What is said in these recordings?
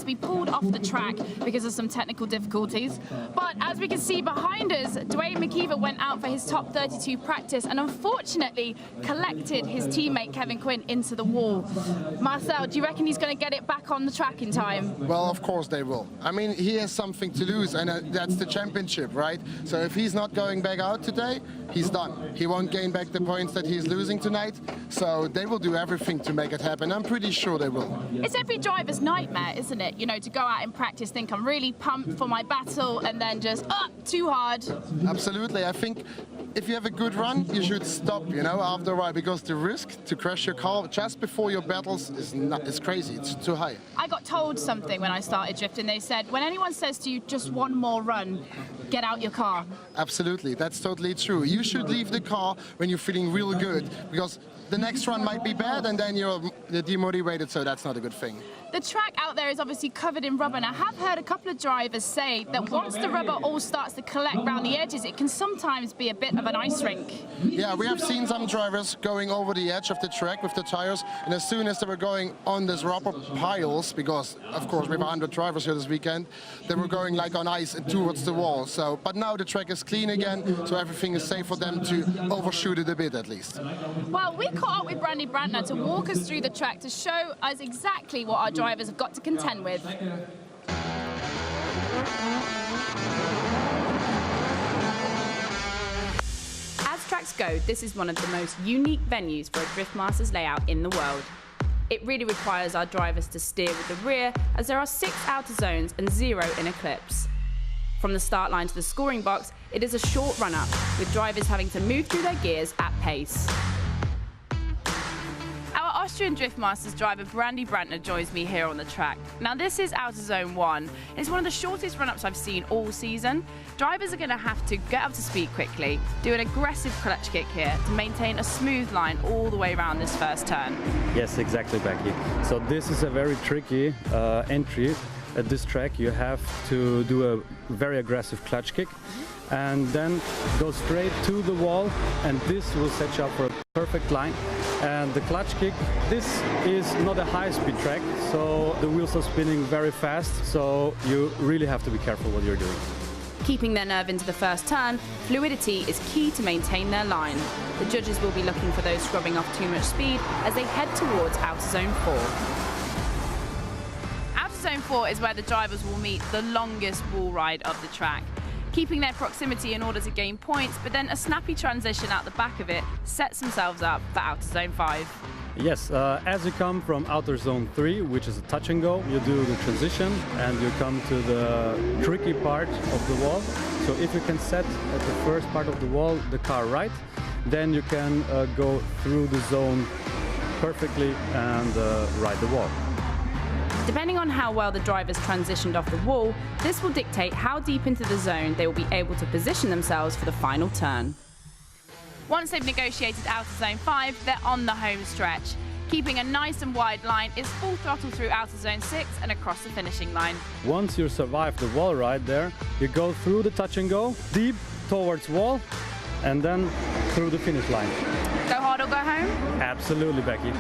to be pulled off the track because of some technical difficulties. But as we can see behind us, Dwayne McKeever went out for his top 32 practice and unfortunately collected his teammate Kevin Quinn into the wall. Marcel, do you reckon he's going to get it back on the track in time? Well, of course they will. I mean, he has something to lose, and that's the championship, right? So if he's not going back out today, he's done. He won't gain back the points that he's losing tonight, so they will do everything to make it happen. I'm pretty sure they will. It's every driver's nightmare, isn't it? You know, to go out in practice, think I'm really pumped for my battle, and then just, too hard. Absolutely. I think if you have a good run, you should stop, you know, after a while, because the risk to crash your car just before your battles is crazy. It's too high. I got told something when I started drifting. They said, when anyone says to you, just one more run, get out your car. Absolutely. That's totally true. You should leave the car when you're feeling real good, because the next run might be bad and then you're demotivated, so that's not a good thing. The track out there is obviously covered in rubber, and I have heard a couple of drivers say that once the rubber all starts to collect around the edges, it can sometimes be a bit of an ice rink. Yeah, we have seen some drivers going over the edge of the track with the tires, and as soon as they were going on these rubber piles, because of course we have 100 drivers here this weekend, they were going like on ice towards the wall. So, but now the track is clean again, so everything is safe for them to overshoot it a bit at least. Well, we caught up with Brandy Brantner to walk us through the track to show us exactly what our drivers have got to contend with. As tracks go, this is one of the most unique venues for a Drift Masters layout in the world. It really requires our drivers to steer with the rear, as there are 6 outer zones and 0 inner clips. From the start line to the scoring box, it is a short run-up, with drivers having to move through their gears at pace. Our Austrian Drift Masters driver Brandy Brantner joins me here on the track. Now this is outer zone 1. It's one of the shortest run-ups I've seen all season. Drivers are going to have to get up to speed quickly, do an aggressive clutch kick here to maintain a smooth line all the way around this first turn. Yes, exactly, Becky. So this is a very tricky entry. At this track you have to do a very aggressive clutch kick and then go straight to the wall, and this will set you up for a perfect line. And the clutch kick, this is not a high-speed track, so the wheels are spinning very fast, so you really have to be careful what you're doing. Keeping their nerve into the first turn, fluidity is key to maintain their line. The judges will be looking for those scrubbing off too much speed as they head towards outer zone 4. Outer zone 4 is where the drivers will meet the longest wall ride of the track, keeping their proximity in order to gain points, but then a snappy transition out the back of it sets themselves up for outer zone 5. Yes, as you come from outer zone 3, which is a touch and go, you do the transition and you come to the tricky part of the wall. So if you can set at the first part of the wall the car right, then you can go through the zone perfectly and ride the wall. Depending on how well the drivers transitioned off the wall, this will dictate how deep into the zone they will be able to position themselves for the final turn. Once they've negotiated outer zone 5, they're on the home stretch. Keeping a nice and wide line is full throttle through outer zone 6 and across the finishing line. Once you survive the wall ride there, you go through the touch and go, deep towards wall, and then through the finish line. Go hard or go home? Absolutely, Becky.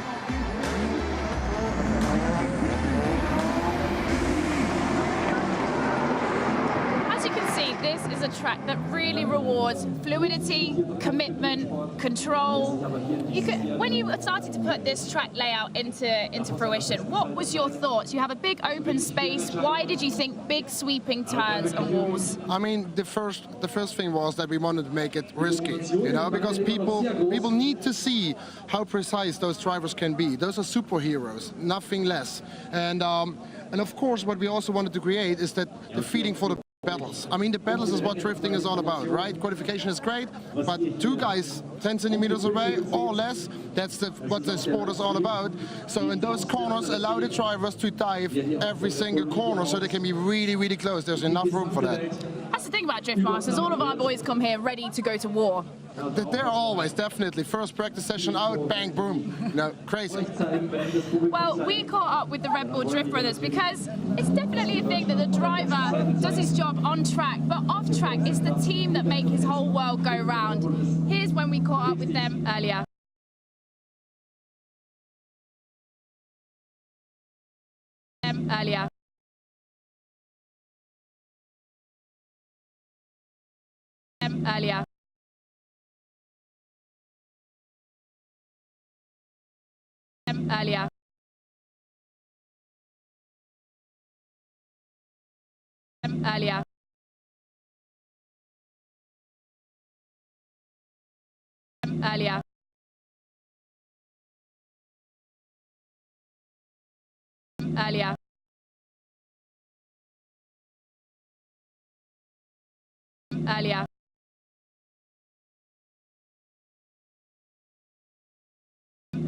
This is a track that really rewards fluidity, commitment, control. When you started to put this track layout into fruition, what was your thoughts? You have a big open space. Why did you think big sweeping turns and walls? I mean, the first thing was that we wanted to make it risky, you know, because people need to see how precise those drivers can be. Those are superheroes, nothing less. And of course, what we also wanted to create is that the feeling for the battles. I mean, the battles is what drifting is all about, right? Qualification is great, but 2 guys 10 centimeters away or less, that's what the sport is all about. So in those corners, allow the drivers to dive every single corner so they can be really, really close. There's enough room for that. That's the thing about Drift Masters. All of our boys come here ready to go to war. They're always, definitely. First practice session out, bang, boom. You know, crazy. Well, we caught up with the Red Bull Drift Brothers because it's definitely a thing that the driver does his job on track, but off track, it's the team that make his whole world go round. Here's when we caught up with them earlier. earlier. Earlier. Earlier. Earlier. Earlier. Earlier.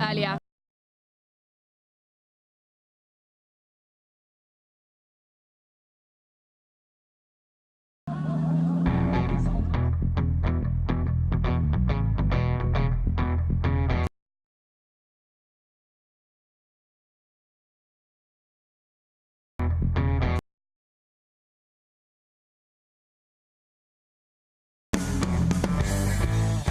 Earlier.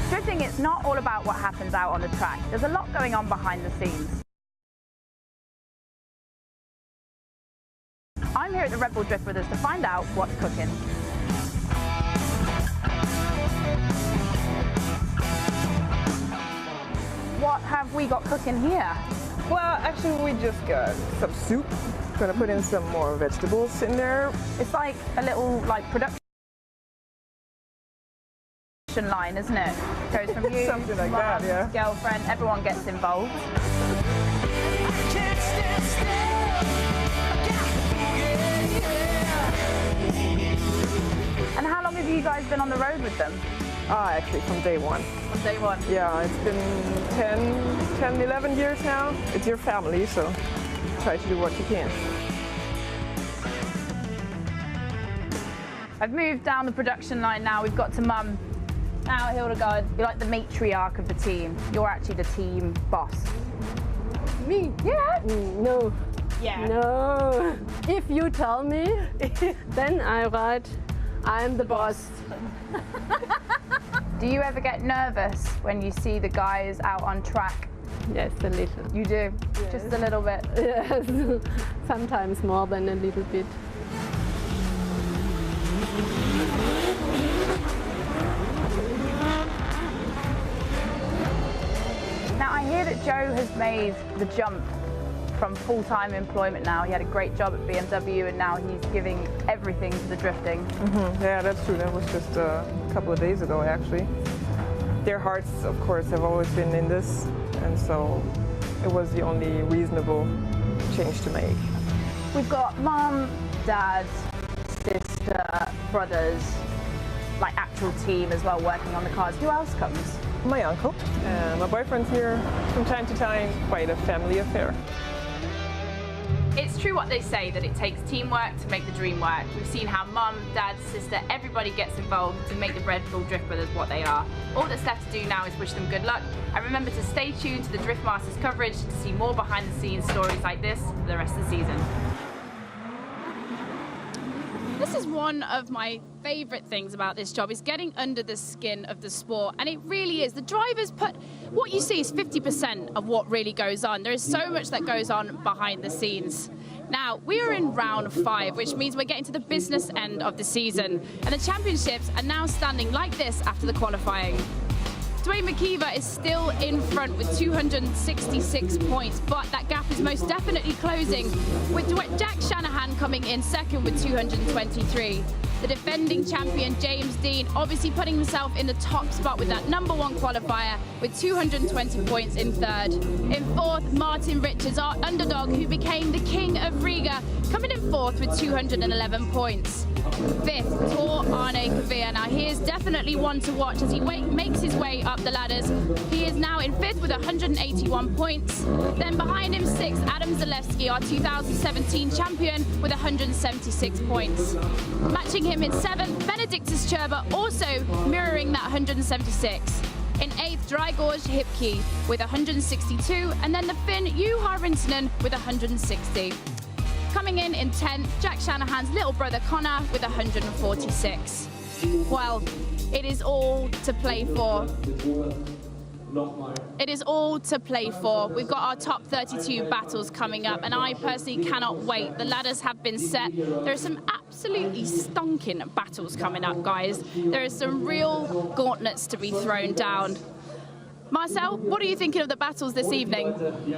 Drifting, it's not all about what happens out on the track. There's a lot going on behind the scenes. I'm here at the Red Bull Drift with us to find out what's cooking. What have we got cooking here? Well, actually, we just got some soup. Gonna put in some more vegetables in there. It's like a little production line, isn't it? Goes from you, Something like mum, that, yeah. girlfriend, everyone gets involved. And how long have you guys been on the road with them? Actually, from day one. From day one? Yeah, it's been 10, 11 years now. It's your family, so try to do what you can. I've moved down the production line now. We've got to Mum. Now, Hildegard, you're like the matriarch of the team. You're actually the team boss. Me? Yeah. No. Yeah. No. If you tell me, then I'm the boss. Do you ever get nervous when you see the guys out on track? Yes, a little. You do? Yes. Just a little bit? Yes. Sometimes more than a little bit. Now, I hear that Joe has made the jump from full-time employment now. He had a great job at BMW and now he's giving everything to the drifting. Yeah, that's true. That was just a couple of days ago, actually. Their hearts, of course, have always been in this, and so it was the only reasonable change to make. We've got mum, dad, sister, brothers, like actual team as well working on the cars. Who else comes? My uncle and my boyfriend's here from time to time. Quite a family affair. It's true what they say, that it takes teamwork to make the dream work. We've seen how mum, dad, sister, everybody gets involved to make the Red Bull Drift Brothers what they are. All that's left to do now is wish them good luck, and remember to stay tuned to the Drift Masters coverage to see more behind the scenes stories like this for the rest of the season. This is one of my favourite things about this job, is getting under the skin of the sport, and it really is. The drivers put, what you see is 50% of what really goes on. There is so much that goes on behind the scenes. Now, we are in round 5, which means we're getting to the business end of the season, and the championships are now standing like this after the qualifying. Dwayne McKeever is still in front with 266 points, but that gap is most definitely closing, with Jack Shanahan coming in second with 223. The defending champion James Dean obviously putting himself in the top spot with that #1 qualifier with 220 points in third. In fourth, Martin Richards, our underdog who became the king of Riga, coming in fourth with 211 points. Fifth, Tor Arne Kavir. Now he is definitely one to watch as he makes his way up the ladders. He is now in fifth with 181 points. Then behind him, sixth, Adam Zalewski, our 2017 champion, with 176 points. Matching him in seventh, Benediktus Cherba, also mirroring that 176. In eighth, Drygorj Hipke with 162, and then the Finn Juha Rintanen with 160. Coming in 10th, Jack Shanahan's little brother Connor with 146. Well, it is all to play for. It is all to play for. We've got our top 32 battles coming up, and I personally cannot wait. The ladders have been set. There are some absolute absolutely stonking battles coming up, guys. There is some real gauntlets to be thrown down. Marcel, what are you thinking of the battles this evening?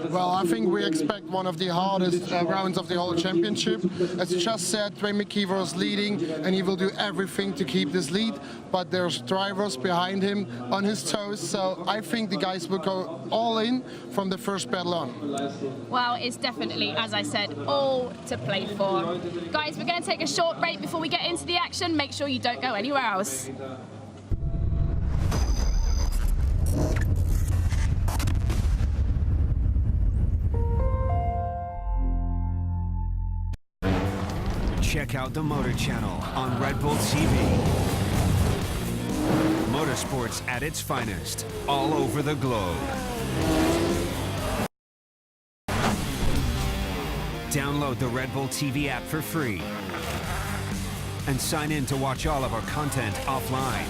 Well, I think we expect one of the hardest rounds of the whole championship. As you just said, Dwayne McKeever is leading, and he will do everything to keep this lead, but there's drivers behind him on his toes, so I think the guys will go all in from the first battle on. Well, it's definitely, as I said, all to play for. Guys, we're going to take a short break before we get into the action. Make sure you don't go anywhere else. Check out the Motor Channel on Red Bull TV. Motorsports at its finest, all over the globe. Download the Red Bull TV app for free. And sign in to watch all of our content offline.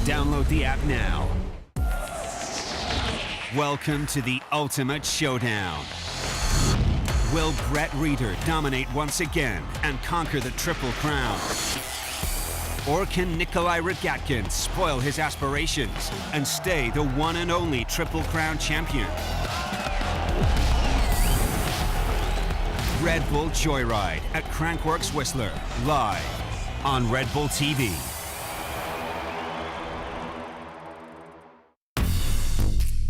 Download the app now. Welcome to the ultimate showdown. Will Brett Reeder dominate once again and conquer the Triple Crown? Or can Nikolai Rogatkin spoil his aspirations and stay the one and only Triple Crown champion? Red Bull Joyride at Crankworx Whistler, live on Red Bull TV.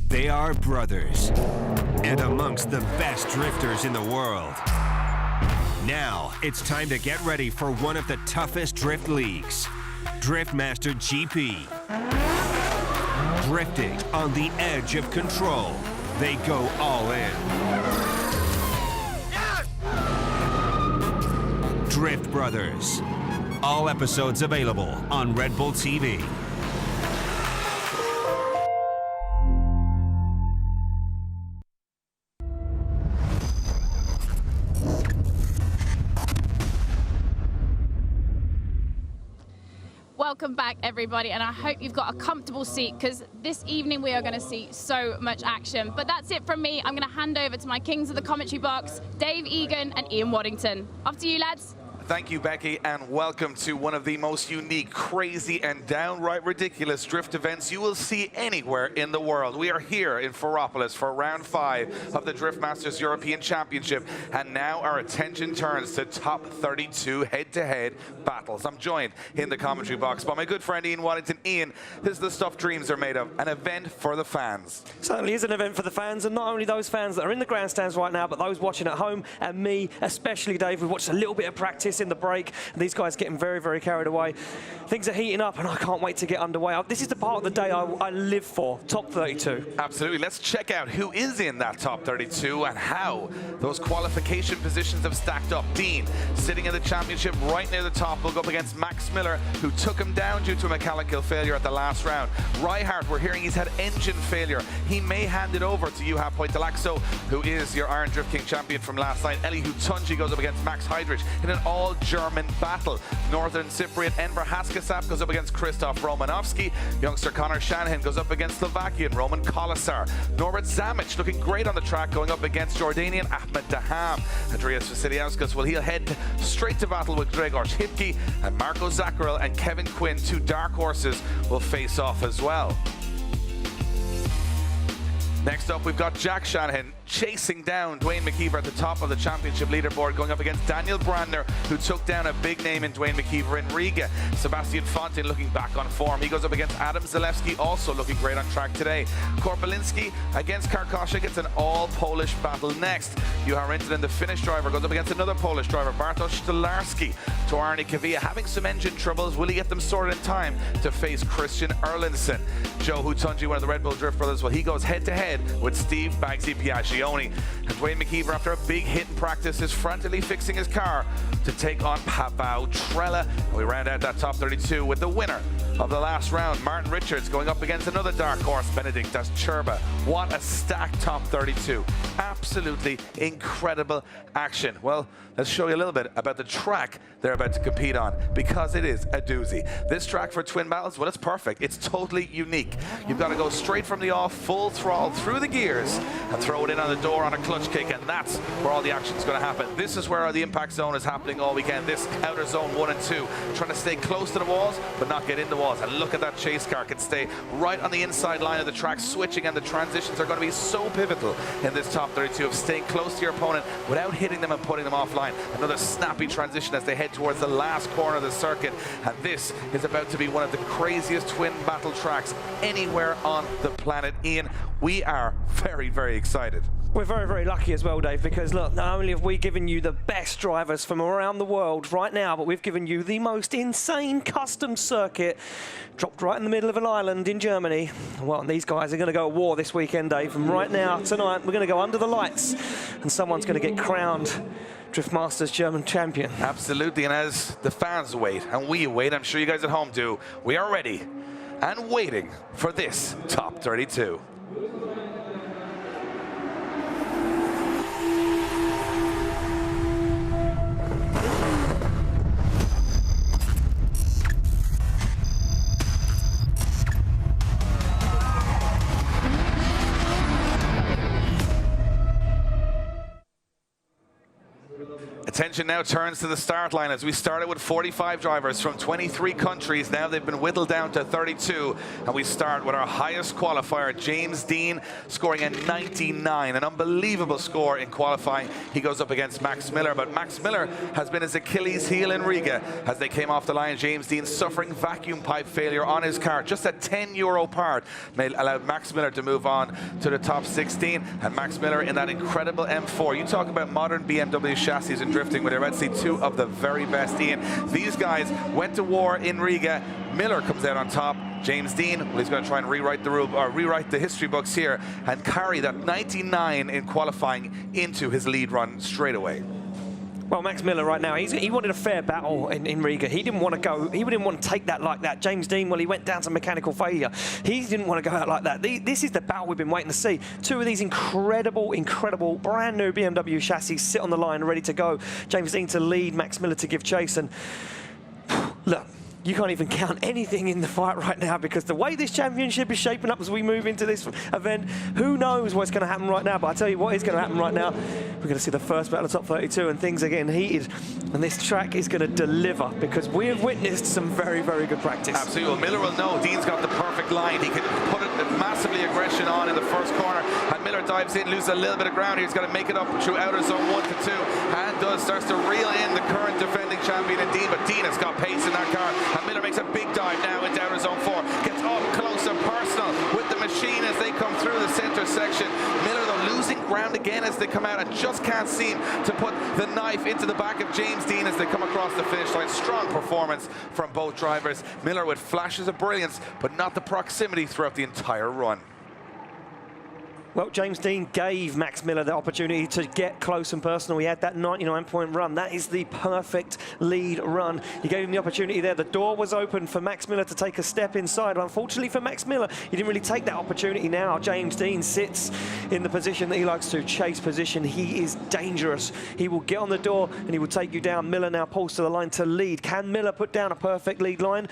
They are brothers, and amongst the best drifters in the world. Now, it's time to get ready for one of the toughest drift leagues, Drift Masters GP. Drifting on the edge of control, they go all in. Drift Brothers. All episodes available on Red Bull TV. Welcome back, everybody, and I hope you've got a comfortable seat, because this evening we are going to see so much action. But that's it from me. I'm going to hand over to my kings of the commentary box, Dave Egan and Ian Waddington. Off to you, lads. Thank you, Becky, and welcome to one of the most unique, crazy, and downright ridiculous drift events you will see anywhere in the world. We are here in Ferropolis for round 5 of the Drift Masters European Championship, and now our attention turns to top 32 head-to-head battles. I'm joined in the commentary box by my good friend Ian Waddington. Ian, this is the stuff dreams are made of, an event for the fans. Certainly is an event for the fans, and not only those fans that are in the grandstands right now, but those watching at home, and me, especially Dave. We watched a little bit of practice in the break, and these guys getting very, very carried away. Things are heating up, and I can't wait to get underway. This is the part of the day I live for, top 32. Absolutely. Let's check out who is in that top 32 and how those qualification positions have stacked up. Dean, sitting in the championship right near the top, will go up against Max Miller, who took him down due to a mechanical failure at the last round. Reihart, we're hearing he's had engine failure. He may hand it over to Juha Poitalaxo, who is your Iron Drift King champion from last night. Elihu Tunji goes up against Max Heidrich in an all-German battle. Northern Cypriot Enver Haskasap goes up against Krzysztof Romanowski. Youngster Connor Shanahan goes up against Slovakian Roman Kolesar. Norbert Zamic looking great on the track, going up against Jordanian Ahmed Daham. Andreas Vasiliauskas, well, he'll head straight to battle with Gregor Hipke, and Marco Zaccarel and Kevin Quinn, two dark horses, will face off as well. Next up, we've got Jack Shanahan chasing down Dwayne McKeever at the top of the championship leaderboard, going up against Daniel Brandner, who took down a big name in Dwayne McKeever in Riga. Sebastian Fontin looking back on form. He goes up against Adam Zalewski, also looking great on track today. Korpelinski against Karkoszek. It's an all-Polish battle next. Juha Rintanen, the Finnish driver, goes up against another Polish driver, Bartosz Stolarski. Toarni Kavia having some engine troubles. Will he get them sorted in time to face Christian Erlinson? Joe Hutunji, one of the Red Bull Drift brothers, well, he goes head-to-head with Steve Bagsy Piaggioni. And Dwayne McKeever, after a big hit in practice, is frantically fixing his car to take on Pavel Trella. And we round out that top 32 with the winner of the last round, Martin Richards, going up against another dark horse, Benedikt Cherba. What a stacked top 32. Absolutely incredible action. Well, let's show you a little bit about the track they're about to compete on, because it is a doozy. This track for twin battles, well, it's perfect. It's totally unique. You've got to go straight from the off, full throttle through the gears, and throw it in on of the door on a clutch kick, and that's where all the action is going to happen. This is where the impact zone is happening all weekend. This outer zone 1 and 2, trying to stay close to the walls, but not get in the walls. And look at that chase car, can stay right on the inside line of the track, switching, and the transitions are going to be so pivotal in this top 32 of staying close to your opponent without hitting them and putting them offline. Another snappy transition as they head towards the last corner of the circuit, and this is about to be one of the craziest twin battle tracks anywhere on the planet. Ian, we are very, very excited. We're very, very lucky as well, Dave, because look, not only have we given you the best drivers from around the world right now, but we've given you the most insane custom circuit dropped right in the middle of an island in Germany. Well, and these guys are going to go to war this weekend, Dave, and right now, tonight, we're going to go under the lights, and someone's going to get crowned Drift Masters German champion. Absolutely, and as the fans wait, and we wait, I'm sure you guys at home do, we are ready and waiting for this top 32. Attention now turns to the start line as we started with 45 drivers from 23 countries. Now they've been whittled down to 32, and we start with our highest qualifier, James Dean, scoring a 99, an unbelievable score in qualifying. He goes up against Max Miller, but Max Miller has been his Achilles heel in Riga as they came off the line. James Dean suffering vacuum pipe failure on his car. Just a €10 part allowed Max Miller to move on to the top 16, and Max Miller in that incredible M4. You talk about modern BMW chassis and drifting, with about to see two of the very best. Ian, these guys went to war in Riga. Miller comes out on top. James Dean, well, he's going to try and rewrite the history books here and carry that 99 in qualifying into his lead run straight away. Well, Max Miller right now, he wanted a fair battle in Riga. He didn't want to go, he didn't want to take that like that. James Dean, well, he went down to mechanical failure. He didn't want to go out like that. This is the battle we've been waiting to see. Two of these incredible, incredible, brand new BMW chassis sit on the line ready to go. James Dean to lead, Max Miller to give chase. And look, you can't even count anything in the fight right now, because the way this championship is shaping up as we move into this event, who knows what's going to happen right now. But I tell you what is going to happen right now. We're going to see the first battle of top 32, and things are getting heated. And this track is going to deliver, because we have witnessed some very, very good practice. Absolutely. Well, Miller will know Dean's got the perfect line. He can put it massively aggression on in the first corner, and Miller dives in, loses a little bit of ground here. He's got to make it up through outer zone 1 to 2, and starts to reel in the current defending champion in Dean, but Dean has got pace in that car, and Miller makes a big dive now into outer zone 4, gets up close and personal with the machine as they come through the center section. Miller, though, losing ground again as they come out and just can't seem to put the knife into the back of James Dean as they come across the finish line. Strong performance from both drivers. Miller with flashes of brilliance, but not the proximity throughout the entire run. Well, James Dean gave Max Miller the opportunity to get close and personal. He had that 99-point run. That is the perfect lead run. He gave him the opportunity there. The door was open for Max Miller to take a step inside. But unfortunately for Max Miller, he didn't really take that opportunity. Now James Dean sits in the position that he likes to, chase position. He is dangerous. He will get on the door and he will take you down. Miller now pulls to the line to lead. Can Miller put down a perfect lead line?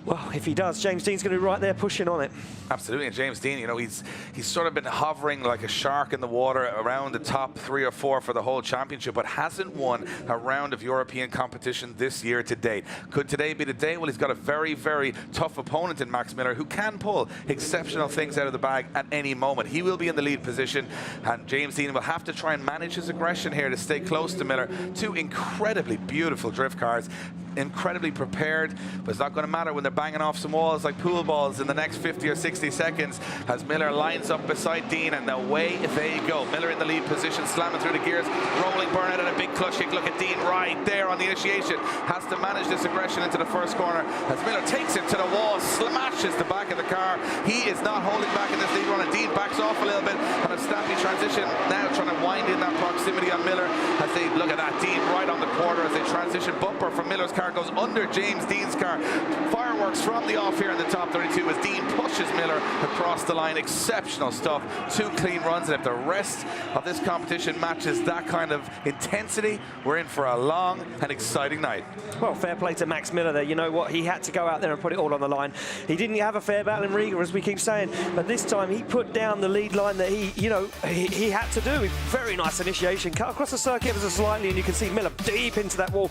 Well, if he does, James Dean's going to be right there pushing on it. Absolutely, and James Dean, you know, he's sort of been hovering like a shark in the water around the top 3 or 4 for the whole championship, but hasn't won a round of European competition this year to date. Could today be the day? Well, he's got a very, very tough opponent in Max Miller, who can pull exceptional things out of the bag at any moment. He will be in the lead position, and James Dean will have to try and manage his aggression here to stay close to Miller. Two incredibly beautiful drift cars, incredibly prepared, but it's not going to matter when they're banging off some walls like pool balls in the next 50 or 60 seconds as Miller lines up beside Dean, and away they go. Miller in the lead position, slamming through the gears, rolling burnout and a big clutch kick. Look at Dean right there on the initiation, has to manage this aggression into the first corner as Miller takes it to the wall, smashes the back of the car. He is not holding back in this lead run, and Dean backs off a little bit on a snappy transition, now trying to wind in that proximity on Miller. as they look at that. Dean right on the quarter as they transition. Bumper from Miller's car goes under James Dean's car. Fireworks from the off here in the top 32 as Dean pushes Miller across the line. Exceptional stuff. 2 clean runs, and if the rest of this competition matches that kind of intensity, we're in for a long and exciting night. Well, fair play to Max Miller there. You know what? He had to go out there and put it all on the line. He didn't have a fair battle in Riga, as we keep saying, but this time he put down the lead line that he had to do. Very nice initiation. Cut across the circuit ever so slightly, and you can see Miller deep into that wall.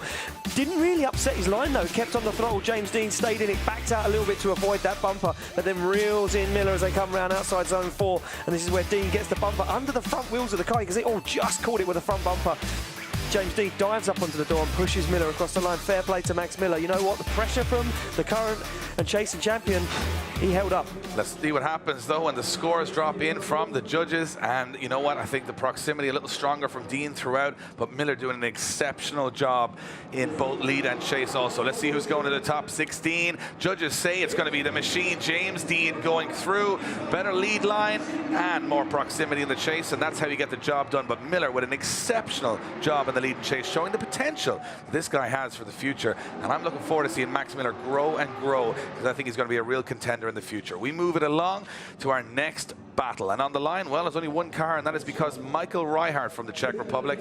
Didn't really upset his line, though. Kept on the throttle. James Dean stayed in it, backed out a little bit to avoid that bumper, but then reels in Miller as they come around outside zone 4. And this is where Dean gets the bumper under the front wheels of the car. You can see, oh, just caught it with a front bumper. James Dean dives up onto the door and pushes Miller across the line. Fair play to Max Miller. You know what? The pressure from the current and chasing champion, he held up. Let's see what happens, though, when the scores drop in from the judges. And you know what? I think the proximity a little stronger from Dean throughout, but Miller doing an exceptional job in both lead and chase also. Let's see who's going to the top 16. Judges say it's going to be the machine. James Dean going through. Better lead line and more proximity in the chase, and that's how you get the job done. But Miller with an exceptional job in the lead and chase, showing the potential this guy has for the future. And I'm looking forward to seeing Max Miller grow and grow, because I think he's going to be a real contender in the future. We move it along to our next battle, and on the line, well, there's only one car, and that is because Michael Reichardt from the Czech Republic,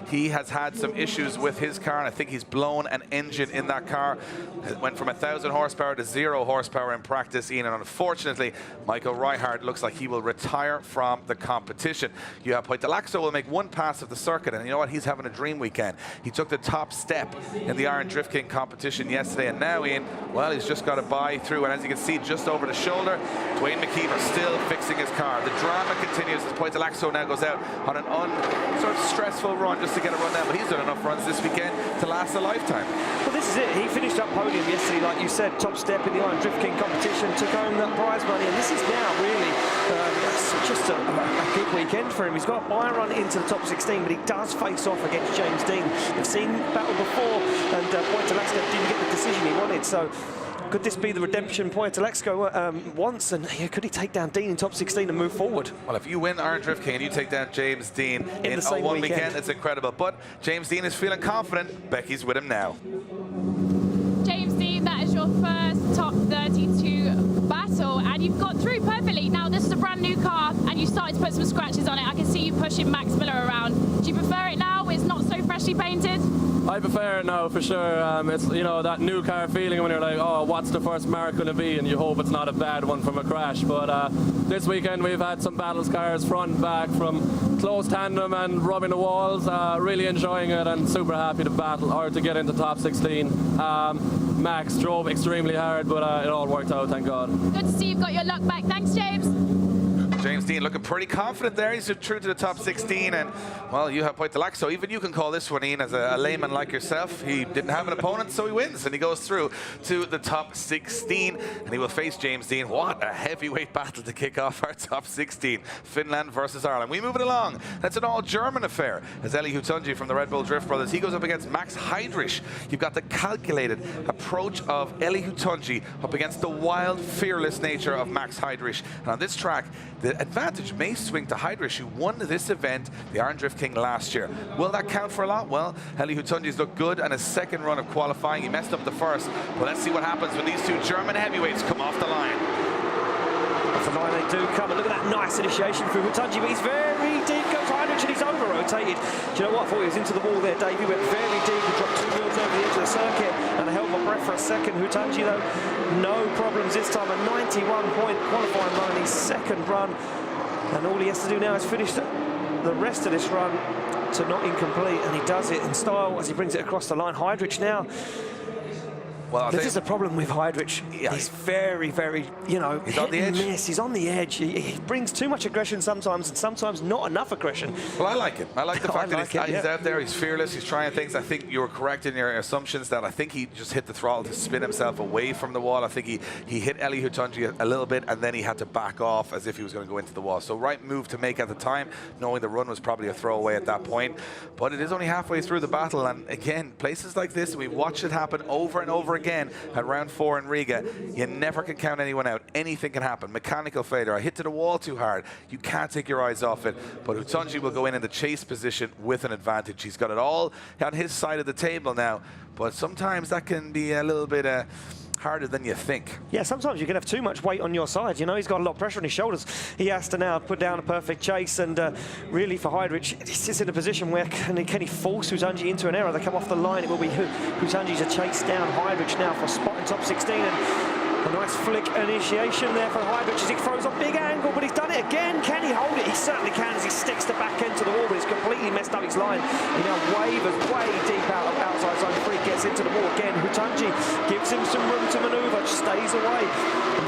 he has had some issues with his car, and I think he's blown an engine in that car. It went from 1,000 horsepower to 0 horsepower in practice, Ian, and unfortunately Michael Reichardt looks like he will retire from the competition. You have Poitalaxo will make one pass of the circuit, and you know what, he's having a dream weekend. He took the top step in the Iron Drift King competition yesterday, and now, Ian, well, he's just got to buy through, and as you can see just over the shoulder, Dwayne McKeever still fixing his car. The drama continues as Poitalaxo now goes out on an sort of stressful run just to get a run down, but he's done enough runs this weekend to last a lifetime. Well, this is it. He finished up podium yesterday, like you said, top step in the Iron Drift King competition, took home that prize money, and this is now really just a good weekend for him. He's got a buy run into the top 16, but he does face off against James Dean. We've seen battle before, and Poitalaxo didn't get the decision he wanted, so could this be the redemption Poitalaxo wants, and could he take down Dean in top 16 and move forward? Well, if you win Iron Drift King and you take down James Dean in one weekend, it's incredible. But James Dean is feeling confident. Becky's with him now. James Dean, that is your first top 32 battle, and you've got through perfectly. Now, this is a brand new car, and you started to put some scratches on it. I can see you pushing Max Miller around. Do you prefer it now? It's not so freshly painted? I prefer it now, for sure. It's, you know, that new car feeling when you're like, oh, what's the first mark going to be? And you hope it's not a bad one from a crash. But this weekend we've had some battles cars front and back, from close tandem and rubbing the walls. Really enjoying it and super happy to battle or to get into top 16. Max drove extremely hard, but it all worked out, thank God. Good to see you've got your luck back. Thanks, James. James Dean looking pretty confident there. He's true to the top 16, and well, you have Poitalaxo. Even you can call this one, Ian, as a layman like yourself. He didn't have an opponent, so he wins, and he goes through to the top 16, and he will face James Dean. What a heavyweight battle to kick off our top 16. Finland versus Ireland. We move it along. That's an all-German affair, as Eli Hutunji from the Red Bull Drift Brothers, he goes up against Max Heidrich. You've got the calculated approach of Eli Hutunji up against the wild, fearless nature of Max Heidrich. And on this track, the advantage may swing to Heidrich, who won this event, the Iron Drift King, last year. Will that count for a lot? Well, Eli Hutunji's looked good on his second run of qualifying. He messed up the first. But let's see what happens when these two German heavyweights come off the line. Off the line they do come, and look at that nice initiation from Hutunji, but he's very deep, goes Heidrich, and he's over-rotated. Do you know what? I thought he was into the wall there, Dave. He went very deep and dropped 2 wheels over the edge of the circuit, and I held my breath for a second. Hutunji, though, no problems this time. A 91-point qualifying run in his second run. And all he has to do now is finish the rest of this run to not incomplete, and he does it in style as he brings it across the line. Heidrich now. Well, this is the problem with Heidrich. Yeah. He's very, very, you know, he's on the edge. He's on the edge. He brings too much aggression sometimes, and sometimes not enough aggression. Well, I like it. I like the fact that he's out there, he's fearless, he's trying things. I think you were correct in your assumptions that I think he just hit the throttle to spin himself away from the wall. I think he hit Eli Hutunji a little bit, and then he had to back off as if he was going to go into the wall. So right move to make at the time, knowing the run was probably a throwaway at that point. But it is only halfway through the battle, and again, places like this, we watch it happen over and over again. again at round 4 in Riga. You never can count anyone out. Anything can happen. Mechanical failure. I hit to the wall too hard. You can't take your eyes off it. But Hutonji will go in the chase position with an advantage. He's got it all on his side of the table now. But sometimes that can be a little bit harder than you think. Yeah, sometimes you can have too much weight on your side. You know, he's got a lot of pressure on his shoulders. He has to now put down a perfect chase, and really for Heidrich, he sits in a position where can he force Hutonji into an error? They come off the line. It will be Hutonji to chase down Heidrich now for a spot in top 16. And a nice flick initiation there for Heidrich as he throws a big angle, but he's done it again. Can he hold it? He certainly can as he sticks the back end to the wall, but he's completely messed up his line. He now wavers way deep out of outside zone 3, gets into the wall again. Hutonji gives him some room to manoeuvre, stays away.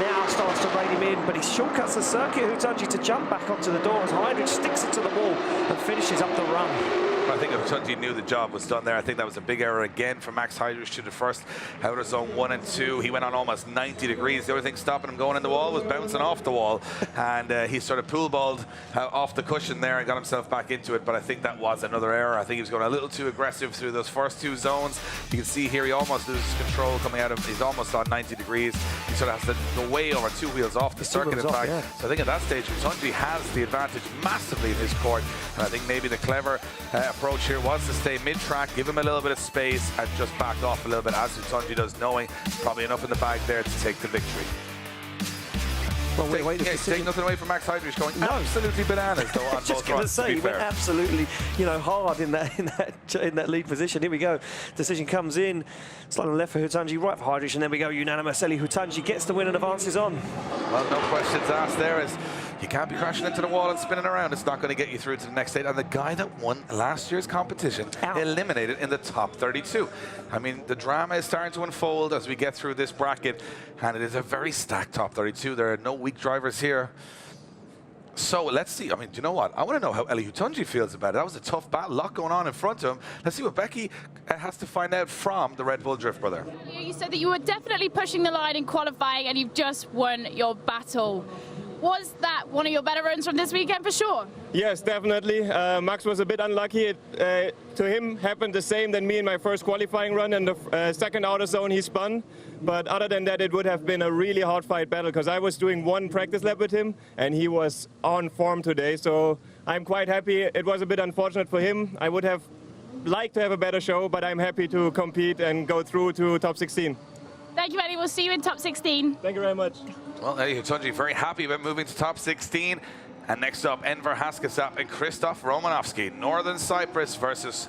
Now starts to rein him in, but he shortcuts the circuit, Hutonji, to jump back onto the door as Heidrich sticks it to the wall and finishes up the run. I think Hutonji knew the job was done there. I think that was a big error again for Max Heidrich to the first outer zone 1 and 2. He went on almost 90 degrees. The only thing stopping him going in the wall was bouncing off the wall. And he sort of pool balled off the cushion there and got himself back into it. But I think that was another error. I think he was going a little too aggressive through those first 2 zones. You can see here he almost loses control coming out of, he's almost on 90 degrees. He sort of has to go way over 2 wheels off the circuit, in fact. Yeah. So I think at that stage, Hutonji has the advantage massively in his court. And I think maybe the clever approach here was to stay mid-track, give him a little bit of space, and just back off a little bit, as Hutonji does, knowing probably enough in the bag there to take the victory. Well, take nothing away from Max Heidrich going absolutely bananas though on just going to say, he went absolutely, hard in that lead position. Here we go. Decision comes in. Slightly left for Hutonji, right for Heidrich, and then we go unanimous. Hutonji gets the win and advances on. Well, no questions asked there. As you can't be crashing into the wall and spinning around. It's not going to get you through to the next stage. And the guy that won last year's competition eliminated in the top 32. I mean, the drama is starting to unfold as we get through this bracket, and it is a very stacked top 32. There are no weak drivers here. So let's see. I mean, do you know what? I want to know how Eli Hutonji feels about it. That was a tough battle, a lot going on in front of him. Let's see what Becky has to find out from the Red Bull Drift brother. You said that you were definitely pushing the line in qualifying, and you've just won your battle. Was that one of your better runs from this weekend for sure? Yes, definitely. Max was a bit unlucky. To him happened the same than me in my first qualifying run. In the second outer zone he spun. But other than that, it would have been a really hard fight battle because I was doing 1 practice lap with him and he was on form today. So I'm quite happy. It was a bit unfortunate for him. I would have liked to have a better show, but I'm happy to compete and go through to top 16. Thank you, Eddie. We'll see you in top 16. Thank you very much. Well, Eli Hutonji very happy about moving to top 16. And next up, Enver Haskasap and Krzysztof Romanowski. Northern Cyprus versus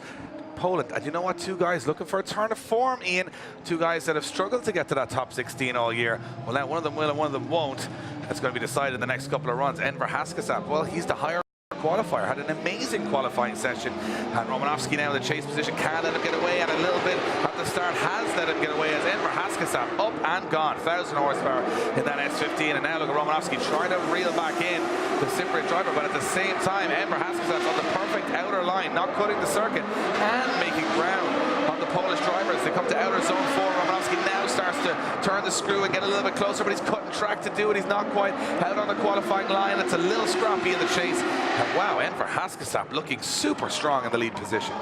Poland. And you know what? 2 guys looking for a turn of form, Ian. 2 guys that have struggled to get to that top 16 all year. Well, now one of them will and one of them won't. That's going to be decided in the next couple of runs. Enver Haskasap, well, he's the higher qualifier, had an amazing qualifying session, and Romanowski now in the chase position can let him get away, and a little bit at the start has let him get away as Enver Haskasap up and gone, 1,000 horsepower in that S15, and now look at Romanowski trying to reel back in the Cypriot driver, but at the same time Enver Haskasap's on the perfect outer line, not cutting the circuit and making ground on the Polish drivers. They come to outer zone 4. Romanowski now starts to turn the screw and get a little bit closer, but he's cutting track to do it. He's not quite out on the qualifying line. It's a little scrappy in the chase. And wow, Enver Haskasap looking super strong in the lead position.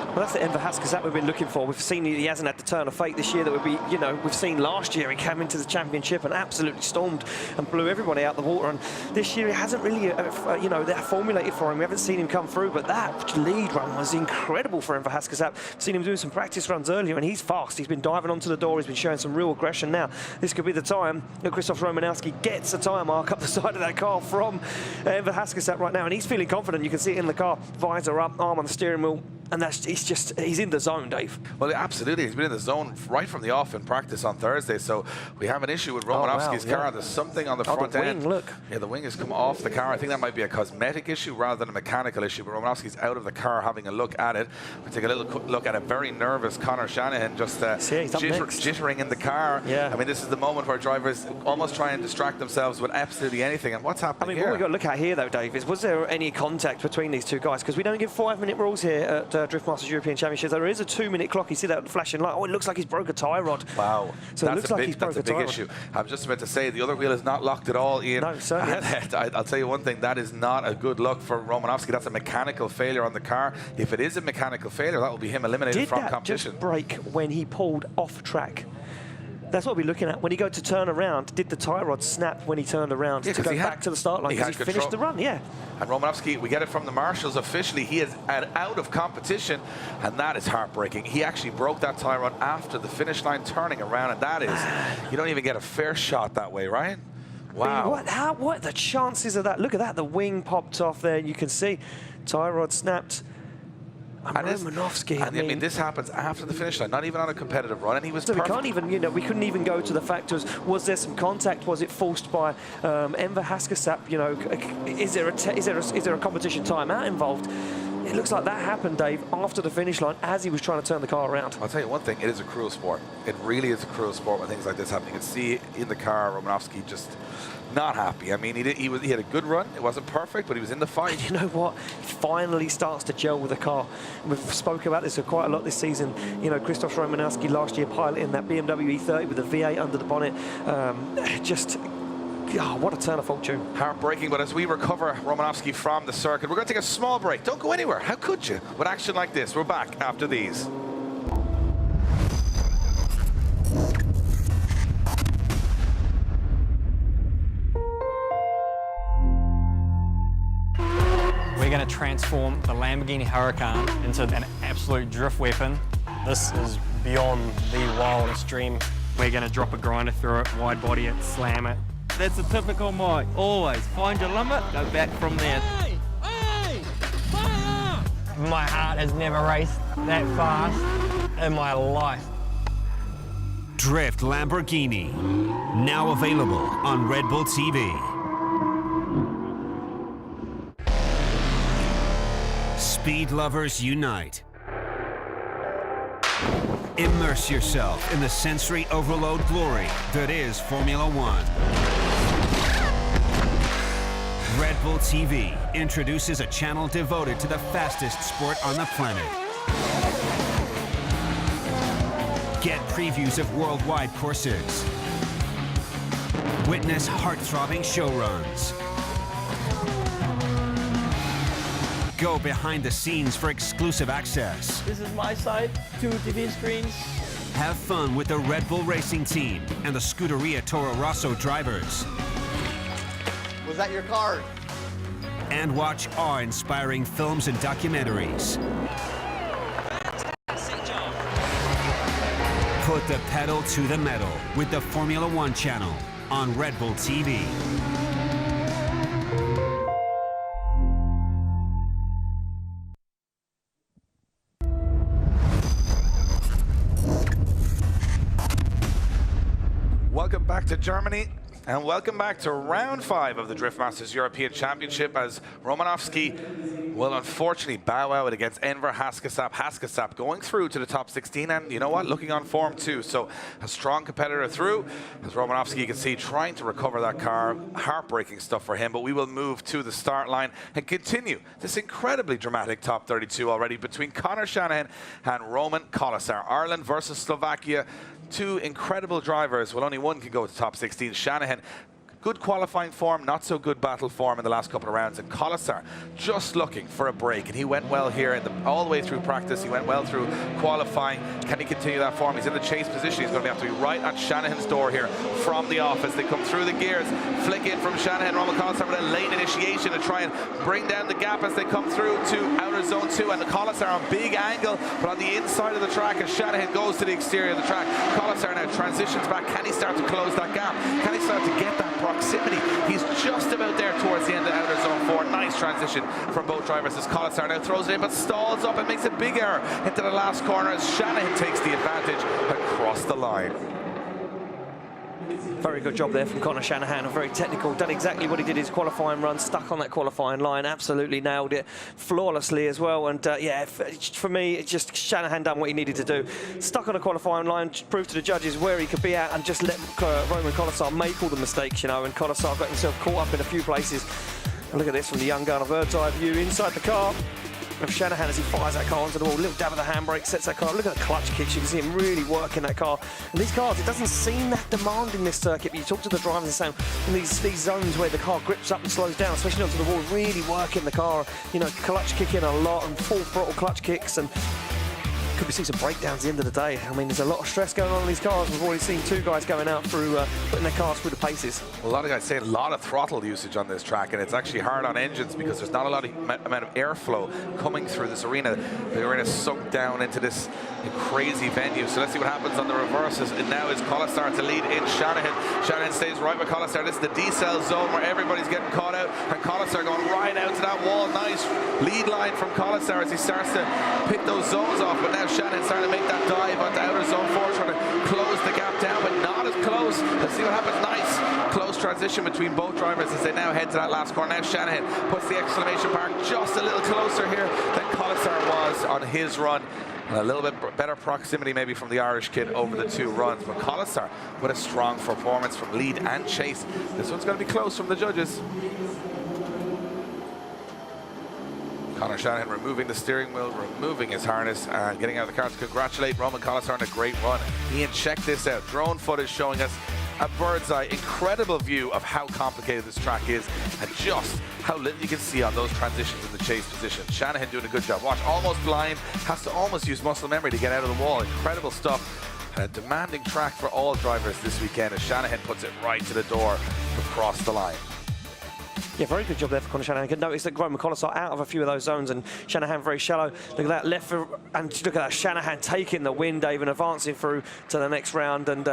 Well, that's the Enver Haskasap we've been looking for. We've seen he hasn't had the turn of fate this year that we've seen last year. He came into the championship and absolutely stormed and blew everybody out the water. And this year he hasn't really, they're formulated for him. We haven't seen him come through, but that lead run was incredible for Enver Haskasap. Seen him doing some practice runs earlier, and he's fast. He's been diving onto the door. He's been showing some real aggression. Now, this could be the time that Krzysztof Romanowski gets a tyre mark up the side of that car from Enver Haskasap right now, and he's feeling confident. You can see it in the car, visor up, arm on the steering wheel, and he's in the zone, Dave. Well, absolutely. He's been in the zone right from the off in practice on Thursday, so we have an issue with Romanowski's car. There's something on the front end. Look. Yeah, the wing has come off the car. I think that might be a cosmetic issue rather than a mechanical issue, but Romanowski's out of the car having a look at it. We take a little look at a very nervous Conor Shanahan just jittering in the car. Yeah. I mean, this is the moment where drivers almost try and distract themselves with absolutely anything. And what's happening here? What we've got to look at here, though, Dave, is was there any contact between these 2 guys? Because we don't give 5-minute rules here at Drift Masters European Championship. There is a 2-minute clock. You see that flashing light. Oh, it looks like he's broke a tie rod. Wow. So it looks like he's broke a tie big rod. issue. I'm just about to say, the other wheel is not locked at all, Ian. No, certainly isn't. I'll tell you one thing, that is not a good look for Romanovski. That's a mechanical failure on the car. If it is a mechanical failure, that will be him eliminated from competition. Did that just break when he pulled off track? That's what we're looking at. When he got to turn around, did the tie rod snap when he turned around to go back to the start line? Because he finished the run, yeah. And Romanovski, we get it from the marshals officially, he is out of competition, and that is heartbreaking. He actually broke that tie rod after the finish line turning around, and that is, you don't even get a fair shot that way, right? Wow. What are the chances of that? Look at that, the wing popped off there, and you can see tie rod snapped. And Romanovski, I mean, this happens after the finish line, not even on a competitive run, and he was so perfect. we can't even, you know, we couldn't even go to the factors. Was there some contact? Was it forced by Enver Haskasap? You know, is there a competition timeout involved? It looks like that happened, Dave, after the finish line as he was trying to turn the car around. I'll tell you one thing, it is a cruel sport. It really is a cruel sport when things like this happen. You can see in the car, Romanovski just not happy. I mean, he had a good run. It wasn't perfect, but he was in the fight. And you know what? He finally starts to gel with the car. We've spoken about this quite a lot this season. You know, Krzysztof Romanowski last year piloting that BMW E30 with the V8 under the bonnet. What a turn of fortune. Heartbreaking, but as we recover Romanovski from the circuit, we're going to take a small break. Don't go anywhere. How could you? With action like this, we're back after these. We're going to transform the Lamborghini Huracan into an absolute drift weapon. This is beyond the wildest dream. We're going to drop a grinder through it, wide body it, slam it. That's a typical Mike. Always find your limit, go back from there. Hey! Hey! Fire! My heart has never raced that fast in my life. Drift Lamborghini, now available on Red Bull TV. Speed lovers unite. Immerse yourself in the sensory overload glory that is Formula One. Red Bull TV introduces a channel devoted to the fastest sport on the planet. Get previews of worldwide courses. Witness heart-throbbing show runs. Go behind the scenes for exclusive access. This is my side, 2 TV screens. Have fun with the Red Bull Racing team and the Scuderia Toro Rosso drivers. Was that your card? And watch awe-inspiring films and documentaries. Put the pedal to the metal with the Formula One channel on Red Bull TV. Welcome back to Germany, and welcome back to round 5 of the Drift Masters European Championship as Romanovski will unfortunately bow out against Enver Haskasap. Haskasap going through to the top 16, and you know what, looking on form too. So a strong competitor through, as Romanovski, you can see, trying to recover that car. Heartbreaking stuff for him, but we will move to the start line and continue this incredibly dramatic top 32 already between Conor Shanahan and Roman Kolesar. Ireland versus Slovakia. 2 incredible drivers. Well, only one can go to top 16. Shanahan, good qualifying form, not so good battle form in the last couple of rounds. And Kolesar just looking for a break. And he went well here all the way through practice. He went well through qualifying. Can he continue that form? He's in the chase position. He's going to have to be right at Shanahan's door here from the office. They come through the gears, flick in from Shanahan. Roman Kolesar with a late initiation to try and bring down the gap as they come through to outer zone 2. And the Kolesar on big angle, but on the inside of the track as Shanahan goes to the exterior of the track. Kolesar now transitions back. Can he start to close that gap? Can he start to get that proximity? He's just about there towards the end of outer zone 4. Nice transition from both drivers as Kolesar now throws it in, but stalls up and makes a big error into the last corner as Shanahan takes the advantage across the line. Very good job there from Conor Shanahan, and very technical. Done exactly what he did his qualifying run, stuck on that qualifying line, absolutely nailed it flawlessly as well. And yeah, for me, it's just Shanahan done what he needed to do. Stuck on a qualifying line, proved to the judges where he could be at, and just let Roman Kolesar make all the mistakes, you know. And Kolesar got himself caught up in a few places. And look at this from the young gun, a bird's eye view inside the car. of Shanahan as he fires that car onto the wall. Little dab of the handbrake, sets that car. Look at the clutch kicks. You can see him really working that car. And these cars, it doesn't seem that demanding, this circuit, but you talk to the drivers and say, in these zones where the car grips up and slows down, especially onto the wall, really working the car. You know, clutch kicking a lot and full throttle clutch kicks, and could we see some breakdowns at the end of the day. I mean, there's a lot of stress going on in these cars. We've already seen two guys going out through putting their cars through the paces. A lot of guys say a lot of throttle usage on this track, and it's actually hard on engines because there's not a lot of amount of airflow coming through this arena. The arena sunk down into this crazy venue. So let's see what happens on the reverses. And now is Collisar to lead in Shanahan. Shanahan stays right with Collisar. This is the decel zone where everybody's getting caught out, and Collisar going right out to that wall. Nice lead line from Collisar as he starts to pick those zones off. But now Shanahan starting to make that dive onto outer zone 4, trying to close the gap down, but not as close. Let's see what happens. Nice close transition between both drivers as they now head to that last corner. Now Shanahan puts the exclamation mark just a little closer here than Collisar was on his run. And a little bit better proximity maybe from the Irish kid over the two runs. But Collisar with a strong performance from lead and chase. This one's going to be close from the judges. Conor Shanahan removing the steering wheel, removing his harness, and getting out of the car to congratulate Roman Collisar on a great run. Ian, check this out. Drone footage showing us a bird's eye, incredible view of how complicated this track is and just how little you can see on those transitions in the chase position. Shanahan doing a good job. Watch, almost blind, has to almost use muscle memory to get out of the wall. Incredible stuff. And a demanding track for all drivers this weekend as Shanahan puts it right to the door across the line. Yeah, very good job there for Conor Shanahan. You can notice that Roman Collisar out of a few of those zones, and Shanahan very shallow. Look at that left, and look at that Shanahan taking the win, Dave, and advancing through to the next round. And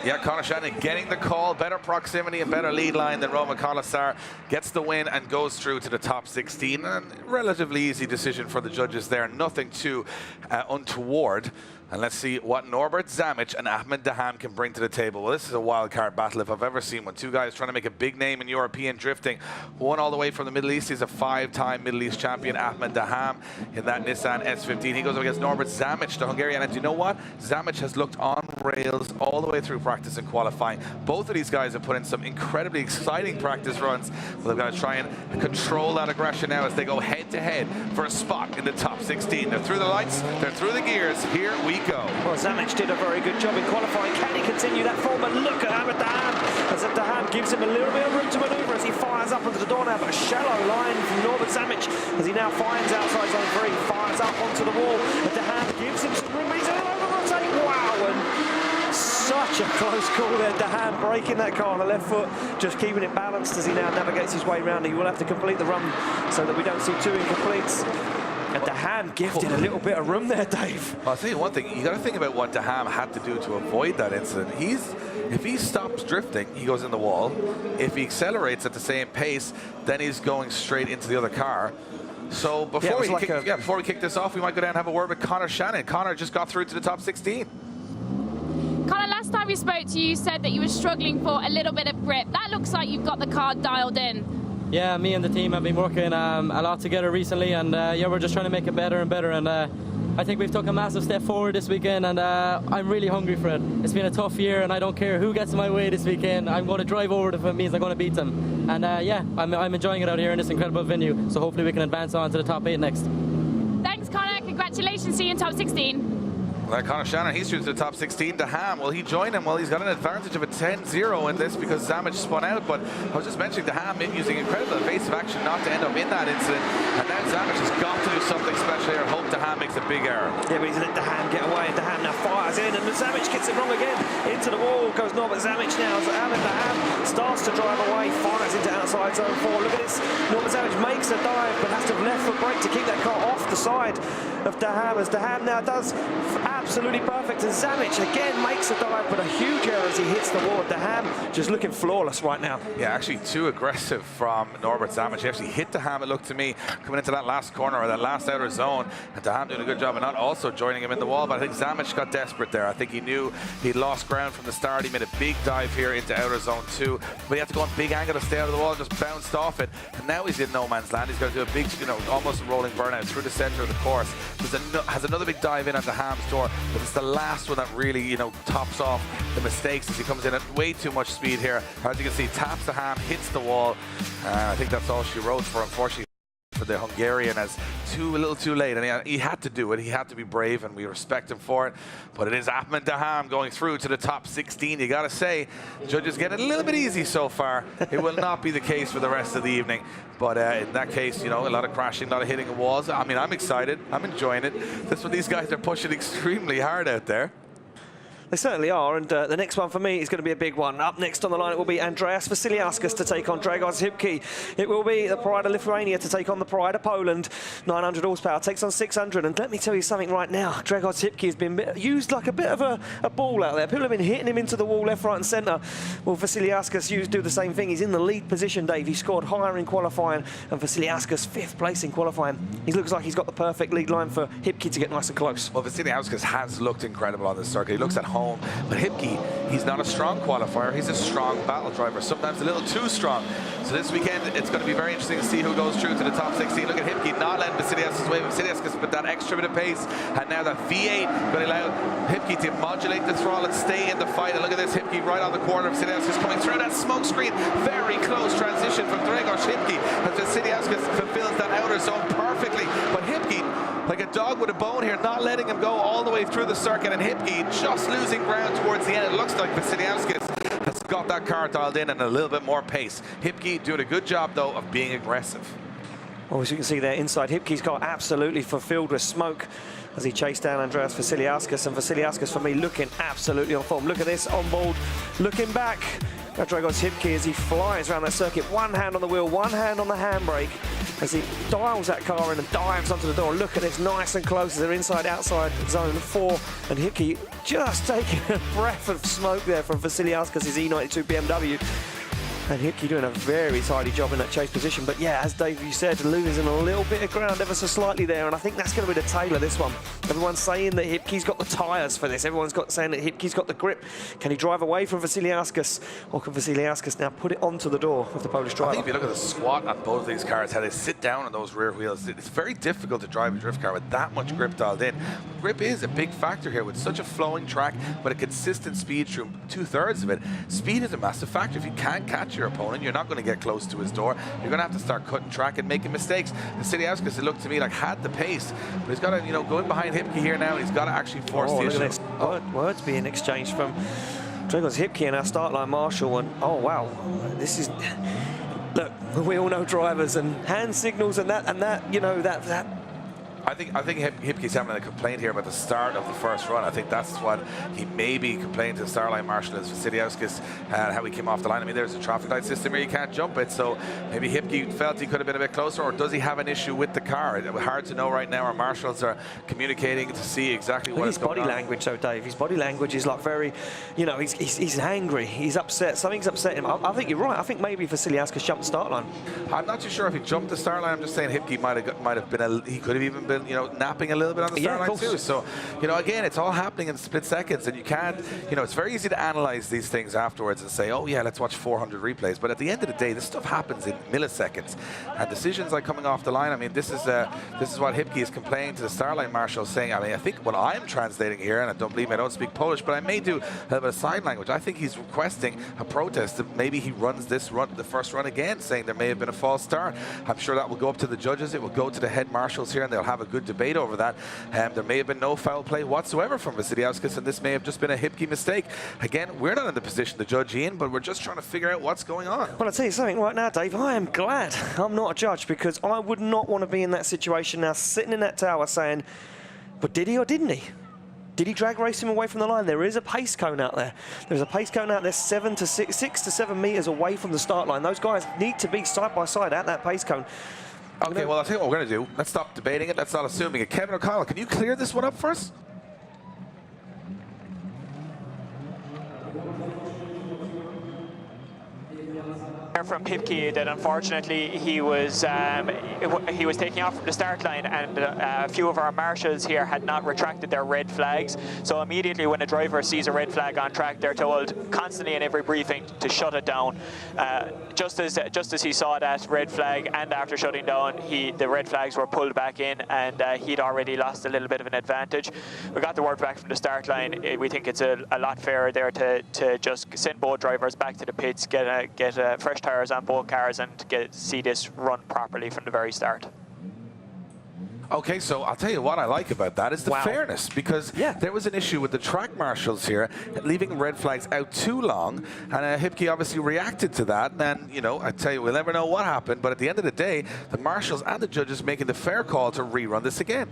yeah, Conor Shanahan getting the call, better proximity and better lead line than Roman Collisar, gets the win and goes through to the top 16. And relatively easy decision for the judges there, nothing too untoward. And let's see what Norbert Zamic and Ahmed Daham can bring to the table. Well, this is a wild card battle if I've ever seen one. Two guys trying to make a big name in European drifting. One all the way from the Middle East. He's a 5-time Middle East champion, Ahmed Daham, in that Nissan S15. He goes up against Norbert Zamic, the Hungarian. And do you know what? Zamic has looked on rails all the way through practice and qualifying. Both of these guys have put in some incredibly exciting practice runs. Well, they've got to try and control that aggression now as they go head-to-head for a spot in the top 16. They're through the lights, they're through the gears. Here we go. Well, Zamic did a very good job in qualifying. Can he continue that form? But look at Ahmed Daham, as Daham gives him a little bit of room to manoeuvre as he fires up onto the door now. But a shallow line from Norbert Zamic as he now finds outside zone 3, fires up onto the wall. And Daham gives him some room. He's over rotate. Wow! And such a close call there. Daham breaking that car on the left foot, just keeping it balanced as he now navigates his way around. He will have to complete the run so that we don't see two incompletes. And Daham gifted a little bit of room there, Dave. Well, I'll tell you one thing, you got to think about what Daham had to do to avoid that incident. If he stops drifting, he goes in the wall. If he accelerates at the same pace, then he's going straight into the other car. So before we kick this off, we might go down and have a word with Conor Shanahan. Conor just got through to the top 16. Conor, last time we spoke to you, you said that you were struggling for a little bit of grip. That looks like you've got the car dialed in. Yeah, me and the team have been working a lot together recently, and yeah, we're just trying to make it better and better. And I think we've took a massive step forward this weekend, and I'm really hungry for it. It's been a tough year, and I don't care who gets in my way this weekend. I'm going to drive over it if it means I'm going to beat them. And yeah, I'm enjoying it out here in this incredible venue. So hopefully we can advance on to the top 8 next. Thanks, Conor. Congratulations. See you in top 16. Well, Conor Shanahan, he's through to the top 16. Daham, will he join him? Well, he's got an advantage of a 10-0 in this because Zamic spun out. But I was just mentioning Daham using incredible evasive action not to end up in that incident. And now Zamic has got to do something special here. Hope Daham makes a big error. Yeah, but he's let Daham get away. Daham now fires in, and Zamic gets it wrong again. Into the wall goes Norbert Zamic now. So Ahmed Daham starts to drive away, fires into outside zone 4. Look at this. Norbert Zamic makes a dive, but has to left foot brake to keep that car off the side of Daham, as Daham now does absolutely perfect, and Zamic again makes a dive, but a huge error as he hits the wall. Daham just looking flawless right now. Yeah, actually too aggressive from Norbert Zamic. He actually hit Daham, it looked to me, coming into that last corner or that last outer zone, and Daham doing a good job of not also joining him in the wall. But I think Zamic got desperate there. I think he knew he'd lost ground from the start. He made a big dive here into outer zone 2, but he had to go on big angle to stay out of the wall and just bounced off it. And now he's in no man's land. He's got to do a big, almost rolling burnout through the center of the course. Has another big dive in at Daham's door, but it's the last one that really, tops off the mistakes as he comes in at way too much speed here. As you can see, taps Daham, hits the wall. I think that's all she wrote for, unfortunately. for the Hungarian as a little too late, and he had to do it. He had to be brave, and we respect him for it. But it is Ahmed Daham going through to the top 16. You got to say, judges get it a little bit easy so far. It will not be the case for the rest of the evening. But in that case, you know, a lot of crashing, a lot of hitting of walls. I mean, I'm excited. I'm enjoying it. That's what these guys are pushing extremely hard out there. They certainly are, and the next one for me is going to be a big one. Up next on the line, it will be Andreas Vasiliauskas to take on Dragos Hipki. It will be the Pride of Lithuania to take on the Pride of Poland. 900 horsepower takes on 600, and let me tell you something right now. Dragos Hipki has been used like a bit of a ball out there. People have been hitting him into the wall left, right and centre. Well, Vasiliauskas do the same thing. He's in the lead position, Dave. He scored higher in qualifying, and Vasiliauskas 5th place in qualifying. He looks like he's got the perfect lead line for Hipki to get nice and close. Well, Vasiliauskas has looked incredible on this circuit. He looks at home. But Hipki, he's not a strong qualifier. He's a strong battle driver, sometimes a little too strong. So this weekend, it's going to be very interesting to see who goes through to the top 16. Look at Hipki not letting Vasiliauskas away. Vasiliauskas put that extra bit of pace, and now that V8 going to allow Hipki to modulate the throttle and stay in the fight. And look at this, Hipki right on the corner of Vasiliauskas coming through that smoke screen. Very close transition from Dragos Hipki as Vasiliauskas fulfills that outer zone perfectly. But Hipki, like a dog with a bone here, not letting him go all the way through the circuit, and Hipki just losing ground towards the end. It looks like Vasiliauskas has got that car dialed in and a little bit more pace. Hipki doing a good job, though, of being aggressive. Well, as you can see there inside, Hipki's got absolutely fulfilled with smoke as he chased down Andreas Vasiliauskas, and Vasiliauskas, for me, looking absolutely on form. Look at this, on board, looking back. Now Dragos Hipki as he flies around that circuit, one hand on the wheel, one hand on the handbrake, as he dials that car in and dives onto the door. Look at this, nice and close as they're inside-outside zone 4, and Hipki just taking a breath of smoke there from Vasiliauskas' E92 BMW. And Hipki doing a very tidy job in that chase position. But yeah, as Dave, you said, losing a little bit of ground ever so slightly there. And I think that's going to be the tail of this one. Everyone's saying that Hipki's got the tyres for this. Everyone's saying that Hipki's got the grip. Can he drive away from Vasiliauskas? Or can Vasiliauskas now put it onto the door of the Polish driver? I think if you look at the squat on both of these cars, how they sit down on those rear wheels, it's very difficult to drive a drift car with that much grip dialed in. Grip is a big factor here with such a flowing track, but a consistent speed through 2/3 of it. Speed is a massive factor. If you can't catch your opponent, you're not going to get close to his door. You're going to have to start cutting track and making mistakes. Vasiliauskas, it looked to me like had the pace, but he's got to, you know, go in behind Hipki here now. He's got to actually force the issue. Words being exchanged from Dragos Hipki and our start line marshal, and oh wow, this is. Look, we all know drivers and hand signals and that, you know, that. I think Hipki's having a complaint here about the start of the first run. I think that's what he maybe complained to the start line marshal is Vasiliauskas and how he came off the line. I mean, there's a traffic light system here, you can't jump it. So maybe Hipki felt he could have been a bit closer, or does he have an issue with the car? It's hard to know right now. Our marshals are communicating to see exactly what is going on. His body language, though, Dave. His body language is like very, you know, he's angry. He's upset. Something's upset him. I think you're right. I think maybe Vasiliauskas jumped the start line. I'm not too sure if he jumped the start line. I'm just saying Hipki might have been. He could have even been, you know, napping a little bit on the start line too. So, you know, again, it's all happening in split seconds, and you can't, you know, it's very easy to analyze these things afterwards and say, oh yeah, let's watch 400 replays. But at the end of the day, this stuff happens in milliseconds, and decisions like coming off the line. I mean, this is what Hipki is complaining to the start line marshal, saying. I mean, I think what I'm translating here, and I don't believe me, I don't speak Polish, but I may do a little bit of sign language. I think he's requesting a protest that maybe he runs this run, the first run again, saying there may have been a false start. I'm sure that will go up to the judges. It will go to the head marshals here, and they'll have a good debate over that. There may have been no foul play whatsoever from Vasiliauskas, and this may have just been a Hipki mistake. Again, we're not in the position to judge Ian, but we're just trying to figure out what's going on. Well, I'll tell you something right now, Dave. I am glad I'm not a judge, because I would not want to be in that situation now, sitting in that tower saying, but did he or didn't he? Did he drag race him away from the line? There is a pace cone out there. There's a pace cone out there 6 to 7 meters away from the start line. Those guys need to be side by side at that pace cone. Okay, well, I'll tell you what we're going to do. Let's stop debating it. Let's not assuming it. Kevin O'Connell, can you clear this one up first? From Hipki that unfortunately he was taking off from the start line, and a few of our marshals here had not retracted their red flags. So immediately when a driver sees a red flag on track, they're told constantly in every briefing to shut it down. Just as he saw that red flag, and after shutting down, the red flags were pulled back in, and he'd already lost a little bit of an advantage. We got the word back from the start line. We think it's a lot fairer there to just send both drivers back to the pits, get fresh tires on both cars, and see this run properly from the very start. Okay, so I'll tell you what I like about that is the fairness, because there was an issue with the track marshals here, leaving red flags out too long, and Hipke obviously reacted to that, and, you know, I tell you, we'll never know what happened, but at the end of the day, the marshals and the judges making the fair call to rerun this again.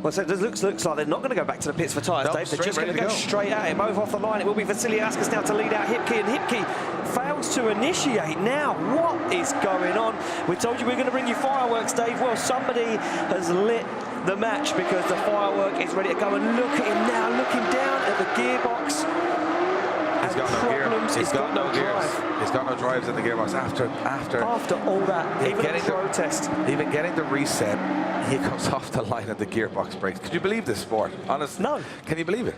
Well, so it looks like they're not going to go back to the pits for tyres, Dave. They're just going to go straight at him. Over off the line, it will be Vasiliauskas now to lead out Hipke, and Hipke fails to initiate. Now, what is going on? We told you we were going to bring you fireworks, Dave. Well, somebody has lit the match because the firework is ready to go. And look at him now, looking down at the gearbox. He's got no gear. He's got no gears. He's got no drives in the gearbox after all that. Even getting the protest, even getting the reset, he comes off the line and the gearbox breaks. Could you believe this sport? Honestly, no. Can you believe it?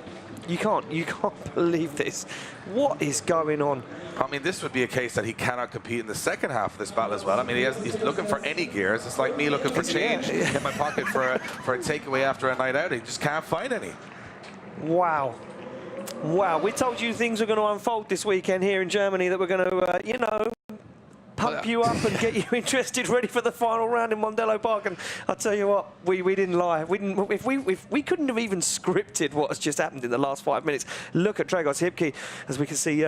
You can't. You can't believe this. What is going on? I mean, this would be a case that he cannot compete in the second half of this battle as well. I mean, he's looking for any gears. It's like me looking for change in my pocket for a takeaway after a night out. He just can't find any. Wow. Wow, we told you things were going to unfold this weekend here in Germany, that we're going to, you know, pump you up and get you interested, ready for the final round in Mondello Park. And I'll tell you what, we didn't lie. If we couldn't have even scripted what has just happened in the last 5 minutes. Look at Dragos Hipke, as we can see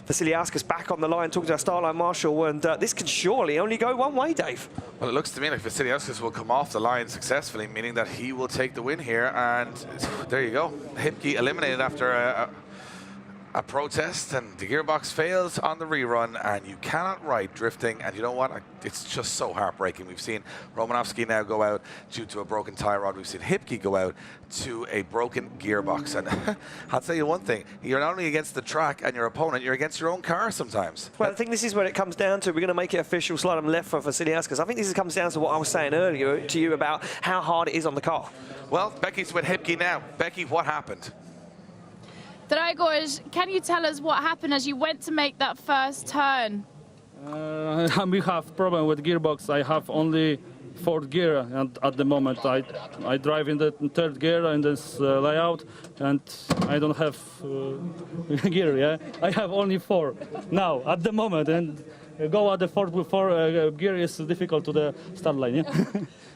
Vasiliauskas back on the line, talking to our Starline Marshal, and this can surely only go one way, Dave. Well, it looks to me like Vasiliauskas will come off the line successfully, meaning that he will take the win here, and there you go. Hipke eliminated after a protest, and the gearbox fails on the rerun, and you cannot ride drifting. And you know what? It's just so heartbreaking. We've seen Romanovsky now go out due to a broken tie rod. We've seen Hipke go out to a broken gearbox. And I'll tell you one thing, you're not only against the track and your opponent, you're against your own car sometimes. Well, I think this is where it comes down to. We're going to make it official, slide them left for Vasiliauskas. I think this comes down to what I was saying earlier to you about how hard it is on the car. Well, Becky's with Hipke now. Becky, what happened? Dragos, can you tell us what happened as you went to make that first turn? We have problem with gearbox. I have only fourth gear, and at the moment I drive in the third gear in this layout, and I don't have gear. Yeah, I have only four now at the moment, and go at the fourth gear is difficult to the start line. Yeah.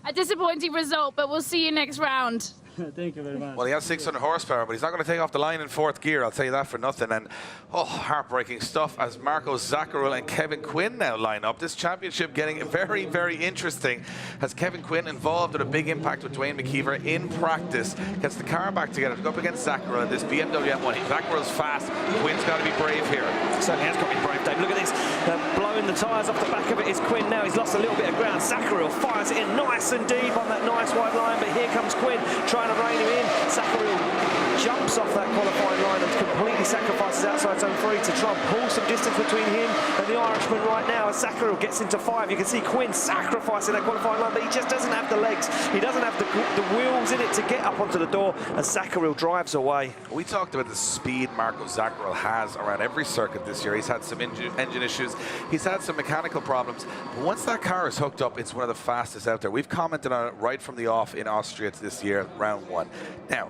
A disappointing result, but we'll see you next round. Thank you very much. Well, he has 600 horsepower, but he's not going to take off the line in fourth gear, I'll tell you that for nothing. And, oh, heartbreaking stuff as Marco Zaccarul and Kevin Quinn now line up. This championship getting very, very interesting as Kevin Quinn involved with a big impact with Dwayne McKeever in practice. Gets the car back together to go up against Zaccarul in this BMW M1. Zaccarul's fast. Quinn's got to be brave here. Certainly has got to be brave, Dave. Look at this. Blowing the tyres off the back of it is Quinn now. He's lost a little bit of ground. Zaccarul fires it in nice and deep on that nice wide line, but here comes Quinn trying to rein him in. Zaccarul jumps off that qualifying line and completely sacrifices outside zone 3 to try and pull some distance between him and the Irishman right now. As Zaccarul gets into 5, you can see Quinn sacrificing that qualifying line, but he just doesn't have the legs. He doesn't have the wheels in it to get up onto the door, and Zaccarul drives away. We talked about the speed Marco Zaccarul has around every circuit this year. He's had some engine issues. He's had some mechanical problems. But once that car is hooked up, it's one of the fastest out there. We've commented on it right from the off in Austria this year, round 1. Now,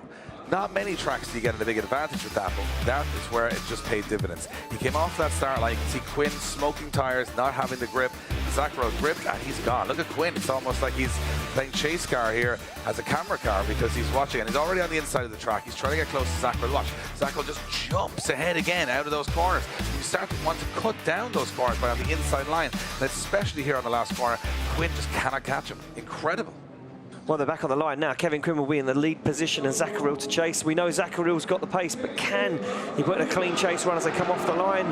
not many tracks do you get a big advantage with that, but that is where it just paid dividends. He came off that start line. You can see Quinn smoking tires, not having the grip. Zaccarul gripped, and he's gone. Look at Quinn. It's almost like he's playing chase car here as a camera car because he's watching, and he's already on the inside of the track. He's trying to get close to Zaccarul. Watch, Zaccarul just jumps ahead again out of those corners. You start to want to cut down those corners by on the inside line, and especially here on the last corner, Quinn just cannot catch him. Incredible. Well, they're back on the line now. Kevin Quinn will be in the lead position and Zaccarul to chase. We know Zaccarul's got the pace, but can he put in a clean chase run as they come off the line?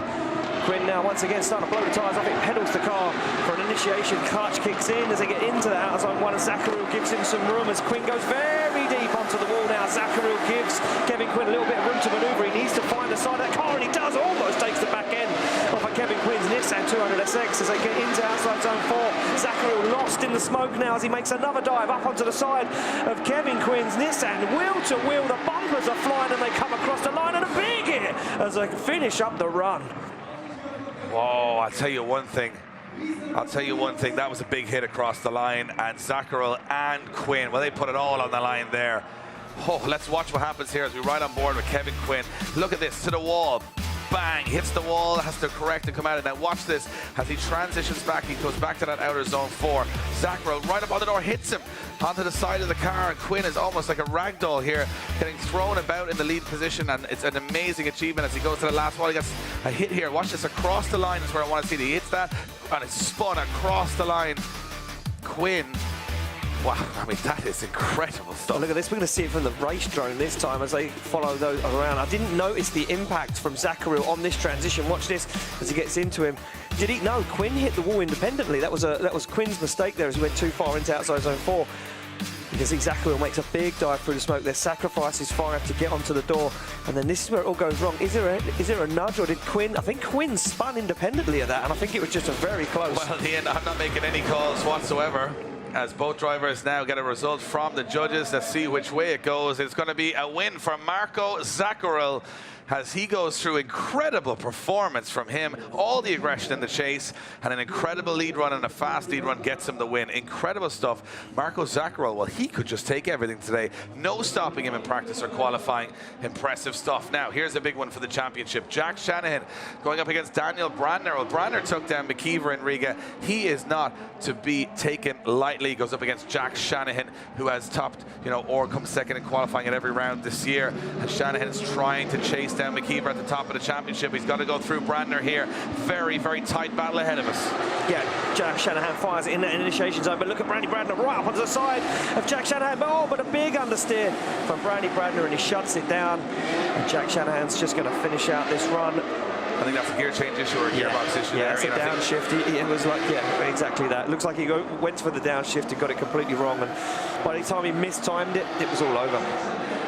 Quinn now once again starting to blow the tyres off. It pedals the car for an initiation. Clutch kicks in as they get into the outer zone 1, and Zaccarul gives him some room as Quinn goes very deep onto the wall now. Zaccarul gives Kevin Quinn a little bit of room to manoeuvre. He needs to find the side of that car, and he does. Almost takes the back end off of Kevin Quinn's Nissan 200SX as they get into outside zone 4. Zaccarul lost in the smoke now as he makes another dive up onto the side of Kevin Quinn's Nissan. Wheel to wheel, the bumpers are flying and they come across the line, and a big hit as they finish up the run. Whoa, I'll tell you one thing. That was a big hit across the line, and Zaccarul and Quinn, well, they put it all on the line there. Oh, let's watch what happens here as we ride on board with Kevin Quinn. Look at this, to the wall. bang, hits the wall, has to correct and come out. And now watch this, as he transitions back, he goes back to that outer zone 4. Zaccaro right up on the door, hits him onto the side of the car, and Quinn is almost like a ragdoll here, getting thrown about in the lead position, and it's an amazing achievement as he goes to the last wall. He gets a hit here. Watch this, across the line is where I want to see it. He hits that, and it's spun across the line. Quinn. Wow, I mean, that is incredible stuff. Oh, look at this, we're going to see it from the race drone this time as they follow those around. I didn't notice the impact from Zaccaro on this transition. Watch this as he gets into him. Did he? No, Quinn hit the wall independently. That was Quinn's mistake there as he went too far into outside zone 4. You can see Zaccaro makes a big dive through the smoke. Their sacrifice is far enough to get onto the door. And then this is where it all goes wrong. Is there a nudge, or did Quinn? I think Quinn spun independently of that, and I think it was just a very close. Well, Ian, I'm not making any calls whatsoever, as both drivers now get a result from the judges. Let's see which way it goes. It's going to be a win for Marco Zaccaro, as he goes through incredible performance from him, all the aggression in the chase, and an incredible lead run and a fast lead run gets him the win. Incredible stuff. Marco Zaccaro, well, he could just take everything today. No stopping him in practice or qualifying. Impressive stuff. Now, here's a big one for the championship. Jack Shanahan going up against Daniel Brandner. Well, Brandner took down McKeever in Riga. He is not to be taken lightly. Goes up against Jack Shanahan, who has topped, or come second in qualifying at every round this year. And Shanahan is trying to chase down McKeever at the top of the championship. He's got to go through Brandner here. Very, very tight battle ahead of us. Yeah, Jack Shanahan fires it in that initiation zone, but look at Brandy Brandner right up onto the side of Jack Shanahan. Oh, but a big understeer from Brandy Brandner, and he shuts it down. And Jack Shanahan's just going to finish out this run. I think that's a gear change issue or a gearbox issue. Yeah, it's a downshift. It was like, yeah, exactly that. Looks like he went for the downshift and got it completely wrong, and by the time he mistimed it, it was all over.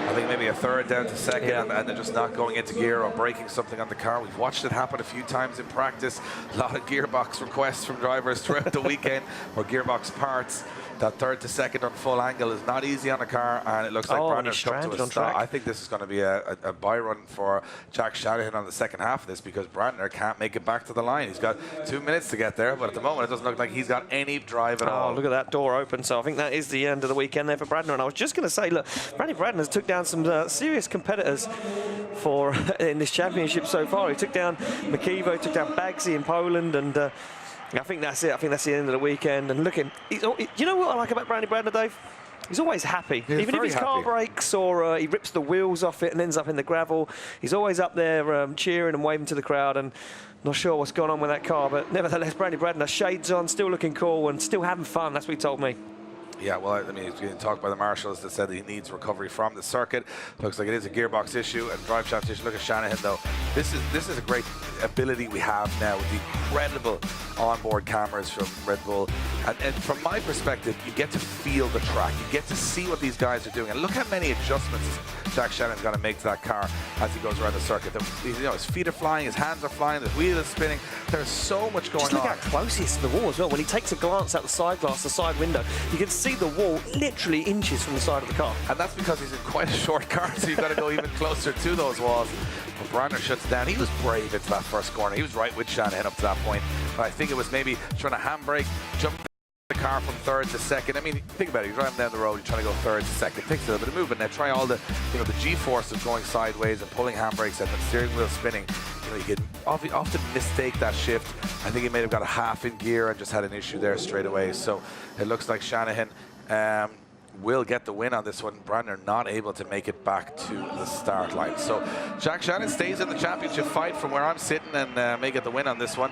I think maybe a third down to second, and they're just not going into gear or breaking something on the car. We've watched it happen a few times in practice. A lot of gearbox requests from drivers throughout the weekend, or gearbox parts. That third to second on full angle is not easy on a car, and it looks like Brandner's come to a stop. I think this is going to be a buy run for Jack Shanahan on the second half of this, because Brandner can't make it back to the line. He's got 2 minutes to get there, but at the moment it doesn't look like he's got any drive at all. Oh, look at that door open. So I think that is the end of the weekend there for Brandner. And I was just going to say, look, Brandy Brandner's took down some serious competitors for in this championship so far. He took down McKeever, took down Bagsy in Poland, and I think that's it. I think that's the end of the weekend. And look, you know what I like about Brandy Brandner, Dave? He's always happy. Even if his car breaks or he rips the wheels off it and ends up in the gravel, he's always up there cheering and waving to the crowd. And not sure what's going on with that car, but nevertheless, Brandy Brandner, shades on, still looking cool and still having fun. That's what he told me. Yeah, well, I mean, he's getting talked by the marshals that said that he needs recovery from the circuit. Looks like it is a gearbox issue and drive shaft issue. Look at Shanahan, though. This is a great ability we have now with the incredible onboard cameras from Red Bull. And from my perspective, you get to feel the track. You get to see what these guys are doing. And look how many adjustments Jack Shannon's going to make to that car as he goes around the circuit. His feet are flying, his hands are flying, the wheel is spinning. There's so much going on. Just look how close he is to the wall as well. When he takes a glance out the side glass, the side window, you can see the wall literally inches from the side of the car. And that's because he's in quite a short car, so you've got to go even closer to those walls. But Brandner shuts down. He was brave into that first corner. He was right with Shanahan up to that point. But I think it was maybe trying to handbrake, jump the car from third to second. I mean, think about it. You're driving down the road, you're trying to go third to second. It takes a little bit of movement. Now try all the, the G-force of going sideways and pulling handbrakes and the steering wheel spinning. You can often mistake that shift. I think he may have got a half in gear and just had an issue there straight away. So it looks like Shanahan will get the win on this one. Brandner not able to make it back to the start line. So Jack Shanahan stays in the championship fight from where I'm sitting and may get the win on this one.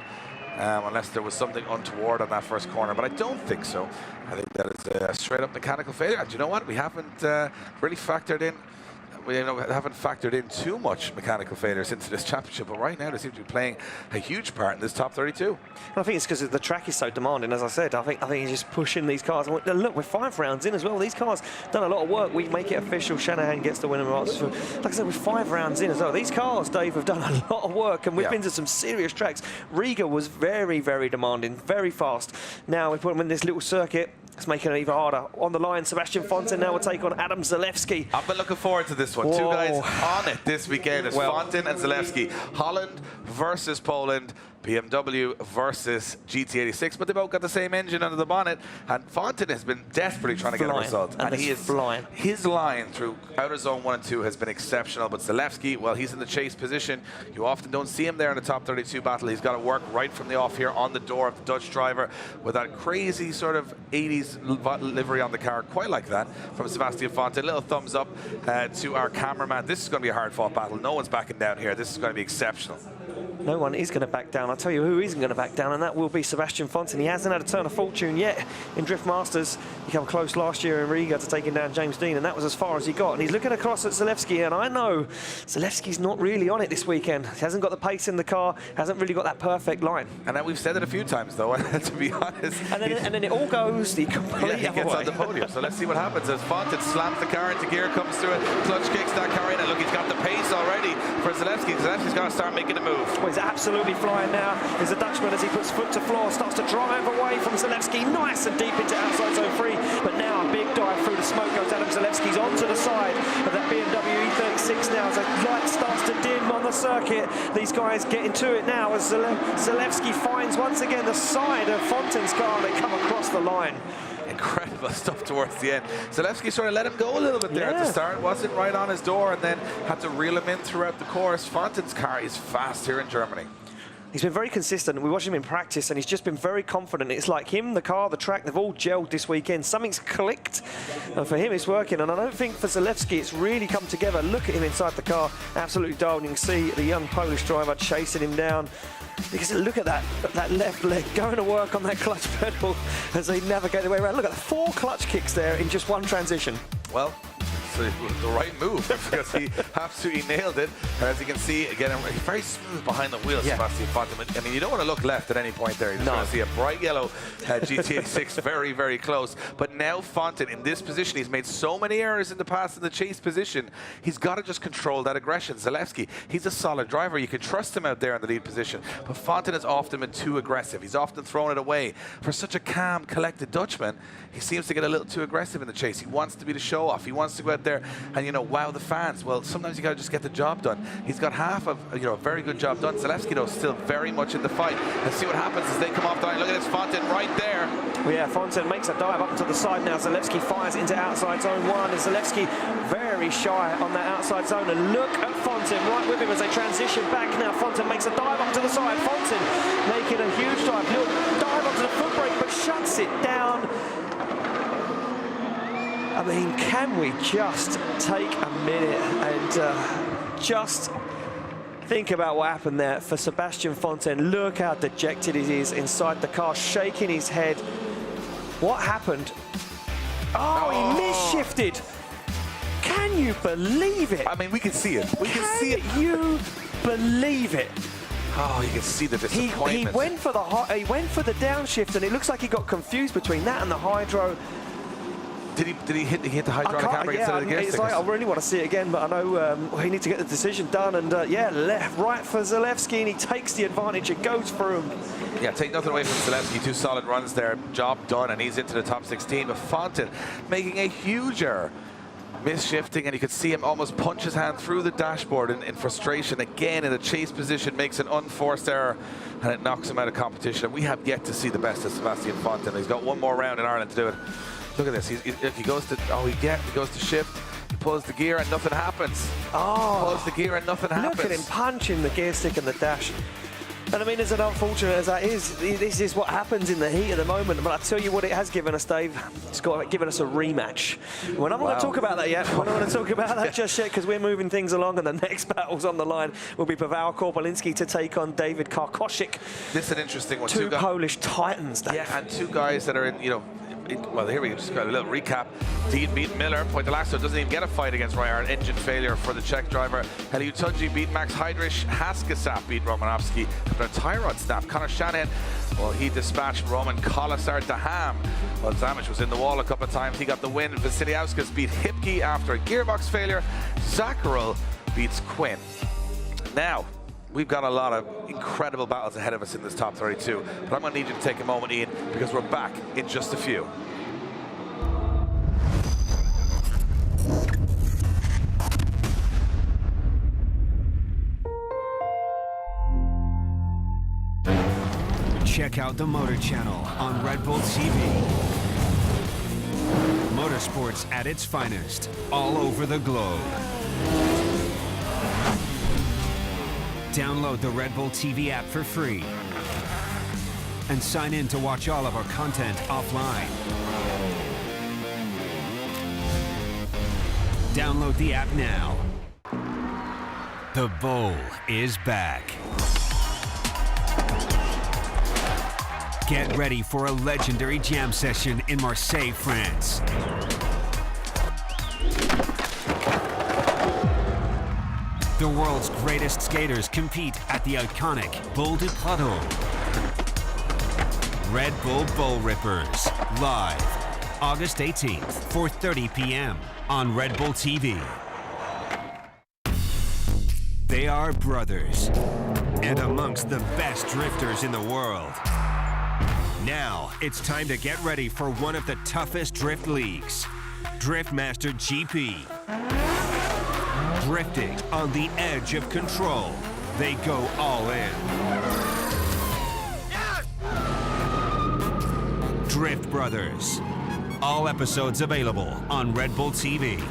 Unless there was something untoward on that first corner, but I don't think so. I think that is a straight up mechanical failure. And you know what? We haven't really factored in. We haven't factored in too much mechanical failures into this championship, but right now they seem to be playing a huge part in this top 32. I think it's because the track is so demanding, as I said. I think he's just pushing these cars. And look, we're 5 rounds in as well. These cars done a lot of work. We make it official. Shanahan gets the winner. Like I said, we're 5 rounds in as well. These cars, Dave, have done a lot of work, and we've been to some serious tracks. Riga was very, very demanding, very fast. Now we put them in this little circuit. It's making it even harder. On the line, Sebastian Fontaine now will take on Adam Zalewski. I've been looking forward to this one. Whoa. 2 guys on it this weekend. It's Fontaine and Zalewski. Holland versus Poland. BMW versus GT86, but they both got the same engine under the bonnet, and Fontaine has been desperately trying to get a result. And he is flying. His line through outer zone 1 and 2 has been exceptional, but Zalewski, well, he's in the chase position. You often don't see him there in the top 32 battle. He's got to work right from the off here on the door of the Dutch driver with that crazy sort of 80s livery on the car, quite like that, from Sebastian Fontaine. Little thumbs up to our cameraman. This is going to be a hard-fought battle. No one's backing down here. This is going to be exceptional. No one is going to back down. I'll tell you who isn't going to back down, and that will be Sebastian Fontaine. He hasn't had a turn of fortune yet in Drift Masters. He came close last year in Riga to taking down James Dean, and that was as far as he got. And he's looking across at Zalewski, and I know Zalewski's not really on it this weekend. He hasn't got the pace in the car, hasn't really got that perfect line. And then we've said it a few times, though, to be honest. And then it all goes the complete he gets on the podium. So let's see what happens as Fontaine slams the car into gear, comes through it, clutch kicks that car in, and look, he's got the pace already for Zalewski. Zalewski's got to start making a move. Well, he's absolutely flying now. There's a Dutchman as he puts foot to floor, starts to drive away from Zalewski, nice and deep into outside zone 3. But now a big dive through the smoke goes Adam Zalewski's onto the side of that BMW E36 now as the light starts to dim on the circuit. These guys get into it now as Zalewski finds once again the side of Fontaine's car. They come across the line. Incredible stuff towards the end. Zalewski sort of let him go a little bit there at the start. Wasn't right on his door and then had to reel him in throughout the course. Fontaine's car is fast here in Germany. He's been very consistent. We watched him in practice, and he's just been very confident. It's like him, the car, the track, they've all gelled this weekend. Something's clicked, and for him, it's working. And I don't think for Zalewski, it's really come together. Look at him inside the car, absolutely dialed. You can see the young Polish driver chasing him down. Because look at that left leg going to work on that clutch pedal as they navigate their way around. Look at the 4 clutch kicks there in just one transition. Well, the right move because he absolutely nailed it. And as you can see, again, very smooth behind the wheel, Sebastian Fontaine. I mean, you don't want to look left at any point there. You're just going to see a bright yellow GT86 very, very close. But now Fontaine in this position, he's made so many errors in the past in the chase position. He's got to just control that aggression. Zalewski, he's a solid driver. You can trust him out there in the lead position. But Fontaine has often been too aggressive. He's often thrown it away. For such a calm, collected Dutchman, he seems to get a little too aggressive in the chase. He wants to be the show-off. He wants to go out there and, you know, wow the fans. Well, sometimes you got to just get the job done. He's got half of, you know, a very good job done. Zalewski, though, still very much in the fight. Let's see what happens as they come off the line. Look at this Fontaine right there. Well, yeah, Fontaine makes a dive up to the side now. Zalewski fires into outside zone 1, and Zalewski very shy on that outside zone. And look at Fontaine right with him as they transition back now. Fontaine makes a dive up to the side. Fontaine making a huge dive. He'll dive onto the foot brake, but shuts it down. I mean, can we just take a minute and just think about what happened there for Sebastian Fontaine? Look how dejected he is inside the car, shaking his head. What happened? Oh, he misshifted. Can you believe it? I mean, we can see it. We can see it. Can you believe it? Oh, you can see the disappointment. He went for the downshift, and it looks like he got confused between that and the hydro. Did he hit the hydraulic handbrake instead of the gear stickers? Like, I really want to see it again, but I know we need to get the decision done. And yeah, right for Zalewski, and he takes the advantage and goes through him. Yeah, take nothing away from Zalewski. 2 solid runs there, job done, and he's into the top 16. But Fontaine making a huge error, misshifting, and you could see him almost punch his hand through the dashboard in frustration. Again, in a chase position, makes an unforced error, and it knocks him out of competition. And we have yet to see the best of Sebastian Fontaine. He's got one more round in Ireland to do it. Look at this. He goes to he goes to shift. He pulls the gear and nothing happens. Oh, pulls the gear and nothing happens. Look at him punching the gear stick and the dash. And I mean, as unfortunate as that is, this is what happens in the heat of the moment. But I tell you what, it has given us, Dave. It's given us a rematch. We're not going to talk about that yet. We're not going to talk about that just yet because we're moving things along, and the next battles on the line will be Paweł Korpolinski to take on David Karkoszek. This is an interesting one. Two Polish titans, Dave. Yeah, and 2 guys that are in, you know. Well, here we just got a little recap. Dean beat Miller. Poitalaxo doesn't even get a fight against Ryard. Engine failure for the Czech driver. Heliutunji beat Max Heidrich. Haskasap beat Romanovsky after a tie rod snap. Conor Shanahan, well, he dispatched Roman Kolasar Daham. Well, Zamic was in the wall a couple of times. He got the win. Vasiliauskas beat Hipke after a gearbox failure. Zakharov beats Quinn. Now, we've got a lot of incredible battles ahead of us in this top 32. But I'm going to need you to take a moment, Ian, because we're back in just a few. check out the Motor Channel on Red Bull TV. Motorsports at its finest, all over the globe. Download the Red Bull TV app for free and sign in to watch all of our content offline. Download the app now. The Bull is back. Get ready for a legendary jam session in Marseille, France. The world's greatest skaters compete at the iconic Bull du Plateau. Red Bull Bull Rippers, live August 18th, 4:30 p.m. on Red Bull TV. They are brothers and amongst the best drifters in the world. Now it's time to get ready for one of the toughest drift leagues, Drift Masters GP. Drifting on the edge of control, they go all in. Drift Brothers. All episodes available on Red Bull TV.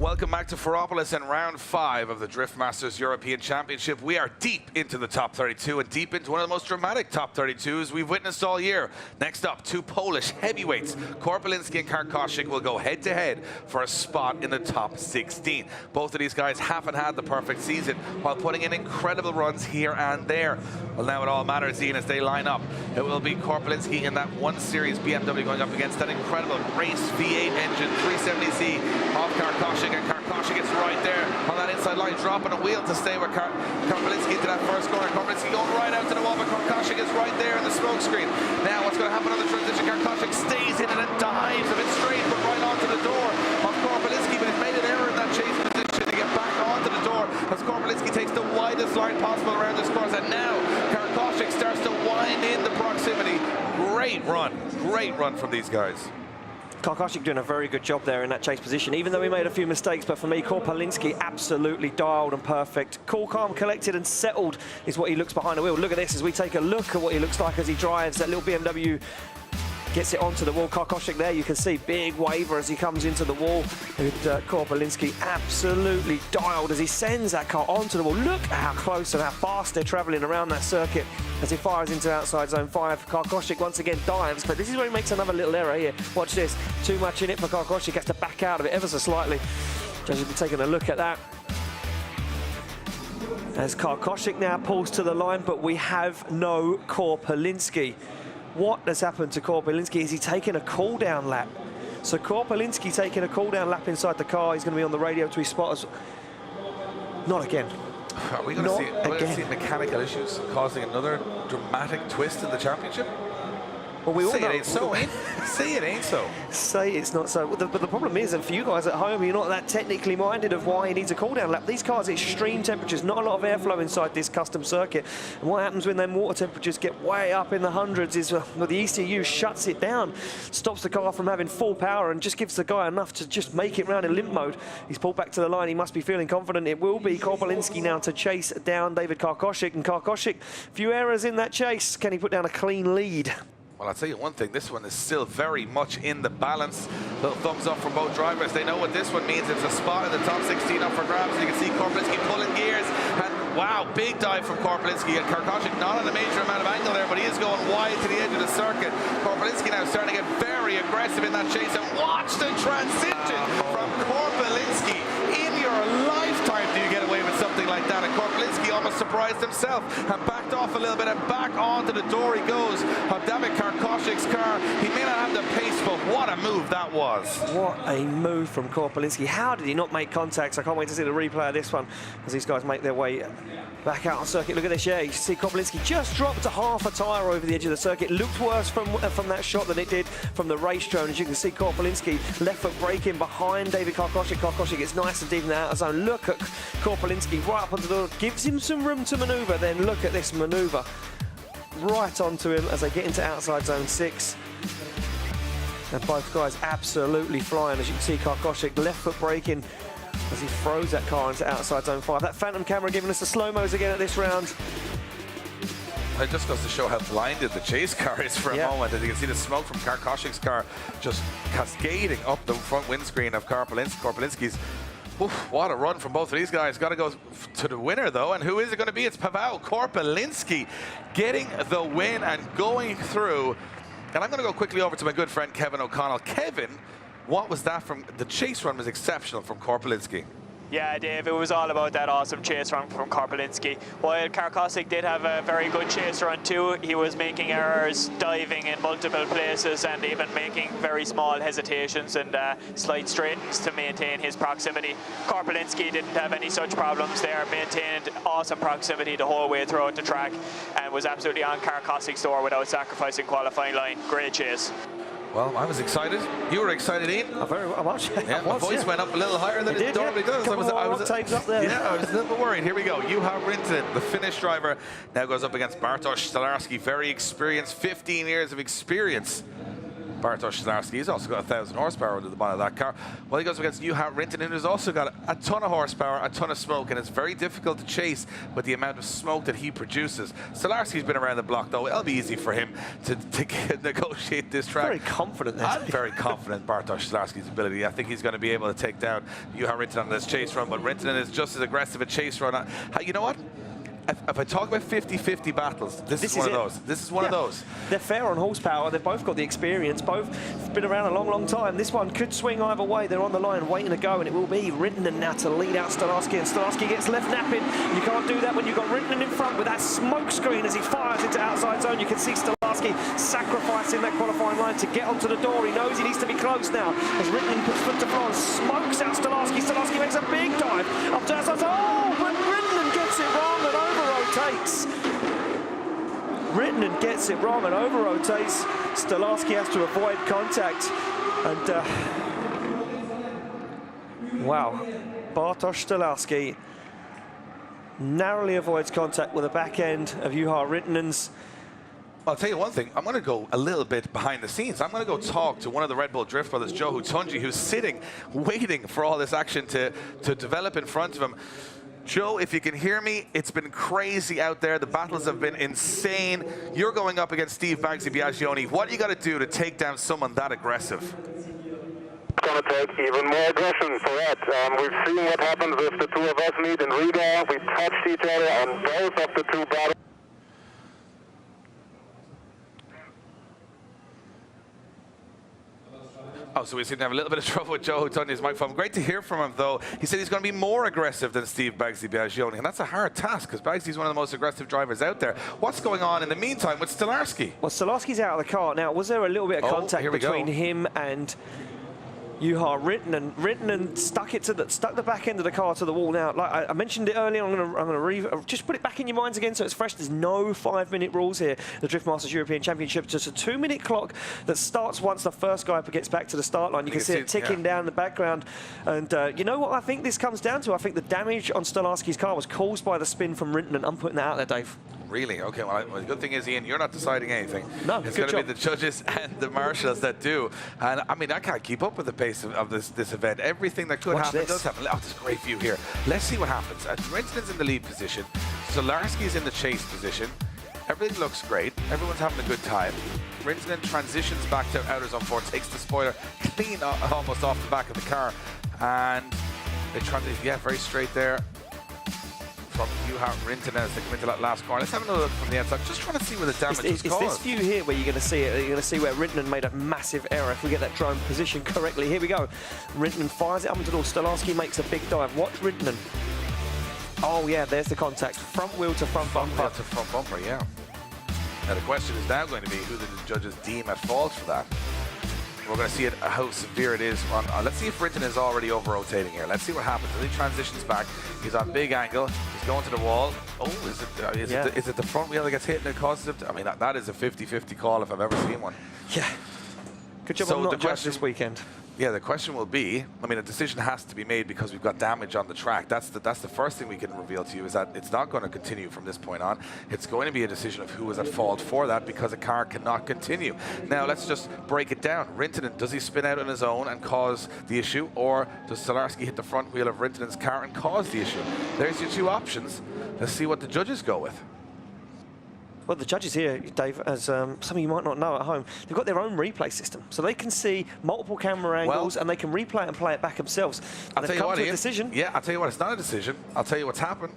Welcome back to Ferropolis and round 5 of the Drift Masters European Championship. We are deep into the top 32 and deep into one of the most dramatic top 32s we've witnessed all year. Next up, 2 Polish heavyweights, Korpelinski and Karkoszek, will go head-to-head for a spot in the top 16. Both of these guys haven't had the perfect season while putting in incredible runs here and there. Well, now it all matters, Ian, as they line up. It will be Korpelinski in that 1 Series BMW going up against that incredible race V8 engine 370Z of Karkoszek. And Karkoszek gets right there on that inside line, dropping a wheel to stay with Korpelinski into that first corner. Korpelinski going right out to the wall, but Karkoszek is right there in the smoke screen. Now what's going to happen on the transition? Karkoszek stays in it and dives a bit straight, but right onto the door of Korpelinski, but he's made an error in that chase position to get back onto the door as Korpelinski takes the widest line possible around this course, and now Karkoszek starts to wind in the proximity. Great run from these guys. Karkoszek doing a very good job there in that chase position, even though he made a few mistakes. But for me, Korpelinski absolutely dialed and perfect. Cool, calm, collected and settled is what he looks behind the wheel. Look at this as we take a look at what he looks like as he drives that little BMW. Gets it onto the wall. Karkoszek there, you can see big waver as he comes into the wall. And Korpelinski absolutely dialed as he sends that car onto the wall. Look how close and how fast they're travelling around that circuit as he fires into outside zone 5. Karkoszek once again dives, but this is where he makes another little error here. Watch this. Too much in it for Karkoszek. He has to back out of it ever so slightly. Just be taking a look at that. As Karkoszek now pulls to the line, but we have no Korpelinski. What has happened to Korpelinski? Is he taking a cool-down lap? So Korpelinski taking a cool-down lap inside the car. He's going to be on the radio to his spotters. Not again. Are we going to see mechanical issues causing another dramatic twist in the championship? Well, we all say know. It ain't so, eh? Say it ain't so. Say it's not so. But the problem is, and for you guys at home, you're not that technically minded of why he needs a cool-down lap. These cars, extreme temperatures, not a lot of airflow inside this custom circuit. And what happens when them water temperatures get way up in the hundreds is well, the ECU shuts it down, stops the car from having full power and just gives the guy enough to just make it round in limp mode. He's pulled back to the line. He must be feeling confident. It will be Korpelinski now to chase down David Karkoszek. And Karkoszek, few errors in that chase. Can he put down a clean lead? Well, I'll tell you one thing, this one is still very much in the balance. Little thumbs up from both drivers. They know what this one means. It's a spot in the top 16 up for grabs. You can see Korpelinski pulling gears. And wow, big dive from Korpelinski. And Karkoszek not on a major amount of angle there, but he is going wide to the edge of the circuit. Korpelinski now starting to get very aggressive in that chase. And watch the transition from Korpelinski. In your lifetime do you get away with something like that? And Korpelinski almost surprised himself and backed off a little bit and back onto the door he goes of David Karkoszek's car. He may not have the pace, but what a move that was. What a move from Korpelinski. How did he not make contacts? I can't wait to see the replay of this one as these guys make their way back out on circuit. Look at this, yeah, you see Korpelinski just dropped to half a tyre over the edge of the circuit. Looked worse from that shot than it did from the race drone. As you can see, Korpelinski left foot braking behind David Karkoszek. Karkoszek gets nice and deep in the outer zone. Look at Korpelinski right up onto the door, gives him some room to manoeuvre. Then look at this manoeuvre right onto him as they get into outside zone 6. And both guys absolutely flying. As you can see, Karkoshik left foot braking as he throws that car into outside zone 5. That phantom camera giving us the slow-mos again at this round. It just goes to show how blinded the chase car is for a moment. As you can see the smoke from Karkoshik's car just cascading up the front windscreen of Korpelinski's. Oof, what a run from both of these guys. Got to go to the winner, though. And who is it going to be? It's Paweł Korpelinski getting the win and going through. And I'm going to go quickly over to my good friend Kevin O'Connell. Kevin, what was that from? The chase run was exceptional from Korpelinski. Yeah, Dave, it was all about that awesome chase run from Korpelinski. While Karkoshik did have a very good chase run too, he was making errors, diving in multiple places, and even making very small hesitations and slight straightens to maintain his proximity. Korpelinski didn't have any such problems there, maintained awesome proximity the whole way throughout the track, and was absolutely on Karkoshik's door without sacrificing qualifying line. Great chase. Well, I was excited. You were excited, Ian. Very much. Yeah, my voice went up a little higher than it normally does. I was up there. Yeah, I was a little bit worried. Here we go. Juha Rintanen, the Finnish driver, now goes up against Bartosz Stolarski. Very experienced, 15 years of experience. Bartosz Stolarski, he's also got 1,000 horsepower under the bonnet of that car. Well, he goes against Juha Rintanen, who's also got a ton of horsepower, a ton of smoke, and it's very difficult to chase with the amount of smoke that he produces. Stolarski's been around the block, though. It'll be easy for him to negotiate this track. Very confident. I'm very confident in Bartosz Stolarski's ability. I think he's going to be able to take down Juha Rintanen on this chase run, but Rintanen is just as aggressive a chase run. You know what? If I talk about 50-50 battles, this is one of those. This is one of those. They're fair on horsepower. They've both got the experience. Both been around a long, long time. This one could swing either way. They're on the line waiting to go, and it will be Rintanen now to lead out Stolarski, and Stolarski gets left napping. You can't do that when you've got Rintanen in front with that smoke screen as he fires into outside zone. You can see Stolarski sacrificing that qualifying line to get onto the door. He knows he needs to be close now as Rintanen puts foot to floor and smokes out Stolarski. Stolarski makes a big dive up to outside zone. Oh, but Rintanen gets it wrong and over-rotates. Rintanen gets it wrong and over-rotates. Stolarski has to avoid contact. And, wow. Bartosz Stolarski narrowly avoids contact with the back end of Juha Rintanen's. I'll tell you one thing, I'm going to go a little bit behind the scenes. I'm going to go talk to one of the Red Bull Drift brothers, Joe Hutunji, who's sitting, waiting for all this action to develop in front of him. Joe, if you can hear me, it's been crazy out there. The battles have been insane. You're going up against Steve Baggsy Biagioni. What do you got to do to take down someone that aggressive? It's going to take even more aggression for that. We've seen what happens if the two of us meet in Riga. We touched each other on both of the two battles. Oh, so we seem to have a little bit of trouble with Joe Hutunji's microphone. Great to hear from him, though. He said he's going to be more aggressive than Steve Baggsy Biagioni, and that's a hard task because Baggsy's one of the most aggressive drivers out there. What's going on in the meantime with Stolarski? Well, Stolarski's out of the car. Now, was there a little bit of contact between him and Juha Rintanen? Rintanen stuck the back end of the car to the wall. Now, like I mentioned it earlier, I'm going to just put it back in your minds again so it's fresh. There's no 5-minute rules here. The Drift Masters European Championship, just a 2-minute clock that starts once the first guy gets back to the start line. You can see it ticking down in the background. And you know what I think this comes down to? I think the damage on Stolarski's car was caused by the spin from Rintanen. I'm putting that out there, Dave. Really? Okay, well, the good thing is, Ian, you're not deciding anything. No, it's going to be the judges and the marshals that do. And I mean, I can't keep up with the pace of this event. Everything that could happen does happen. Oh, this is a great view here. Let's see what happens. Rintanen's in the lead position. Stolarski's in the chase position. Everything looks great. Everyone's having a good time. Rintanen transitions back to outer zone 4, takes the spoiler clean almost off the back of the car. And they transition, yeah, very straight there. From Juha Rintanen as they come into that last corner. Let's have another look from the outside. Just trying to see where the damage was caused. It's this view here where you're going to see it. You're going to see where Rintanen made a massive error. If we get that drone positioned correctly, here we go. Rintanen fires it up into the door. Stolarski makes a big dive. Watch Rintanen. Oh yeah, there's the contact. Front wheel to front bumper. Front wheel to front bumper, yeah. Now the question is now going to be who the judges deem at fault for that. We're going to see how severe it is. Let's see if Rintanen is already over-rotating here. Let's see what happens. As he transitions back, he's on big angle. He's going to the wall. Oh, is it the front wheel that gets hit and it causes it? I mean, that is a 50-50 call if I've ever seen one. Yeah. Good job on not judged this weekend. Yeah, the question will be, I mean, a decision has to be made because we've got damage on the track. That's the first thing we can reveal to you, is that it's not going to continue from this point on. It's going to be a decision of who was at fault for that, because a car cannot continue. Now, let's just break it down. Rintanen, does he spin out on his own and cause the issue, or does Stolarski hit the front wheel of Rintanen's car and cause the issue? There's your two options. Let's see what the judges go with. Well, the judges here, Dave, as some of you might not know at home, they've got their own replay system. So they can see multiple camera angles and they can replay it and play it back themselves. I'll tell you what, Ian, decision. Yeah, I'll tell you what, it's not a decision. I'll tell you what's happened.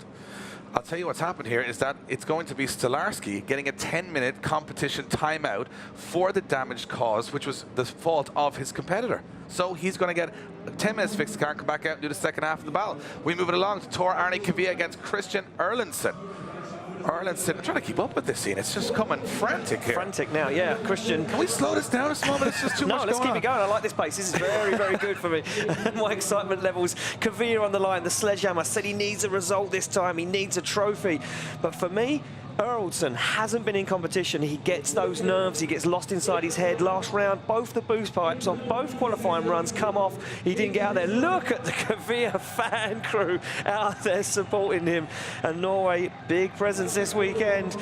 I'll tell you what's happened here is that it's going to be Stolarski getting a 10-minute competition timeout for the damage caused, which was the fault of his competitor. So he's going to get 10 minutes to fix the car and come back out and do the second half of the battle. We move it along to Tor Arne Kvia against Christian Erlandsen. Erlandsen, I'm trying to keep up with this scene. It's just coming frantic here. Frantic now, yeah. Christian. Can we slow this down a small bit? It's just too much No, let's going keep on. it going. I like this pace. This is very, very good for me. My excitement levels. Kvia on the line. The sledgehammer said he needs a result this time. He needs a trophy. But for me, Erlandsen hasn't been in competition. He gets those nerves. He gets lost inside his head. Last round, both the boost pipes on both qualifying runs come off. He didn't get out there. Look at the Kvia fan crew out there supporting him. And Norway, big presence this weekend.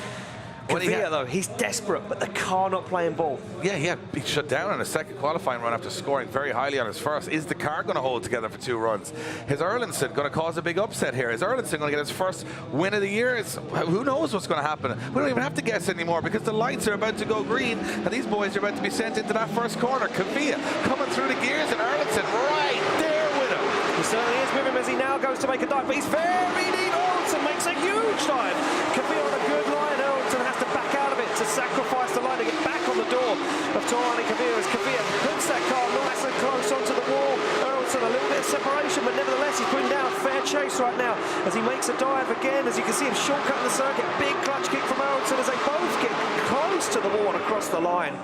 Kvia, though, he's desperate, but the car not playing ball. Yeah, he shut down on his second qualifying run after scoring very highly on his first. Is the car going to hold together for 2 runs? Is Erlandsen going to cause a big upset here? Is Erlandsen going to get his first win of the year? Who knows what's going to happen? We don't even have to guess anymore, because the lights are about to go green, and these boys are about to be sent into that first corner. Kvia coming through the gears, and Erlandsen right there with him. He certainly is with him as he now goes to make a dive, but he's very neat. Erlandsen makes a huge dive. Kvia on a good line. Erlandsen has to back out of it to sacrifice the line to get back on the door of Tor Arne Kvia as Kvia puts that car nice and close onto the wall. Erlandsen a little bit of separation, but nevertheless he's putting down a fair chase right now as he makes a dive again. As you can see him shortcutting the circuit. Big clutch kick from Erlandsen as they both get close to the wall and across the line.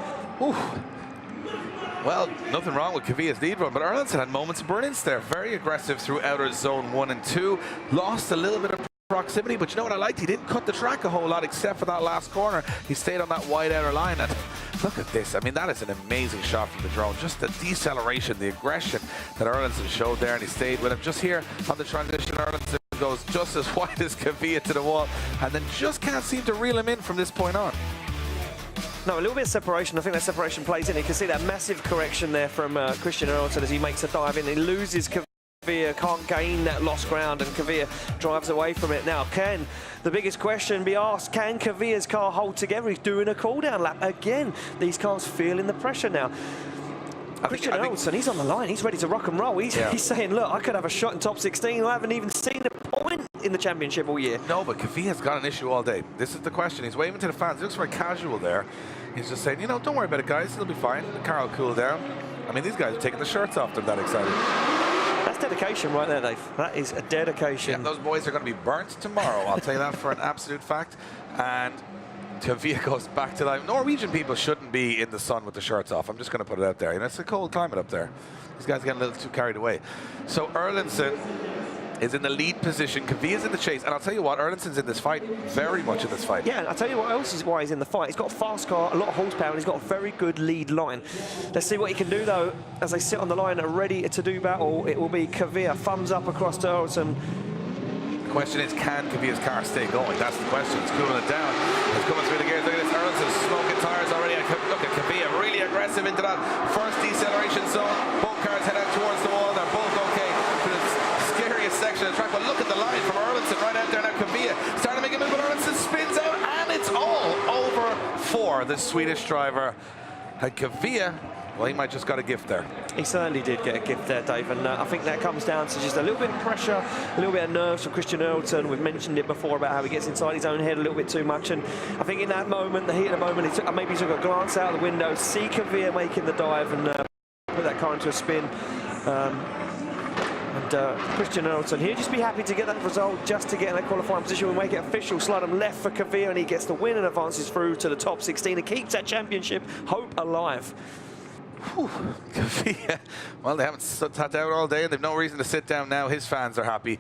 Ooh. Well, nothing wrong with Kvia's lead run, but Erlandsen had moments of brilliance there. Very aggressive through outer zone 1 and 2. Lost a little bit of proximity, but you know what I liked? He didn't cut the track a whole lot except for that last corner. He stayed on that wide outer line, and look at this. I mean, that is an amazing shot from the drone. Just the deceleration, the aggression that Erlandsen showed there, and he stayed with him. Just here on the transition, Erlandsen goes just as wide as Kvia to the wall, and then just can't seem to reel him in from this point on. No, a little bit of separation. I think that separation plays in. You can see that massive correction there from Christian Erlandsen as he makes a dive in. He loses Kvia, can't gain that lost ground, and Kvia drives away from it. Now, can the biggest question be asked, can Kvia's car hold together? He's doing a cool-down lap. Again, these cars feeling the pressure now. Christian Erlandsen, he's on the line. He's ready to rock and roll. He's saying, look, I could have a shot in top 16. I haven't even seen a point in the championship all year. No, but Kvia's got an issue all day. This is the question. He's waving to the fans. He looks very casual there. He's just saying, you know, don't worry about it, guys. It'll be fine. The car will cool down. I mean, these guys are taking the shirts off. They're that excited. That's dedication right there, Dave. That is a dedication. Yeah, those boys are going to be burnt tomorrow. I'll tell you that for an absolute fact. And Kvia goes back to life. Norwegian people shouldn't be in the sun with the shirts off. I'm just going to put it out there. You know, it's a cold climate up there. These guys are getting a little too carried away. So Erlandsen is in the lead position. Kvia's in the chase. And I'll tell you what, Erlandsen's in this fight, very much in this fight. Yeah, and I'll tell you what else is why he's in the fight. He's got a fast car, a lot of horsepower, and he's got a very good lead line. Let's see what he can do, though, as they sit on the line ready to do battle. It will be Kvia, thumbs up across to Erlandsen. The question is, can Kvia's car stay going? That's the question. It's cooling it down. It's coming through the gears. Look at this. Erlandsen smoking tires already. Look at Kvia, really aggressive into that first deceleration zone. Both cars head out towards the wall. They're both okay. Scariest section of the track, but look at the line from Erlandsen right out there now. Kvia starting to make a move, but Erlandsen spins out, and it's all over for the Swedish driver. And Kvia, well, he might just got a gift there. He certainly did get a gift there, Dave, and I think that comes down to just a little bit of pressure, a little bit of nerves from Christian Erlandsen. We've mentioned it before about how he gets inside his own head a little bit too much, and I think in that moment, the heat of the moment, maybe he took a glance out the window, see Kvia making the dive, and put that car into a spin. Christian Erlandsen here, just be happy to get that result, just to get in that qualifying position. We'll make it official. Slide him left for Kvia, and he gets the win and advances through to the top 16 and keeps that championship hope alive. Kvia, well, they haven't sat down all day, and they've no reason to sit down now. His fans are happy.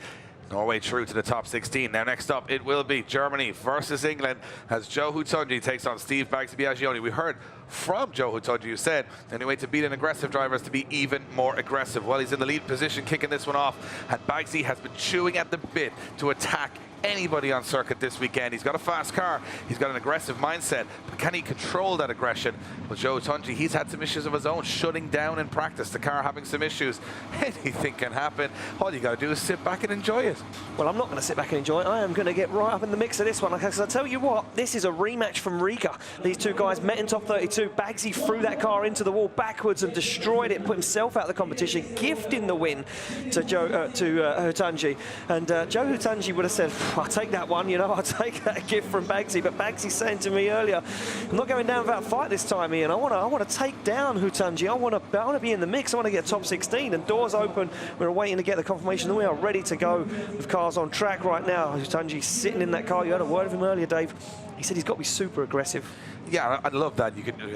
Norway through to the top 16. Now next up, it will be Germany versus England as Joe Hutunji takes on Steve Biaggi. We heard from Joe Hutunji, who said the only way to beat an aggressive driver is to be even more aggressive. Well, he's in the lead position, kicking this one off, and Biaggi has been chewing at the bit to attack anybody on circuit this weekend. He's got a fast car, he's got an aggressive mindset, but can he control that aggression? Well, Joe Hutunji, he's had some issues of his own, shutting down in practice, the car having some issues. Anything can happen. All you got to do is sit back and enjoy it. Well, I'm not going to sit back and enjoy it. I am going to get right up in the mix of this one, because I tell you what, this is a rematch from Riga. These two guys met in top 32. Biaggi threw that car into the wall backwards and destroyed it, put himself out of the competition, gifting the win to Hutunji. And Joe Hutunji would have said, I'll take that one, you know, I'll take that gift from Biaggi. But Bagsy's saying to me earlier, I'm not going down without a fight this time, Ian. I want to take down Hutunji. I want to be in the mix. I want to get top 16. And doors open. We're waiting to get the confirmation that we are ready to go with cars on track right now. Hutunji's sitting in that car. You had a word with him earlier, Dave. He said he's got to be super aggressive. Yeah, I love that.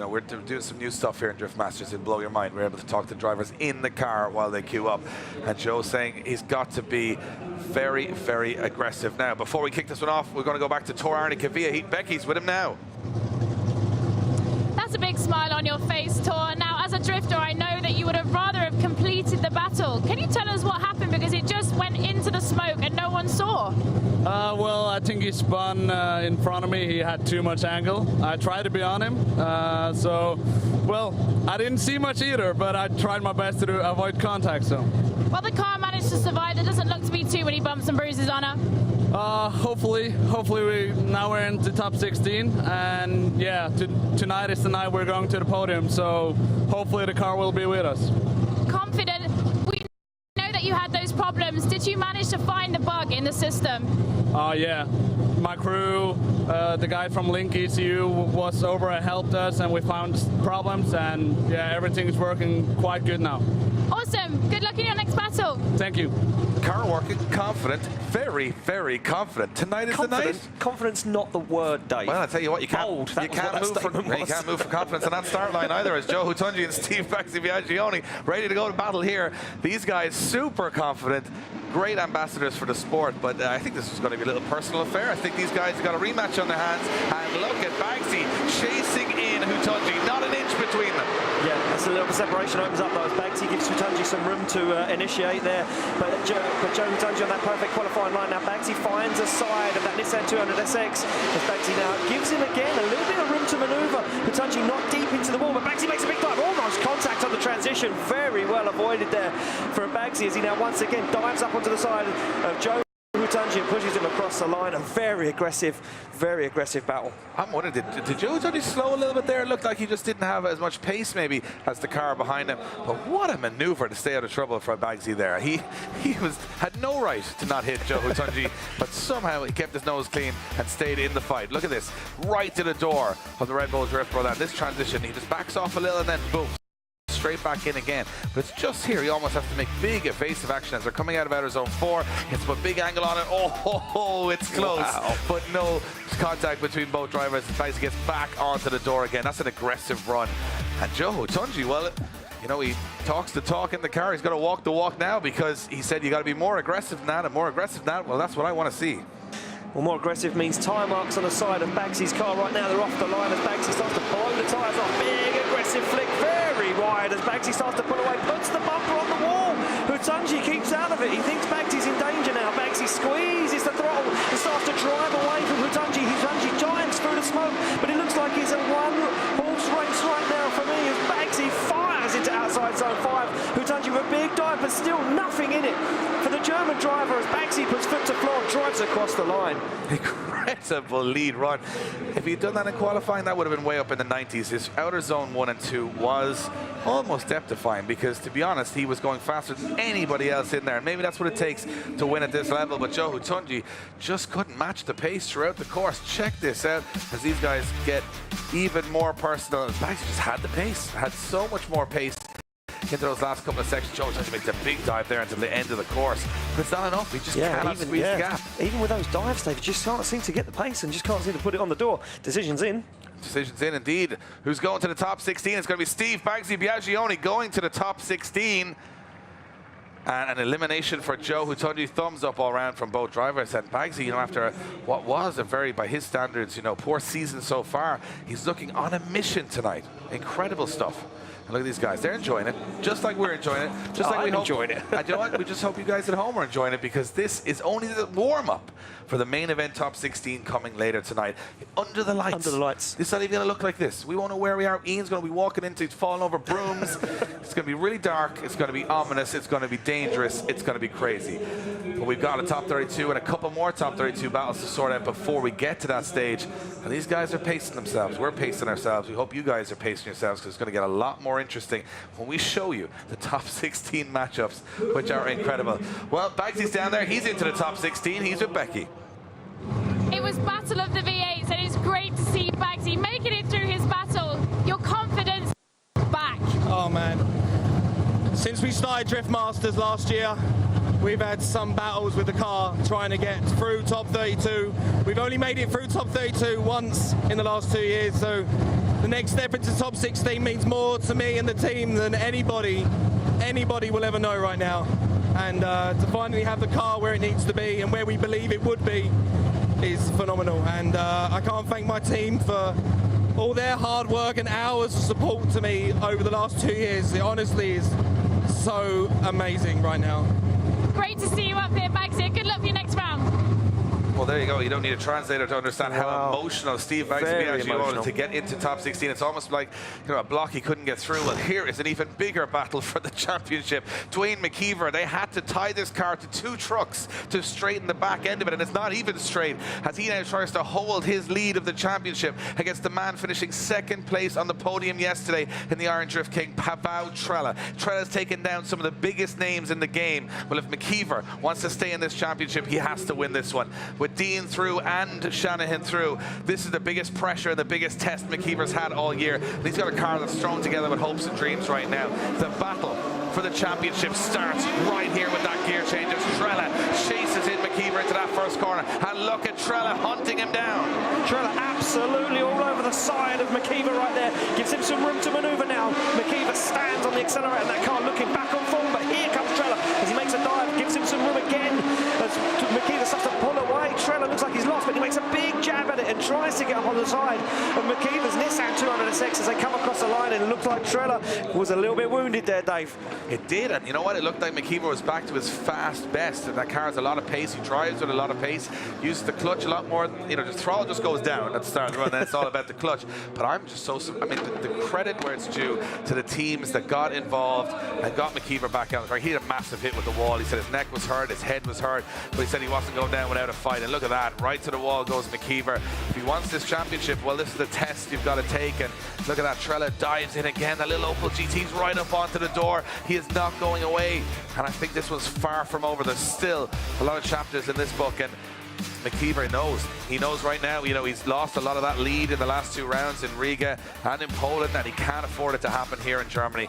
We're doing some new stuff here in Drift Masters. It'll blow your mind. We're able to talk to drivers in the car while they queue up. And Joe's saying he's got to be very, very aggressive. Now, before we kick this one off, we're going to go back to Tor Arne Kavia. Heat Becky's with him now. That's a big smile on your face, Tor. Now, as a drifter, I know that you would have rather have completed the battle. Can you tell us what happened? Because it just went into the smoke and no one saw. Well, I think he spun in front of me. He had too much angle. I tried to be on him. Well, I didn't see much either, but I tried my best to avoid contact. So. Well, the car managed to survive. There doesn't look to be too many bumps and bruises on her. Hopefully now we're into top 16, and yeah, tonight is the night we're going to the podium, so hopefully the car will be with us. Confident. We know that you had those problems. Did you manage to find the bug in the system? Yeah. My crew, the guy from Link ECU was over and helped us, and we found problems, and yeah, everything's working quite good now. Awesome. Good luck in your next battle. Thank you. Car working, confident, very, very confident. Tonight is the night. Confidence, not the word, Dave. Well, I tell you what, you can't move for confidence on that start line either, as Joe Hutunji and Steve Biaggi ready to go to battle here. These guys super confident, great ambassadors for the sport, but I think this is going to be a little personal affair. I think these guys have got a rematch on their hands, and look at Biaggi chasing in Hutunji, not an inch between them. Yeah, that's a little bit of separation opens up though, as Biaggi gives Hutunji some room to initiate there. But Joe Hutunji on that perfect qualifying line. Now Biaggi finds a side of that Nissan 200SX, as Biaggi now gives him again a little bit of room to manoeuvre. Hutunji not deep into the wall, but Biaggi makes a big dive, almost contact on the transition. Very well avoided there for Biaggi, as he now once again dives up onto the side of Joe Hutunji and pushes him across the line. A very aggressive battle. I'm wondering, did Joe Hutunji slow a little bit there? It looked like he just didn't have as much pace maybe as the car behind him. But what a maneuver to stay out of trouble for Biaggi there. He had no right to not hit Joe Hutunji, but somehow he kept his nose clean and stayed in the fight. Look at this, right to the door of the Red Bull Drift Pro. This transition, he just backs off a little and then boom, straight back in again. But it's just here he almost has to make big evasive action as they're coming out of outer zone 4. He has to put big angle on it. Oh, it's close. Wow. But no contact between both drivers. Biaggi gets back onto the door again. That's an aggressive run. And Joe Hutunji, well, you know, he talks the talk in the car. He's got to walk the walk now, because he said you got to be more aggressive than that and more aggressive than that. Well, that's what I want to see. Well, more aggressive means tyre marks on the side of Bagsy's car right now. They're off the line as Bagsy starts to blow the tyres off. Big aggressive flick, very wide as Bagsy starts to pull away, puts the bumper on the wall. Hutunji keeps out of it. He thinks Bagsy's in danger now. Bagsy squeezes the throttle and starts to drive away from Hutunji. Hutunji giants through the smoke, but it looks like it's a one-horse race right now for me as Bagsy fires into outside zone 5. Hutunji with a big dive, but still nothing in it for the German driver as Bagsy puts foot to floor and drives across the line. Incredible lead run. If he'd done that in qualifying, that would have been way up in the 90s. His outer zone 1 and 2 was almost death-defying, because to be honest, he was going faster than anybody else in there. And maybe that's what it takes to win at this level. But Joe Hutunji just couldn't match the pace throughout the course. Check this out as these guys get even more personal. Bagsy just had the pace, had so much more pace into those last couple of sections. Joe Hutunji makes a big dive there until the end of the course. But it's not enough. He just cannot squeeze the gap. Even with those dives, Dave, just can't seem to get the pace and just can't seem to put it on the door. Decision's in. Decision's in indeed. Who's going to the top 16? It's going to be Steve Biaggi going to the top 16. And an elimination for Joe, who told you thumbs up all around from both drivers. And Bagsy, you know, after what was a very, by his standards, you know, poor season so far, he's looking on a mission tonight. Incredible stuff. And look at these guys, they're enjoying it, just like we're enjoying it. Just like we enjoyed it. And you know what? We just hope you guys at home are enjoying it, because this is only the warm-up for the main event top 16 coming later tonight. Under the lights. Under the lights. It's not even going to look like this. We won't know where we are. Ian's going to be walking into, falling over brooms. It's going to be really dark. It's going to be ominous. It's going to be dangerous. It's going to be crazy. But we've got a top 32 and a couple more top 32 battles to sort out before we get to that stage. And these guys are pacing themselves. We're pacing ourselves. We hope you guys are pacing yourselves, because it's going to get a lot more interesting when we show you the top 16 matchups, which are incredible. Well, Bagsy's down there. He's into the top 16. He's with Becky. It was battle of the V8s, and it's great to see Bagsy making it through his battle. Your confidence back. Oh man, since we started Drift Masters last year, we've had some battles with the car trying to get through top 32. We've only made it through top 32 once in the last 2 years, so the next step into top 16 means more to me and the team than anybody will ever know right now. And to finally have the car where it needs to be and where we believe it would be is phenomenal. And I can't thank my team for all their hard work and hours of support to me over the last 2 years. It honestly is so amazing right now. Great to see you up here, Bagsy. Good luck for your next round. Well, there you go. You don't need a translator to understand how emotional Steve Bagsy actually wanted to get into top 16. It's almost like, you know, a block he couldn't get through. Well, here is an even bigger battle for the championship. Dwayne McKeever, they had to tie this car to 2 trucks to straighten the back end of it, and it's not even straight as he now tries to hold his lead of the championship against the man finishing second place on the podium yesterday in the Iron Drift King, Pavel Trela. Trela's taken down some of the biggest names in the game. Well, if McKeever wants to stay in this championship, he has to win this one. With Dean through and Shanahan through, this is the biggest pressure and the biggest test McKeever's had all year. And he's got a car that's thrown together with hopes and dreams right now. The battle for the championship starts right here with that gear change as Trela chases in McKeever into that first corner. And look at Trela hunting him down. Trela absolutely all over the side of McKeever right there. Gives him some room to manoeuvre now. McKeever stands on the accelerator in that car looking back on form, but here comes Trela as he makes a dive, gives him some room again. As McKeever starts to pull away, Trela looks like he's lost, but he makes a big jab at it and tries to get up on the side of McKeever's Nissan 200SX as they come across the line, and it looked like Trela was a little bit wounded there, Dave. It did, and you know what? It looked like McKeever was back to his fast best, and that car has a lot of pace. He drives with a lot of pace, uses the clutch a lot more. You know, the throttle just goes down at the start of the run, then it's all about the clutch. But I'm just so, I mean, the credit where it's due to the teams that got involved and got McKeever back out. He had a massive hit with the wall. He said his neck was hurt, his head was hurt, but he said he wasn't going down without a fight. And look at that, right to the wall goes McKeever. If he wants this championship, well, this is the test you've got to take. And look at that, Trela dives in again. That little Opel GT's right up onto the door. He is not going away. And I think this was far from over. There's still a lot of chapters in this book, and McKeever knows. He knows right now, you know, he's lost a lot of that lead in the last 2 rounds in Riga and in Poland, and he can't afford it to happen here in Germany.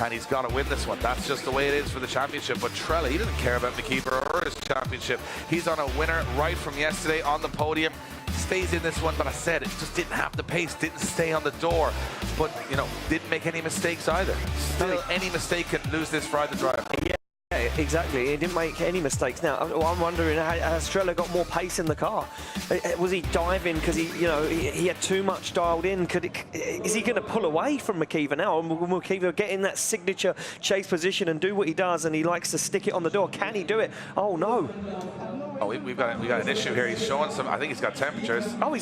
And he's got to win this one. That's just the way it is for the championship. But Trela, he doesn't care about McKeever or his championship. He's on a winner right from yesterday on the podium. Stays in this one, but I said it just didn't have the pace, didn't stay on the door, but you know, didn't make any mistakes either. Still, any mistake can lose this Friday drive. Yeah, exactly. He didn't make any mistakes. Now, I'm wondering, has Trela got more pace in the car? Was he diving because he had too much dialed in? Is he going to pull away from McKeever now? Or will McKeever get in that signature chase position and do what he does, and he likes to stick it on the door? Can he do it? Oh no! Oh, we've got an issue here. He's showing some. I think he's got temperatures. Oh,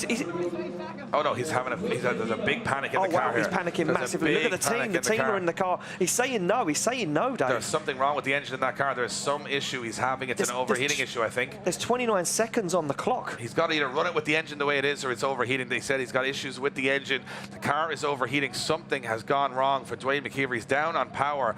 oh no, he's having there's a big panic in the car. He's panicking massively. Look at the team. The team are in the car. He's saying no. He's saying no, Dave. There's something wrong with the engine in that car. There's some issue he's having. It's an overheating issue, I think. There's 29 seconds on the clock. He's got to either run it with the engine the way it is, or it's overheating. They said he's got issues with the engine. The car is overheating. Something has gone wrong for Dwayne McKeever. He's down on power.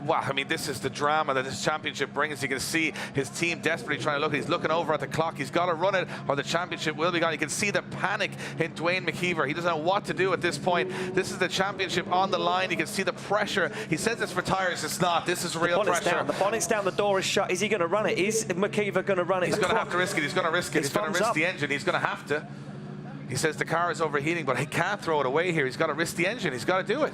Wow, I mean, this is the drama that this championship brings. You can see his team desperately trying to look. He's looking over at the clock. He's got to run it, or the championship will be gone. You can see the panic in Dwayne McKeever. He doesn't know what to do at this point. This is the championship on the line. You can see the pressure. He says it's for tires. It's not. This is real pressure. Down. The bonnet's down. The door is shut. Is he going to run it? Is McKeever going to run it? He's going to have to risk it. He's going to risk it. He's going to risk the engine. He's going to have to. He says the car is overheating, but he can't throw it away here. He's got to risk the engine. He's got to do it.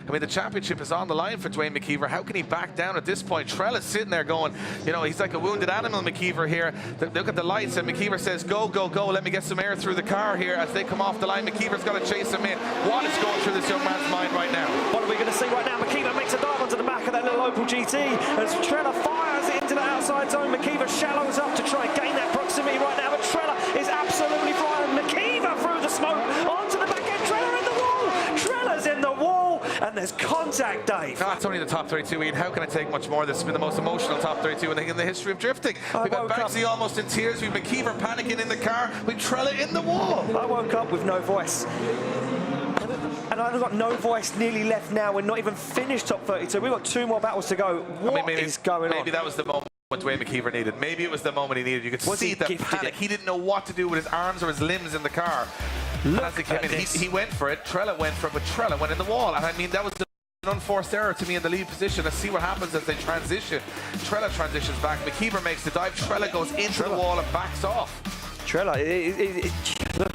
I mean, the championship is on the line for Dwayne McKeever. How can he back down at this point? Trella's sitting there going, you know, he's like a wounded animal, McKeever here. Look at the lights, and McKeever says, go, go, go, let me get some air through the car here as they come off the line. McKeever's got to chase him in. What is going through this young man's mind right now? What are we going to see right now? McKeever makes a dive onto the back of that little Opel GT as Trella fires it into the outside zone. McKeever shallows up to try and gain that proximity right now, but Trella is absolutely flying. McKeever through the smoke onto the back end. Trella in the wall. Trella's in the wall, and there's contact, Dave. No, it's only the top 32, Ian. How can I take much more? This has been the most emotional top 32 in the history of drifting. We've got Banksy almost in tears. We've McKeever panicking in the car. We've Trella in the wall. I woke up with no voice. And I've got no voice nearly left now. We're not even finished top 32. We've got 2 more battles to go. What is going on? Maybe that was the moment Dwayne McKeever needed. Maybe it was the moment he needed. You could see the panic. He didn't know what to do with his arms or his limbs in the car. And as he came in, he went for it. Trella went for it, but Trella went in the wall. And I mean, that was an unforced error to me in the lead position. Let's see what happens as they transition. Trella transitions back. McKeever makes the dive. Trella goes into the wall and backs off. Trella, look.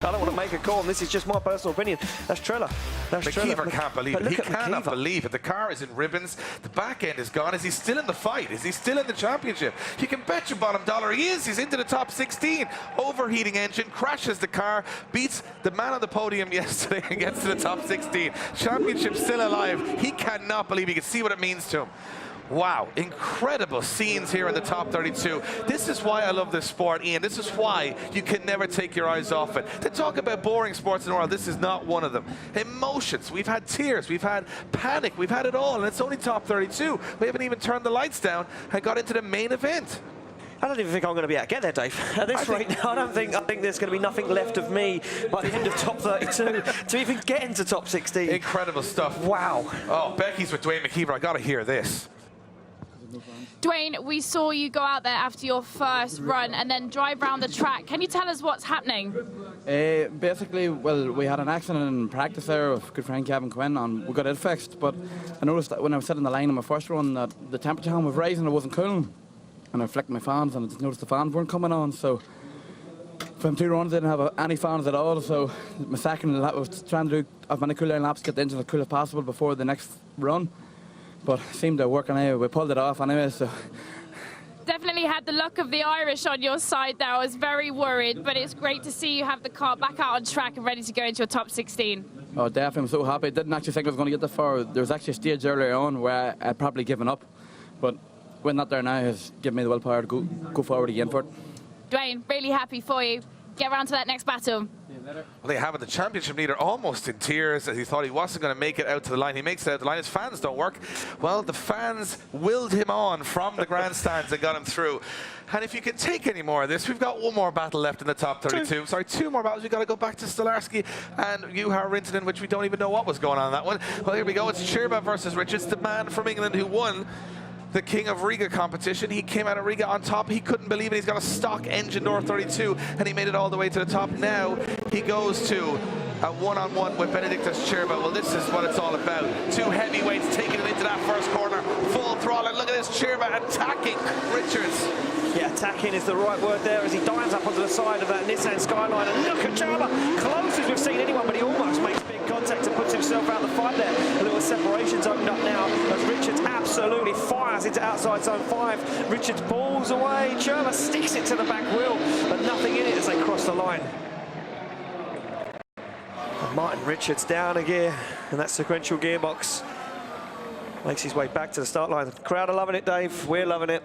I don't want to make a call, and this is just my personal opinion. That's Trella. That's McKeever can't believe it. He cannot believe it. The car is in ribbons. The back end is gone. Is he still in the fight? Is he still in the championship? You can bet your bottom dollar he is. He's into the top 16. Overheating engine, crashes the car, beats the man on the podium yesterday and gets to the top 16. Championship still alive. He cannot believe. He can see what it means to him. Wow, incredible scenes here in the top 32. This is why I love this sport, Ian. This is why you can never take your eyes off it. To talk about boring sports in the world, this is not one of them. Emotions, we've had tears, we've had panic, we've had it all, and it's only top 32. We haven't even turned the lights down and got into the main event. I don't even think I'm going to be able to get there, Dave. At this rate now, I think there's going to be nothing left of me by the end of top 32 to even get into top 16. Incredible stuff. Wow. Oh, Becky's with Dwayne McKeever. I got to hear this. Dwayne, we saw you go out there after your first run and then drive around the track. Can you tell us what's happening? Basically, well, we had an accident in practice there with good friend Kevin Quinn, and we got it fixed. But I noticed that when I was sitting in the line on my first run, that the temperature was rising, it wasn't cooling. And I flicked my fans, and I just noticed the fans weren't coming on. So from 2 runs, I didn't have any fans at all. So my second lap was trying to do as many cool down laps, get the engine as cool as possible before the next run. But it seemed to work anyway. We pulled it off anyway, so. Definitely had the luck of the Irish on your side there. I was very worried, but it's great to see you have the car back out on track and ready to go into your top 16. Oh, definitely. I'm so happy. I didn't actually think I was going to get that far. There was actually a stage earlier on where I'd probably given up. But when that there now has given me the willpower to go forward again for it. Dwayne, really happy for you. Get around to that next battle. Well, they have it. The championship leader almost in tears as he thought he wasn't going to make it out to the line. He makes it out to the line. His fans don't work. Well, the fans willed him on from the grandstands and got him through. And if you can take any more of this, we've got 1 more battle left in the top 32. Sorry, 2 more battles. We've got to go back to Stolarski and Juha Rintanen, which we don't even know what was going on in that one. Well, here we go. It's Chirba versus Richards, the man from England who won the King of Riga competition. He came out of Riga on top. He couldn't believe it. He's got a stock engine door 32 and he made it all the way to the top. Now he goes to a one-on-one with Benedictus Chirba. Well, this is what it's all about. 2 heavyweights taking him into that first corner. Full throttle. Look at this Chirba attacking Richards. Yeah, attacking is the right word there as he dives up onto the side of that Nissan Skyline. And look at Chirba, close as we've seen anyone, but he almost makes big contact and puts himself out of the fight there. A little separation's opened up now as Richards absolutely fires into outside zone 5. Richards balls away. Chirba sticks it to the back wheel, but nothing in it as they cross the line. And Martin Richards down a gear, and that sequential gearbox makes his way back to the start line. The crowd are loving it, Dave. We're loving it.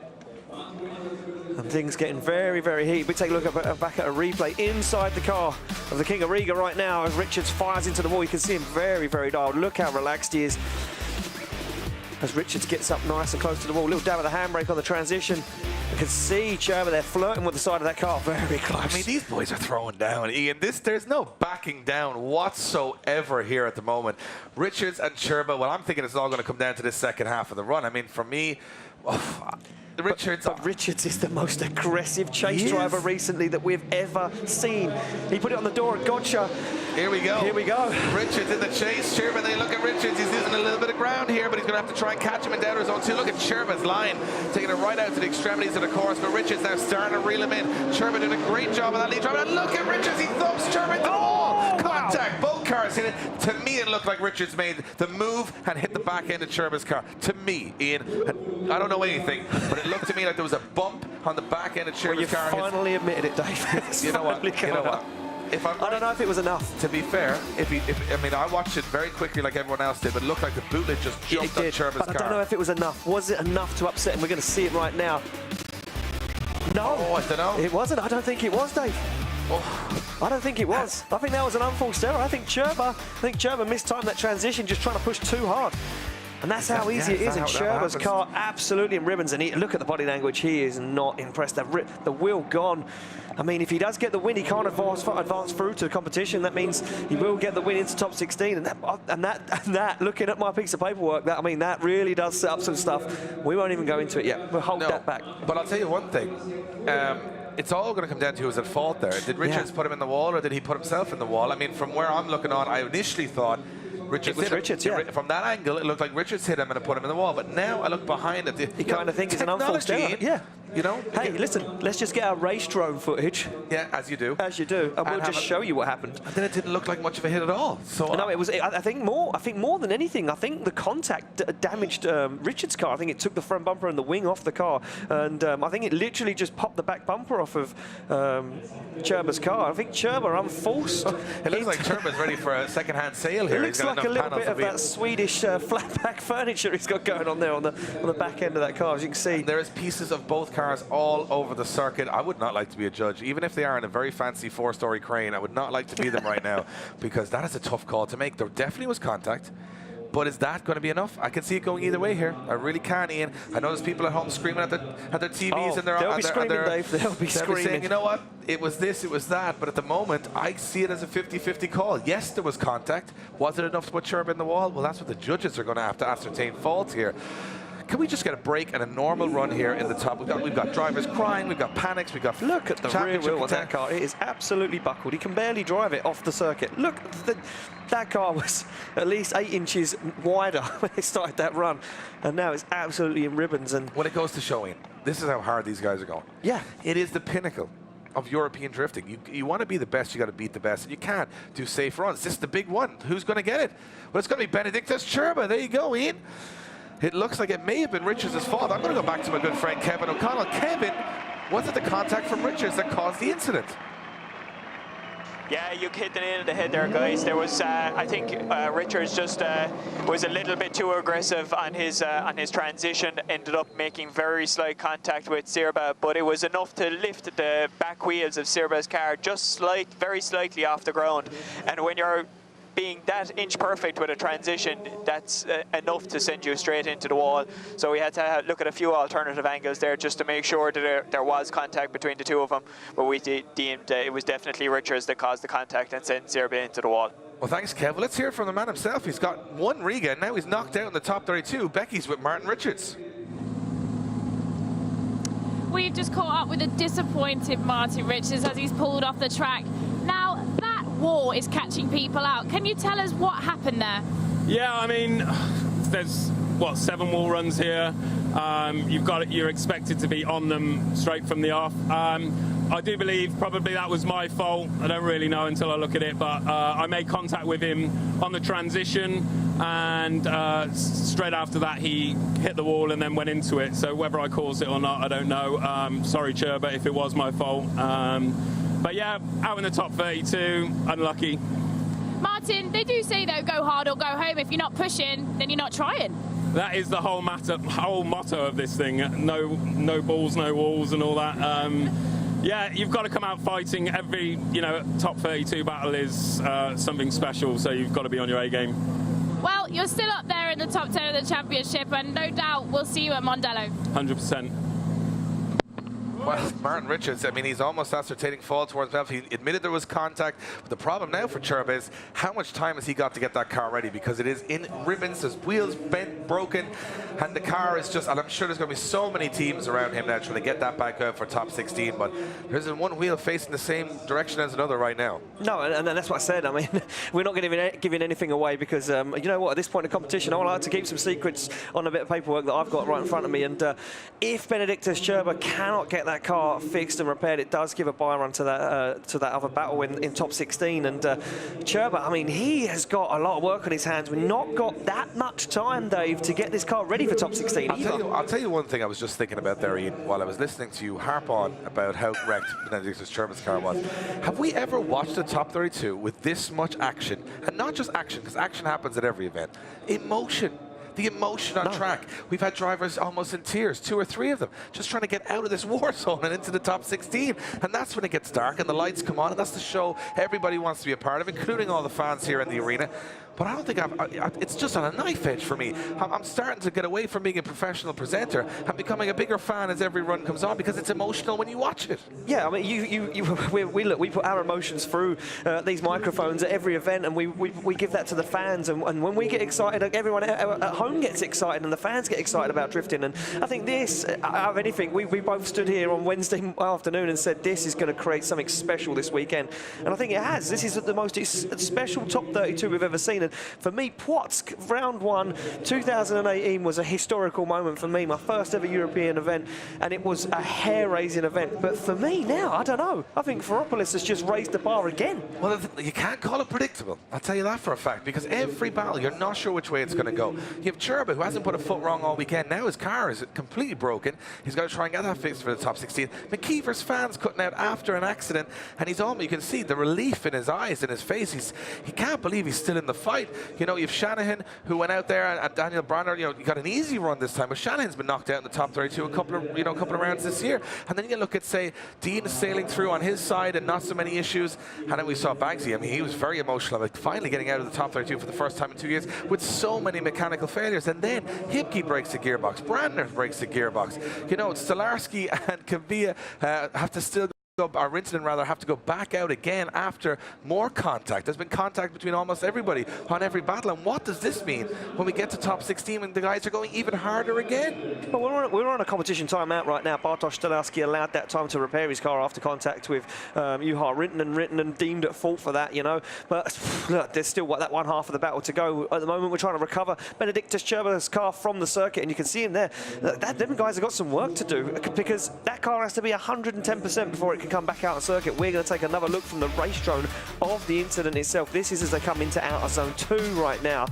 And things getting very, very heated. We take a look back at a replay inside the car of the King of Riga right now as Richards fires into the wall. You can see him very, very dialed. Look how relaxed he is as Richards gets up nice and close to the wall. Little dab of the handbrake on the transition. You can see Chirba there flirting with the side of that car very close. I mean, these boys are throwing down, Ian. There's no backing down whatsoever here at the moment. Richards and Chirba, well, I'm thinking it's all going to come down to this second half of the run. I mean, for me, Richards is the most aggressive chase driver recently that we've ever seen. He put it on the door at Gotcha. Here we go. Here we go. Richards in the chase. Chirba, they look at Richards. He's losing a little bit of ground here, but he's going to have to try and catch him in down zone 2. Look at Chirba's line, taking it right out to the extremities of the course, but Richards now starting to reel him in. Chirba doing a great job of that lead drive. And look at Richards. He thumps Chirba into the wall. Contact. Both cars hit it. To me, it looked like Richards made the move and hit the back end of Cherba's car. To me, Ian, I don't know anything, but it looked to me like there was a bump on the back end of Cherba's car. You finally admitted it, Dave. You know what? You know what? I don't know if it was enough. To be fair, I mean, I watched it very quickly like everyone else did, but it looked like the bootlet just jumped on Cherba's car. But I don't know if it was enough. Was it enough to upset him? We're going to see it right now. No. Oh, I don't know. It wasn't. I don't think it was, Dave. Oh. I don't think it was. I think that was an unforced error. I think Cherba mistimed that transition, just trying to push too hard. And that's how easy it is. And Cherba's car absolutely in ribbons. And look at the body language. He is not impressed. The wheel gone. I mean, if he does get the win, he can't advance through to the competition. That means he will get the win into top 16. And that looking at my piece of paperwork, I mean, that really does set up some stuff. We won't even go into it yet. We'll hold that back. But I'll tell you one thing. It's all going to come down to who was at fault there. Did Richards put him in the wall, or did he put himself in the wall? I mean, from where I'm looking on, I initially thought Richards hit him. From that angle, it looked like Richards hit him and put him in the wall. But now I look behind it. You kind of think it's an unforced error. Yeah. You know? Hey, listen, let's just get our race drone footage. Yeah, as you do. As you do. And we'll just show you what happened. And then it didn't look like much of a hit at all. So no, it was. I think more than anything, I think the contact damaged Richard's car. I think it took the front bumper and the wing off the car. And I think it literally just popped the back bumper off of Cherba's car. I think Cherba unforced. It looks like Cherba's ready for a second-hand sale here. It looks like a little bit of that Swedish flat back furniture he's got going on there on the back end of that car, as you can see. And there is pieces of both cars all over the circuit. I would not like to be a judge, even if they are in a very fancy 4-story crane. I would not like to be them right now, because that is a tough call to make. There definitely was contact, but is that going to be enough? I can see it going either way here. I really can, Ian. I know there's people at home screaming at their TVs and they'll be screaming, Dave. They'll be screaming. Saying, you know what? It was this, it was that. But at the moment, I see it as a 50-50 call. Yes, there was contact. Was it enough to put Cherba in the wall? Well, that's what the judges are going to have to ascertain faults here. Can we just get a break and a normal run here in the top? We've got drivers crying, we've got panics, we've got look at the rear wheel on that car. It is absolutely buckled. He can barely drive it off the circuit. Look, that car was at least 8 inches wider when they started that run, and now it's absolutely in ribbons. And when it goes to showing, this is how hard these guys are going. Yeah, it is the pinnacle of European drifting. You want to be the best, you got to beat the best, and you can't do safe runs. This is the big one. Who's going to get it? Well, it's going to be Benedictus Cherba. There you go, Ian. It looks like it may have been Richards' fault. I'm going to go back to my good friend Kevin O'Connell. Kevin, was it the contact from Richards that caused the incident? Yeah, you hit the nail on the head there, guys. There was, I think, Richards just was a little bit too aggressive on his transition. Ended up making very slight contact with Sirba, but it was enough to lift the back wheels of Sirba's car just very slightly off the ground. And when you're being that inch perfect with a transition, that's enough to send you straight into the wall. So we had to look at a few alternative angles there just to make sure that there was contact between the two of them. But we deemed it was definitely Richards that caused the contact and sent Zerbe into the wall. Well, thanks, Kev. Well, let's hear from the man himself. He's got one Riga, and now he's knocked out in the top 32. Becky's with Martin Richards. We've just caught up with a disappointed Martin Richards as he's pulled off the track. Now, that wall is catching people out. Can you tell us what happened there? Yeah, I mean, there's, what, 7 wall runs here. You're expected to be on them straight from the off. I do believe probably that was my fault. I don't really know until I look at it, but I made contact with him on the transition, and straight after that he hit the wall and then went into it. So whether I caused it or not, I don't know. Sorry, Cherba, if it was my fault. But yeah, out in the top 32, unlucky. Martin, they do say, though, go hard or go home. If you're not pushing, then you're not trying. That is the whole motto of this thing. No balls, no walls and all that. Yeah, you've got to come out fighting. Every, top 32 battle is something special, so you've got to be on your A game. Well, you're still up there in the top 10 of the championship, and no doubt we'll see you at Mondello. 100%. Well, Martin Richards, I mean, he's almost ascertaining fault towards himself. He admitted there was contact. But the problem now for Cherba is how much time has he got to get that car ready? Because it is in ribbons, there's wheels bent, broken, and the car is just, and I'm sure there's going to be so many teams around him now trying to get that back out for top 16. But there's one wheel facing the same direction as another right now. No, and that's what I said. I mean, we're not giving anything away because, you know what, at this point in the competition, I would like to keep some secrets on a bit of paperwork that I've got right in front of me. And if Benedictus Cherba cannot get that that car fixed and repaired, it does give a bye run to that other battle in top 16. And Cherba, I mean, he has got a lot of work on his hands. We've not got that much time, Dave, to get this car ready for top 16. I'll tell you one thing I was just thinking about there, Ian, while I was listening to you harp on about how wrecked Benedictus Cherba's car was. Have we ever watched a top 32 with this much action? And not just action, because action happens at every event. Emotion. The emotion on track. We've had drivers almost in tears, 2 or 3 of them, just trying to get out of this war zone and into the top 16. And that's when it gets dark and the lights come on, and that's the show everybody wants to be a part of, including all the fans here in the arena. But I don't think it's just on a knife edge for me. I'm starting to get away from being a professional presenter. I'm becoming a bigger fan as every run comes on because it's emotional when you watch it. Yeah, I mean, we put our emotions through these microphones at every event, and we give that to the fans. And when we get excited, everyone at home gets excited, and the fans get excited about drifting. And I think this, out of anything, we both stood here on Wednesday afternoon and said this is going to create something special this weekend. And I think it has. This is the most special top 32 we've ever seen. And for me, Płotsk, round 1, 2018 was a historical moment for me, my first ever European event, and it was a hair-raising event. But for me now, I don't know. I think Ferropolis has just raised the bar again. Well, you can't call it predictable. I'll tell you that for a fact, because every battle, you're not sure which way it's going to go. You have Cherba, who hasn't put a foot wrong all weekend. Now his car is completely broken. He's got to try and get that fixed for the top 16. McKeever's fans cutting out after an accident, and he's almost, you can see the relief in his eyes, in his face. He can't believe he's still in the fight. You know, you have Shanahan, who went out there, and Daniel Branner, you know, he got an easy run this time, but Shanahan's been knocked out in the top 32 a couple of rounds this year. And then you look at, say, Dean sailing through on his side and not so many issues. And then we saw Bagsy. I mean, he was very emotional about finally getting out of the top 32 for the first time in 2 years with so many mechanical failures. And then Hipke breaks the gearbox, Brandner breaks the gearbox. You know, Stolarski and Kavia have to still or Rintanen rather have to go back out again after more contact. There's been contact between almost everybody on every battle. And what does this mean when we get to top 16 when the guys are going even harder again? Well, we're on a competition timeout right now. Bartosz Stolarski allowed that time to repair his car after contact with Juha Rintanen. Rintanen deemed at fault for that, you know. But look, there's still that one half of the battle to go. At the moment, we're trying to recover Benedictus Cherba's car from the circuit, and you can see him there. Them guys have got some work to do because that car has to be 110% before it can come back out on circuit. We're going to take another look from the race drone of the incident itself. This is as they come into outer zone 2 right now.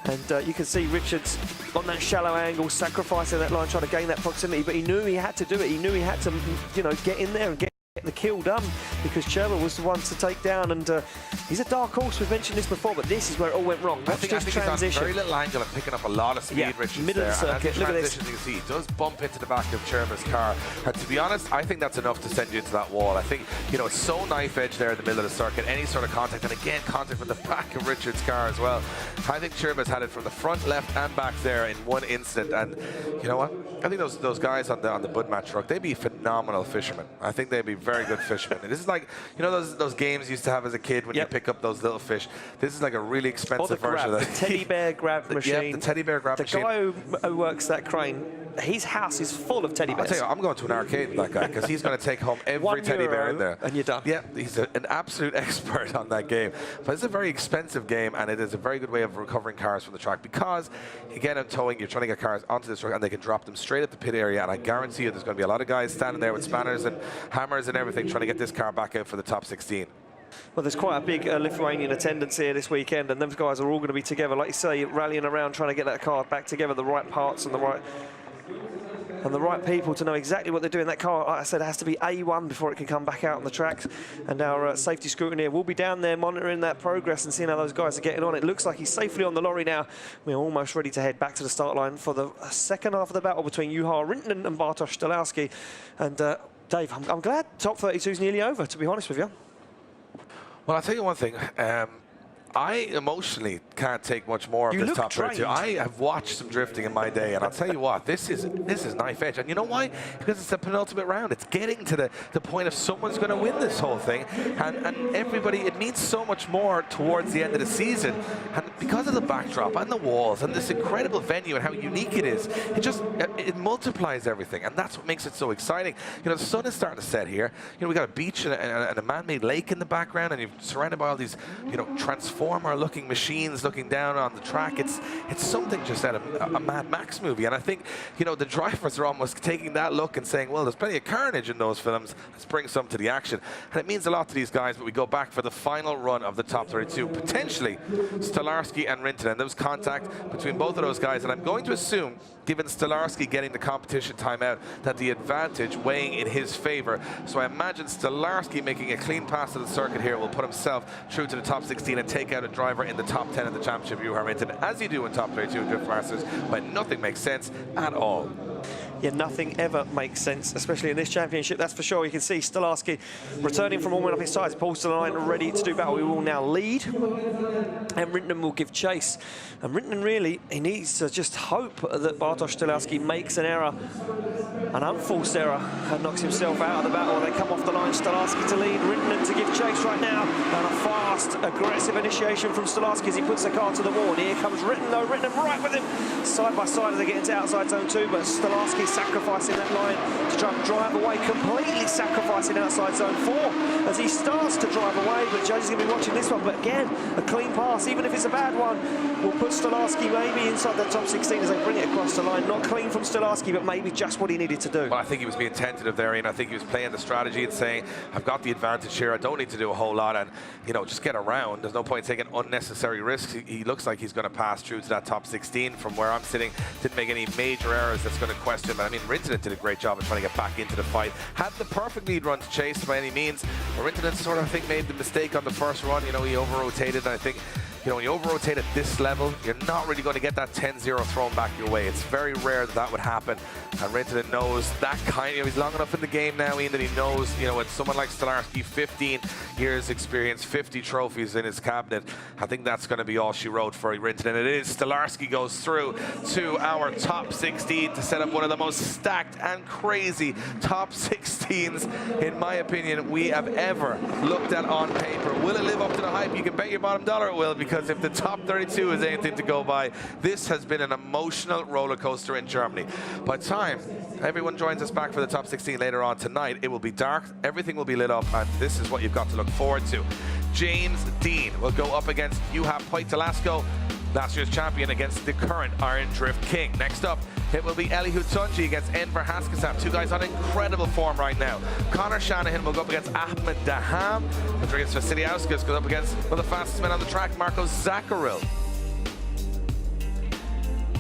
And you can see Richards on that shallow angle, sacrificing that line, trying to gain that proximity. But he knew he had to do it. He knew he had to, you know, get in there and get the kill done because Cherba was the one to take down. And he's a dark horse. We've mentioned this before, but this is where it all went wrong. I think he's on very little angle and picking up a lot of speed, Richards, middle of the circuit. Look at this. You can see he does bump into the back of Cherba's car. And to be honest, I think that's enough to send you into that wall. I think, you know, it's so knife edge there in the middle of the circuit. Any sort of contact, and again, contact with the back of Richards' car as well. I think Cherba's had it from the front, left, and back there in one instant. And you know what? I think those guys on the Budmat truck, they'd be phenomenal fishermen. I think they'd be very good fishermen. And this is like, you know, those games you used to have as a kid when you pick up those little fish. This is like a really expensive version of that. The teddy bear grab machine. Yeah, the teddy bear grab machine. The guy who works that crane, his house is full of teddy bears. I'll tell you, I'm going to an arcade with that guy because he's going to take home every teddy bear in there. And you're done. Yeah, he's an absolute expert on that game. But it's a very expensive game, and it is a very good way of recovering cars from the track because, again, in towing, you're trying to get cars onto this truck and they can drop them straight at the pit area. And I guarantee you there's going to be a lot of guys standing there with spanners and hammers and everything trying to get this car back out for the top 16. Well, there's quite a big Lithuanian attendance here this weekend, and those guys are all going to be together, like you say, rallying around trying to get that car back together, the right parts and the right people to know exactly what they're doing. That car, like I said, has to be A1 before it can come back out on the tracks. And our safety scrutineer will be down there monitoring that progress and seeing how those guys are getting on. It looks like he's safely on the lorry now. We're almost ready to head back to the start line for the second half of the battle between Juha Rintanen and Bartosz Stolarski. And Dave, I'm glad top 32 is nearly over, to be honest with you. Well, I'll tell you one thing. I emotionally can't take much more of this top 32. I have watched some drifting in my day, and I'll tell you what, this is knife edge. And you know why? Because it's the penultimate round. It's getting to the point of someone's going to win this whole thing. And everybody, it means so much more towards the end of the season. And because of the backdrop and the walls and this incredible venue and how unique it is, it multiplies everything. And that's what makes it so exciting. You know, the sun is starting to set here. You know, we got a beach and a man-made lake in the background, and you're surrounded by all these, you know, transformed former-looking machines looking down on the track. It's something just out of a Mad Max movie. And I think, you know, the drivers are almost taking that look and saying, well, there's plenty of carnage in those films. Let's bring some to the action. And it means a lot to these guys, but we go back for the final run of the top 32. Potentially, Stolarski and Rintanen. There was contact between both of those guys. And I'm going to assume, given Stolarski getting the competition timeout, that the advantage weighing in his favor. So I imagine Stolarski making a clean pass to the circuit here will put himself through to the top 16 and take out a driver in the top 10 of the championship, Juha Rintanen, as you do in top 32 Drift Masters, but nothing makes sense at all. Yeah, nothing ever makes sense, especially in this championship, that's for sure. You can see Stolarski returning from warming up his sides, pulls to the line, ready to do battle. We will now lead, and Rintanen will give chase. And Rintanen really, he needs to just hope that Bartosz Stolarski makes an error, an unforced error, and knocks himself out of the battle. They come off the line, Stolarski to lead, Rintanen to give chase right now, and a fast, aggressive initiation from Stolarski as he puts the car to the wall. And here comes Rintanen, though, Rintanen right with him, side by side as they get into outside zone 2, but Stolarski sacrificing that line to try and drive away, completely sacrificing outside zone 4 as he starts to drive away, but Judge is going to be watching this one. But again, a clean pass, even if it's a bad one, will put Stolarski maybe inside the top 16 as they bring it across the line. Not clean from Stolarski, but maybe just what he needed to do. Well, I think he was being tentative there, and I think he was playing the strategy and saying, I've got the advantage here, I don't need to do a whole lot, and, you know, just get around. There's no point taking unnecessary risks. He looks like he's going to pass through to that top 16 from where I'm sitting. Didn't make any major errors that's going to question. I mean, Rintanen did a great job of trying to get back into the fight. Had the perfect lead run to chase by any means. Rintanen sort of, I think, made the mistake on the first run. You know, he over-rotated, and I think, you know, when you over-rotate at this level, you're not really going to get that 10-0 thrown back your way. It's very rare that that would happen. And Rintanen knows that kind. You know, he's long enough in the game now, Ian, that he knows, you know, with someone like Stolarski, 15 years experience, 50 trophies in his cabinet, I think that's going to be all she wrote for Rintanen. It is. Stolarski goes through to our top 16 to set up one of the most stacked and crazy top 16s, in my opinion, we have ever looked at on paper. Will it live up to the hype? You can bet your bottom dollar it will, because if the top 32 is anything to go by, this has been an emotional roller coaster in Germany. By the time everyone joins us back for the top 16 later on tonight, it will be dark, everything will be lit up, and this is what you've got to look forward to. James Dean will go up against Juha Poitalasco, last year's champion, against the current Iron Drift King. Next up, it will be Elihu Tunji against Enver Haskasab, two guys on incredible form right now. Connor Shanahan will go up against Ahmed Daham. Andreas Vasiliauskas goes up against one of the fastest men on the track, Marco Zaccaril.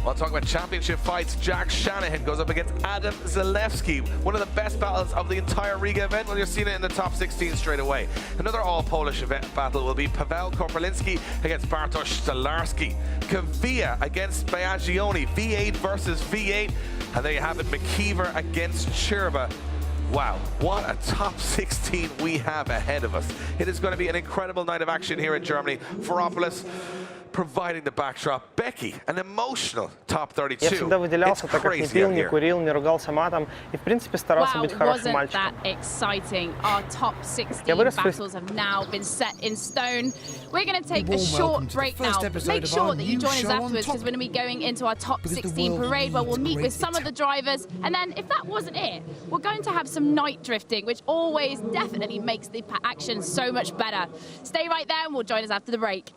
While talking about championship fights, Jack Shanahan goes up against Adam Zalewski. One of the best battles of the entire Riga event. Well, you're seeing it in the top 16 straight away. Another all-Polish event battle will be Paweł Korpalinski against Bartosz Stolarski. Kavia against Biagioni. V8 versus V8. And there you have it, McKeever against Chirba. Wow, what a top 16 we have ahead of us. It is going to be an incredible night of action here in Germany. Veropolis providing the backdrop. Becky, an emotional top 32. Я всегда выделялся, так как не пил, не курил, не ругался матом и, в принципе, старался быть хорошим мальчиком. That exciting. Our top 16 battles have now been set in stone. We're going to take a short break now. Make sure that you join us afterwards, because we're going to be going into our top 16 parade, where we'll meet with some of the drivers. And then, if that wasn't it, we're going to have some night drifting, which always definitely makes the action so much better. Stay right there and we'll join us after the break.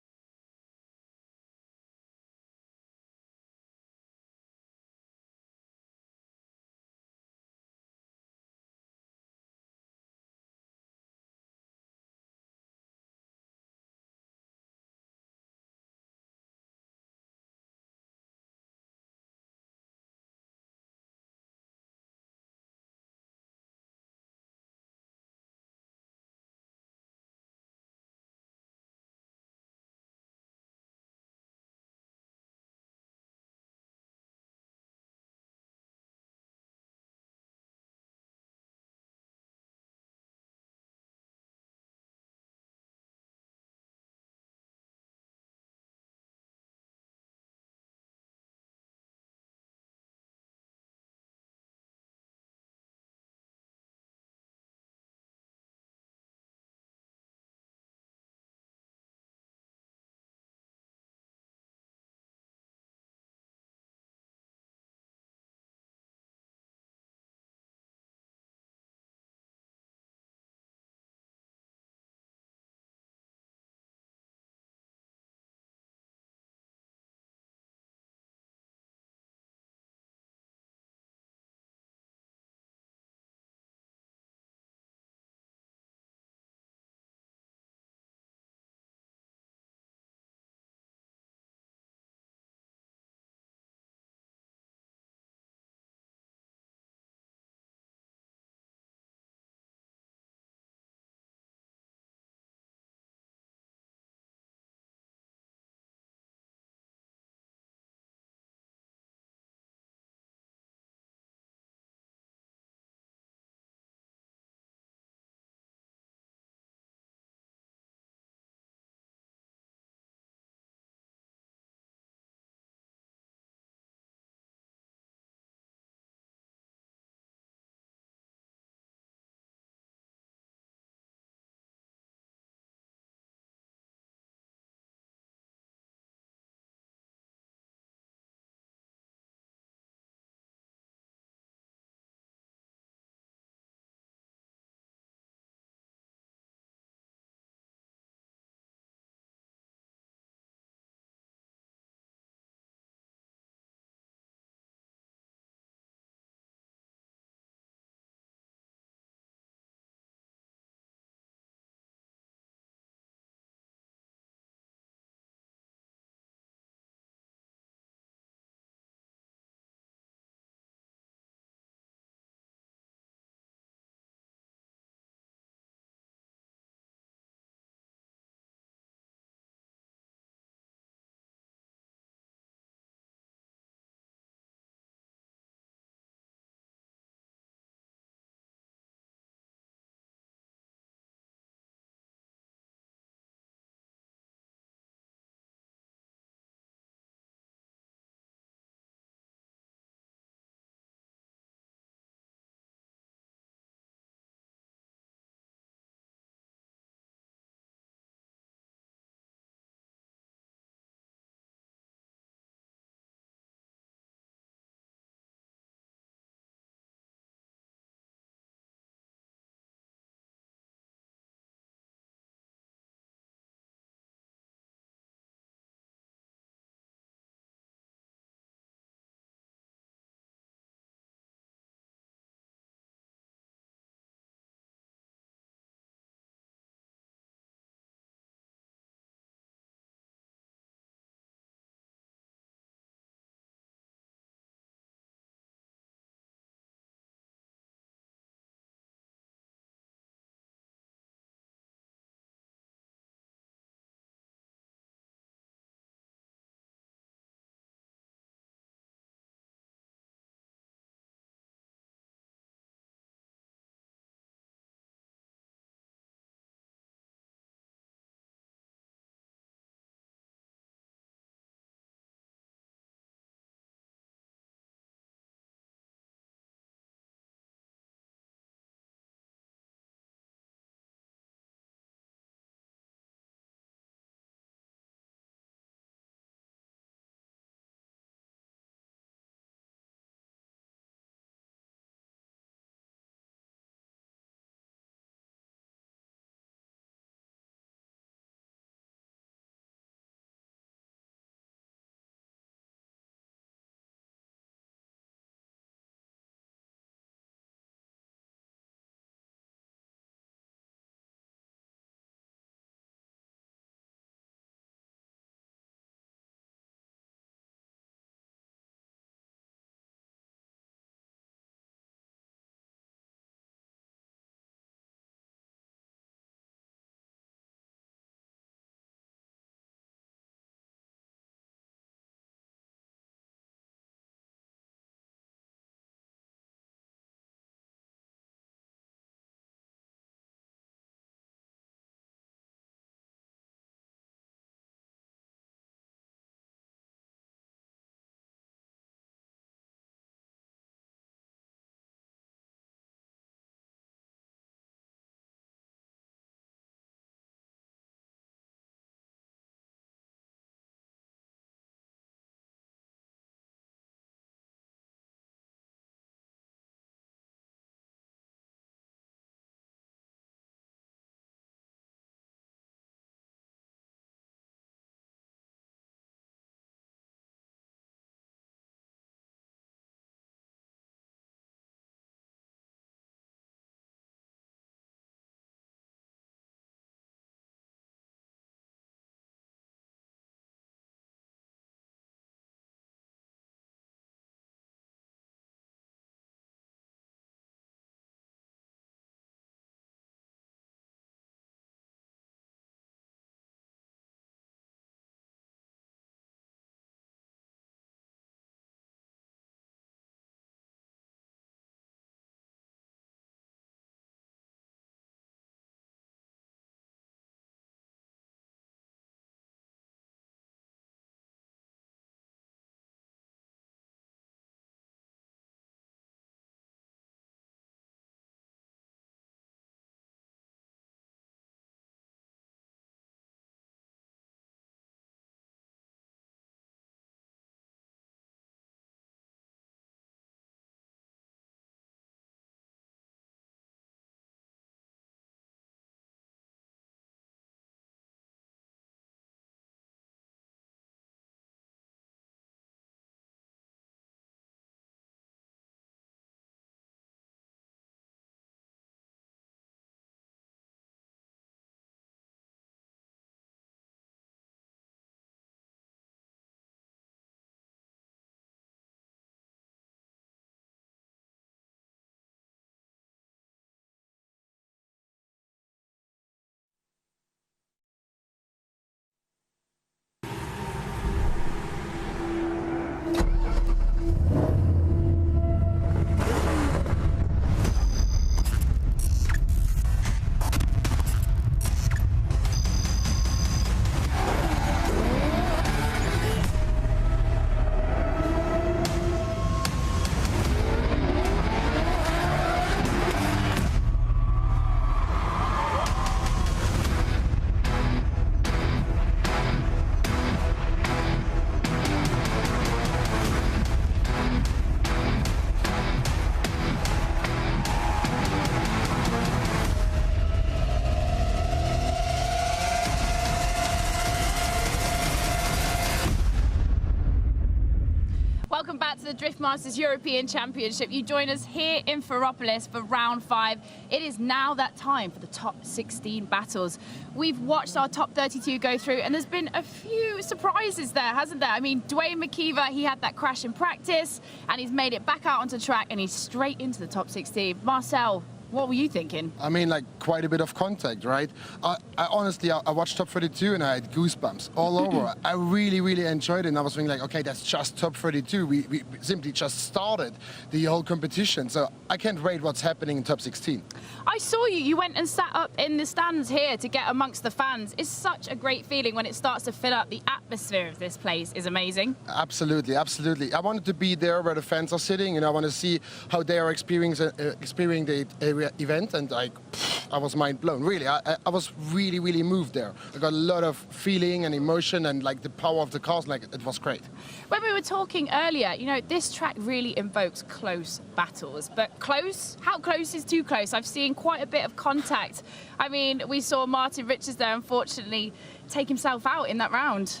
Welcome back to the Drift Masters European Championship. You join us here in Ferropolis for round 5. It is now that time for the top 16 battles. We've watched our top 32 go through, and there's been a few surprises there, hasn't there? I mean, Dwayne McKeever, he had that crash in practice, and he's made it back out onto track, and he's straight into the top 16. Marcel, what were you thinking? I mean, like, quite a bit of contact, right? I honestly, I watched top 32 and I had goosebumps all over. I really, really enjoyed it, and I was thinking like, okay, that's just top 32. We simply just started the whole competition, so I can't wait what's happening in top 16. I saw you. You went and sat up in the stands here to get amongst the fans. It's such a great feeling when it starts to fill up. The atmosphere of this place is amazing. Absolutely, absolutely. I wanted to be there where the fans are sitting, and I want to see how they are experiencing the event, and I was mind blown. Really, I was really, really moved there. I got a lot of feeling and emotion, and like the power of the cars. Like, it was great. When we were talking earlier, you know, this track really invokes close battles, but close? How close is too close? I've seen quite a bit of contact. I mean, we saw Martin Richards there, unfortunately, take himself out in that round.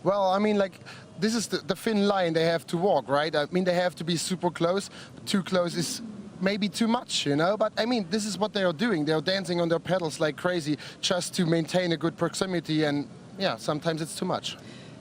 Well, I mean, like, this is the thin line they have to walk, right? I mean, they have to be super close. Too close is maybe too much, you know, but I mean, this is what they are doing. They are dancing on their pedals like crazy just to maintain a good proximity, and yeah, sometimes it's too much.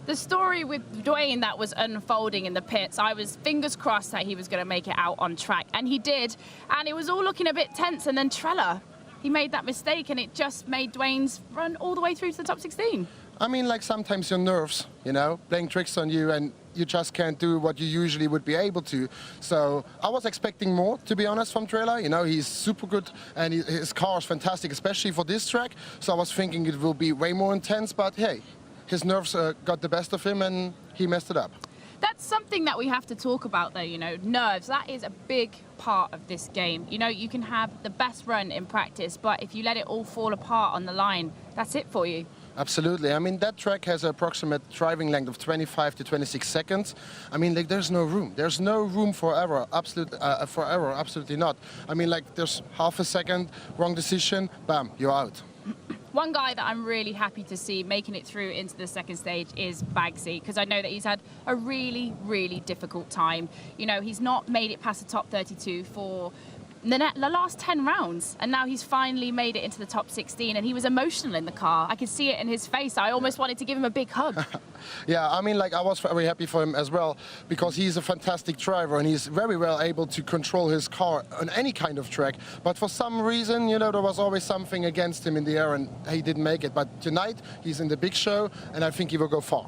The story with Dwayne that was unfolding in the pits, I was fingers crossed that he was going to make it out on track, and he did, and it was all looking a bit tense, and then Trella, he made that mistake, and it just made Dwayne's run all the way through to the top 16. I mean, like, sometimes your nerves, you know, playing tricks on you, and you just can't do what you usually would be able to. So I was expecting more, to be honest, from Trella. You know, he's super good, and his car is fantastic, especially for this track. So I was thinking it will be way more intense, but hey, his nerves got the best of him, and he messed it up. That's something that we have to talk about, though, you know, nerves. That is a big part of this game. You know, you can have the best run in practice, but if you let it all fall apart on the line, that's it for you. Absolutely. I mean, that track has an approximate driving length of 25 to 26 seconds. I mean, like, there's no room. There's no room for error. Forever, absolutely not. I mean, like, there's half a second, wrong decision, bam, you're out. One guy that I'm really happy to see making it through into the second stage is Bagsy, because I know that he's had a really, really difficult time. You know, he's not made it past the top 32 for the last 10 rounds, and now he's finally made it into the top 16, and he was emotional in the car. I could see it in his face. I almost wanted to give him a big hug. Yeah, I mean, like, I was very happy for him as well, because he's a fantastic driver, and he's very well able to control his car on any kind of track. But for some reason, you know, there was always something against him in the air, and he didn't make it. But tonight, he's in the big show, and I think he will go far.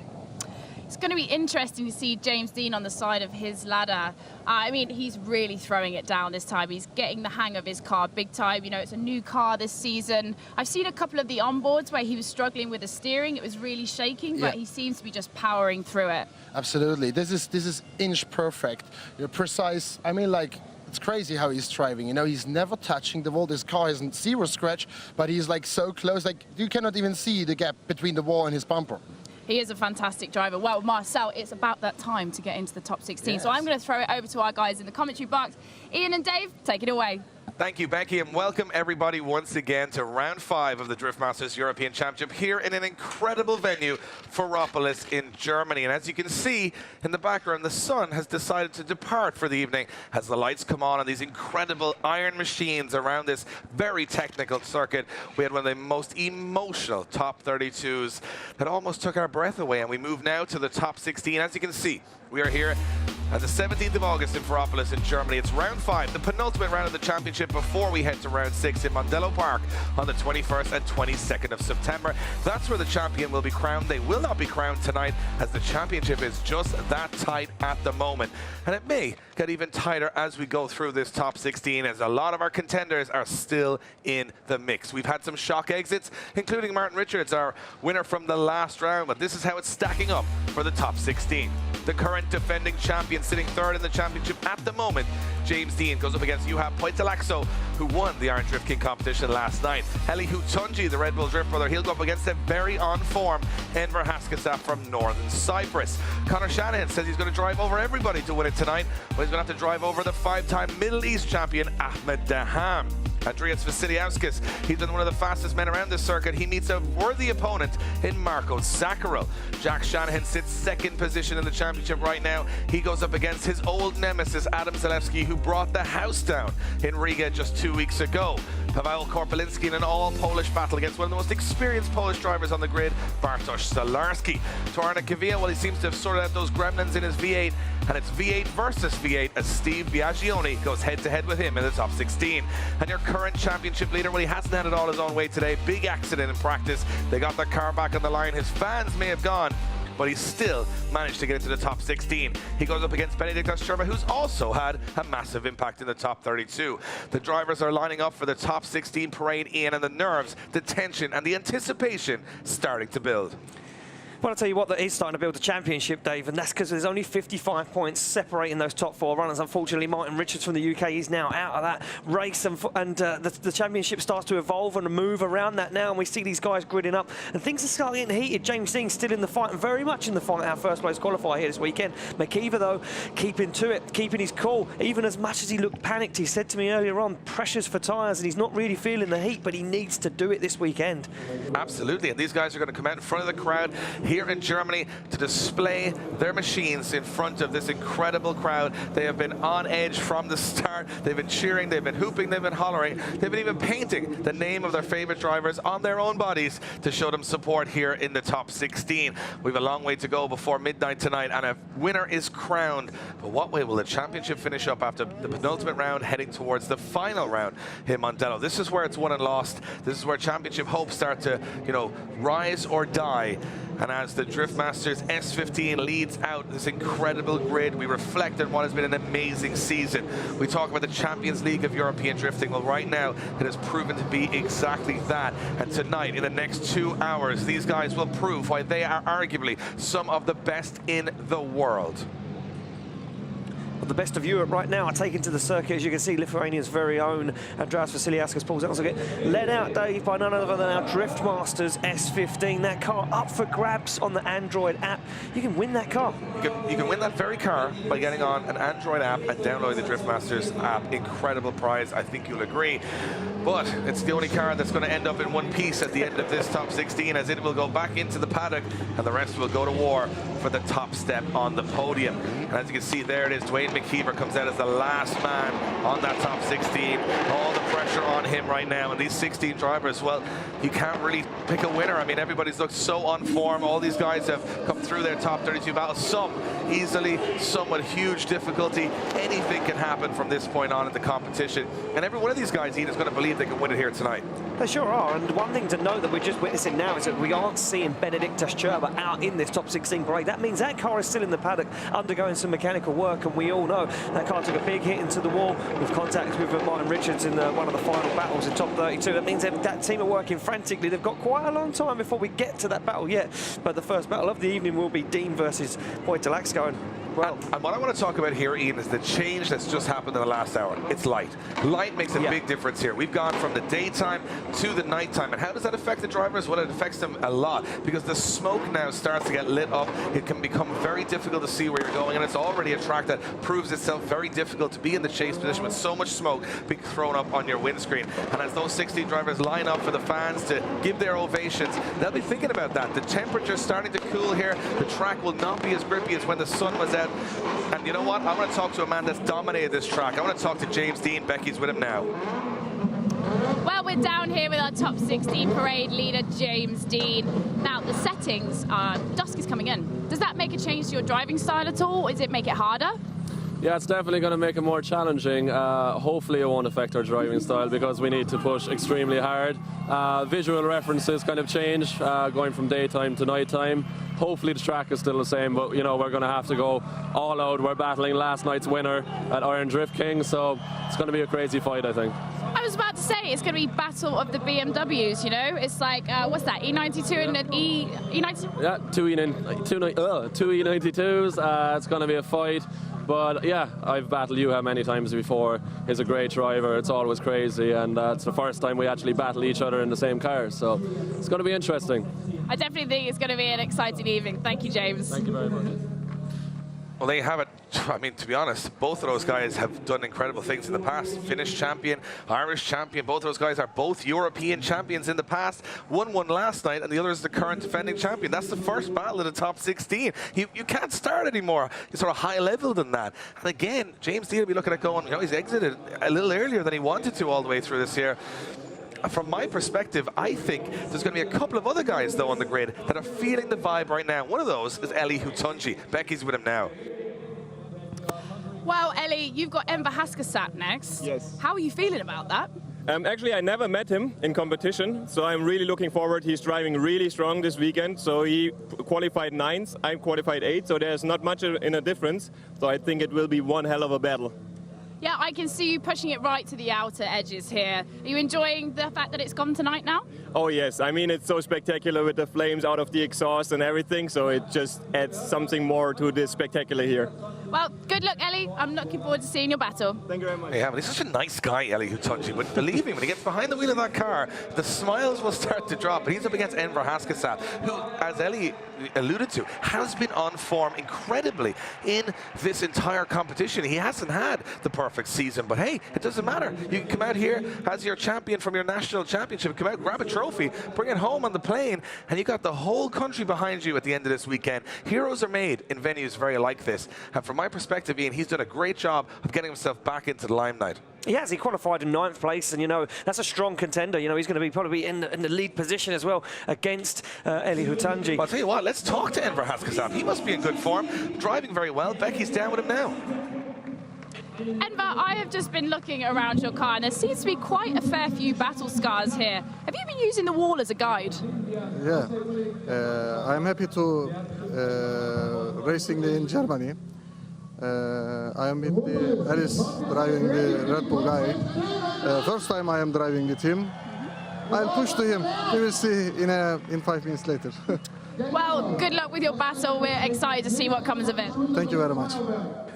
It's going to be interesting to see James Dean on the side of his ladder. I mean, he's really throwing it down this time. He's getting the hang of his car big time. You know, it's a new car this season. I've seen a couple of the onboards where he was struggling with the steering. It was really shaking, but he seems to be just powering through it. Absolutely. This is inch perfect. You're precise. I mean, like, it's crazy how he's driving. You know, he's never touching the wall. This car isn't zero scratch, but he's like so close. Like, you cannot even see the gap between the wall and his bumper. He is a fantastic driver. Well, Marcel, it's about that time to get into the top 16. Yes. So I'm going to throw it over to our guys in the commentary box. Ian and Dave, take it away. Thank you, Becky, and welcome everybody once again to round 5 of the Drift Masters European Championship here in an incredible venue, Ferropolis in Germany. And as you can see in the background, the sun has decided to depart for the evening as the lights come on and these incredible iron machines around this very technical circuit. We had one of the most emotional top 32s that almost took our breath away, and we move now to the top 16. As you can see, we are here on the 17th of August in Ferropolis in Germany. It's round 5, the penultimate round of the championship before we head to round 6 in Mondello Park on the 21st and 22nd of September. That's where the champion will be crowned. They will not be crowned tonight, as the championship is just that tight at the moment. And it may get even tighter as we go through this top 16, as a lot of our contenders are still in the mix. We've had some shock exits, including Martin Richards, our winner from the last round, but this is how it's stacking up for the top 16. The current defending champion, sitting 3rd in the championship at the moment, James Dean, goes up against Juha Poitalaxo, who won the Iron Drift King competition last night. Heli Hutunji, the Red Bull Drift brother, he'll go up against a very on-form Enver Haskasaf from Northern Cyprus. Connor Shanahan says he's going to drive over everybody to win it tonight, but he's going to have to drive over the 5-time Middle East champion, Ahmed Daham. Andreas Vasiliauskas, he's been one of the fastest men around this circuit. He meets a worthy opponent in Marco Zaccaril. Jack Shanahan sits second position in the championship right now. He goes up against his old nemesis, Adam Zalewski, who brought the house down in Riga just 2 weeks ago. Paweł Korpelinski in an all-Polish battle against one of the most experienced Polish drivers on the grid, Bartosz Stolarski. To Arne Kavia, well, he seems to have sorted out those gremlins in his V8, and it's V8 versus V8 as Steve Biaggioni goes head-to-head with him in the top 16. And your current championship leader, well, he hasn't had it all his own way today. Big accident in practice. They got their car back on the line. His fans may have gone, but he still managed to get into the top 16. He goes up against Benedikt Ostrava, who's also had a massive impact in the top 32. The drivers are lining up for the top 16 parade, Ian, and the nerves, the tension, and the anticipation starting to build. Well, I'll tell you what, that is starting to build a championship, Dave, and that's because there's only 55 points separating those top 4 runners. Unfortunately, Martin Richards from the UK is now out of that race, and the championship starts to evolve and move around that now, and we see these guys gridding up, and things are starting getting heated. James Dean still in the fight, and very much in the fight, our first-place qualifier here this weekend. McKeever, though, keeping to it, keeping his cool. Even as much as he looked panicked, he said to me earlier on, pressures for tyres, and he's not really feeling the heat, but he needs to do it this weekend. Absolutely, and these guys are going to come out in front of the crowd here in Germany to display their machines in front of this incredible crowd. They have been on edge from the start. They've been cheering, they've been hooping, they've been hollering. They've been even painting the name of their favorite drivers on their own bodies to show them support here in the top 16. We have a long way to go before midnight tonight, and a winner is crowned. But what way will the championship finish up after the penultimate round, heading towards the final round in Mondello? This is where it's won and lost. This is where championship hopes start to, rise or die. And as the Drift Masters S15 leads out this incredible grid, we reflect on what has been an amazing season. We talk about the Champions League of European drifting. Well, right now, it has proven to be exactly that. And tonight, in the next 2 hours, these guys will prove why they are arguably some of the best in the world. The best of Europe right now are taken to the circuit. As you can see, Lithuania's very own Andreas Vasiliauskas pulls out. Also get led out, Dave, by none other than our Drift Masters S15. That car up for grabs on the Android app. You can win that car. You can win that very car by getting on an Android app and downloading the Drift Masters app. Incredible prize, I think you'll agree. But it's the only car that's going to end up in one piece at the end of this top 16, as it will go back into the paddock and the rest will go to war for the top step on the podium. And as you can see, there it is. Dwayne McKeever comes out as the last man on that top 16. All the pressure on him right now. And these 16 drivers, well, you can't really pick a winner. I mean, everybody's looked so on form. All these guys have come through their top 32 battles. Some easily, some with huge difficulty. Anything can happen from this point on in the competition. And every one of these guys, Ian, is going to believe they can win it here tonight. They sure are. And one thing to note that we're just witnessing now is that we aren't seeing Benedikt Ostrava out in this top 16 parade. That means that car is still in the paddock undergoing some mechanical work, and we all know that car took a big hit into the wall with contact with Martin Richards in one of the final battles in top 32. That means that team are working frantically. They've got quite a long time before we get to that battle yet, but the first battle of the evening will be Dean versus Wojtalaxko. Well, and what I want to talk about here, Ian, is the change that's just happened in the last hour. It's light. Light makes a big difference here. We've gone from the daytime to the nighttime. And how does that affect the drivers? Well, it affects them a lot, because the smoke now starts to get lit up. It can become very difficult to see where you're going, and it's already a track that proves itself very difficult to be in the chase position with so much smoke being thrown up on your windscreen. And as those 16 drivers line up for the fans to give their ovations, they'll be thinking about that. The temperature's starting to cool here. The track will not be as grippy as when the sun was out. And you know what? I want to talk to a man that's dominated this track. I want to talk to James Dean. Becky's with him now. Well, we're down here with our top 16 parade leader, James Dean. Now, the settings are, dusk is coming in. Does that make a change to your driving style at all? Or does it make it harder? Yeah, it's definitely going to make it more challenging. Hopefully it won't affect our driving style, because we need to push extremely hard. Visual references kind of change, going from daytime to nighttime. Hopefully the track is still the same, but we're going to have to go all out. We're battling last night's winner at Iron Drift King, so it's going to be a crazy fight, I think. I was about to say, it's going to be battle of the BMWs, It's like, what's that, E92 and an E92? Yeah, two E92s. It's going to be a fight. But yeah, I've battled Juha many times before. He's a great driver. It's always crazy, and it's the first time we actually battle each other in the same car. So it's going to be interesting. I definitely think it's going to be an exciting evening. Thank you, James. Thank you very much. Well, there you have it. I mean, to be honest, both of those guys have done incredible things in the past. Finnish champion, Irish champion. Both of those guys are both European champions in the past. One won last night, and the other is the current defending champion. That's the first battle of the top 16. You can't start anymore. You're sort of high level than that. And again, James Dean will be looking at going, you know, he's exited a little earlier than he wanted to all the way through this year. From my perspective, I think there's going to be a couple of other guys, though, on the grid that are feeling the vibe right now. One of those is Eli Hutunji. Becky's with him now. Well, Eli, you've got Enver Haskasat next. Yes. How are you feeling about that? Actually, I never met him in competition, so I'm really looking forward. He's driving really strong this weekend, so he qualified 9th, I qualified 8th, so there's not much in a difference. So I think it will be one hell of a battle. Yeah, I can see you pushing it right to the outer edges here. Are you enjoying the fact that it's gone tonight now? Oh yes, I mean, it's so spectacular with the flames out of the exhaust and everything, so it just adds something more to this spectacular here. Well, good luck, Eli. I'm looking forward to seeing your battle. Thank you very much. Yeah, but he's such a nice guy, Eli Hutunji. But believe me, when he gets behind the wheel of that car, the smiles will start to drop. But he's up against Enver Haskasat, who, as Eli alluded to, has been on form incredibly in this entire competition. He hasn't had the perfect season, but hey, it doesn't matter. You can come out here as your champion from your national championship, come out, grab a trophy, bring it home on the plane, and you got the whole country behind you at the end of this weekend. Heroes are made in venues very like this. And from my perspective, Ian, he's done a great job of getting himself back into the limelight. He has. He qualified in 9th place, and you know that's a strong contender. You know he's going to be probably in the lead position as well against Eli Hutunji. Well, I'll tell you what. Let's talk to Enver Haskasat. He must be in good form, driving very well. Becky's down with him now. Enver, I have just been looking around your car, and there seems to be quite a fair few battle scars here. Have you been using the wall as a guide? Yeah, I'm happy to racing in Germany. I am with the Alice driving the Red Bull guy. First time I am driving with him. I'll push to him. We will see in 5 minutes later. Well, good luck with your battle. We're excited to see what comes of it. Thank you very much.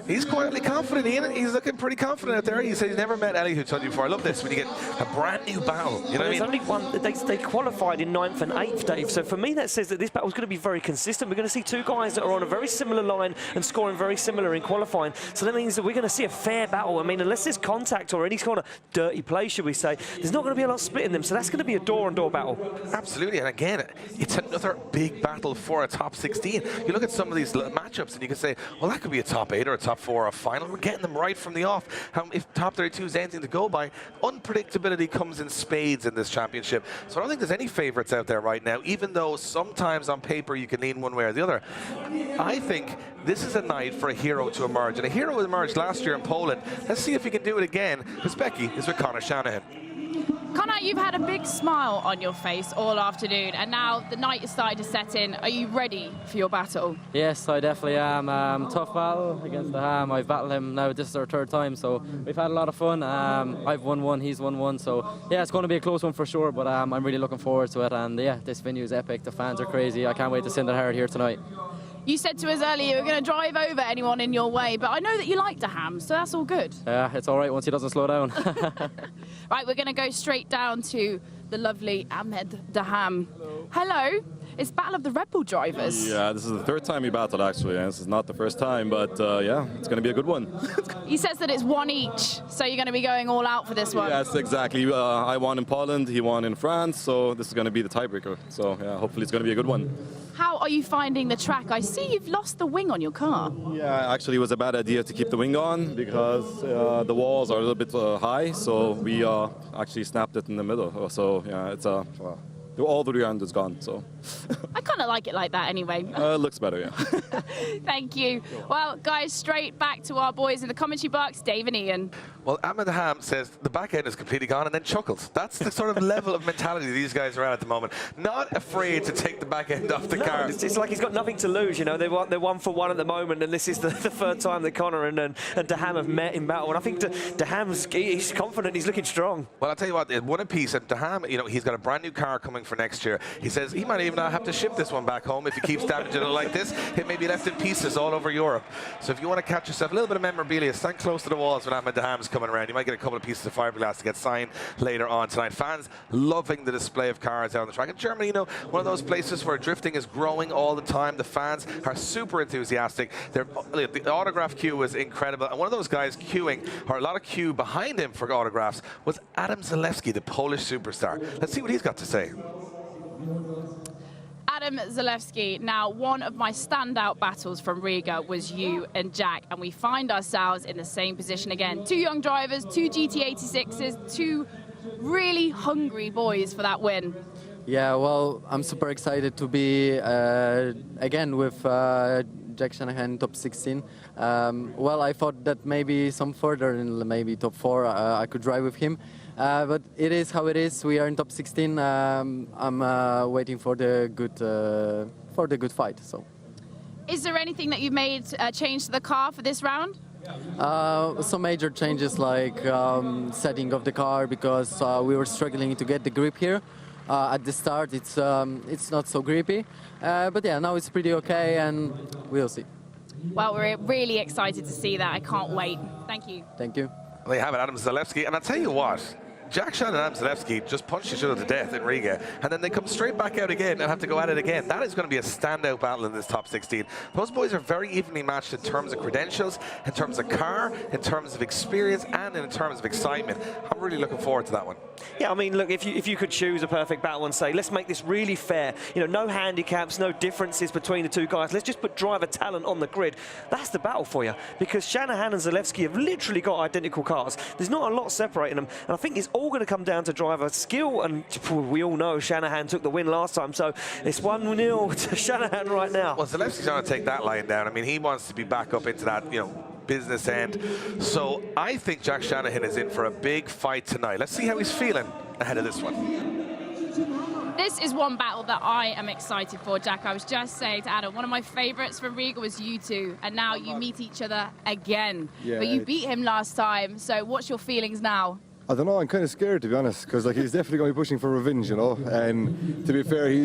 He's quietly confident, Ian. He's looking pretty confident out there. He said he's never met Eli Hutunji before. I love this when you get a brand new battle. You know what I mean? There's only one. They qualified in 9th and 8th, Dave. So for me, that says that this battle is going to be very consistent. We're going to see two guys that are on a very similar line and scoring very similar in qualifying. So that means that we're going to see a fair battle. I mean, unless there's contact or any kind of dirty play, should we say, there's not going to be a lot splitting them. So that's going to be a door-on-door battle. Absolutely. And again, it's another big battle for a top 16. You look at some of these matchups and you can say, well, that could be a top 8 or a top 4 or a final. We're getting them right from the off. If top 32 is anything to go by, unpredictability comes in spades in this championship. So I don't think there's any favourites out there right now, even though sometimes on paper you can lean one way or the other. I think this is a night for a hero to emerge. And a hero emerged last year in Poland. Let's see if he can do it again, because Becky is with Conor Shanahan. Conor, you've had a big smile on your face all afternoon, and now the night is starting to set in. Are you ready for your battle? Yes, I definitely am. Tough battle against the Ham. I've battled him now. This is our 3rd time, so we've had a lot of fun. I've won one, he's won one, so yeah, it's going to be a close one for sure, but I'm really looking forward to it, and yeah, this venue is epic. The fans are crazy. I can't wait to send it hard here tonight. You said to us earlier you were going to drive over anyone in your way, but I know that you like Daham, so that's all good. Yeah, it's all right once he doesn't slow down. Right, we're going to go straight down to the lovely Ahmed Daham. Hello. It's Battle of the Red Bull drivers. Yeah, this is the 3rd time we battled, actually, and this is not the first time, but yeah, it's going to be a good one. He says that it's one each, so you're going to be going all out for this one. Yes, exactly. I won in Poland, he won in France, so this is going to be the tiebreaker. So yeah, hopefully it's going to be a good one. How are you finding the track? I see you've lost the wing on your car. Yeah, actually it was a bad idea to keep the wing on because the walls are a little bit high, so we actually snapped it in the middle. So yeah, it's all the rear end is gone, so. I kind of like it like that anyway. It looks better, yeah. Thank you. Well, guys, straight back to our boys in the commentary box, Dave and Ian. Well, Ahmed Daham says the back end is completely gone and then chuckles. That's the sort of level of mentality these guys are at the moment. Not afraid to take the back end off the car. It's like he's got nothing to lose, you know. They're 1 for 1 at the moment, and this is the 3rd time that Conor and Daham have met in battle. And I think Daham's he's confident, he's looking strong. Well, I'll tell you what, one apiece, and Daham, you know, he's got a brand new car coming going for next year. He says he might even not have to ship this one back home if he keeps damaging it like this. It may be left in pieces all over Europe. So if you want to catch yourself a little bit of memorabilia, stand close to the walls when Ahmed Daham's coming around. You might get a couple of pieces of fiberglass to get signed later on tonight. Fans loving the display of cars out on the track. In Germany, you know, one of those places where drifting is growing all the time. The fans are super enthusiastic. The autograph queue was incredible. And one of those guys queuing, or a lot of queue behind him for autographs, was Adam Zalewski, the Polish superstar. Let's see what he's got to say. Adam Zalewski, now one of my standout battles from Riga was you and Jack, and we find ourselves in the same position again. Two young drivers, two GT86s, two really hungry boys for that win. Yeah, well, I'm super excited to be again with Jack Shanahan top 16. Well, I thought that maybe some further in maybe top 4 I could drive with him. But it is how it is. We are in top 16. I'm waiting for the good fight. So, is there anything that you've made change to the car for this round? Some major changes like setting of the car, because we were struggling to get the grip here. At the start, it's not so grippy, but yeah, now it's pretty okay, and we'll see. Well, we're really excited to see that. I can't wait. Thank you. Thank you. They have it, Adam Zalewski, and I'll tell you what, Jack Shanahan and Adam Zalewski just punched each other to death in Riga, and then they come straight back out again and have to go at it again. That is going to be a standout battle in this top 16. Those boys are very evenly matched in terms of credentials, in terms of car, in terms of experience, and in terms of excitement. I'm really looking forward to that one. Yeah, I mean, look, if you could choose a perfect battle and say, let's make this really fair, you know, no handicaps, no differences between the two guys, let's just put driver talent on the grid, that's the battle for you, because Shanahan and Zalewski have literally got identical cars. There's not a lot separating them, and I think it's all going to come down to driver skill, and we all know Shanahan took the win last time, so it's 1-0 to Shanahan right now. Well, Zalewski's going to take that line down. I mean, he wants to be back up into that, you know, business end. So I think Jack Shanahan is in for a big fight tonight. Let's see how he's feeling ahead of this one. This is one battle that I am excited for, Jack. I was just saying to Adam, one of my favourites from Riga was you two, and now you meet each other again. Yeah, but you beat him last time, so what's your feelings now? I don't know, I'm kind of scared, to be honest, because like he's definitely going to be pushing for revenge, you know, and to be fair, he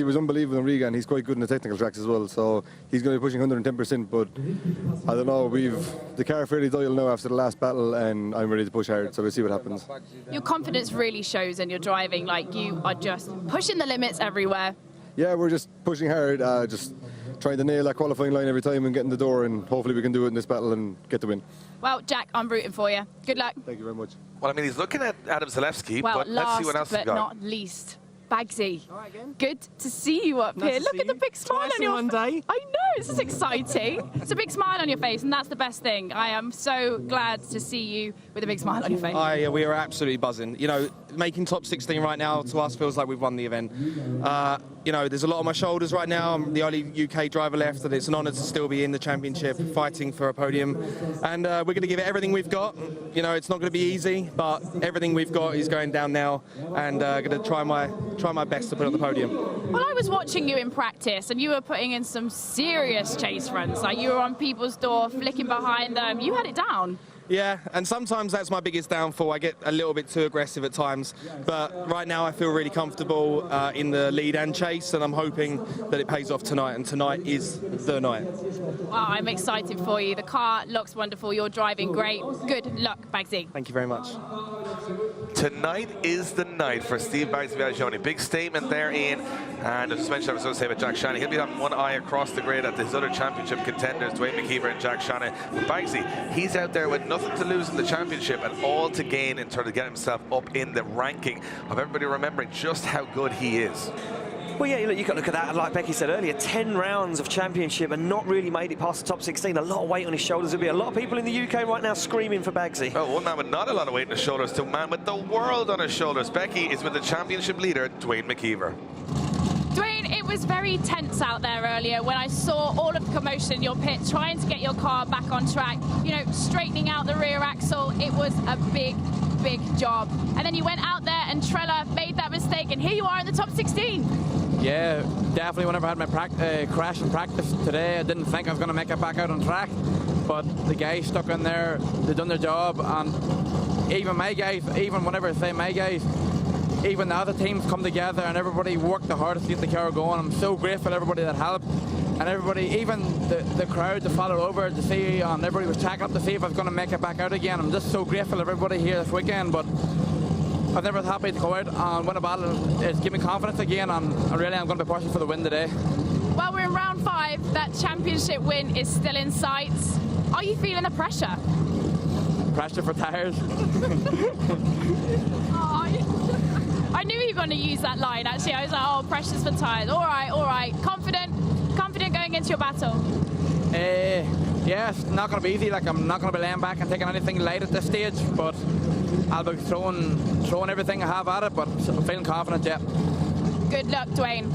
was unbelievable in Riga, and he's quite good in the technical tracks as well, so he's going to be pushing 110%, but I don't know, the car fairly dialed now after the last battle, and I'm ready to push hard, so we'll see what happens. Your confidence really shows in your driving, like you are just pushing the limits everywhere. Yeah, we're just pushing hard, just trying to nail that qualifying line every time and get in the door, and hopefully we can do it in this battle and get the win. Well, Jack, I'm rooting for you. Good luck. Thank you very much. Well, I mean, he's looking at Adam Zalewski, well, but let's see what else he's got. Last but not least, Bagsy. Good to see you up here. Look at the big smile on your face. I know, this is exciting. It's a big smile on your face, and that's the best thing. I am so glad to see you with a big smile on your face. We are absolutely buzzing. You know, making top 16 right now to us feels like we've won the event. You know, there's a lot on my shoulders right now. I'm the only UK driver left, and it's an honour to still be in the championship, fighting for a podium. And we're going to give it everything we've got. You know, it's not going to be easy, but everything we've got is going down now, and going to try my best to put on the podium. Well, I was watching you in practice, and you were putting in some serious chase runs. Like, you were on people's door, flicking behind them. You had it down. Yeah, and sometimes that's my biggest downfall. I get a little bit too aggressive at times, but right now I feel really comfortable in the lead and chase, and I'm hoping that it pays off tonight, and tonight is the night. Wow, I'm excited for you. The car looks wonderful. You're driving great. Good luck, Bagsy. Thank you very much. Tonight is the night for Steve Bagsy. Big statement there, Ian. And I just mentioned I was going to say about Jack Shanahan. He'll be having one eye across the grid at his other championship contenders, Dwayne McKeever and Jack Shanahan. But Bagsy, he's out there with nothing to lose in the championship and all to gain in terms of getting himself up in the ranking of everybody remembering just how good he is. Well, yeah, you've got to look at that. Like Becky said earlier, 10 rounds of championship and not really made it past the top 16. A lot of weight on his shoulders. There'll be a lot of people in the UK right now screaming for Bagsy. Oh, one man with not a lot of weight on his shoulders to a man with the world on his shoulders. Becky is with the championship leader, Dwayne McKeever. Dwayne, it was very tense out there earlier when I saw all of the commotion in your pit, trying to get your car back on track, you know, straightening out the rear axle. It was a big job. And then you went out there and Trella made that mistake, and here you are in the top 16. Yeah, definitely whenever I had my crash in practice today, I didn't think I was going to make it back out on track. But the guys stuck in there, they've done their job, and even my guys, even whenever I say my guys, even the other teams come together and everybody worked the hardest to get the car going. I'm so grateful to everybody that helped, and everybody, even the crowd that followed over to see, and everybody was checking up to see if I was going to make it back out again. I'm just so grateful to everybody here this weekend, but I'm never happy to go out and win a battle. It's given me confidence again, and really I'm going to be pushing for the win today. Well, we're in round 5. That championship win is still in sight. Are you feeling the pressure? Pressure for tires. I knew you were going to use that line, actually. I was like, oh, pressure's for tires. All right. Confident going into your battle? Yeah, it's not going to be easy. Like, I'm not going to be laying back and taking anything light at this stage, but I'll be throwing everything I have at it, but I'm feeling confident, yeah. Good luck, Dwayne.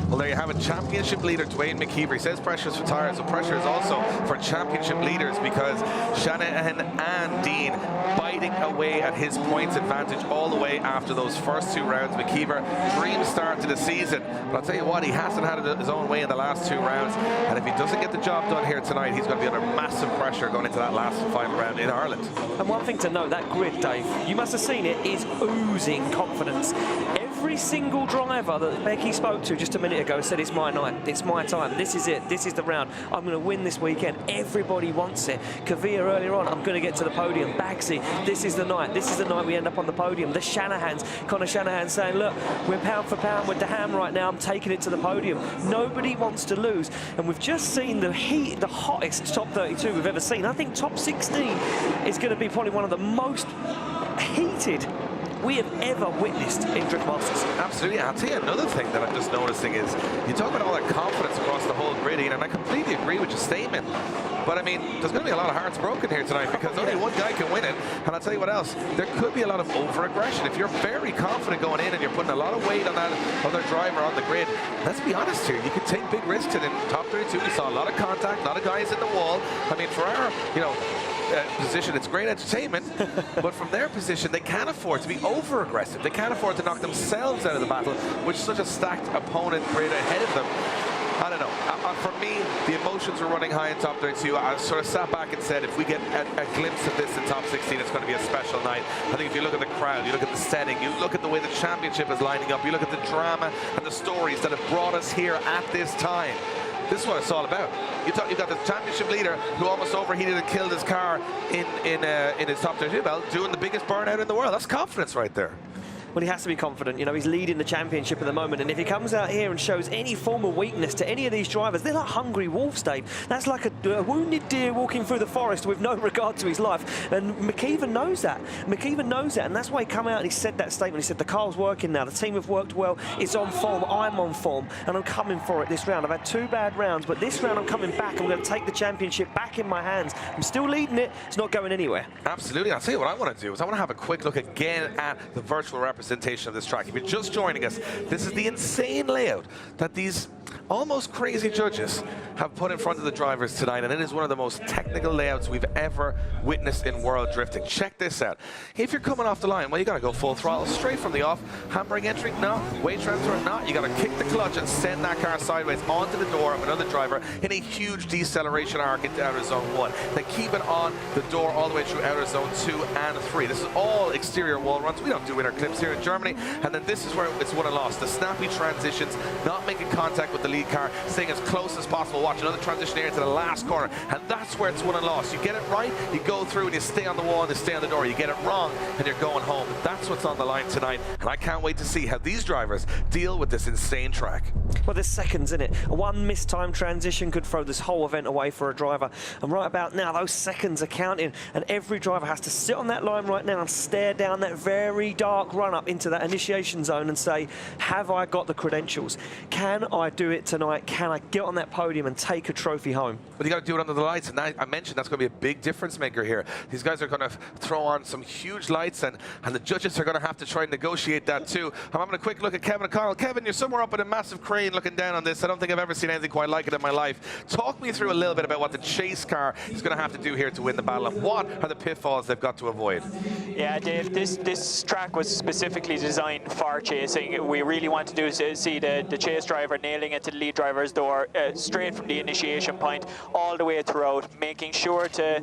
Well, there you have it. Championship leader Dwayne McKeever. He says pressure is for tires, so pressure is also for championship leaders, because Shanahan and Dean biting away at his points advantage all the way after those first 2 rounds. McKeever, dream start to the season, but I'll tell you what, he hasn't had it his own way in the last 2 rounds, and if he doesn't get the job done here tonight, he's going to be under massive pressure going into that last final round in Ireland. And one thing to note, that grid, Dave, you must have seen it, is oozing confidence. Every single driver that Becky spoke to just a minute ago said, it's my night, it's my time, this is it, this is the round, I'm going to win this weekend. Everybody wants it. Kavir earlier on, I'm going to get to the podium. Bagsy, this is the night we end up on the podium. The Shanahans, Conor Shanahan saying, look, we're pound for pound with the ham right now, I'm taking it to the podium. Nobody wants to lose, and we've just seen the hottest top 32 we've ever seen. I think top 16 is going to be probably one of the most heated we have ever witnessed in Drift Masters. Absolutely. I'll tell you another thing that I'm just noticing is, you talk about all that confidence across the whole grid, and I completely agree with your statement. But I mean, there's going to be a lot of hearts broken here tonight, because only one guy can win it. And I'll tell you what else, there could be a lot of over-aggression. If you're very confident going in and you're putting a lot of weight on that other driver on the grid, let's be honest here, you can take big risks. And in top 32, we saw a lot of contact, a lot of guys in the wall. I mean, for our, position, it's great entertainment, but from their position, they can't afford to be over-aggressive. They can't afford to knock themselves out of the battle with such a stacked opponent grid ahead of them. I don't know. For me, the emotions were running high in top 32. I sort of sat back and said, if we get a glimpse of this in top 16, it's going to be a special night. I think if you look at the crowd, you look at the setting, you look at the way the championship is lining up, you look at the drama and the stories that have brought us here at this time. This is what it's all about. You got the championship leader who almost overheated and killed his car in his top 32 belt, doing the biggest burnout in the world. That's confidence right there. Well, he has to be confident. He's leading the championship at the moment, and if he comes out here and shows any form of weakness to any of these drivers, they're like hungry wolves, Dave. That's like a wounded deer walking through the forest with no regard to his life, and McKeever knows that. McKeever knows that, and that's why he came out and he said that statement. He said, the car's working now, the team have worked well, it's on form, I'm on form, and I'm coming for it this round. I've had 2 bad rounds, but this round I'm coming back. I'm going to take the championship back in my hands. I'm still leading it, it's not going anywhere. Absolutely. I'll tell you what I want to do is I want to have a quick look again at the virtual representation of this track. If you're just joining us, this is the insane layout that these almost crazy judges have put in front of the drivers tonight, and it is one of the most technical layouts we've ever witnessed in world drifting. Check this out. If you're coming off the line, well, you got to go full throttle straight from the off. Handbrake entry, no. Weight transfer, no. You got to kick the clutch and send that car sideways onto the door of another driver in a huge deceleration arc into outer zone 1. Then keep it on the door all the way through outer zone 2 and 3. This is all exterior wall runs. We don't do inner clips here in Germany. And then this is where it's won and lost. The snappy transitions, not making contact with the lead car, staying as close as possible. Watch another transition here into the last corner, and that's where it's won and lost. You get it right, you go through and you stay on the wall and you stay on the door. You get it wrong and you're going home. That's what's on the line tonight, and I can't wait to see how these drivers deal with this insane track. Well, there's seconds in it. One mistimed transition could throw this whole event away for a driver, and right about now those seconds are counting, and every driver has to sit on that line right now and stare down that very dark run up into that initiation zone and say, have I got the credentials? Can I do it tonight? Can I get on that podium and take a trophy home? But you got to do it under the lights, and I mentioned that's going to be a big difference maker here. These guys are going to throw on some huge lights, and the judges are going to have to try and negotiate that too. I'm having a quick look at Kevin O'Connell. Kevin, you're somewhere up in a massive crane looking down on this. I don't think I've ever seen anything quite like it in my life. Talk me through a little bit about what the chase car is going to have to do here to win the battle, and what are the pitfalls they've got to avoid? Yeah, Dave, this track was specifically designed for chasing. We really want to see the chase driver nailing it to the lead driver's door, straight from the initiation point all the way throughout, making sure to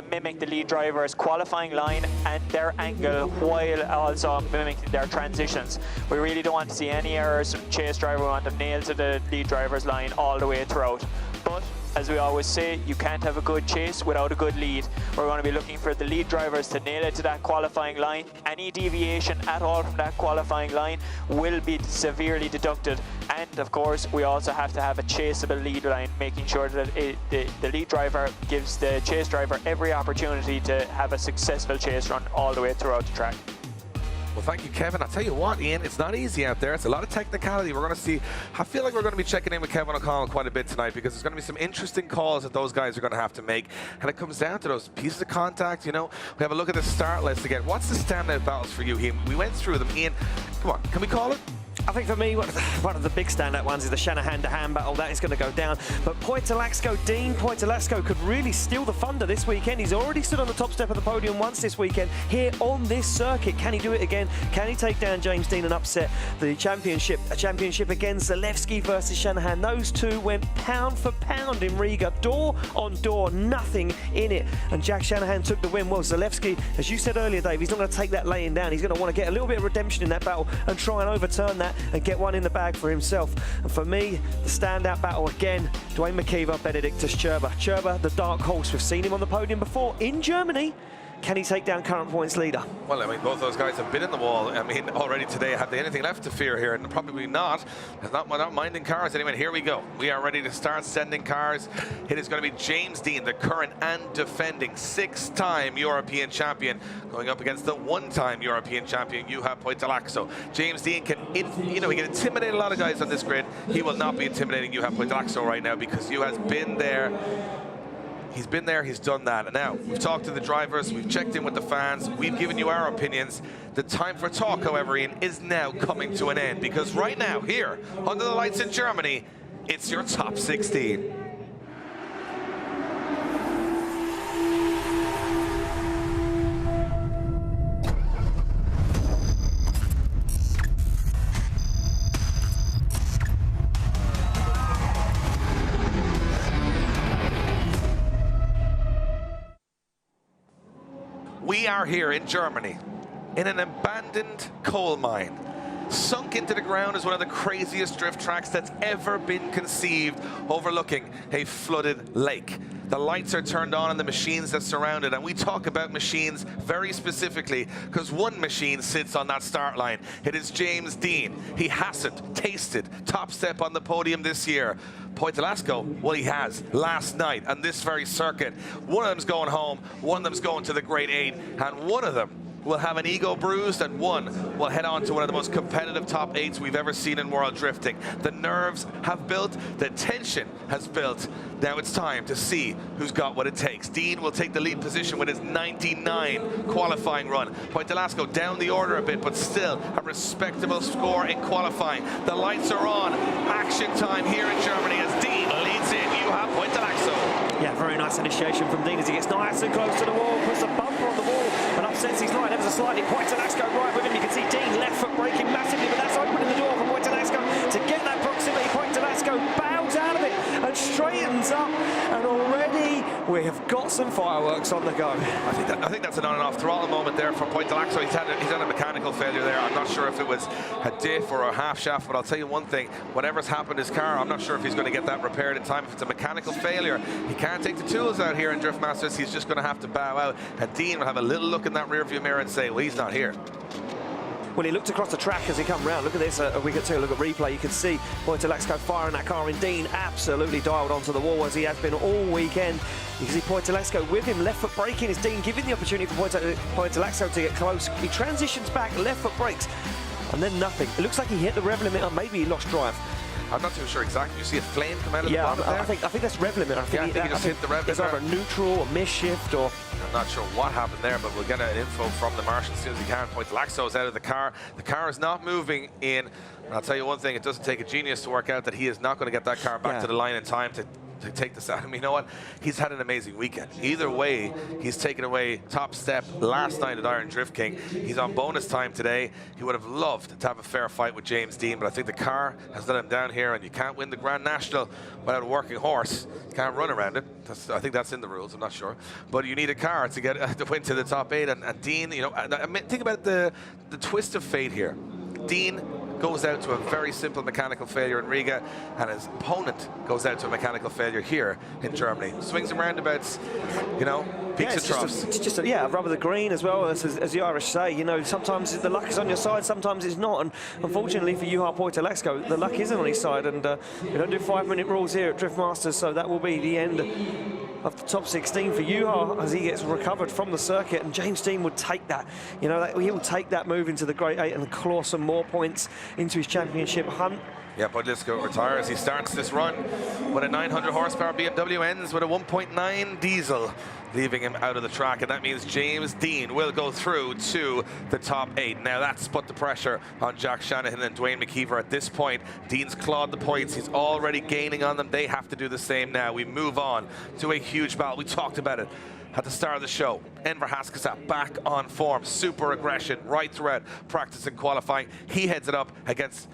mimic the lead driver's qualifying line and their angle while also mimicking their transitions. We really don't want to see any errors from the chase driver. We want them nailed to the lead driver's line all the way throughout. But as we always say, you can't have a good chase without a good lead. We're going to be looking for the lead drivers to nail it to that qualifying line. Any deviation at all from that qualifying line will be severely deducted. And of course, we also have to have a chaseable lead line, making sure that the lead driver gives the chase driver every opportunity to have a successful chase run all the way throughout the track. Well, thank you, Kevin. I'll tell you what, Ian, it's not easy out there. It's a lot of technicality. We're going to see, I feel like we're going to be checking in with Kevin O'Connell quite a bit tonight, because there's going to be some interesting calls that those guys are going to have to make. And it comes down to those pieces of contact, you know. We have a look at the start list again. What's the standout battles for you, Ian? We went through them. Ian, come on, can we call it? I think for me, one of the big standout ones is the Shanahan-to-hand battle. That is going to go down. But Dean Poitolasko could really steal the thunder this weekend. He's already stood on the top step of the podium once this weekend here on this circuit. Can he do it again? Can he take down James Dean and upset the championship? A championship again, Zalewski versus Shanahan. Those two went pound for pound in Riga, door on door, nothing in it. And Jack Shanahan took the win. Well, Zalewski, as you said earlier, Dave, he's not going to take that laying down. He's going to want to get a little bit of redemption in that battle and try and overturn that and get one in the bag for himself. And for me, the standout battle again, Dwayne McKeever, Benedictus Cherba. Cherba, the dark horse. We've seen him on the podium before in Germany. Can he take down current points leader? Well, I mean, both those guys have been in the wall. I mean, already today. Have they anything left to fear here? And probably not. Not minding cars. Anyway, here we go. We are ready to start sending cars. It is going to be James Dean, the current and defending 6-time European champion, going up against the 1-time European champion, Juha Poitolaakso. James Dean can, he can intimidate a lot of guys on this grid. He will not be intimidating Juha Poitolaakso right now, because Juha's been there. He's been there, he's done that. And now, we've talked to the drivers, we've checked in with the fans, we've given you our opinions. The time for talk, however, Ian, is now coming to an end, because right now, here, under the lights in Germany, it's your top 16. We are here in Germany, in an abandoned coal mine, sunk into the ground as one of the craziest drift tracks that's ever been conceived, overlooking a flooded lake. The lights are turned on and the machines that surround it, and we talk about machines very specifically because one machine sits on that start line. It is James Dean. He hasn't tasted top step on the podium this year. Poitolaakso, well, he has last night on this very circuit. One of them's going home, one of them's going to the Great 8, and one of them will have an ego bruised, and one will head on to one of the most competitive top 8s we've ever seen in world drifting. The nerves have built, the tension has built. Now it's time to see who's got what it takes. Dean will take the lead position with his 99 qualifying run. Poitolaakso down the order a bit, but still a respectable score in qualifying. The lights are on. Action time here in Germany as Dean leads in. You have Poitolaakso. Yeah, very nice initiation from Dean as he gets nice and close to the wall, puts a bumper on the wall and upsets his line ever so slightly. Poitolaakso right with him. You can see Dean left foot braking massively, but that's opening the door for Poitolaakso to get that proximity. Poitolaakso bows out of it and straightens up, and already we have got some fireworks on the go. I think that's an on and off throttle moment there for Poitolaakso. He's had a mechanical failure there. I'm not sure if it was a diff or a half shaft, but I'll tell you one thing, whatever's happened to his car, I'm not sure if he's going to get that repaired in time. If it's a mechanical failure, he can't take the tools out here in Drift Masters. He's just going to have to bow out, and Dean will have a little look in that rearview mirror and say, well, he's not here. Well, he looked across the track as he come round. Look at this. We could take a look at replay. You can see Poitolaakso firing that car, and Dean absolutely dialed onto the wall as he has been all weekend. You can see Poitolaakso with him, left foot braking. Is Dean giving the opportunity for Poitolaakso to get close? He transitions back, left foot brakes, and then nothing. It looks like he hit the rev limit, or maybe he lost drive. I'm not too sure exactly. You see a flame come out of the bottom there? I think that's rev limit. I think he just hit the rev limit. It's either a neutral or misshift or... I'm not sure what happened there, but we'll get an info from the marshal as soon as he can. Poitolaakso is out of the car. The car is not moving in. And I'll tell you one thing, it doesn't take a genius to work out that he is not going to get that car back to the line in time to to take this out. I mean, you know what? He's had an amazing weekend. Either way, he's taken away top step last night at Iron Drift King. He's on bonus time today. He would have loved to have a fair fight with James Dean, but I think the car has let him down here, and you can't win the Grand National without a working horse. You can't run around it. I think that's in the rules, I'm not sure. But you need a car to get to win to the top 8. And Dean, you know, I mean, think about the twist of fate here. Dean goes out to a very simple mechanical failure in Riga, and his opponent goes out to a mechanical failure here in Germany. Swings and roundabouts, you know, peaks and troughs. It's just a rub of the green as well, as the Irish say. You know, sometimes the luck is on your side, sometimes it's not. And unfortunately for Juha Poitalexco, the luck isn't on his side. And we don't do 5-minute rules here at Drift Masters, so that will be the end of the top 16 for Juha as he gets recovered from the circuit. And James Dean would take that. You know, he will take that move into the Great 8 and claw some more points into his championship hunt. Yeah, Podlisko retires. He starts this run with a 900 horsepower BMW, ends with a 1.9 diesel, leaving him out of the track. And that means James Dean will go through to the top 8. Now that's put the pressure on Jack Shanahan and Dwayne McKeever at this point. Dean's clawed the points. He's already gaining on them. They have to do the same now. We move on to a huge battle. We talked about it at the start of the show. Enver Haskasap back on form. Super aggression right throughout practice and qualifying. He heads it up against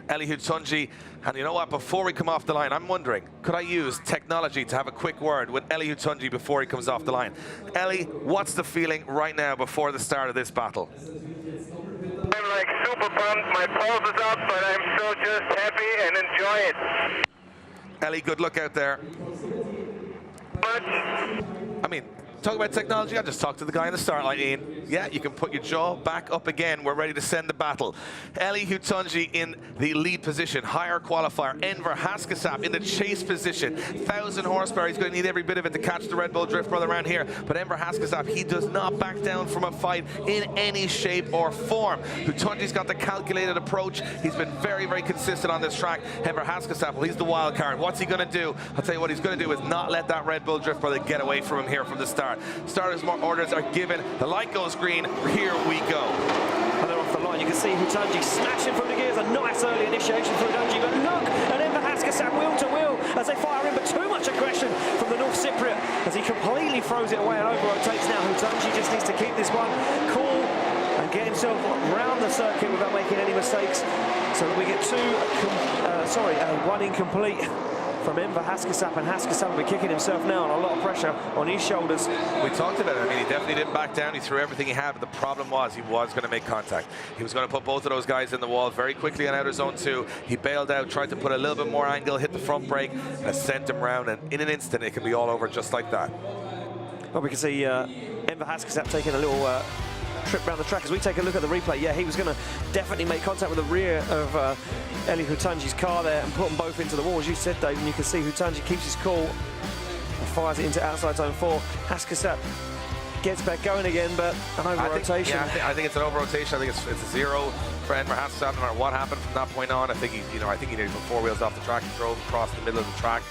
Eliud Tunji. And you know what, before we come off the line, I'm wondering, could I use technology to have a quick word with Eliud Tunji before he comes off the line? Eli, what's the feeling right now before the start of this battle? I'm like super pumped, my pulse is up, but I'm so just happy and enjoy it. Eli, good luck out there. I mean, talk about technology, I just talked to the guy in the start line, Ian. Yeah, you can put your jaw back up again. We're ready to send the battle. Eliud Tunji in the lead position, higher qualifier. Enver Haskasap in the chase position. 1,000 horsepower, he's going to need every bit of it to catch the Red Bull Drift brother around here. But Enver Haskasap, he does not back down from a fight in any shape or form. Tunji's got the calculated approach. He's been very, very consistent on this track. Enver Haskasap, well, he's the wild card. What's he going to do? I'll tell you what he's going to do is not let that Red Bull Drift brother get away from him here from the start. Starters orders are given. The light goes green. Here we go. And they're off the line. You can see Hutanji smashing through the gears. A nice early initiation for Hutanji. But look at Enver Haskasap wheel to wheel as they fire in. But too much aggression from the North Cypriot as he completely throws it away and over-rotates now. Hutanji just needs to keep this one cool and get himself around the circuit without making any mistakes. So that we get one incomplete from Enver Haskasap, and Haskasap will be kicking himself now and a lot of pressure on his shoulders. We talked about it. I mean, he definitely didn't back down. He threw everything he had, but the problem was he was going to make contact. He was going to put both of those guys in the wall very quickly on outer zone 2. He bailed out, tried to put a little bit more angle, hit the front brake, and sent him round, and in an instant it can be all over just like that. Well, we can see Enver Haskasap taking a little trip around the track. As we take a look at the replay, yeah, he was going to definitely make contact with the rear of Eli Hutanji's car there and put them both into the wall, as you said, Dave. And you can see Hutanji keeps his cool and fires it into outside zone 4. Haskasap gets back going again, but an over-rotation. I think it's an over-rotation. I think it's a zero for Enver Haskasap. No matter what happened from that point on, I think he needed to put 4 wheels off the track and drove across the middle of the track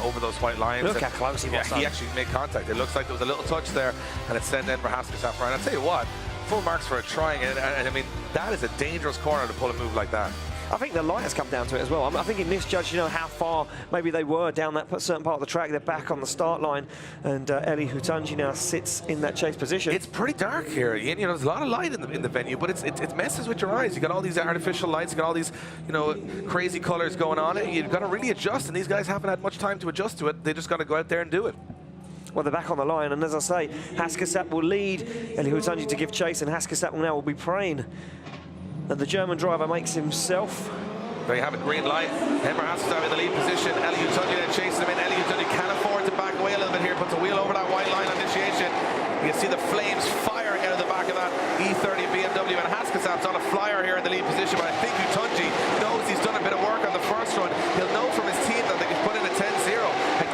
over those white lines. Look how close he was. Yeah, he actually made contact. It looks like there was a little touch there, and it sent Enver Haskasap around. I'll tell you what, full marks for it trying, and I mean, that is a dangerous corner to pull a move like that. I think the light has come down to it as well. I think he misjudged, how far maybe they were down that certain part of the track. They're back on the start line, and Eli Hutanji now sits in that chase position. It's pretty dark here, Ian. There's a lot of light in the venue, but it messes with your eyes. You got all these artificial lights, you got all these, crazy colors going on. You've got to really adjust, and these guys haven't had much time to adjust to it. They just got to go out there and do it. Well, they're back on the line, and as I say, Haskasap will lead Eli Hutanji to give chase, and Haskasap now will be praying that the German driver makes himself. There you have it, green light. Enver Haskasap in the lead position. Eli Hutanji then chasing him in. Eli Hutanji can afford to back away a little bit here, puts a wheel over that white line on initiation. You can see the flames firing out of the back of that E30 BMW, and Haskasap's on a flyer here in the lead position, but I think Hutanji knows he's done a bit of work on the first run. He'll know from his team that they can put in a 10-0.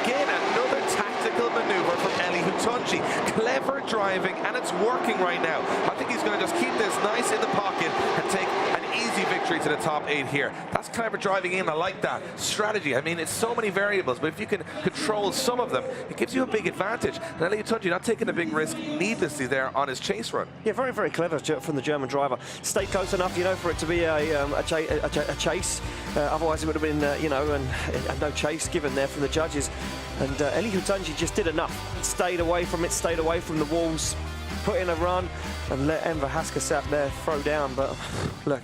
Again, another tactical maneuver from Eli Hutanji. Clever driving, and it's working right now. I think he's going to just keep this nice in the pocket and take an easy easy victory to the top 8 here. That's clever driving in. I like that strategy. I mean, it's so many variables, but if you can control some of them, it gives you a big advantage. And Elliot Tunji not taking a big risk needlessly there on his chase run. Yeah, very, very clever from the German driver. Stay close enough, you know, for it to be a chase. Otherwise, it would have been, you know, and no chase given there from the judges. And Elliot Tunji just did enough. Stayed away from it, stayed away from the walls, put in a run, and let Enver Haskasap there throw down. But look,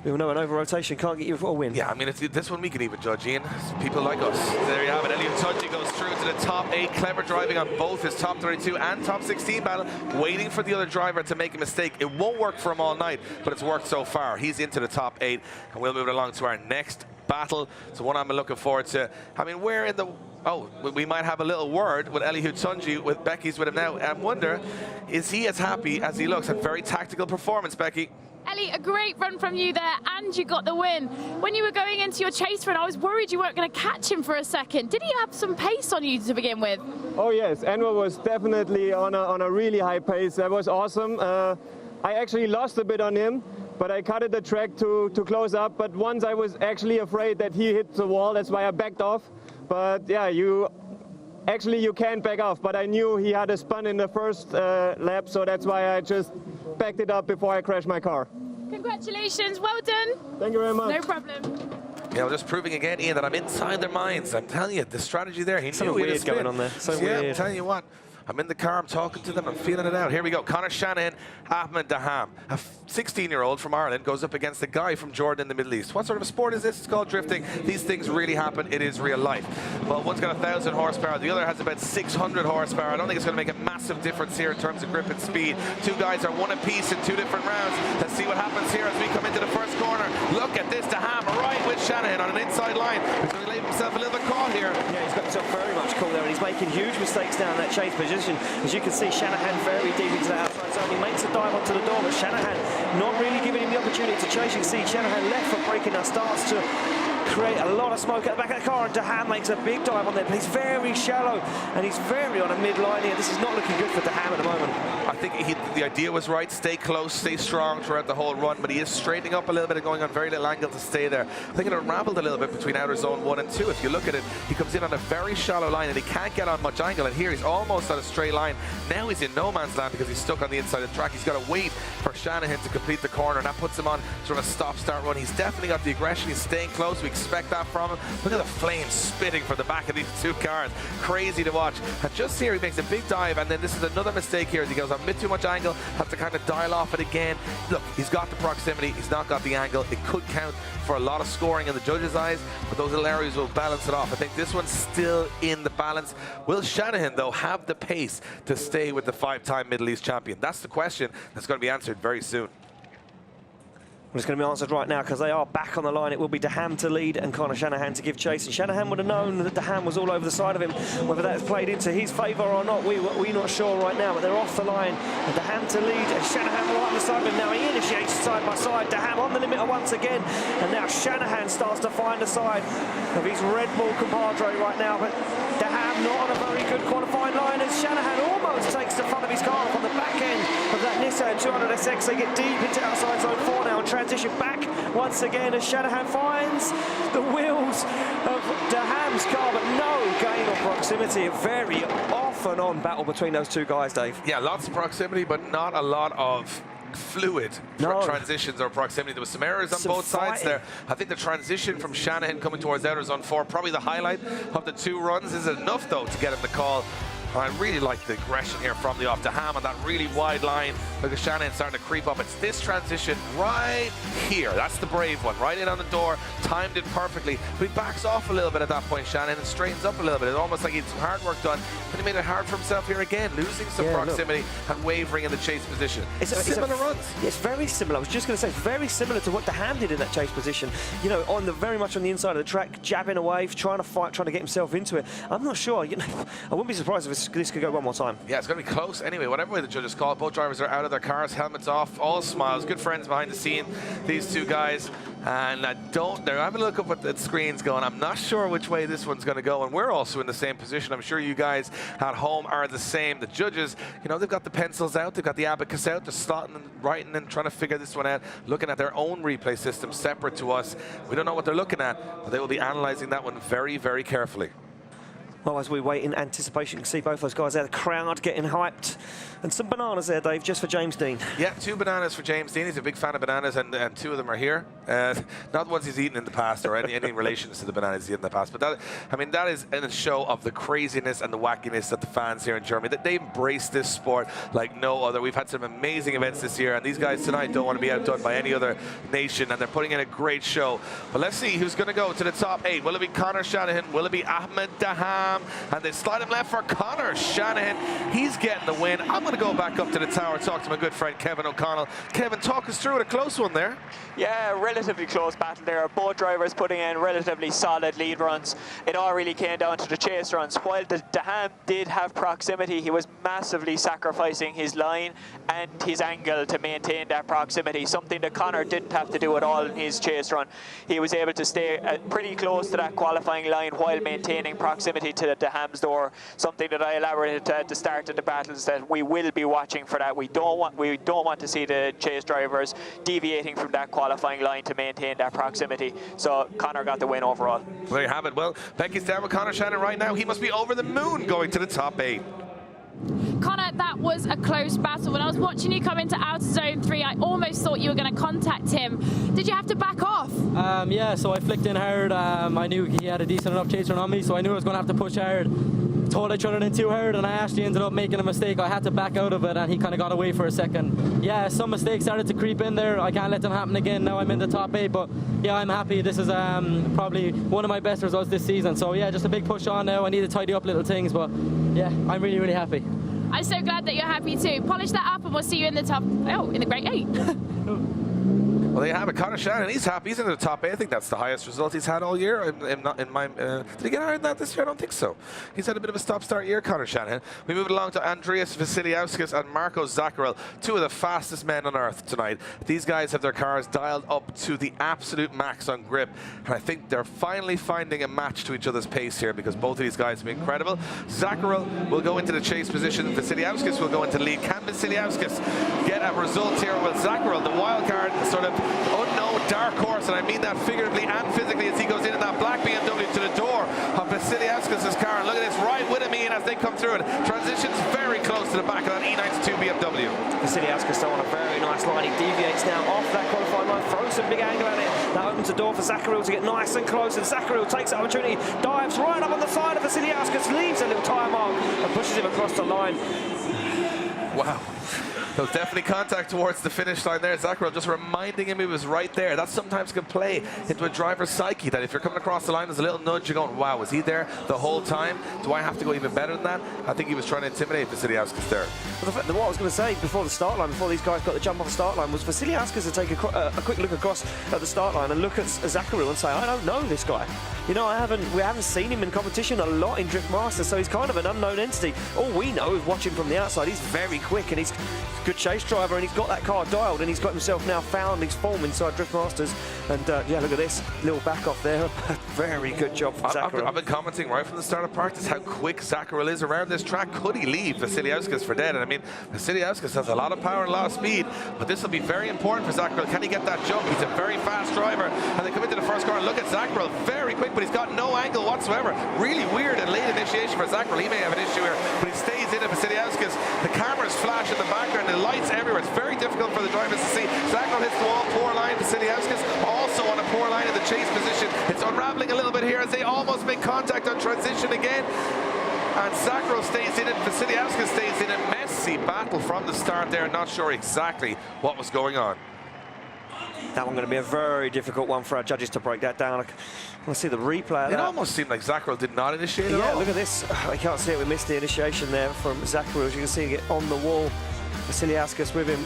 we all know an over-rotation can't get you a win. Yeah, I mean, this one we can even judge, Ian. People like us. There you have it. Elliot Tunji goes through to the top 8. Clever driving on both his top 32 and top 16 battle, waiting for the other driver to make a mistake. It won't work for him all night, but it's worked so far. He's into the top 8, and we'll move along to our next battle. It's one I'm looking forward to. I mean, we're in the... Oh, we might have a little word with Elihu Tunji, with Becky's with him now. I wonder, is he as happy as he looks? A very tactical performance, Becky. Ellie, a great run from you there, and you got the win. When you were going into your chase run, I was worried you weren't going to catch him for a second. Did he have some pace on you to begin with? Oh yes, Enver was definitely on a really high pace. That was awesome. I actually lost a bit on him, but I cut the track to close up. But once I was actually afraid that he hit the wall, that's why I backed off. But yeah, you can't back off, but I knew he had a spun in the first lap, so that's why I just backed it up before I crashed my car. Congratulations, well done. Thank you very much. No problem. Yeah, well, just proving again, Ian, that I'm inside their minds. I'm telling you, the strategy there, he Something knew weird going on there. So weird. I'm telling you what. I'm in the car, I'm talking to them, I'm feeling it out. Here we go, Conor Shanahan, Ahmed Daham. A 16-year-old from Ireland goes up against a guy from Jordan in the Middle East. What sort of a sport is this? It's called drifting. These things really happen, it is real life. Well, one's got 1,000 horsepower, the other has about 600 horsepower. I don't think it's going to make a massive difference here in terms of grip and speed. Two guys are one apiece in 2 different rounds. Let's see what happens here as we come into the first corner. Look at this, Daham right with Shanahan on an inside line. He's going to leave himself a little bit caught here. Yeah, he's got himself very much caught there, and he's making huge mistakes down that chase position. As you can see, Shanahan very deep into that outside zone. He makes a dive onto the door, but Shanahan not really giving him the opportunity to chase. You can see Shanahan left for braking now, starts to create a lot of smoke at the back of the car, and Daham makes a big dive on there, but he's very shallow, and he's very on a mid-line here. This is not looking good for Daham at the moment. I think the idea was right, stay close, stay strong throughout the whole run, but he is straightening up a little bit and going on very little angle to stay there. I think it unraveled a little bit between outer zone 1 and 2. If you look at it, he comes in on a very shallow line, and he can't get on much angle, and here he's almost on a straight line. Now he's in no man's land because he's stuck on the inside of the track. He's got to wait for Shanahan to complete the corner, and that puts him on sort of a stop-start run. He's definitely got the aggression, he's staying close, we expect that from him. Look at the flames spitting from the back of these two cars. Crazy to watch. And just here he makes a big dive, and then this is another mistake here as he goes on a bit too much angle, has to kind of dial off it again. Look, he's got the proximity, he's not got the angle. It could count for a lot of scoring in the judges' eyes, but those little areas will balance it off. I think this one's still in the balance. Will Shanahan, though, have the pace to stay with the 5-time Middle East champion? That's the question that's going to be answered very soon. Well, it's going to be answered right now because they are back on the line. It will be Daham to lead and Conor Shanahan to give chase. And Shanahan would have known that Daham was all over the side of him. Whether that's played into his favour or not, we're not sure right now. But they're off the line. And Daham to lead and Shanahan right on the side of him. Now he initiates side by side. Daham on the limiter once again. And now Shanahan starts to find the side of his Red Bull compadre right now. But Daham not on a very good qualifying line as Shanahan almost takes the front of his car from the back end of that Nissan 200SX. They get deep into outside zone 4 now and transition back once again as Shanahan finds the wheels of Daham's car, but no gain on proximity. A very off and on battle between those two guys, Dave. Yeah, lots of proximity, but not a lot of fluid transitions or proximity. There was some errors on both sides there. I think the transition from Shanahan coming towards outer zone 4, probably the highlight of the 2 runs, is enough though to get him the call. I really like the aggression here from the off. Daham on that really wide line. Look at Shanahan starting to creep up. It's this transition right here. That's the brave one. Right in on the door. Timed it perfectly. But he backs off a little bit at that point, Shanahan, and straightens up a little bit. It's almost like he had some hard work done. But he made it hard for himself here again, losing some proximity and wavering in the chase position. Similar runs. It's very similar. I was just going to say, very similar to what Daham did in that chase position. You know, very much on the inside of the track, jabbing away, trying to fight, trying to get himself into it. I'm not sure. You know, I wouldn't be surprised if this could go one more time. Yeah, it's going to be close anyway, whatever way the judges call it. Both drivers are out of their cars, helmets off, all smiles, good friends behind the scene, these two guys. And they're having a look up at the screens going, I'm not sure which way this one's going to go. And we're also in the same position. I'm sure you guys at home are the same. The judges, you know, they've got the pencils out, they've got the abacus out, they're slotting and writing and trying to figure this one out, looking at their own replay system separate to us. We don't know what they're looking at, but they will be analyzing that one very, very carefully. Well, as we wait in anticipation, you can see both those guys there, the crowd getting hyped. And some bananas there, Dave, just for James Dean. Yeah, 2 bananas for James Dean. He's a big fan of bananas, and 2 of them are here. Not the ones he's eaten in the past or any relations to the bananas he's eaten in the past. But that, I mean, that is a show of the craziness and the wackiness that the fans here in Germany, that they embrace this sport like no other. We've had some amazing events this year, and these guys tonight don't want to be outdone by any other nation, and they're putting in a great show. But let's see who's going to go to the top 8. Will it be Conor Shanahan? Will it be Ahmed Daham? And they slide him left for Conor Shanahan. He's getting the win. I'm going to go back up to the tower, talk to my good friend Kevin O'Connell. Kevin, talk us through it, a close one there. Yeah, relatively close battle there. Both drivers putting in relatively solid lead runs. It all really came down to the chase runs. While Daham did have proximity, he was massively sacrificing his line and his angle to maintain that proximity, something that Conor didn't have to do at all in his chase run. He was able to stay pretty close to that qualifying line while maintaining proximity to the Daham's door, something that I elaborated at the start of the battles that we will be watching for that. We don't want to see the chase drivers deviating from that qualifying line to maintain that proximity. So Conor got the win overall. Well, there you have it. Well, Becky's down with Conor Shanahan right now. He must be over the moon going to the top 8. Conor, that was a close battle. When I was watching you come into outer zone 3, I almost thought you were going to contact him. Did you have to back off? Yeah, so I flicked in hard. I knew he had a decent enough chase run on me, so I knew I was going to have to push hard. Told I tried it in too hard, and I actually ended up making a mistake. I had to back out of it, and he kind of got away for a second. Yeah, some mistakes started to creep in there. I can't let them happen again. Now I'm in the top 8, but yeah, I'm happy. This is probably one of my best results this season. So yeah, just a big push on now. I need to tidy up little things, but yeah, I'm really, really happy. I'm so glad that you're happy too. Polish that up, and we'll see you in the top. Oh, in the Great 8. Well, there you have it. Conor Shanahan, he's happy. He's in the top 8. I think that's the highest result he's had all year. Did he get higher than that this year? I don't think so. He's had a bit of a stop-start year, Conor Shanahan. We move along to Andreas Vasiliauskas and Marco Zaccarel, 2 of the fastest men on earth tonight. These guys have their cars dialed up to the absolute max on grip, and I think they're finally finding a match to each other's pace here, because both of these guys have been incredible. Zaccarel will go into the chase position. Vasiliauskas will go into lead. Can Vasiliauskas get a result here? Well, Zaccarel, the wild card, sort of unknown dark horse, and I mean that figuratively and physically, as he goes in that black BMW to the door of Vasiliauskas' car. And look at this, right with him, Ian, as they come through it. Transitions very close to the back of that E92 BMW. Vasiliauskas on a very nice line. He deviates now off that qualifying line, throws some big angle at it. That opens the door for Zaccarel to get nice and close, and Zaccarel takes the opportunity, dives right up on the side of Vasiliauskas, leaves a little tyre mark and pushes him across the line. Wow. So definitely contact towards the finish line there. Zaccarel just reminding him he was right there. That sometimes can play into a driver's psyche, that if you're coming across the line, there's a little nudge, you're going, wow, was he there the whole time? Do I have to go even better than that? I think he was trying to intimidate Vasiliauskas there. Well, what I was going to say before the start line, before these guys got the jump off the start line, was Vasiliauskas to take a quick look across at the start line and look at Zaccarel and say, I don't know this guy. You know, we haven't seen him in competition a lot in Drift Masters, so he's kind of an unknown entity. All we know is watching from the outside, he's very quick and he's a good chase driver, and he's got that car dialed, and he's got himself now found his form inside Drift Masters. And yeah, look at this little back off there. Very good job from Zaccarel. I've been commenting right from the start of practice how quick Zaccarel is around this track. Could he leave Vasiliauskas for dead? And I mean, Vasiliauskas has a lot of power and a lot of speed, but this will be very important for Zaccarel. Can he get that jump? He's a very fast driver, and they come into the first corner. Look at Zaccarel, very quick, but he's got no angle whatsoever. Really weird and late initiation for Zaccarel. He may have an issue here, but he stays in it. Vasiliauskas, the cameras flash in the background, the lights everywhere. It's very difficult for the drivers to see. Zaccarel hits the wall, poor line. Vasiliauskas also on a poor line in the chase position. It's unraveling a little bit here as they almost make contact on transition again. And Zaccarel stays in it, Vasiliauskas stays in a messy battle from the start there. Not sure exactly what was going on. That one going to be a very difficult one for our judges to break that down. Let's see the replay of that. It almost seemed like Zaccarel did not initiate at all. Yeah, look at this. I can't see it. We missed the initiation there from Zaccarel. As you can see, it on the wall. Vasiliauskas with him.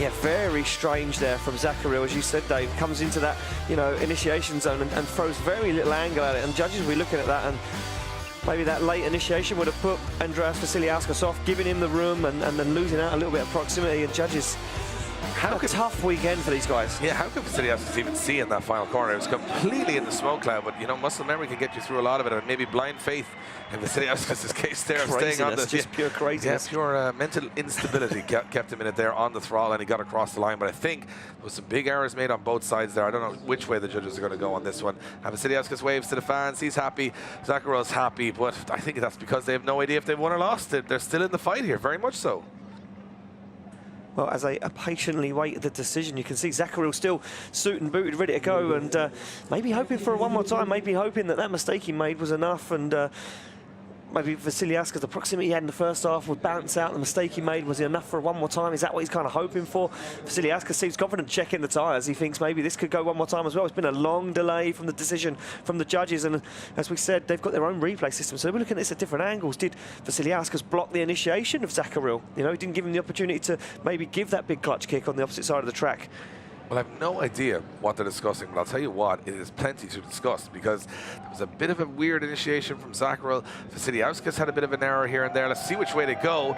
Yeah, very strange there from Zaccarel, as you said, Dave. Comes into that, you know, initiation zone and throws very little angle at it. And judges will be looking at that, and maybe that late initiation would have put Andreas Vasiliauskas off, giving him the room and then losing out a little bit of proximity. And judges, a tough weekend for these guys. Yeah, how could Vasiliauskas even see in that final corner? It was completely in the smoke cloud, but you know, muscle memory can get you through a lot of it, and maybe blind faith in Vasiliauskas' case there of staying on the... just pure craziness. Yeah, pure mental instability kept him in it there on the throttle, and he got across the line. But I think there was some big errors made on both sides there. I don't know which way the judges are going to go on this one. And Vasiliauskas waves to the fans. He's happy. Zacharil's happy, but I think that's because they have no idea if they've won or lost. They're still in the fight here, very much so. Well, as they patiently wait the decision, you can see Zacharil still suited and booted, ready to go, and maybe hoping for one more time, maybe hoping that mistake he made was enough, and maybe Vasiliauskas, the proximity he had in the first half would balance out the mistake he made. Was it enough for one more time? Is that what he's kind of hoping for? Vasiliauskas seems confident checking the tyres. He thinks maybe this could go one more time as well. It's been a long delay from the decision from the judges, and as we said, they've got their own replay system, so we're looking at this at different angles. Did Vasiliauskas block the initiation of Zacharil? You know, he didn't give him the opportunity to maybe give that big clutch kick on the opposite side of the track. Well, I have no idea what they're discussing, but I'll tell you what, it is plenty to discuss, because there was a bit of a weird initiation from Zacharil. Vasiliauskas had a bit of an error here and there. Let's see which way they go.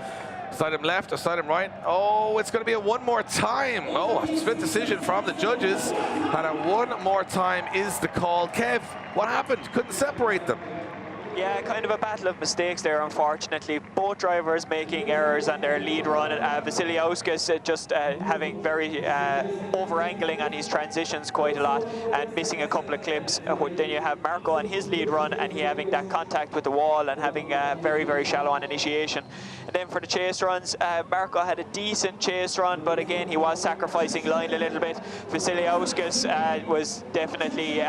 Side him left or side him right. Oh, it's going to be a one more time. Oh, a split decision from the judges. And a one more time is the call. Kev, what happened? Couldn't separate them. Yeah, kind of a battle of mistakes there, unfortunately. Both drivers making errors on their lead run. Vasiliauskas just having very over-angling on his transitions quite a lot and missing a couple of clips. Then you have Marco on his lead run, and he having that contact with the wall and having very, very shallow on initiation. And then for the chase runs, Marco had a decent chase run, but again, he was sacrificing line a little bit. Vasiliauskas was definitely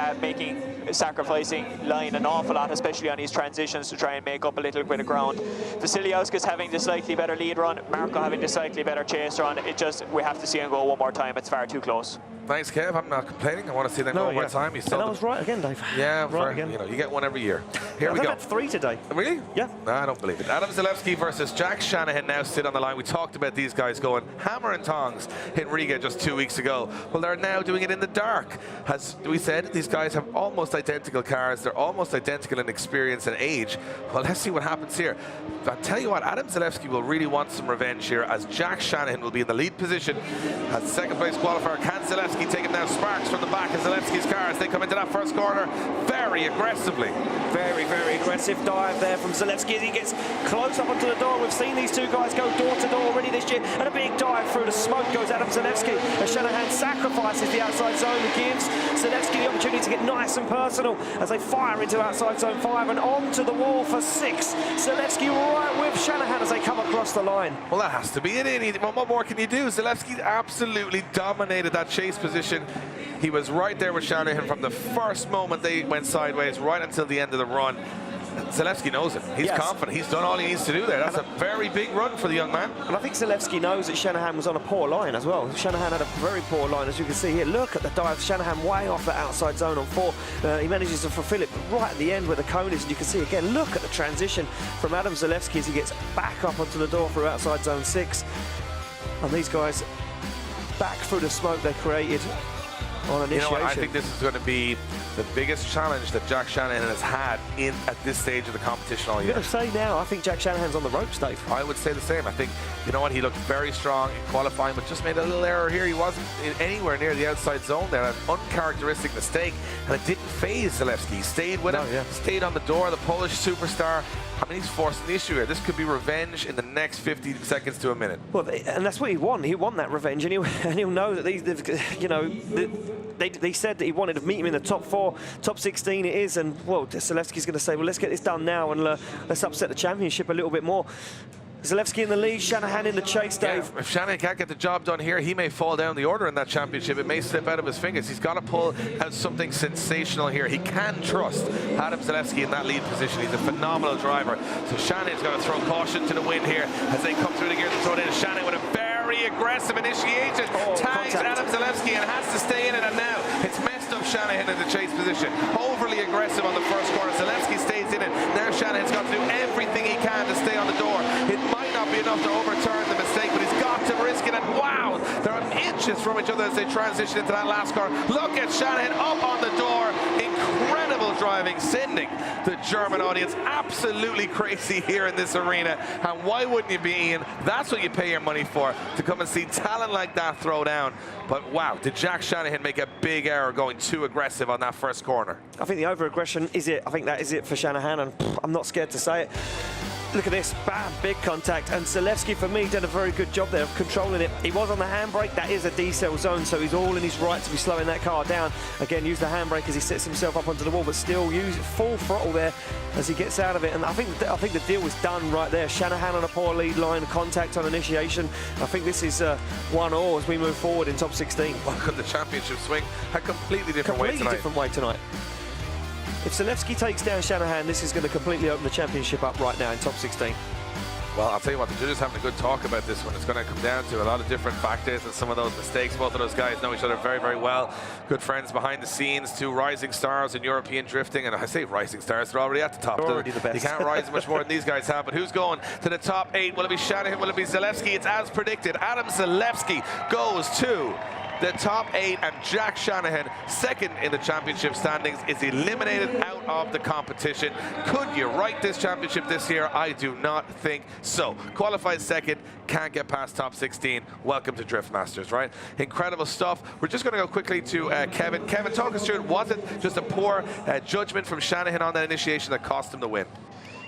sacrificing line an awful lot, especially on his transitions, to try and make up a little bit of ground. Vasiliauskas having the slightly better lead run, Marco having the slightly better chase run. It just, we have to see him go one more time. It's far too close. Thanks, Kev. I'm not complaining. I want to see them go one more time. You and I was right again, Dave. Yeah, right again. You know, you get one every year. Here we go. I've had 3 today. Really? Yeah. No, I don't believe it. Adam Zalewski versus Jack Shanahan now sit on the line. We talked about these guys going hammer and tongs in Riga just 2 weeks ago. Well, they're now doing it in the dark. As we said, these guys have almost identical cars. They're almost identical in experience and age. Well, let's see what happens here. I'll tell you what, Adam Zalewski will really want some revenge here, as Jack Shanahan will be in the lead position as second place qualifier. Can Zalewski take him down? Sparks from the back of Zalewski's car as they come into that first corner very aggressively. Very, very aggressive dive there from Zalewski as he gets close up onto the door. We've seen these two guys go door to door already this year, and a big dive through the smoke goes Adam Zalewski as Shanahan sacrifices the outside zone. He gives Zalewski the opportunity to get nice and personal as they fire into outside zone 5 and onto the wall for 6. Zalewski right with Shanahan as they come across the line. Well, that has to be it. What more can you do? Zalewski absolutely dominated that chase position. He was right there with Shanahan from the first moment they went sideways right until the end of the run. Zalewski knows it. He's confident. He's done all he needs to do there. That's a very big run for the young man. And I think Zalewski knows that Shanahan was on a poor line as well. Shanahan had a very poor line, as you can see here. Look at the dive. Shanahan way off the outside zone on 4. He manages to fulfill it right at the end where the cone is. And you can see again, look at the transition from Adam Zalewski as he gets back up onto the door through outside zone 6. And these guys back through the smoke they created on initiation. You know what, I think this is going to be the biggest challenge that Jack Shanahan has had at this stage of the competition all year. I'm going to say now, I think Jack Shanahan's on the ropes, Dave. I would say the same. I think, you know what, he looked very strong in qualifying, but just made a little error here. He wasn't anywhere near the outside zone there. An uncharacteristic mistake, and it didn't faze Zalewski. He stayed with him, stayed on the door, the Polish superstar. I mean, he's forcing the issue here. This could be revenge in the next 50 seconds to a minute. Well, and that's what he won. He won that revenge, and he'll know that they said that he wanted to meet him in the top 4, top 16 it is, and well, Zalewski's going to say, well, let's get this done now and let's upset the championship a little bit more. Zalewski in the lead, Shanahan in the chase, Dave. Yeah, if Shanahan can't get the job done here, he may fall down the order in that championship. It may slip out of his fingers. He's got to pull out something sensational here. He can trust Adam Zalewski in that lead position. He's a phenomenal driver. So Shanahan's got to throw caution to the wind here as they come through the gear to throw it in. Shanahan with a very aggressive initiation. Tags Adam Zalewski and has to stay in it, and now it's messed up Shanahan in the chase position. Overly aggressive on the first corner. Zalewski stays in it. Now Shanahan's got to do everything he can to stay on the door. It might not be enough to overturn the mistake, but he's got to risk it. And wow, they're inches from each other as they transition into that last corner. Look at Shanahan up on the door. Incredible driving, sending the German audience absolutely crazy here in this arena. And why wouldn't you be, Ian? That's what you pay your money for, to come and see talent like that throw down. But wow, did Jack Shanahan make a big error going too aggressive on that first corner? I think the over-aggression is it. I think that is it for Shanahan, and I'm not scared to say it. Look at this, bam, big contact, and Zalewski, for me, did a very good job there of controlling it. He was on the handbrake, that is a decel zone, so he's all in his right to be slowing that car down. Again, use the handbrake as he sets himself up onto the wall, but still use full throttle there as he gets out of it. And I think the deal was done right there. Shanahan on a poor lead line, contact on initiation. I think this is 1-1 as we move forward in top 16. Welcome to the championship swing, a completely different way tonight. If Zalewski takes down Shanahan, this is going to completely open the championship up right now in top 16. Well, I'll tell you what, the judges having a good talk about this one. It's going to come down to a lot of different factors and some of those mistakes. Both of those guys know each other very, very well. Good friends behind the scenes, two rising stars in European drifting. And I say rising stars, they're already at the top. They're already the best. You can't rise much more than these guys have. But who's going to the top 8? Will it be Shanahan? Will it be Zalewski? It's as predicted. Adam Zalewski goes to the top 8, and Jack Shanahan, second in the championship standings, is eliminated out of the competition. Could you write this championship this year? I do not think so. Qualified second, can't get past top 16. Welcome to Drift Masters, right? Incredible stuff. We're just going to go quickly to Kevin. Kevin, talk us through it. Was it just a poor judgment from Shanahan on that initiation that cost him the win?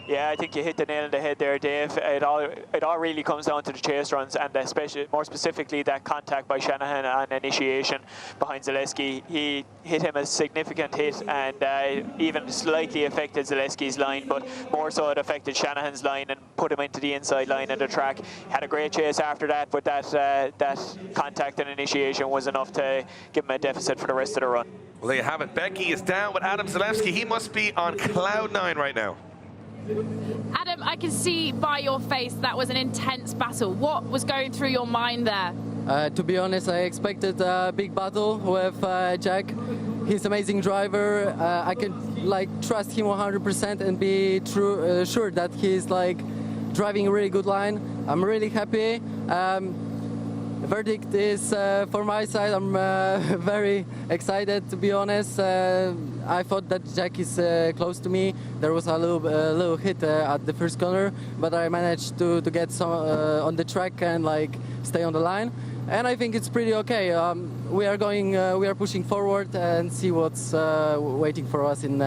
Yeah, I think you hit the nail on the head there, Dave. It all really comes down to the chase runs, and especially, more specifically, that contact by Shanahan on initiation behind Zalewski. He hit him a significant hit, and even slightly affected Zalewski's line, but more so it affected Shanahan's line and put him into the inside line of the track. Had a great chase after that, but that contact and initiation was enough to give him a deficit for the rest of the run. Well, there you have it. Becky is down with Adam Zalewski. He must be on cloud 9 right now. Adam, I can see by your face that was an intense battle. What was going through your mind there? To be honest, I expected a big battle with Jack. He's an amazing driver. I can trust him 100% and be sure that he's driving a really good line. I'm really happy. The verdict is for my side. I'm very excited, to be honest. I thought that Jack is close to me. There was a little hit at the first corner, but I managed to get some on the track and stay on the line. And I think it's pretty okay. We are pushing forward and see what's waiting for us in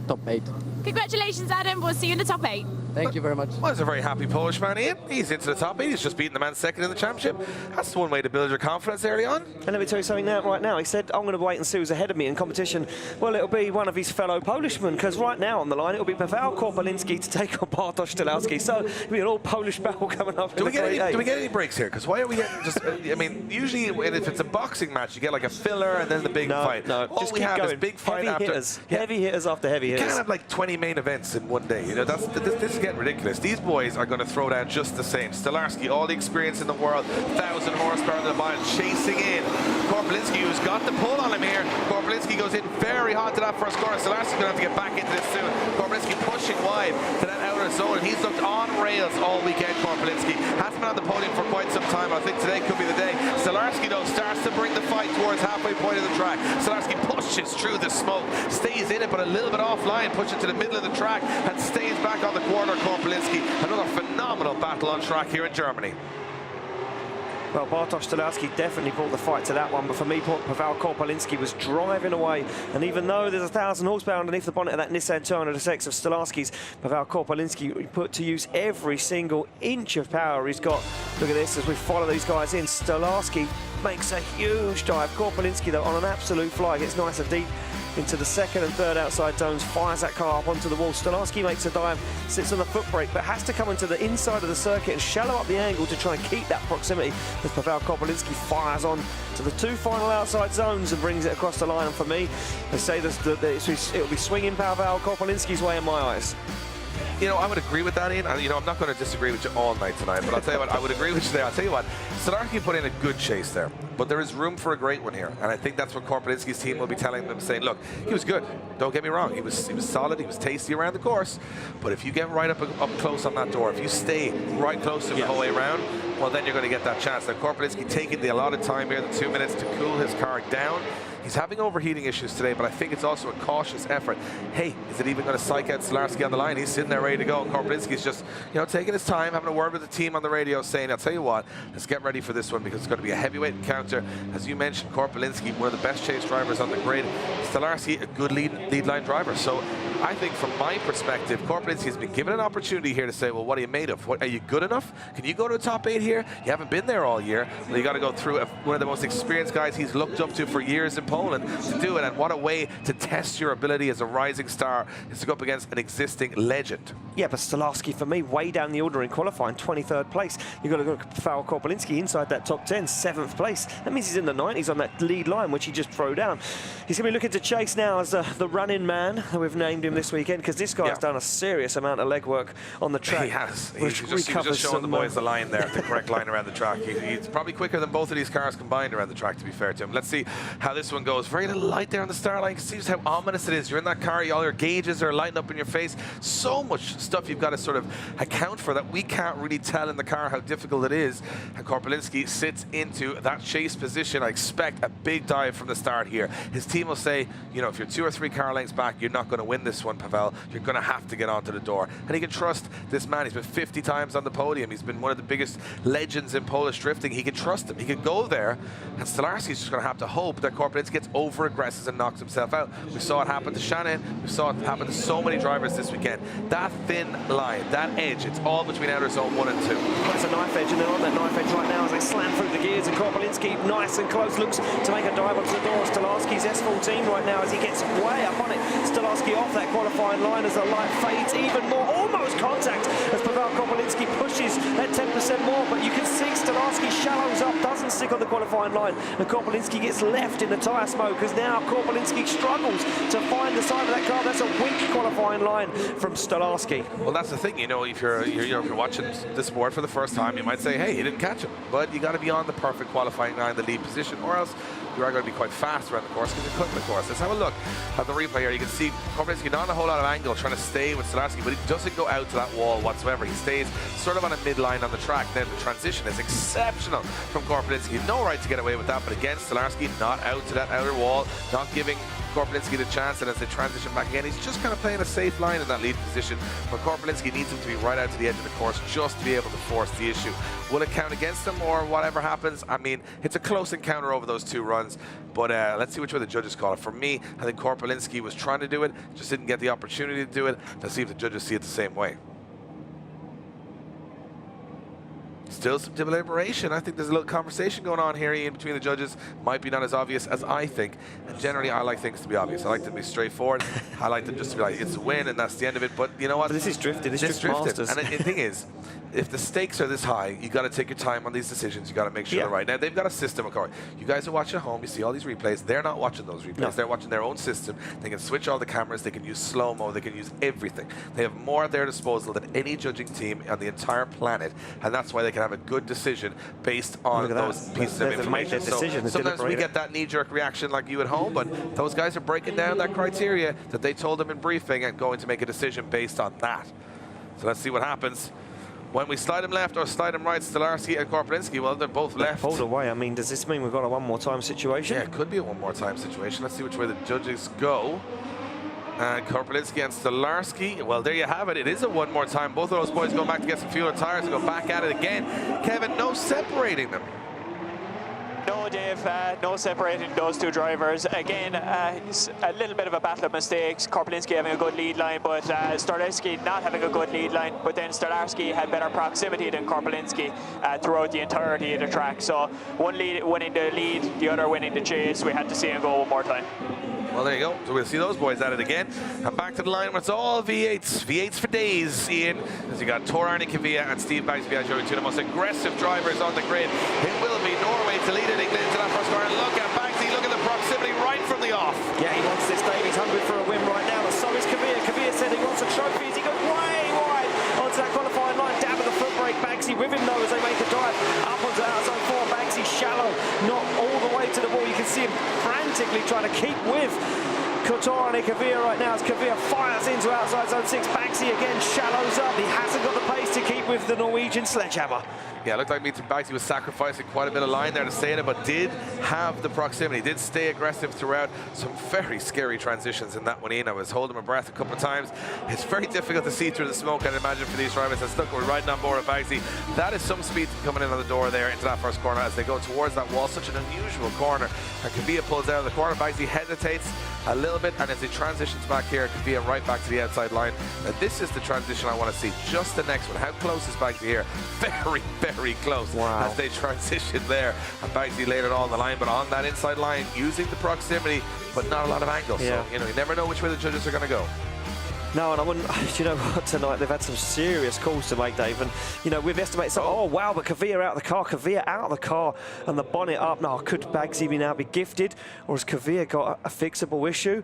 top 8. Congratulations, Adam. We'll see you in the top 8. Thank you very much. Well, he's a very happy Polish man, Ian. He's into the top 8. He's just beaten the man second in the championship. That's one way to build your confidence early on. And let me tell you something right now. He said, I'm going to wait and see who's ahead of me in competition. Well, it'll be one of his fellow Polishmen, because right now on the line, it'll be Paweł Korpolinski to take on Bartosz Stelowski. So it'll be an all-Polish battle coming up. Do we get any breaks here? Because why are we getting just... I mean, usually if it's a boxing match, you get a filler and then the big fight. No, all just we keep have going. is big fight heavy after... hitters. Heavy hitters after heavy hitters. You can't have 20 main events in one day. You know, this is getting ridiculous. These boys are going to throw down just the same. Stolarski, all the experience in the world, 1,000 horsepower in the bottom, chasing in. Korpolinski, who's got the pull on him here. Korpolinski goes in very hot to that first corner. Stolarski's going to have to get back into this soon. Korpolinski pushing wide to that outer zone, and he's looked on rails all weekend, Korpolinski. Hasn't been on the podium for quite some time. I think today could be the day. Stolarski, though, starts to bring the fight towards halfway point of the track. Stolarski pushes through the smoke, stays in it, but a little bit offline, pushes to the middle of the track, and stays back on the corner, Korpolinski. Another phenomenal battle on track here in Germany. Well, Bartosz Stelowski definitely brought the fight to that one, but for me, Paweł Korpolinski was driving away. And even though there's 1,000 horsepower underneath the bonnet of that Nissan 200SX of Stelowski's, Paweł Korpolinski put to use every single inch of power he's got. Look at this as we follow these guys in. Stelowski makes a huge dive. Korpolinski, though, on an absolute fly, gets nice and deep into the second and third outside zones, fires that car up onto the wall. Stolarski makes a dive, sits on the foot brake, but has to come into the inside of the circuit and shallow up the angle to try and keep that proximity as Paweł Korpolinski fires on to the two final outside zones and brings it across the line. And for me, they say it'll be swinging Paweł Korpolinski's way in my eyes. You know, I would agree with that, Ian. You know, I'm not going to disagree with you all night tonight, but I'll tell you what, I would agree with you there. I'll tell you what, Stolarski put in a good chase there, but there is room for a great one here, and I think that's what Korpolinski's team will be telling them, saying, look, he was good. Don't get me wrong. He was solid. He was tasty around the course, but if you get right up close on that door, if you stay right close to the whole way around, well, then you're going to get that chance. Now, Korpolinski taking the allotted time here, the 2 minutes to cool his car down. He's having overheating issues today, but I think it's also a cautious effort. Hey, is it even going to psych out Stolarski on the line? He's sitting there ready to go. Korpelinski's just, taking his time, having a word with the team on the radio, saying, I'll tell you what, let's get ready for this one because it's going to be a heavyweight encounter. As you mentioned, Korpelinski, one of the best chase drivers on the grid. Stolarski, a good lead line driver. So I think from my perspective, Korpelinski has been given an opportunity here to say, well, what are you made of? Are you good enough? Can you go to a top 8 here? You haven't been there all year. Well, you got to go through one of the most experienced guys he's looked up to for years in Poland to do it. And what a way to test your ability as a rising star is to go up against an existing legend. Yeah, but Stolarski, for me, way down the order in qualifying, 23rd place. You've got to look at Korpelinski inside that top 10, 7th place. That means he's in the 90s on that lead line, which he just threw down. He's going to be looking to chase now as the run-in man. We've named him this weekend because this guy's done a serious amount of legwork on the track. He has. He was just showing the boys the line there, the correct line around the track. He's probably quicker than both of these cars combined around the track, to be fair to him. Let's see how this one goes. Very little light there on the start line. You can see just how ominous it is. You're in that car, all your gauges are lighting up in your face. So much stuff you've got to sort of account for that we can't really tell in the car how difficult it is. And Korpelinski sits into that chase position. I expect a big dive from the start here. His team will say, if you're 2 or 3 car lengths back, you're not going to win this one, Pavel. You're going to have to get onto the door. And he can trust this man. He's been 50 times on the podium. He's been one of the biggest legends in Polish drifting. He can trust him. He can go there. And Stolarski's just going to have to hope that Korpelinski gets over-aggressive and knocks himself out. We saw it happen to Shannon. We saw it happen to so many drivers this weekend. That thin line, that edge, it's all between outer zone 1 and 2. Well, it's a knife edge, and they're on that knife edge right now as they slam through the gears. And Korpelinski, nice and close, looks to make a dive onto the door. Stolarski's S14 right now as he gets way up on it. Stolarski off that qualifying line as the light fades even more. Almost contact as Pavel Korpelinski pushes that 10% more, but you can see Stolarski shallows up, doesn't stick on the qualifying line, and Korpelinski gets left in the tyre smoke because now Korpelinski struggles to find the side of that car. That's a weak qualifying line from Stolarski. Well, that's the thing, if you're watching the sport for the first time, you might say, hey, he didn't catch him, but you got to be on the perfect qualifying line, the lead position, or else you are going to be quite fast around the course because you're cutting the course. Let's have a look at the replay here. You can see Korpelinski not a whole lot of angle trying to stay with Stolarski, but he doesn't go out to that wall whatsoever. He stays sort of on a midline on the track. Then the transition is exceptional from Korpelinski. No right to get away with that, but again, Stolarski not out to that outer wall, not giving Korpelinski the chance, and as they transition back again, he's just kind of playing a safe line in that lead position, but Korpelinski needs him to be right out to the edge of the course just to be able to force the issue. Will it count against him or whatever happens? I mean, it's a close encounter over those 2 runs, but let's see which way the judges call it. For me, I think Korpelinski was trying to do it, just didn't get the opportunity to do it. Let's see if the judges see it the same way. Still some deliberation. I think there's a little conversation going on here, Ian, between the judges. Might be not as obvious as I think. And generally, I like things to be obvious. I like them to be straightforward. I like them just to be like, it's a win and that's the end of it. But you know what? But this is drifting. This is Drift Masters. And the thing is, if the stakes are this high, you got to take your time on these decisions. You got to make sure they're right. Now, they've got a system, of course. You guys are watching at home. You see all these replays. They're not watching those replays. No. They're watching their own system. They can switch all the cameras. They can use slow-mo. They can use everything. They have more at their disposal than any judging team on the entire planet. And that's why they can have a good decision based on those pieces of information. So sometimes we get that knee-jerk reaction like you at home, but those guys are breaking down that criteria that they told them in briefing and going to make a decision based on that. So let's see what happens. When we slide him left or slide him right, Stolarski and Korpelinski, well, they're both left. Hold away. I mean, does this mean we've got a one-more-time situation? Yeah, it could be a one-more-time situation. Let's see which way the judges go. Korpelinski and Stolarski, well, there you have it. It is a one more time. Both of those boys go back to get some fuel and tires and go back at it again. Kevin, no separating them. No, Dave, no separating those 2 drivers. Again, it's a little bit of a battle of mistakes. Korpelinski having a good lead line, but Stolarski not having a good lead line. But then Stolarski had better proximity than Korpelinski throughout the entirety of the track. So one winning the lead, the other winning the chase. We had to see him go one more time. Well, there you go. So we'll see those boys at it again. And back to the line where it's all V8s. V8s for days, Ian. As you got Tor Arne Kavia and Steve Baggs-Biagio, 2 of the most aggressive drivers on the grid. It will be Norway to lead it, England into that first car. And look at Baggsy, look at the proximity right from the off. Yeah, he wants this, Dave. He's hungry for a win right now. And so is Kavia. Kavia said he wants a trophy. He goes way wide onto that qualifying line. Down with the foot brake. Baggsy with him, though, as they make a dive up onto outside 4. Baggsy shallow, not all the way to the wall. You can see him frantically trying to keep with Tor Arne Kavia right now as Kavia fires into outside zone 6. Baggsy again shallows up. He hasn't got the pace to keep with the Norwegian sledgehammer. Yeah, it looked like Bagsy was sacrificing quite a bit of line there to stay in it, but did have the proximity, did stay aggressive throughout. Some very scary transitions in that one, Ian. I was holding my breath a couple of times. It's very difficult to see through the smoke, I'd imagine, for these drivers. That's look, we're riding on board of Bagsy. That is some speed coming in on the door there into that first corner as they go towards that wall. Such an unusual corner. And Kavia pulls out of the corner. Bagsy hesitates a little bit, and as he transitions back here, Kavia right back to the outside line. Now, this is the transition I want to see. Just the next one. How close is Bagsy here? Very, very close. Wow. As they transition there. And Bagsy laid it all on the line, but on that inside line, using the proximity, but not a lot of angle. Yeah. So, you know, you never know which way the judges are going to go. No, and I wouldn't, you know what, tonight they've had some serious calls to make, Dave. And, you know, we've estimated, oh, wow, but Kavia out of the car, Kavia out of the car, and the bonnet up. Now, could Bagsy now be gifted, or has Kavia got a fixable issue?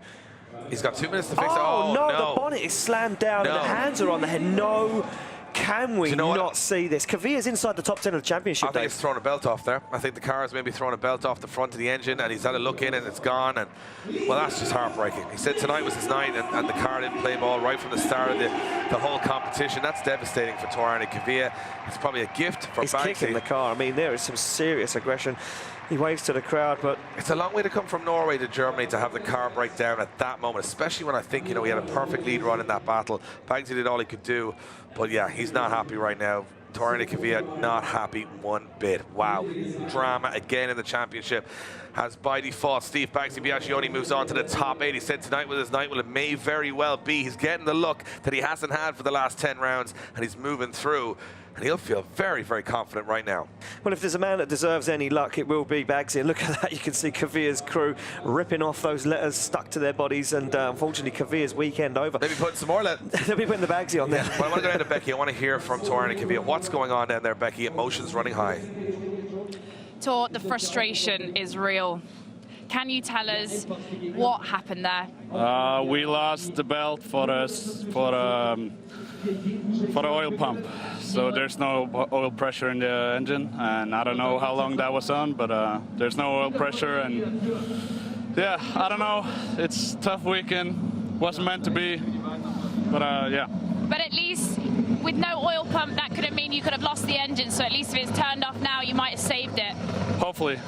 He's got 2 minutes to fix it. Oh, no, the bonnet is slammed down, and the hands are on the head. No. Can we not see this? Kavia's inside the top 10 of the championship. I think he's thrown a belt off there. I think the car has maybe thrown a belt off the front of the engine, and he's had a look in and it's gone. And well, that's just heartbreaking. He said tonight was his night, and the car didn't play ball right from the start of the whole competition. That's devastating for Torani Kavia. It's probably a gift for Bagsy. He's kicking the car. I mean, there is some serious aggression. He waves to the crowd, but it's a long way to come from Norway to Germany to have the car break down at that moment, especially when I think, you know, he had a perfect lead run in that battle. Bagsy did all he could do, but yeah, he's not happy right now. Torani Kavia not happy one bit. Wow, drama again in the championship. As by default, Steve Bagsy Biaggioni moves on to the top 8. He said tonight was his night. Well, it may very well be. He's getting the look that he hasn't had for the last 10 rounds, and he's moving through. And he'll feel very, very confident right now. Well, if there's a man that deserves any luck, it will be Bagsy. And look at that, you can see Kavia's crew ripping off those letters stuck to their bodies, and unfortunately Kavia's weekend over. Maybe putting some more letters. They'll be putting the Bagsy on there. Well, I want to go down to Becky. I want to hear from Torani Kavia. What's going on down there, Becky? Emotions running high. Tor, the frustration is real. Can you tell us what happened there? We lost the belt for the oil pump, so there's no oil pressure in the engine, and I don't know how long that was on, but there's no oil pressure, and yeah, I don't know. It's a tough weekend. Wasn't meant to be, but yeah. But at least with no oil pump, that could have mean you could have lost the engine. So at least if it's turned off now, you might have saved it. Hopefully.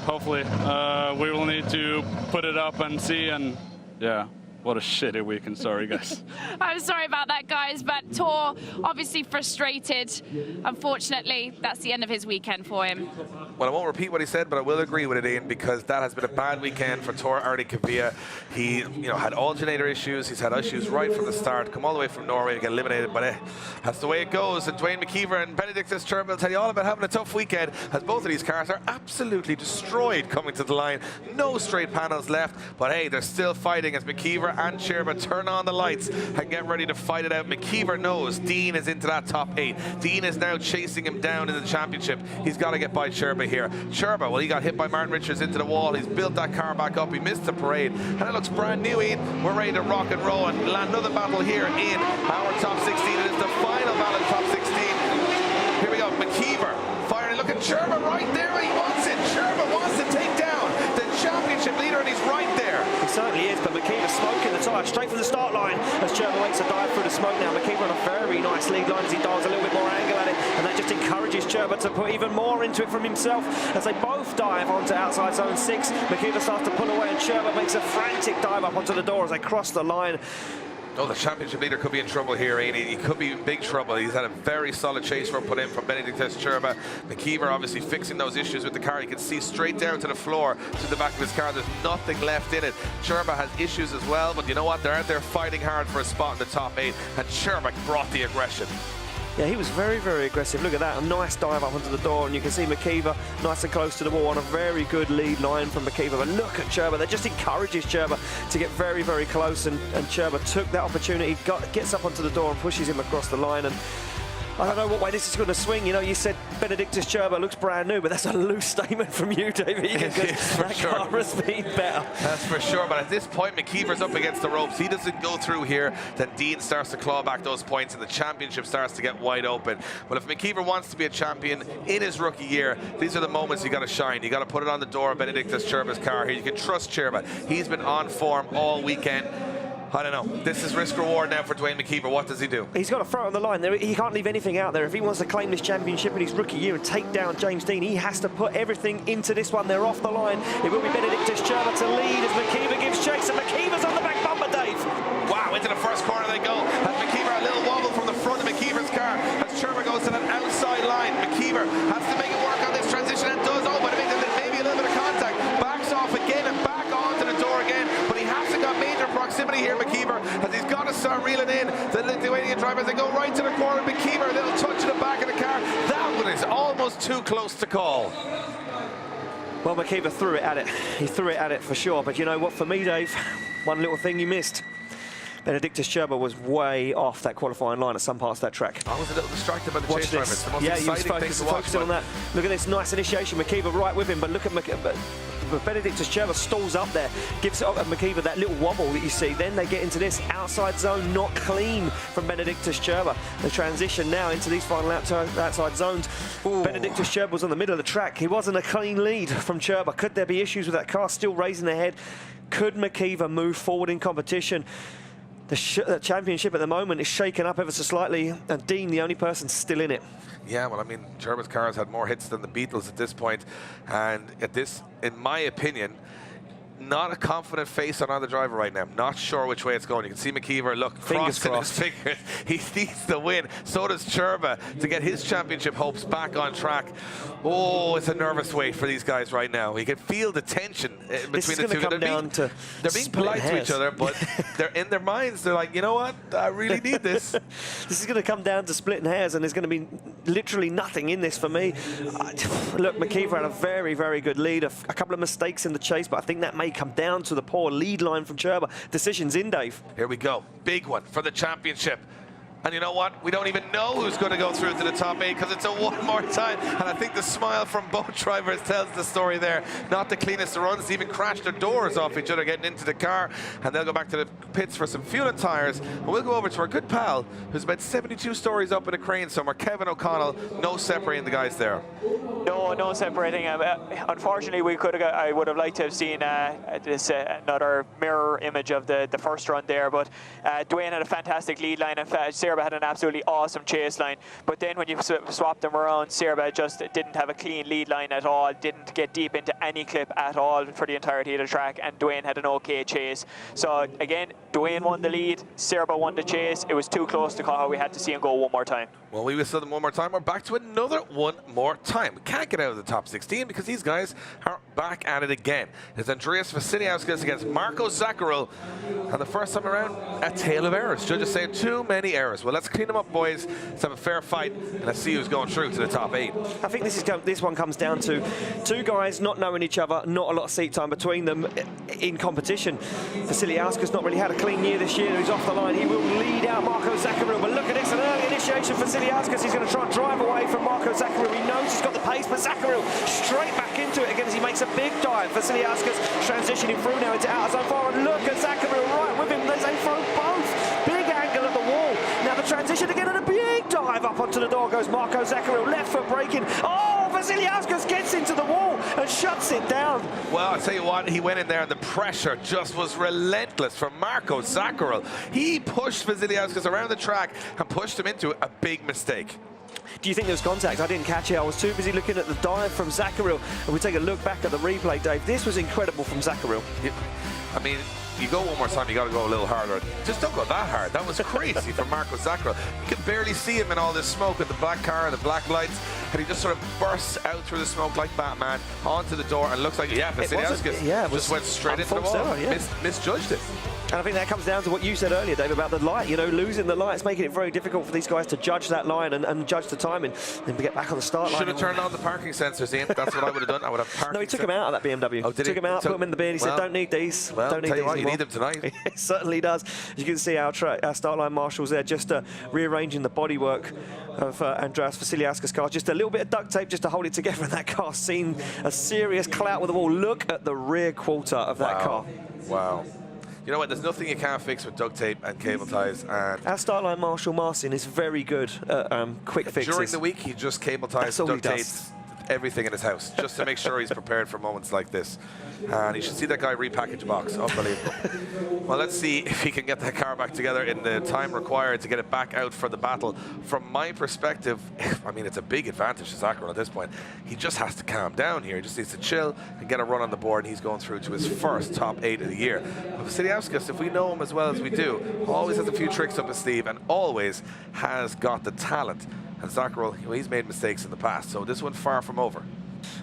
We will need to put it up and see, and yeah. What a shitty weekend, sorry guys. I'm sorry about that, guys, but Tor obviously frustrated. Unfortunately, that's the end of his weekend for him. Well, I won't repeat what he said, but I will agree with it, Ian, because that has been a bad weekend for Torani Kavia. He, you know, had alternator issues. He's had issues right from the start, come all the way from Norway to get eliminated, but that's the way it goes. And Dwayne McKeever and Benedictus Cherba will tell you all about having a tough weekend, as both of these cars are absolutely destroyed coming to the line. No straight panels left, but hey, they're still fighting as McKeever and Cherba turn on the lights and get ready to fight it out. McKeever knows Dean is into that top 8. Dean is now chasing him down in the championship. He's got to get by Cherba here. Cherba, well, he got hit by Martin Richards into the wall. He's built that car back up. He missed the parade, and it looks brand new, Ian. We're ready to rock and roll and land another battle here in our top 16. It is the final battle of top 16. Here we go. McKeever firing. Look at Cherba right there. He wants it. Cherba wants to take down the championship leader, and he's right there. He certainly is, but McKeever's smoking the tyre straight from the start line as Cherba waits to dive through the smoke now. McKeever on a very nice lead line as he dials a little bit more angle at it, and that just encourages Cherba to put even more into it from himself as they both dive onto outside zone 6. McKeever starts to pull away, and Cherba makes a frantic dive up onto the door as they cross the line. Oh, the championship leader could be in trouble here, Ian. He could be in big trouble. He's had a very solid chase run put in from Benedictus Cherba. McKeever obviously fixing those issues with the car. You can see straight down to the floor, to the back of his car. There's nothing left in it. Cherba has issues as well, but you know what? They're out there fighting hard for a spot in the top 8, and Cherba brought the aggression. Yeah, he was very, very aggressive. Look at that, a nice dive up onto the door, and you can see McKeever nice and close to the wall on a very good lead line from McKeever. But look at Cherba, that just encourages Cherba to get very, very close, and Cherba took that opportunity, gets up onto the door and pushes him across the line. And I don't know what way this is going to swing. You know, you said Benedictus Cherba looks brand new, but that's a loose statement from you, David. That car has been better. That's for sure. But at this point, McKeever's up against the ropes. He doesn't go through here, then Dean starts to claw back those points, and the championship starts to get wide open. Well, if McKeever wants to be a champion in his rookie year, these are the moments you got to shine. You got to put it on the door of Benedictus Cherba's car here. You can trust Cherba. He's been on form all weekend. I don't know. This is risk-reward now for Dwayne McKeever. What does he do? He's got to throw it on the line. He can't leave anything out there. If he wants to claim this championship in his rookie year and take down James Dean, he has to put everything into this one. They're off the line. It will be Benedictus Cherba to lead as McKeever gives chase, and McKeever's on the back bumper, Dave. Wow, into the first corner they go. Has McKeever a little wobble from the front of McKeever's car as Cherba goes to that outside line. McKeever has to make it work on this transition and does. Oh, but it makes maybe a little bit of contact. Backs off again and back onto the door again. But he hasn't got major proximity here, McKeever, as he's got to start reeling in the Lithuanian drivers. They go right to the corner. McKeever, a little touch in the back of the car. That one is almost too close to call. Well, McKeever threw it at it. He threw it at it for sure. But you know what, for me, Dave, one little thing you missed. Benedictus Cherba was way off that qualifying line at some parts of that track. I was a little distracted by the chase driver. It's the most Yeah, he was exciting thing to watch. focusing on that. Look at this nice initiation. McKeever right with him, but look at Benedictus Cherba stalls up there, gives McKeever that little wobble that you see. Then they get into this outside zone, not clean from Benedictus Cherba. The transition now into these final outside zones. Ooh. Benedictus Cherba was on the middle of the track. He wasn't a clean lead from Cherba. Could there be issues with that car still raising their head? Could McKeever move forward in competition? The championship at the moment is shaken up ever so slightly, and Dean, the only person still in it. Yeah, well, I mean, Cherba's car has had more hits than the Beatles at this point, and at this, in my opinion, not a confident face on either driver right now. Not sure which way it's going. You can see McKeever, look, crossing his fingers. He needs the win. So does Cherba to get his championship hopes back on track. Oh, it's a nervous wait for these guys right now. You can feel the tension between the two. They're being polite to each other, but they're in their minds. They're like, you know what? I really need this. This is going to come down to splitting hairs, and there's going to be literally nothing in this for me. Look, McKeever had a very, very good lead. A couple of mistakes in the chase, but I think that may come down to the poor lead line from Cherba. Decisions in, Dave. Here we go. Big one for the championship. And you know what? We don't even know who's going to go through to the top 8 because it's a one more time. And I think the smile from both drivers tells the story there. Not the cleanest of runs. They even crashed their doors off each other getting into the car. And they'll go back to the pits for some fuel and tyres. And we'll go over to our good pal, who's about 72 stories up in a crane somewhere, Kevin O'Connell. No separating the guys there. No separating. Unfortunately, I would have liked to have seen this another mirror image of the first run there. But Dwayne had a fantastic lead line. In fact, Serba had an absolutely awesome chase line. But then when you swapped them around, Serba just didn't have a clean lead line at all, didn't get deep into any clip at all for the entirety of the track, and Dwayne had an okay chase. So again, Dwayne won the lead, Serba won the chase. It was too close to call. We had to see him go one more time. Well, we whistle them one more time. We're back to another one more time. We can't get out of the top 16 because these guys are back at it again. It's Andreas Vasiliauskas against Marco Zaccaril. And the first time around, a tale of errors. Judges saying too many errors. Well, let's clean them up, boys. Let's have a fair fight, and let's see who's going through to the top 8. I think this one comes down to two guys not knowing each other, not a lot of seat time between them in competition. Vasiliauskas not really had a clean year this year. He's off the line. He will lead out Marco Zaccaril. But look at this, an early initiation for Vasiliauskas. He's going to try and drive away from Marco Zaccaril. He knows he's got the pace, but Zaccaril straight back into it again as he makes a big dive. Vasiliauskas transitioning through now into outer zone 4, and look at Zaccaril right with him. They throw both. Big angle at the wall. Now the transition again and a big dive up onto the door goes Marco Zaccaril. Left foot braking. Oh, Vasiliauskas gets into the wall and shuts it down. Well, I'll tell you what, he went in there and the pressure just was relentless from Marco Zaccaril. He pushed Vasiliauskas around the track and pushed him into a big mistake. Do you think there was contact? I didn't catch it. I was too busy looking at the dive from Zaccaril. And we take a look back at the replay, Dave. This was incredible from Zaccaril. I mean, you go one more time, you got to go a little harder. Just don't go that hard. That was crazy from Marco Zaccaril. You could barely see him in all this smoke with the black car and the black lights, and he just sort of bursts out through the smoke like Batman onto the door, and looks like, Vasiliauskas just went straight into the wall. Misjudged it. And I think that comes down to what you said earlier, Dave, about the light. You know, losing the light is making it very difficult for these guys to judge that line and judge the timing and get back on the start line. Should have turned on the parking sensors, Ian. That's what I would have done. I would have parked. No, he took him out of that BMW. Oh, did took him out, put him in the bin. He said, don't need these. Well, don't need these. You need them tonight. It certainly does. You can see our start line marshals there just rearranging the bodywork of Andreas Vasiliauskas' car. Just a little bit of duct tape just to hold it together, and that car seen a serious clout with the wall. Look at the rear quarter of that car. Wow. You know what, there's nothing you can't fix with duct tape and cable ties. And our start line marshal, Marcin, is very good at quick fixes. During the week, he just cable ties duct tapes everything in his house just to make sure he's prepared for moments like this. And you should see that guy repackage a box. Unbelievable. Well, let's see if he can get that car back together in the time required to get it back out for the battle. From my perspective, I mean, it's a big advantage to Zakaril at this point. He just has to calm down here. He just needs to chill and get a run on the board, and he's going through to his first top 8 of the year. But Vasiliauskas, if we know him as well as we do, always has a few tricks up his sleeve and always has got the talent. And Zakaril, he's made mistakes in the past, so this one's far from over.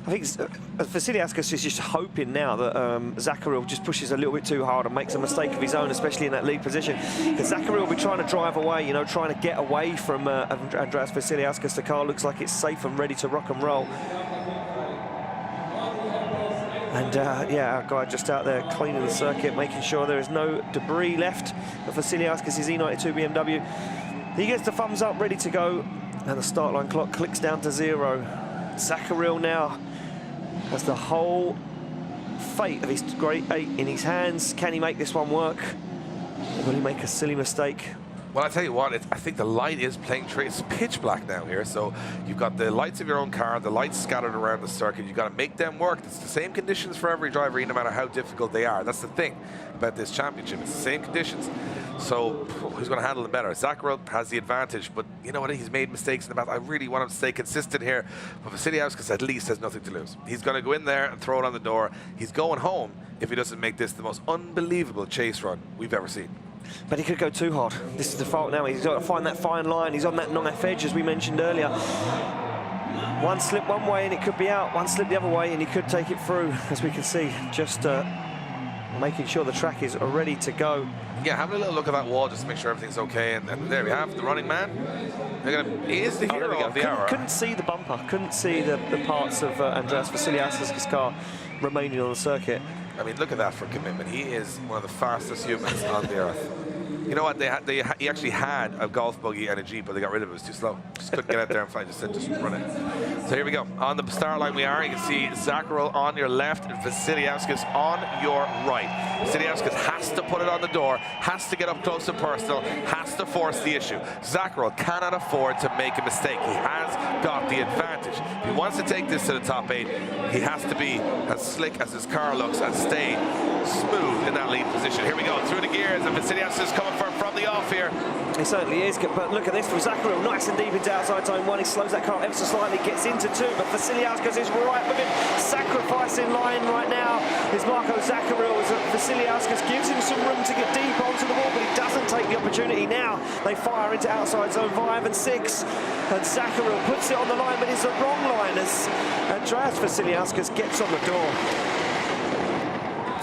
I think Vasiliauskas is just hoping now that Zakaril just pushes a little bit too hard and makes a mistake of his own, especially in that lead position. Because Zakaril will be trying to drive away, you know, trying to get away from Andreas Vasiliauskas. The car looks like it's safe and ready to rock and roll. And yeah, our guy just out there cleaning the circuit, making sure there is no debris left of Vasiliauskas' E92 BMW. He gets the thumbs up, ready to go, and the start line clock clicks down to 0. Zakaril now has the whole fate of his great 8 in his hands. Can he make this one work? Will he make a silly mistake? Well, I tell you what, I think the light is playing tricks. It's pitch black now here, so you've got the lights of your own car, the lights scattered around the circuit. You've got to make them work. It's the same conditions for every driver, no matter how difficult they are. That's the thing about this championship. It's the same conditions. So who's going to handle them better? Zakaril has the advantage, but you know what? He's made mistakes in the battle. I really want him to stay consistent here. But Vasiliauskas at least has nothing to lose. He's going to go in there and throw it on the door. He's going home if he doesn't make this the most unbelievable chase run we've ever seen. But he could go too hard. This is the fault now. He's got to find that fine line. He's on that knife edge, as we mentioned earlier. One slip one way and it could be out. One slip the other way and he could take it through, as we can see. Just making sure the track is ready to go. Yeah, having a little look at that wall just to make sure everything's okay. And there we have the running man. He is the hero of the hour. Couldn't see the bumper. Couldn't see the parts of Andreas Vasiliauskas' car remaining on the circuit. I mean, look at that for commitment. He is one of the fastest humans on the earth. You know what? He actually had a golf buggy and a Jeep, but they got rid of it. It was too slow. Just couldn't get out there and fly. Just said, just run it. So here we go. On the start line we are. You can see Zakaril on your left and Vasiliauskas on your right. Vasiliauskas has to put it on the door, has to get up close and personal, has to force the issue. Zakaril cannot afford to make a mistake. He has got the advantage. If he wants to take this to the top 8, he has to be as slick as his car looks and stay smooth in that lead position. Here we go, through the gears, and Vasiliauskas coming from the off here. He certainly is, but look at this from Zakaril, nice and deep into outside zone 1. He slows that car ever so slightly, gets into 2, but Vasiliauskas is right with him. Sacrificing line right now is Marco Zakaril, as Vasiliauskas gives him some room to get deep onto the wall, but he doesn't take the opportunity now. They fire into outside zone 5 and 6, and Zakaril puts it on the line, but it's the wrong line as Andreas Vasiliauskas gets on the door.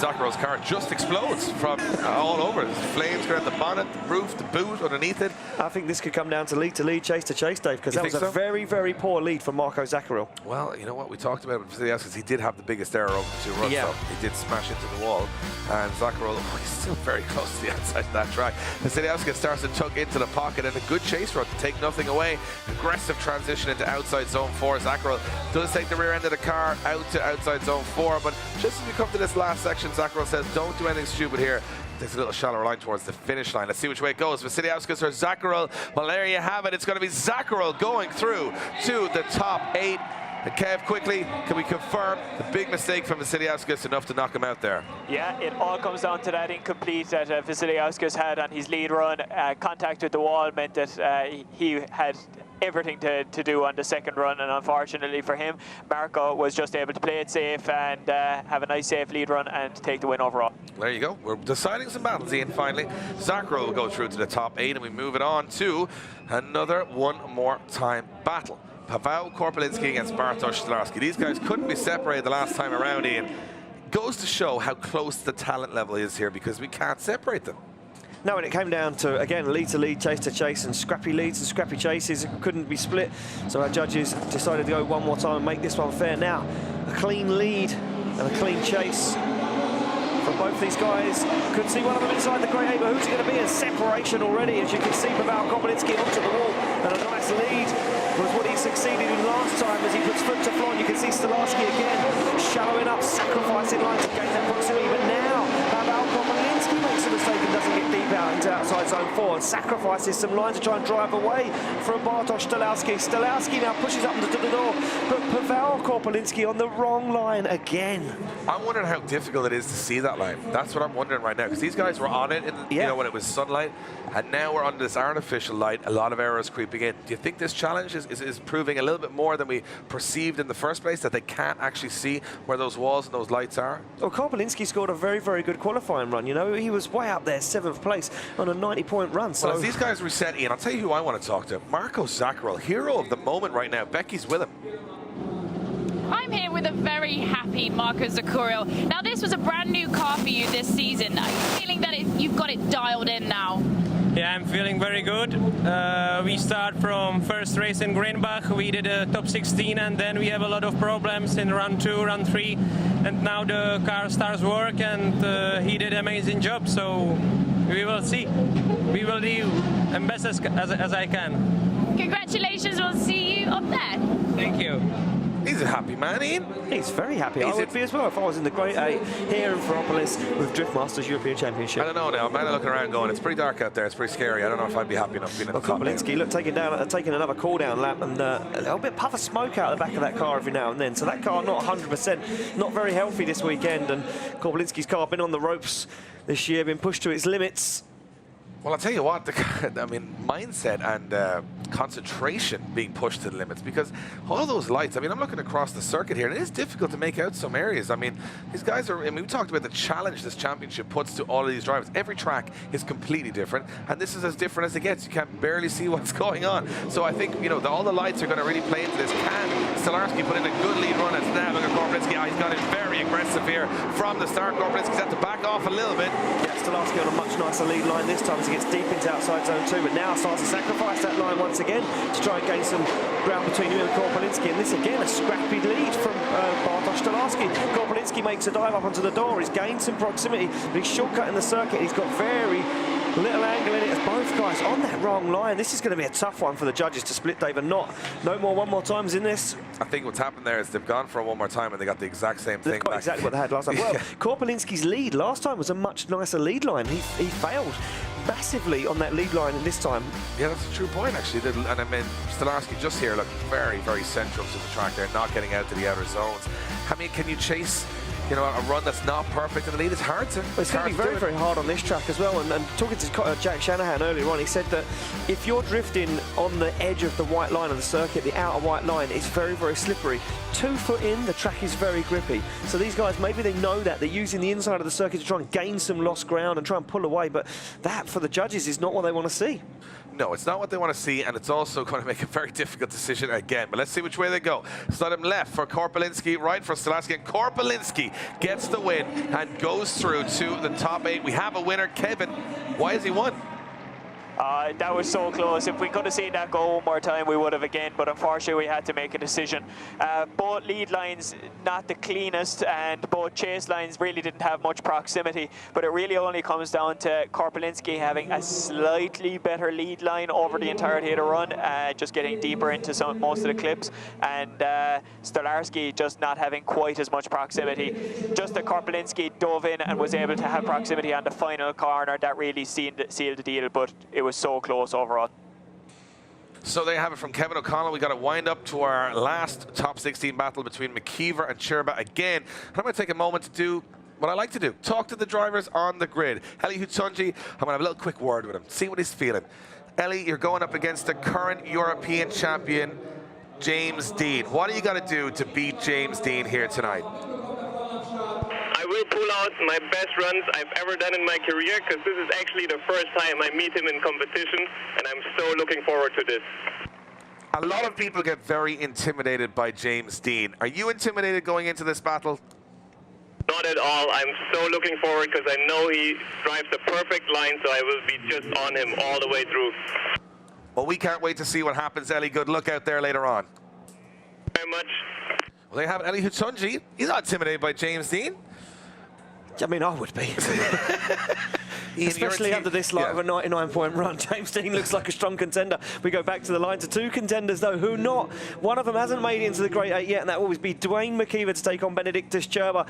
Zakaril's car just explodes from all over. There's flames around the bonnet, the roof, the boot, underneath it. I think this could come down to lead, chase to chase, Dave, because that was a very, very poor lead from Marco Zakaril. Well, you know what? We talked about it with Vasiliauskas. He did have the biggest error over the 2 runs, though. He did smash into the wall. And Zakaril, he's still very close to the outside of that track. Vasiliauskas starts to tuck into the pocket and a good chase run to take nothing away. Aggressive transition into outside zone 4. Zakaril does take the rear end of the car out to outside zone 4, but just as we come to this last section, Zakaril says, don't do anything stupid here. Takes a little shallower line towards the finish line. Let's see which way it goes. Vasiliauskas or Zakaril. Well, there you have it. It's going to be Zakaril going through to the top 8. And Kev, quickly, can we confirm the big mistake from Vasiliauskas enough to knock him out there? Yeah, it all comes down to that incomplete that Vasiliauskas had on his lead run. Contact with the wall meant that he had everything to do on the second run, and unfortunately for him, Marco was just able to play it safe and have a nice safe lead run and take the win overall. There you go. We're deciding some battles, Ian, finally. Zakaril will go through to the top 8, and we move it on to another one more time battle. Paweł Korpelinski against Bartosz Sztalarski. These guys couldn't be separated the last time around, Ian. Goes to show how close the talent level is here, because we can't separate them. No, and it came down to, again, lead to lead, chase to chase, and scrappy leads and scrappy chases couldn't be split. So our judges decided to go one more time and make this one fair. Now, a clean lead and a clean chase from both these guys. Could see one of them inside the Great 8, but who's it going to be? A separation already, as you can see, Paweł Korpelinski onto the wall, and a nice lead was what he succeeded in last time as he puts foot to floor. You can see Sztalarski again shallowing up, sacrificing line to gain that proximity, but now Paweł Korpelinski makes a mistake and doesn't get deep out. into outside zone 4 and sacrifices some line to try and drive away from Bartosz Stolowski. Stolowski now pushes up to the door, but Paweł Korpolinski on the wrong line again. I'm wondering how difficult it is to see that line. That's what I'm wondering right now, because these guys were on it, you know, when it was sunlight, and now we're under this artificial light. A lot of errors creeping in. Do you think this challenge is proving a little bit more than we perceived in the first place, that they can't actually see where those walls and those lights are? Well, Korpolinski scored a very, very good qualifying run. You know, he was way up there, 7th place on a 90-point run. So well, as these guys reset, Ian, I'll tell you who I want to talk to. Marco Zaccarel, hero of the moment right now. Becky's with him. I'm here with a very happy Marco Zaccarel. Now, this was a brand new car for you this season. Are you feeling that you've got it dialed in now? Yeah, I'm feeling very good. We start from first race in Greenbach. We did a top 16, and then we have a lot of problems in run 2, run 3. And now the car starts work, and he did an amazing job. So we will see. We will do as best as I can. Congratulations. We'll see you up there. Thank you. He's a happy man, Ian. He's very happy. I would be as well if I was in the Grade 8 here in Ferropolis with Drift Masters European Championship. I don't know now. I'm kind of looking around going, it's pretty dark out there. It's pretty scary. I don't know if I'd be happy enough being in the top. Korpolinski, look, taking another cool-down lap, and a little bit puff of smoke out the back of that car every now and then. So that car not 100%, not very healthy this weekend. And Korpolinski's car been on the ropes this year, been pushed to its limits. Well, I'll tell you what, I mean, mindset and concentration being pushed to the limits, because all those lights, I mean, I'm looking across the circuit here, and it is difficult to make out some areas. I mean, these guys are, I mean, we talked about the challenge this championship puts to all of these drivers. Every track is completely different, and this is as different as it gets. You can barely see what's going on. So I think, you know, all the lights are going to really play into this. Can Stolarski put in a good lead run? It's now looking at Korpolinski. He's got it very aggressive here from the start. Korpolinski's had to back off a little bit. Yeah, Stolarski on a much nicer lead line this time as he gets deep into outside zone 2, but now starts to sacrifice that line once again to try and gain some ground between him and Korpolinski. And this again, a scrappy lead from Bartosz Stolarski. Korpolinski makes a dive up onto the door. He's gained some proximity, but he's shortcutting the circuit. He's got very little angle in it as both guys on that wrong line. This is going to be a tough one for the judges to split, Dave, and no more one more times in this. I think what's happened there is they've gone for a one more time and they got the exact same thing back. Exactly what they had last time. Well, Korpolinski's lead last time was a much nicer lead line. He failed massively on that lead line in this time. Yeah, that's a true point, actually. And I mean, Stolarski just here looking very, very central to the track there, not getting out to the outer zones. I mean, can you chase, you know, a run that's not perfect in the lead? It's hard to. It's going to be very, very hard on this track as well. And talking to Jack Shanahan earlier on, he said that if you're drifting on the edge of the white line of the circuit, the outer white line, it's very, very slippery. 2 foot in, the track is very grippy. So these guys, maybe they know that. They're using the inside of the circuit to try and gain some lost ground and try and pull away. But that, for the judges, is not what they want to see. No, it's not what they want to see, and it's also going to make a very difficult decision again. But let's see which way they go. Slide him left for Korpolinski, right for Stolarski, and Korpolinski gets the win and goes through to the top 8. We have a winner, Kevin. Why has he won? That was so close. If we could have seen that go one more time, we would have again, but unfortunately we had to make a decision. Both lead lines not the cleanest, and both chase lines really didn't have much proximity, but it really only comes down to Korpolinski having a slightly better lead line over the entirety of the run, just getting deeper into most of the clips, and Stolarski just not having quite as much proximity. Just that Korpolinski dove in and was able to have proximity on the final corner, that really sealed the deal, but it was so close overall. So there you have it from Kevin O'Connell. We got to wind up to our last top 16 battle between McKeever and Chirba again. And I'm going to take a moment to do what I like to do. Talk to the drivers on the grid. Eli Hutsonji, I'm going to have a little quick word with him. See what he's feeling. Eli, you're going up against the current European champion, James Dean. What do you got to do to beat James Dean here tonight? I will pull out my best runs I've ever done in my career, because this is actually the first time I meet him in competition, and I'm so looking forward to this. A lot of people get very intimidated by James Dean. Are you intimidated going into this battle? Not at all. I'm so looking forward, because I know he drives the perfect line, so I will be just on him all the way through. Well, we can't wait to see what happens, Eli. Good luck out there later on. Very much. Well, they have Eli Hutsonji. He's not intimidated by James Dean. I mean, I would be. Especially under this light of a 99-point run. James Dean looks like a strong contender. We go back to the line to two contenders, though, who not. One of them hasn't made it into the Great Eight yet, and that will always be Dwayne McKeever to take on Benedictus Cherba.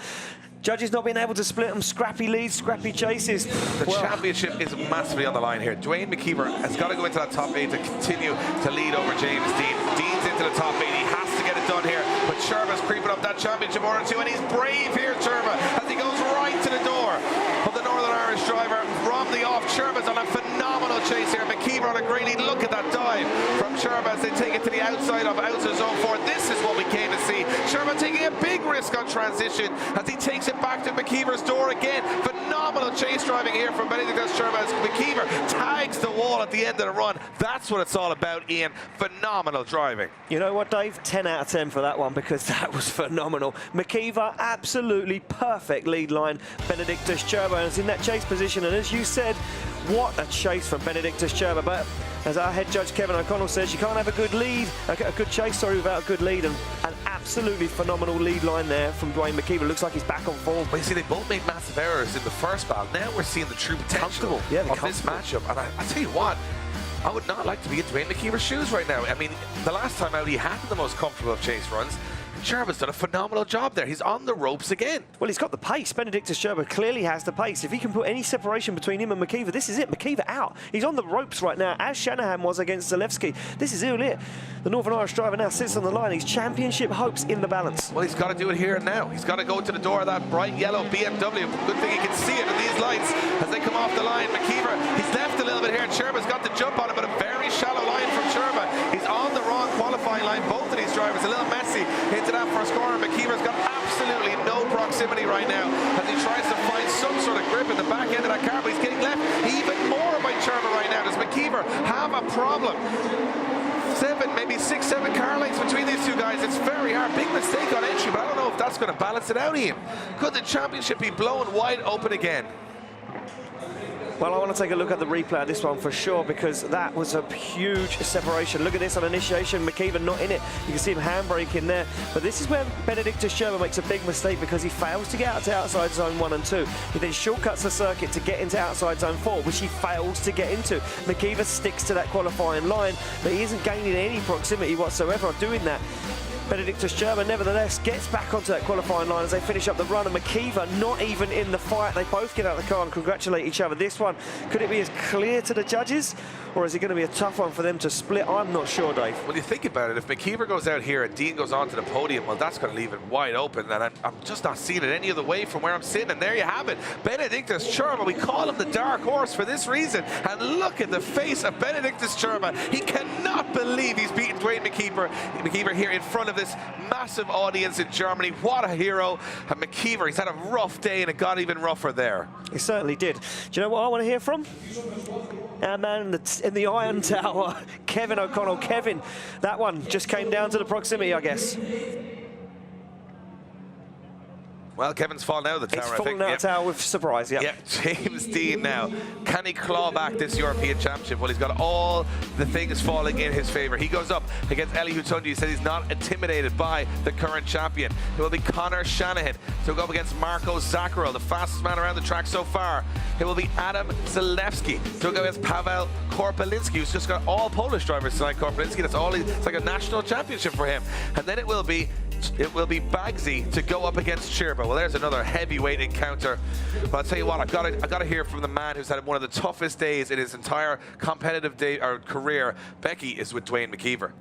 Judges not being able to split them. Scrappy leads, scrappy chases. The championship is massively on the line here. Dwayne McKeever has got to go into that top 8 to continue to lead over James Dean. Dean's into the top 8. He has to get it done here. But Cherba's creeping up that championship order too, and he's brave here, Cherba, as he goes right to the door of the Northern Irish driver. From the off, Cherba's on a phenomenal chase here. McKeever on a great lead. Look at that dive from Cherba as they take it to the outside of outer zone 4. This is what we came to see. Cherba taking a big risk on transition as he takes it back to McKeever's door again. Phenomenal chase driving here from Benedictus Cherba as McKeever tags the wall at the end of the run. That's what it's all about, Ian. Phenomenal driving. You know what, Dave? 10 out of 10 for that one, because that was phenomenal. McKeever, absolutely perfect lead line. Benedictus Cherba is in that chase position, and as you said, what a chase from Benedictus Cherba. But as our head judge Kevin O'Connell says, you can't have a good lead, a good chase, sorry, without a good lead. And an absolutely phenomenal lead line there from Dwayne McKeever. Looks like he's back on form. Well, you see, they both made massive errors in the first battle. Now we're seeing the true potential of this matchup. And I tell you what, I would not like to be in Dwayne McKeever's shoes right now. I mean, the last time out, he had the most comfortable of chase runs. Cherba's done a phenomenal job there. He's on the ropes again. Well, he's got the pace. Benedictus Cherba clearly has the pace. If he can put any separation between him and McKeever, this is it. McKeever out. He's on the ropes right now, as Shanahan was against Zalewski. This is it. The Northern Irish driver now sits on the line. His championship hopes in the balance. Well, he's got to do it here and now. He's got to go to the door of that bright yellow BMW. Good thing he can see it in these lights as they come off the line. McKeever, he's left a little bit here. Cherba's got the jump on him, but a very shallow line from Cherba. He's on the wrong qualifying line. Both of these drivers a little messy into that first corner. McKeever's got absolutely no proximity right now as he tries to find some sort of grip in the back end of that car, but he's getting left even more by Cherba right now. Does McKeever have a problem? 7, maybe 6, 7 car lengths between these two guys. It's very hard. Big mistake on entry, but I don't know if that's going to balance it out, Ian. Could the championship be blown wide open again? Well, I want to take a look at the replay of this one for sure, because that was a huge separation. Look at this on initiation. McKeever not in it. You can see him handbraking there. But this is where Benedictus Cherba makes a big mistake, because he fails to get out to outside zone 1 and 2. He then shortcuts the circuit to get into outside zone 4, which he fails to get into. McKeever sticks to that qualifying line, but he isn't gaining any proximity whatsoever of doing that. Benedictus Cherba nevertheless gets back onto that qualifying line as they finish up the run, and McKeever not even in the fight. They both get out of the car and congratulate each other. This one, could it be as clear to the judges, or is it going to be a tough one for them to split? I'm not sure, Dave. When you think about it, if McKeever goes out here and Dean goes onto the podium, well, that's going to leave it wide open, and I'm just not seeing it any other way from where I'm sitting. And there you have it, Benedictus Cherba. We call him the dark horse for this reason, and look at the face of Benedictus Cherba. He cannot believe he's beaten Dwayne McKeever here in front of this massive audience in Germany. What a hero. And McKeever, he's had a rough day, and it got even rougher there. He certainly did. Do you know what I want to hear from? Our man in the Iron Tower, Kevin O'Connell. Kevin, that one just came down to the proximity, I guess. Well, Kevin's fallen out of the tower, He's fallen out of the tower with surprise, yeah. Yep, James Dean now. Can he claw back this European Championship? Well, he's got all the things falling in his favour. He goes up against Eli Hutunji. He says he's not intimidated by the current champion. It will be Conor Shanahan to go up against Marco Zaccarel, the fastest man around the track so far. It will be Adam Zalewski to go against Paweł Korpelinski, who's just got all Polish drivers tonight. Korpelinski, that's all. It's like a national championship for him. And then it will be Bagsy to go up against Cherba. Well, there's another heavyweight encounter. But I'll tell you what, I've got to hear from the man who's had one of the toughest days in his entire competitive career. Becky is with Dwayne McKeever.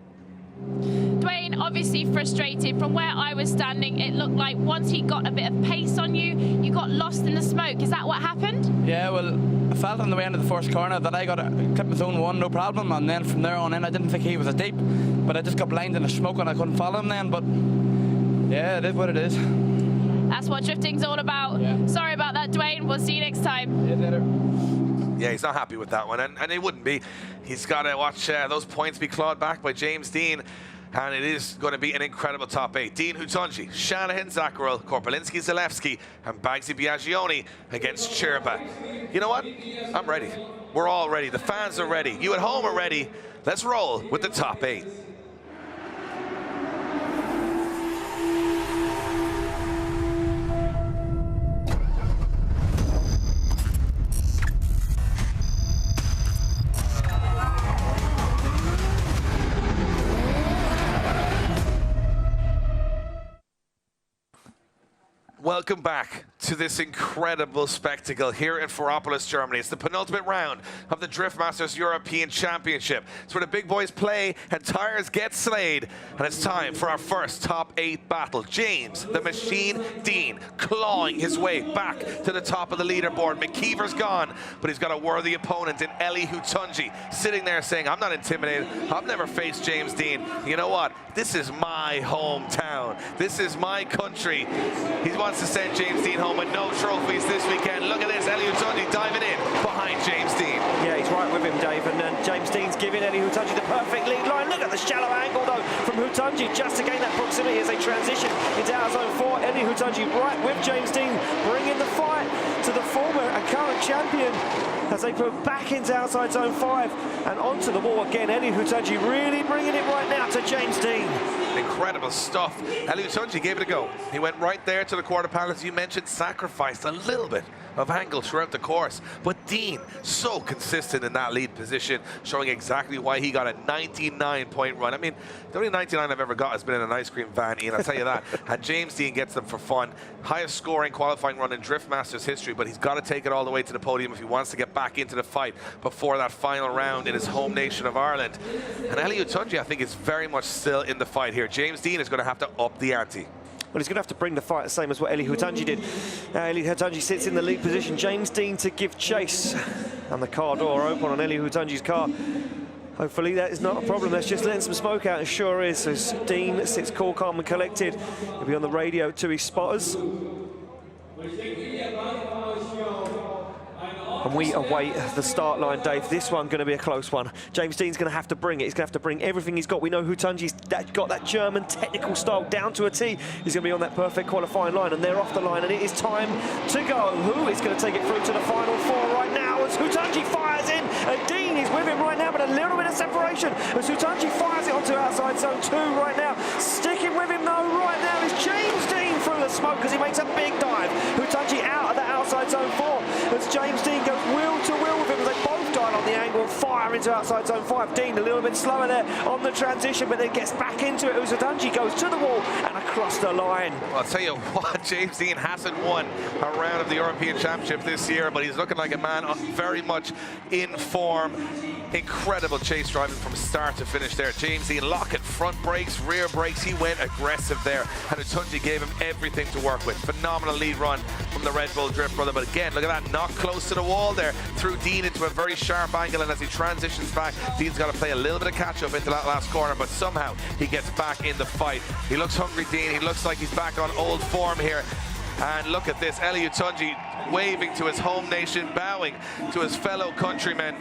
Dwayne, obviously frustrated. From where I was standing, it looked like once he got a bit of pace on you, you got lost in the smoke. Is that what happened? Yeah, well, I felt on the way into the first corner that I got to clip my zone 1, no problem. And then from there on in, I didn't think he was as deep. But I just got blind in the smoke and I couldn't follow him then. But yeah, it is what it is. That's what drifting's all about. Yeah. Sorry about that, Dwayne. We'll see you next time. See you later. Yeah, he's not happy with that one, and he wouldn't be. He's got to watch those points be clawed back by James Dean, and it is going to be an incredible top 8. Dean Hutunji, Shanahan, Zaccarel, Korpelinski, Zalewski, and Bagsy Biagioni against Cherba. You know what? I'm ready. We're all ready. The fans are ready. You at home are ready. Let's roll with the top 8. Welcome back to this incredible spectacle here in Ferropolis, Germany. It's the penultimate round of the Drift Masters European Championship. It's where the big boys play and tires get slayed. And it's time for our first top 8 battle. James, the Machine Dean, clawing his way back to the top of the leaderboard. McKeever's gone, but he's got a worthy opponent in Eli Hutunji, sitting there saying, I'm not intimidated. I've never faced James Dean. You know what? This is my hometown. This is my country. He wants to send James Dean home with no trophies this weekend. Look at this, Eli Hutunji diving in behind James Dean. Yeah, he's right with him, Dave, and James Dean's giving Eli Hutunji the perfect lead line. Look at the shallow angle, though, from Hutunji, just to gain that proximity as they transition into our zone 4. Eli Hutunji right with James Dean, bringing the fight to the former and current champion as they put back into outside zone 5 and onto the wall again. Eli Hutunji really bringing it right now to James Dean. Incredible stuff. Eli Hutunji gave it a go. He went right there to the quarter panel, as you mentioned, sacrificed a little bit of angle throughout the course. But Dean, so consistent in that lead position, showing exactly why he got a 99-point run. I mean, the only 99 I've ever got has been in an ice cream van, Ian, I'll tell you that. And James Dean gets them for fun. Highest scoring qualifying run in Drift Masters history, but he's got to take it all the way to the podium if he wants to get back into the fight before that final round in his home nation of Ireland. And Eli Hutunji, I think, is very much still in the fight here. James Dean is going to have to up the ante. Well, he's going to have to bring the fight the same as what Eli Hutunji did. Eli Hutunji sits in the lead position. James Dean to give chase. And the car door open on Eli Hutunji's car. Hopefully that is not a problem. That's just letting some smoke out. It sure is. So Dean sits cool, calm and collected. He'll be on the radio to his spotters. And we await the start line, Dave. This one going to be a close one. James Dean's going to have to bring it. He's going to have to bring everything he's got. We know Hutunji's got that German technical style down to a T. He's going to be on that perfect qualifying line, and they're off the line, and it is time to go. Who is going to take it through to the final 4 right now as Hutunji fires in, and Dean is with him right now, but a little bit of separation as Hutunji fires it onto outside zone 2 right now. Sticking with him though right now is James Dean through the smoke as he makes a big dive. Hutunji out of the outside zone 4 as James Dean goes wheel to wheel with him. They both dive on the angle and fire into outside zone 5. Dean a little bit slower there on the transition, but then gets back into it. Hutunji goes to the wall and across the line. Well, I'll tell you what, James Dean hasn't won a round of the European Championship this year, but he's looking like a man very much in form. Incredible chase driving from start to finish there. James Dean locking front brakes, rear brakes. He went aggressive there, and Hutunji gave him everything to work with. Phenomenal lead run from the Red Bull Drift brother. But again, look at that, knock close to the wall there. Threw Dean into a very sharp angle, and as he transitions back, Dean's got to play a little bit of catch up into that last corner, but somehow he gets back in the fight. He looks hungry, Dean. He looks like he's back on old form here. And look at this, Eli Hutunji waving to his home nation, bowing to his fellow countrymen.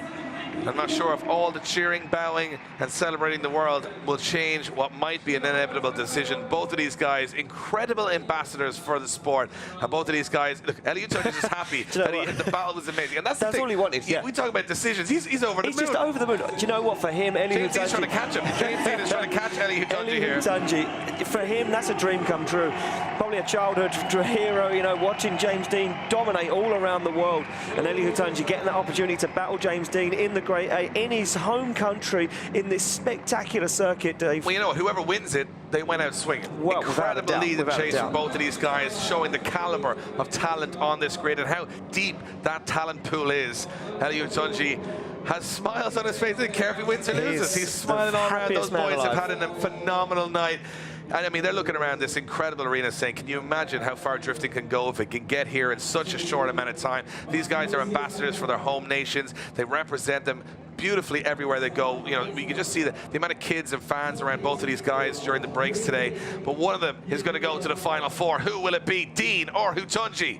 I'm not sure if all the cheering, bowing, and celebrating the world will change what might be an inevitable decision. Both of these guys, incredible ambassadors for the sport. And both of these guys, look, Eli Hutunji is just happy that the battle was amazing. And that's all he wanted, yeah. We talk about decisions. He's over the moon. He's just over the moon. Do you know what, for him, Eli James Hutunji... Dean's trying to catch him. James Dean is trying to catch Eli Hutunji here. Hutunji, for him, that's a dream come true. Probably a childhood hero, you know, watching James Dean dominate all around the world. And Eli Hutunji getting that opportunity to battle James Dean in the Great Eight, in his home country, in this spectacular circuit, Dave. Well, you know, whoever wins it, they went out swinging. Well, incredible lead and chase from both of these guys, showing the caliber of talent on this grid and how deep that talent pool is. Eli Hutunji has smiles on his face. He doesn't care if he wins or loses. He's smiling all around. Those boys have had a phenomenal night. And I mean, they're looking around this incredible arena saying, can you imagine how far drifting can go if it can get here in such a short amount of time? These guys are ambassadors for their home nations. They represent them beautifully everywhere they go. You know, you can just see the amount of kids and fans around both of these guys during the breaks today. But one of them is going to go to the final 4. Who will it be, Dean or Hutunji?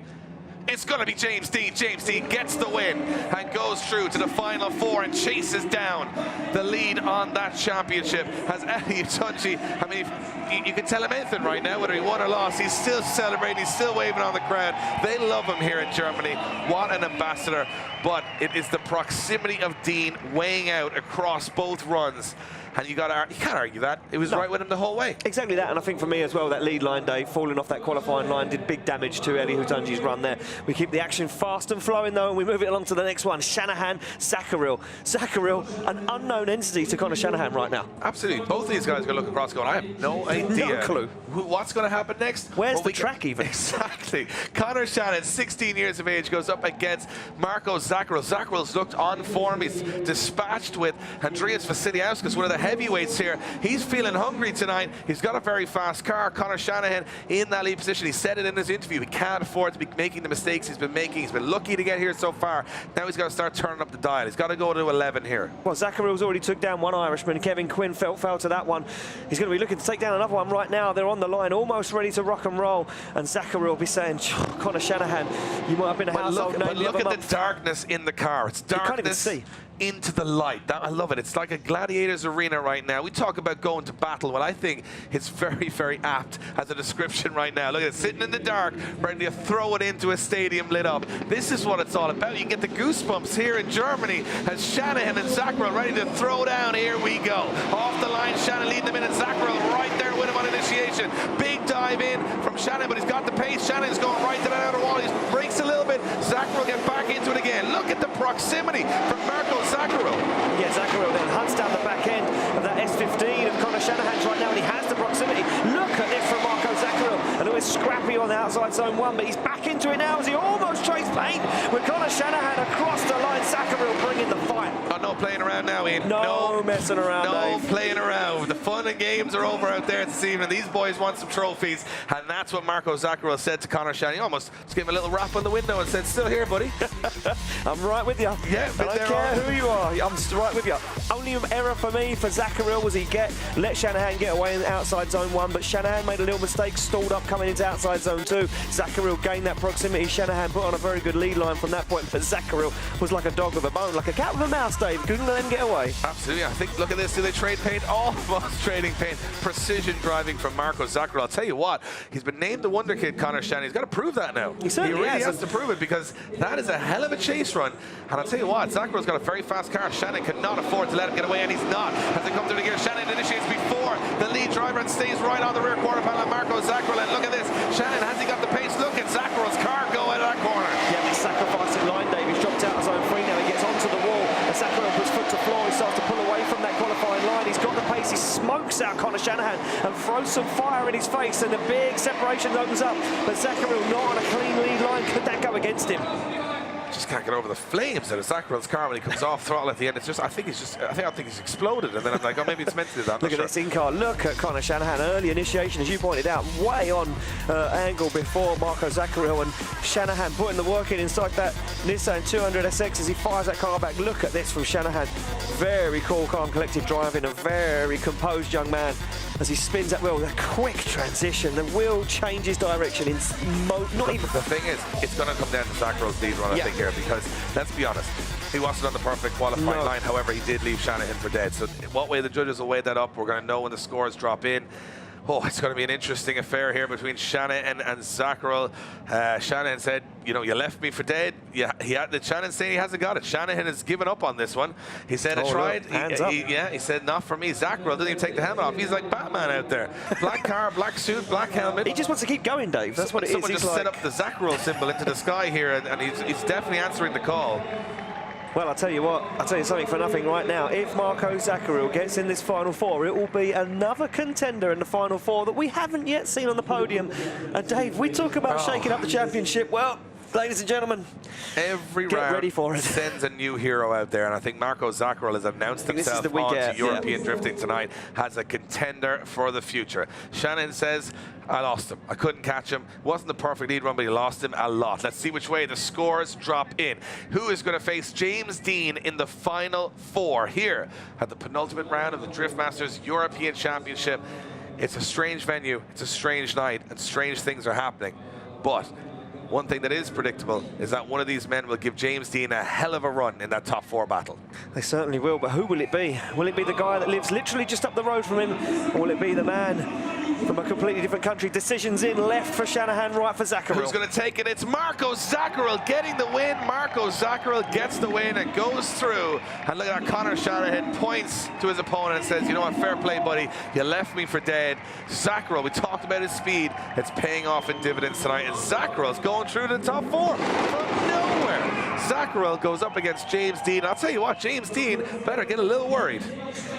It's going to be James Dean. James Dean gets the win and goes through to the final 4 and chases down the lead on that championship. As Eli Hutunji, I mean, you can tell him anything right now, whether he won or lost. He's still celebrating. He's still waving on the crowd. They love him here in Germany. What an ambassador. But it is the proximity of Dean weighing out across both runs. And you can't argue that. It was right with him the whole way. Exactly that, and I think for me as well, that lead line, Dave, falling off that qualifying line did big damage to Eddie Hutunji's run there. We keep the action fast and flowing though, and we move it along to the next one. Shanahan, Zakaril. Zakaril, an unknown entity to Conor Shanahan right now. Absolutely. Both of these guys are going to look across going, I have no idea. No clue. What's going to happen next? Where's the track even? Exactly. Conor Shanahan, 16 years of age, goes up against Marco Zakaril. Zakaril's looked on form. He's dispatched with Andreas Vasiliauskas, one of the heavyweights here. He's feeling hungry tonight. He's got a very fast car. Conor Shanahan in that lead position. He said it in his interview. He can't afford to be making the mistakes he's been making. He's been lucky to get here so far. Now he's got to start turning up the dial. He's got to go to 11 here. Well, Zakaril's already took down one Irishman. Kevin Quinn fell to that one. He's going to be looking to take down another one right now. They're on the line, almost ready to rock and roll. And Zakaril will be saying, Conor Shanahan, you might have been a household name. But look at the darkness in the car. It's darkness. You can't even see. Into the light. I love it. It's like a gladiator's arena right now. We talk about going to battle. Well, I think it's very, very apt as a description right now. Look at it, sitting in the dark, ready to throw it into a stadium lit up. This is what it's all about. You get the goosebumps here in Germany as Shanahan and Zakaril ready to throw down. Here we go. Off the line, Shanahan leading them in, and Zakaril right there with him on initiation. Big dive in from Shanahan, but he's got the pace. Shanahan's going right to that outer wall. He breaks a little bit. Zakaril get back into it again. Look at the proximity from Marco Zakaril. Yeah, Zakaril then hunts down the back end of that S15 of Conor Shanahan's right now, and he has the proximity. Look at this from Marco Zakaril. A little bit scrappy on the outside zone one, but he's back into it now as he almost trades paint with Conor Shanahan across the line. Zakaril bringing the fight. Oh, no playing around now, Ian. No messing around, No Dave. playing around. The fun and games are over out there this evening. These boys want some trophies, and that's what Marco Zakaril said to Conor Shanahan. He almost just gave him a little rap on the window and said, still here, buddy. I'm right with you. Yeah, I don't care who you are. I'm right with you. Only error for me for Zakaril was he let Shanahan get away in the outside zone one, but Shanahan made a little mistake, stalled up coming into outside zone two. Zakaril gained that proximity. Shanahan put on a very good lead line from that point, but Zakaril was like a dog with a bone, like a cat with a mouse, Dave. Couldn't let him get away. Absolutely. I think, look at this. Do they trade paint? Almost trading paint. Precision driving from Marco Zakaril. I'll tell you what, he's been named the Wonder Kid, Conor Shanahan. He's got to prove that now. He certainly really has to prove it, because that is a hell of a chase run. And I'll tell you what, Zakaril's got a very fast car. Shanahan cannot afford to let him get away, and he's not. As they come through the gear, Shanahan initiates before the lead driver and stays right on the rear quarter panel of Marco Zakaril. And look at this. Shanahan, has he got the pace? Look at Zakaril's car go out of that corner. Yeah, he's sacrificing line, Dave. He's dropped out of zone three now. He gets onto the wall. And Zakaril puts foot to floor. He starts to pull away from that qualifying line. He's got the pace. He smokes out Conor Shanahan and throws some fire in his face. And a big separation opens up. But Zakaril not on a clean lead line. Could that go against him? Just can't get over the flames out of Zakaril's car when he comes off throttle at the end. It's just, I think he's exploded, and then I'm like, oh, maybe it's meant to do that. Look at this in-car. Look at Conor Shanahan. Early initiation, as you pointed out, way on angle before Marco Zakaril, and Shanahan putting the work in inside that Nissan 200SX as he fires that car back. Look at this from Shanahan. Very cool, calm, collected driving. A very composed young man as he spins that wheel. A quick transition. The wheel changes direction in not even. The thing is, it's going to come down to Zakaril's lead run, I think, here, because let's be honest, he wasn't on the perfect qualifying line. However, he did leave Shanahan for dead. So what way the judges will weigh that up, we're going to know when the scores drop in. Oh, it's going to be an interesting affair here between Shanahan and Zakaril. Shanahan said, you know, you left me for dead. Yeah, Shanahan saying he hasn't got it. Shanahan has given up on this one. He said, I tried. He said, not for me. Zakaril didn't even take the helmet off. He's like Batman out there. Black car, black suit, black helmet. He just wants to keep going, Dave. That's what it is. Someone just set up the Zakaril symbol into the sky here, and he's definitely answering the call. Well, I'll tell you what, I'll tell you something for nothing right now. If Marco Zakaril gets in this Final Four, it will be another contender in the Final Four that we haven't yet seen on the podium. And Dave, we talk about shaking up the championship. Well, ladies and gentlemen, every get round ready for it. Sends a new hero out there, and I think Marco Zakaril has announced himself onto European drifting tonight as a contender for the future. Shanahan says, I lost him. I couldn't catch him. Wasn't the perfect lead run, but he lost him a lot. Let's see which way the scores drop in. Who is going to face James Dean in the Final Four here at the penultimate round of the Drift Masters European Championship? It's a strange venue. It's a strange night, and strange things are happening. But one thing that is predictable is that one of these men will give James Dean a hell of a run in that top four battle. They certainly will, but who will it be? Will it be the guy that lives literally just up the road from him, or will it be the man from a completely different country. Decisions in, left for Shanahan, right for Zakaril. Who's going to take it? It's Marco Zakaril getting the win. Marco Zakaril gets the win and goes through. And look at that, Conor Shanahan points to his opponent and says, you know what, fair play, buddy. You left me for dead. Zakaril, we talked about his speed. It's paying off in dividends tonight. And Zakaril's going through to the top 4 from nowhere. Zakaril goes up against James Dean. I'll tell you what, James Dean better get a little worried.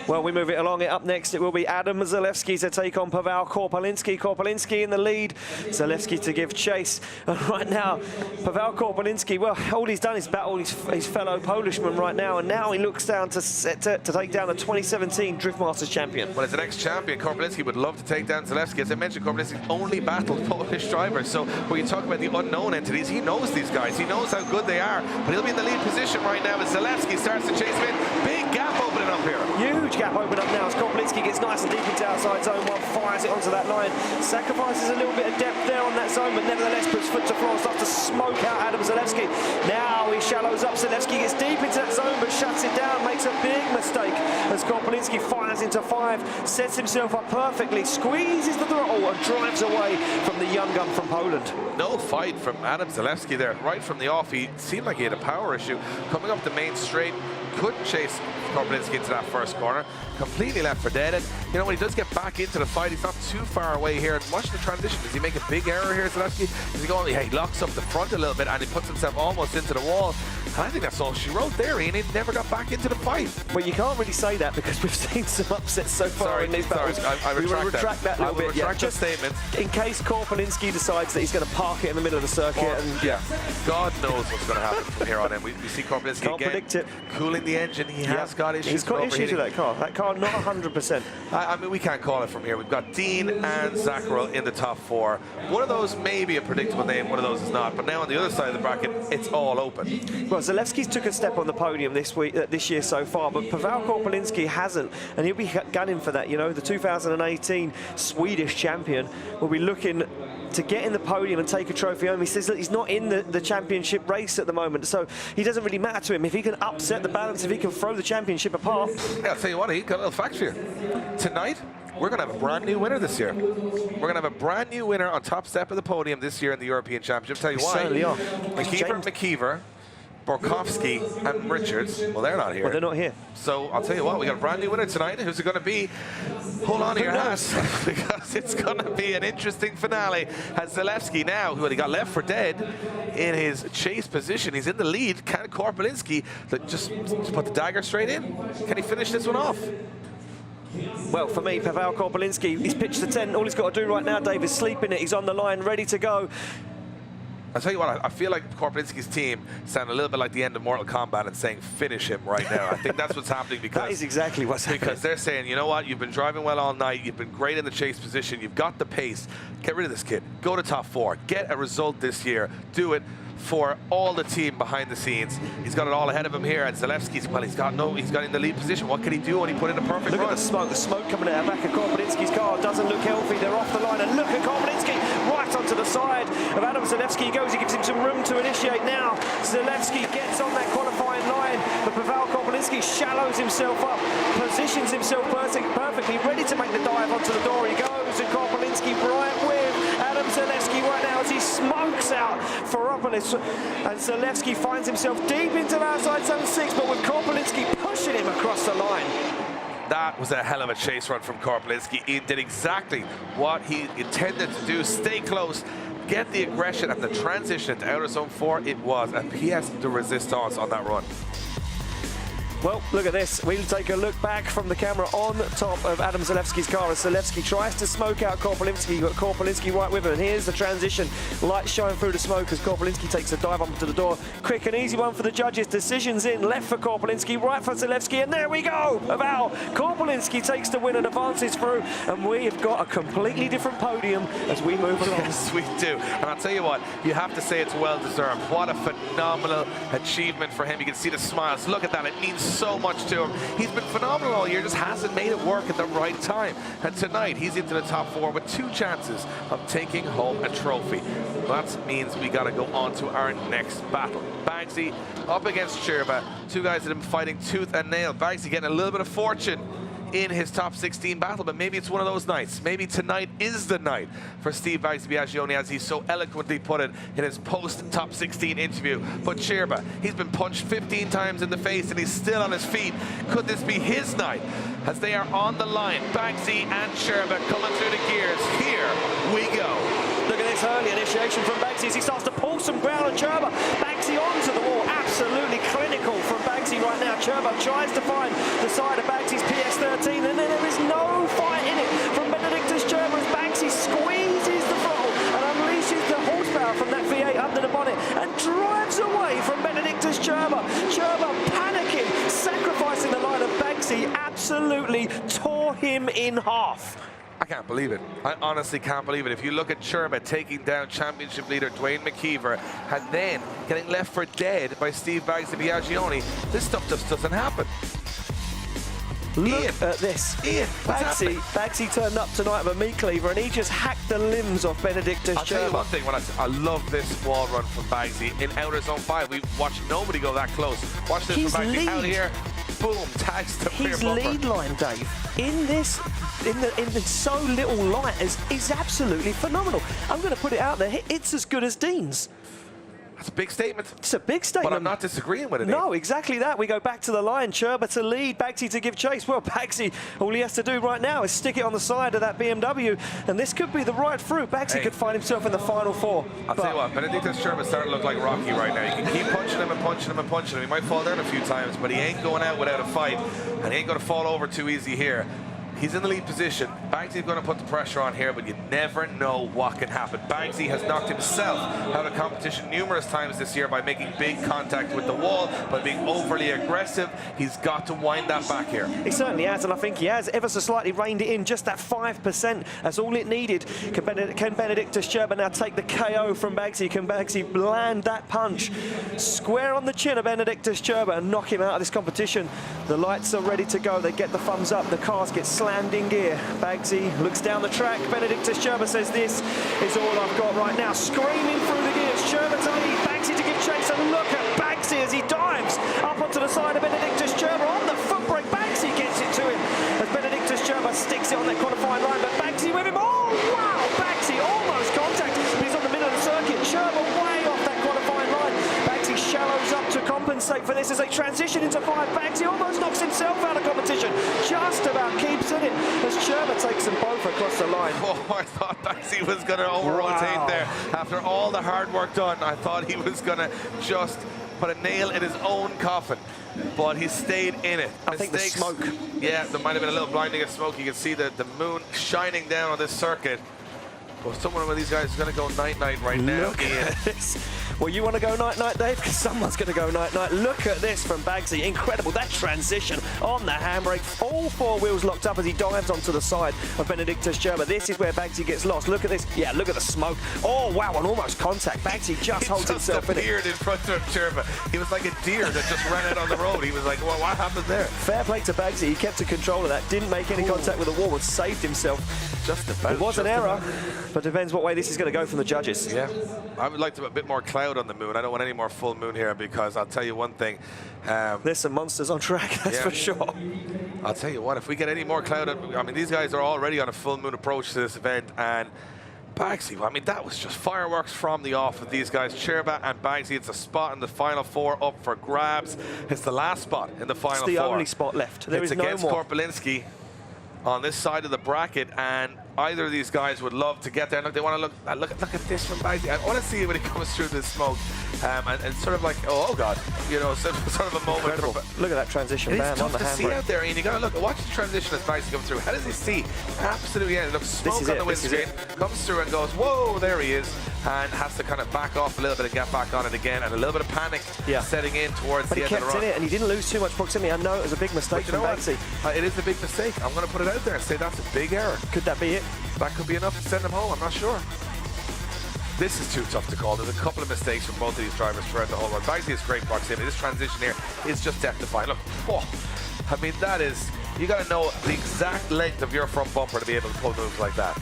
Well, we move it along. Up next, it will be Adam Zalewski to take on Paweł Korpolinski. Korpolinski in the lead. Zalewski to give chase. And right now, Paweł Korpolinski, well, all he's done is battle his fellow Polishman right now. And now he looks down to take down the 2017 Drift Masters champion. Well, as an ex-champion, Korpolinski would love to take down Zalewski. As I mentioned, Korpolinski only battled Polish drivers. So when you talk about the unknown entities, he knows these guys. He knows how good they are. But he'll be in the lead position right now as Zalewski starts to chase him in. Big gap opening up here. Huge gap open up now as Korpolinski gets nice and deep into outside zone 1, fires it onto that line. Sacrifices a little bit of depth there on that zone, but nevertheless puts foot to floor and starts to smoke out Adam Zalewski. Now he shallows up. Zalewski gets deep into that zone, but shuts it down, makes a big mistake as Korpolinski fires into 5, sets himself up perfectly, squeezes the throttle and drives away from the young gun from Poland. No fight from Adam Zalewski there. Right from the off, he seemed like he had a power issue. Coming up the main straight, couldn't chase Korpolinski into that first corner. Completely left for dead. And you know, when he does get back into the fight, he's not too far away here. And watch the transition. Does he make a big error here, Zalewski? Does he go? Yeah, he locks up the front a little bit and he puts himself almost into the wall. And I think that's all she wrote there, Ian. He never got back into the fight. Well, you can't really say that because we've seen some upsets so far in these battles. I retract that. a little bit. Retract just statement. In case Korpolinski decides that he's going to park it in the middle of the circuit. Yeah, God knows what's going to happen from here on in. We see Korpolinski again predict it. Cooling the engine. He has got issues. He's got issues with that car. That car not 100%. I mean, we can't call it from here. We've got Dean and Zakaril in the top 4. One of those may be a predictable name, one of those is not. But now on the other side of the bracket, it's all open. Well, Zalewski's took a step on the podium this year so far, but Paweł Korpolinski hasn't, and he'll be gunning for that. You know, the 2018 Swedish champion will be looking to get in the podium and take a trophy home. He says that he's not in the championship race at the moment, so he doesn't really matter to him. If he can upset the balance, if he can throw the championship apart. Yeah, I'll tell you what, he got a little fact for you. Tonight, we're going to have a brand new winner this year. We're going to have a brand new winner on top step of the podium this year in the European Championship. Tell you why. Certainly are. McKeever, Borkowski and Richards, well, they're not here. Well, they're not here. So I'll tell you what, we got a brand new winner tonight. Who's it going to be? Hold on to your hats, because it's going to be an interesting finale. As Zalewski now, who he got left for dead in his chase position, he's in the lead. Can Korpolinski just put the dagger straight in? Can he finish this one off? Well, for me, Paweł Korpolinski, he's pitched the tent. All he's got to do right now, Dave, is sleep in it. He's on the line, ready to go. I'll tell you what, I feel like Korpolinski's team sound a little bit like the end of Mortal Kombat and saying, finish him right now. I think that's what's happening because... That is exactly what's happening. Because they're saying, you know what, you've been driving well all night, you've been great in the chase position, you've got the pace, get rid of this kid, go to top 4, get a result this year, do it for all the team behind the scenes. He's got it all ahead of him here, and Zalewski's, well, he's got in the lead position. What can he do when he put in a perfect run? Look at the smoke coming out of the back of Korpolinski's car. Doesn't look healthy. They're off the line, and look at Korpolinski right onto the side of Adam Zalewski. He goes, he gives him some room to initiate now. Zalewski gets on that qualifying line, but Paweł Korpolinski shallows himself up, positions himself perfectly, ready to make the dive onto the door. He goes, and Korpolinski right with Adam Zalewski right now as he smokes out Ferropolis, and Zalewski finds himself deep into outside zone 6, but with Korpolinski pushing him across the line. That was a hell of a chase run from Korpolinski. He did exactly what he intended to do, stay close, get the aggression, and the transition into outer zone 4, it was a pièce de résistance on that run. Well, look at this. We'll take a look back from the camera on top of Adam Zalewski's car as Zalewski tries to smoke out Korpolinski. You've got Korpolinski right with him, and here's the transition. Lights shine through the smoke as Korpolinski takes a dive onto the door. Quick and easy one for the judges. Decisions in, left for Korpolinski, right for Zalewski, and there we go! About Korpolinski takes the win and advances through, and we have got a completely different podium as we move along. Yes, we do. And I'll tell you what, you have to say it's well-deserved. What a phenomenal achievement for him. You can see the smiles. Look at that. It means so much to him. He's been phenomenal all year, just hasn't made it work at the right time. And tonight, he's into the top 4 with 2 chances of taking home a trophy. That means we got to go on to our next battle. Bagsy up against Sherba. 2 guys that have been fighting tooth and nail. Bagsy getting a little bit of fortune in his top 16 battle, but maybe it's one of those nights. Maybe tonight is the night for Steve Biaggioni, as he so eloquently put it in his post-top 16 interview. But Sherba, he's been punched 15 times in the face and he's still on his feet. Could this be his night? As they are on the line, Bagsy and Sherba coming through the gears. Here we go. Look at this early initiation from Bagsy as he starts to pull some ground on Sherba. Bagsy onto the wall, absolutely clinical from Bagsy right now. Sherba tries to find the side of Bagsy's PS13, and then there is no fight in it from Benedictus Sherba as Bagsy squeezes the throttle and unleashes the horsepower from that V8 under the bonnet and drives away from Benedictus Sherba. Sherba panicking, sacrificing the line of Bagsy, absolutely tore him in half. I can't believe it. I honestly can't believe it. If you look at Sherba taking down championship leader Dwayne McKeever and then getting left for dead by Steve Biaggioni, this stuff just doesn't happen. Look at this. Ian, Bagsy turned up tonight with a meat cleaver and he just hacked the limbs off Benedictus Sherba. I'll tell you one thing, I love this wall run from Bagsy in outer zone 5. We've watched nobody go that close. Watch this from Bagsy out here. Boom, tags the rear bumper. His lead line, Dave, in this, in the so little light is absolutely phenomenal. I'm going to put it out there. It's as good as Dean's. That's a big statement. It's a big statement. But I'm not disagreeing with it. No, exactly that. We go back to the line. Sherba to lead, Bagsy to give chase. Well, Bagsy, all he has to do right now is stick it on the side of that BMW, and this could be the right fruit. Bagsy could find himself in the final four. I'll tell you what, Benedictus Sherba starting to look like Rocky right now. You can keep punching him and punching him and punching him. He might fall down a few times, but he ain't going out without a fight, and he ain't going to fall over too easy here. He's in the lead position. Bagsy's going to put the pressure on here, but you never know what can happen. Bagsy has knocked himself out of competition numerous times this year by making big contact with the wall, by being overly aggressive. He's got to wind that back here. He certainly has, and I think he has ever so slightly reined it in. Just that 5%. That's all it needed. Can Benedictus Sherba now take the KO from Bagsy? Can Bagsy land that punch square on the chin of Benedictus Sherba and knock him out of this competition? The lights are ready to go. They get the thumbs up. The cars get slammed in gear. Bagsy looks down the track. Benedictus Sherba says, this is all I've got right now. Screaming through the gears. Sherba to lead. Bagsy to give chase. And look at Bagsy as he dives up onto the side of Benedictus Sherba on the foot brake. Bagsy gets it to him as Benedictus Sherba sticks it on that qualifying line. But Bagsy with him. Oh, wow! Bagsy almost contact. But he's on the middle of the circuit. Sherba way off that qualifying line. Bagsy shallows up to compensate for this as they transition into 5. Bagsy almost knocks himself out of competition. Just about keeps in it as Sherba takes them both across the line. Oh, I thought Bagsy was going to over-rotate there. After all the hard work done, I thought he was going to just put a nail in his own coffin. But he stayed in it. I think the smoke. Yeah, there might have been a little blinding of smoke. You can see the moon shining down on this circuit. Well, someone of these guys is going to go night-night right now. Look at this. Well, you want to go night-night, Dave? Because someone's going to go night-night. Look at this from Bagsy. Incredible. That transition on the handbrake. All 4 wheels locked up as he dives onto the side of Benedictus Sherba. This is where Bagsy gets lost. Look at this. Yeah, look at the smoke. Oh, wow, and almost contact. Bagsy just holds himself in it. He just appeared in front of Sherba. He was like a deer that just ran out on the road. He was like, well, what happened there? Fair play to Bagsy. He kept control of that. Didn't make any contact with the wall, but saved himself. Just about. It was an error, but depends what way this is going to go from the judges. Yeah, I would like to have a bit more cloud on the moon. I don't want any more full moon here because I'll tell you one thing. There's some monsters on track, that's for sure. I'll tell you what, if we get any more cloud, I mean, these guys are already on a full moon approach to this event, and Bagsy, I mean, that was just fireworks from the off with these guys. Sherba and Bagsy, it's a spot in the final 4 up for grabs. It's the last spot in the final 4. It's the only spot left. There is no more. It's against Korpelinski on this side of the bracket, and either of these guys would love to get there. Look, they want to look at this from Bagsy. I want to see when he comes through this smoke, and sort of like, oh god, you know, sort of a moment. Look at that transition, man, on the handbrake. It's tough to see out there, and you got to look, watch the transition as Bagsy comes through. How does he see? Absolutely, yeah. Look, smoke on the windscreen, comes through and goes, whoa, there he is, and has to kind of back off a little bit and get back on it again, and a little bit of panic setting in towards the end of the run. But he kept in it, and he didn't lose too much proximity. I know it was a big mistake from Bagsy. It is a big mistake. I'm going to put it out there and say that's a big error. Could that be it? That could be enough to send him home, I'm not sure. This is too tough to call. There's a couple of mistakes from both of these drivers throughout the whole run. Bagsy has great proximity. This transition here is just death-defying. Look, I mean, that is, you got to know the exact length of your front bumper to be able to pull moves like that.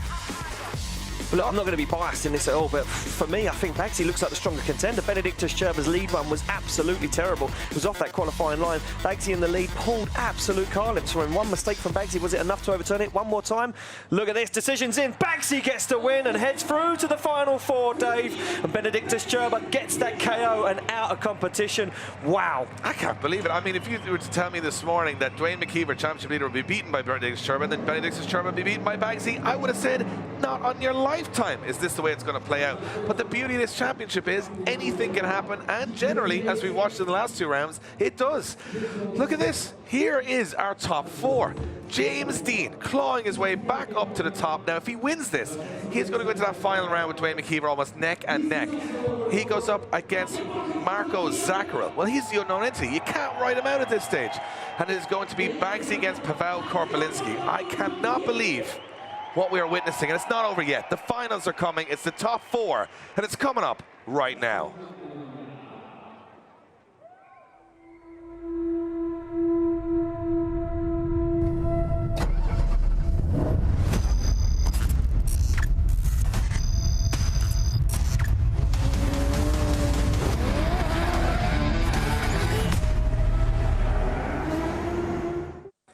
But look, I'm not going to be biased in this at all, but for me, I think Bagsy looks like the stronger contender. Benedictus Gerba's lead run was absolutely terrible. It was off that qualifying line. Bagsy in the lead pulled absolute car lips from him. One mistake from Bagsy, was it enough to overturn it? One more time. Look at this, decision's in. Bagsy gets the win and heads through to the final four, Dave. And Benedictus Gerba gets that KO and out of competition. Wow. I can't believe it. I mean, if you were to tell me this morning that Dwayne McKeever, championship leader, would be beaten by Benedictus Gerba and then Benedictus Gerba would be beaten by Bagsy, I would have said, not on your lifetime is this the way it's going to play out. But the beauty of this championship is anything can happen, and generally, as we've watched in the last two rounds, it does. Look at this. Here is our top four. James Dean clawing his way back up to the top. Now, if he wins this, he's going to go into that final round with Dwayne McKeever almost neck and neck. He goes up against Marco Zaccarel. Well, he's the unknown entity. You can't write him out at this stage. And it is going to be Bagsy against Pavel Korpelinski. I cannot believe what we are witnessing, and it's not over yet. The finals are coming. It's the top four, and it's coming up right now.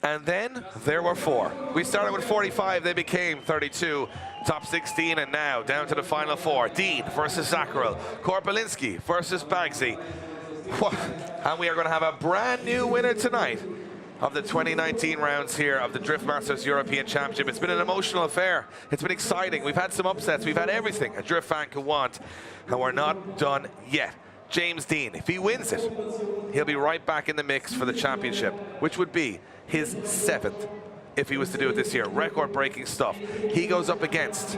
And then there were four. We started with 45, they became 32, top 16, and now down to the final four. Dean versus Zaccarel, Korpelinski versus Bagsy. And we are going to have a brand new winner tonight of the 2019 rounds here of the Drift Masters European Championship. It's been an emotional affair. It's been exciting. We've had some upsets. We've had everything a Drift fan could want, and we're not done yet. James Dean, if he wins it, he'll be right back in the mix for the championship, which would be his 7th if he was to do it this year. Record-breaking stuff. He goes up against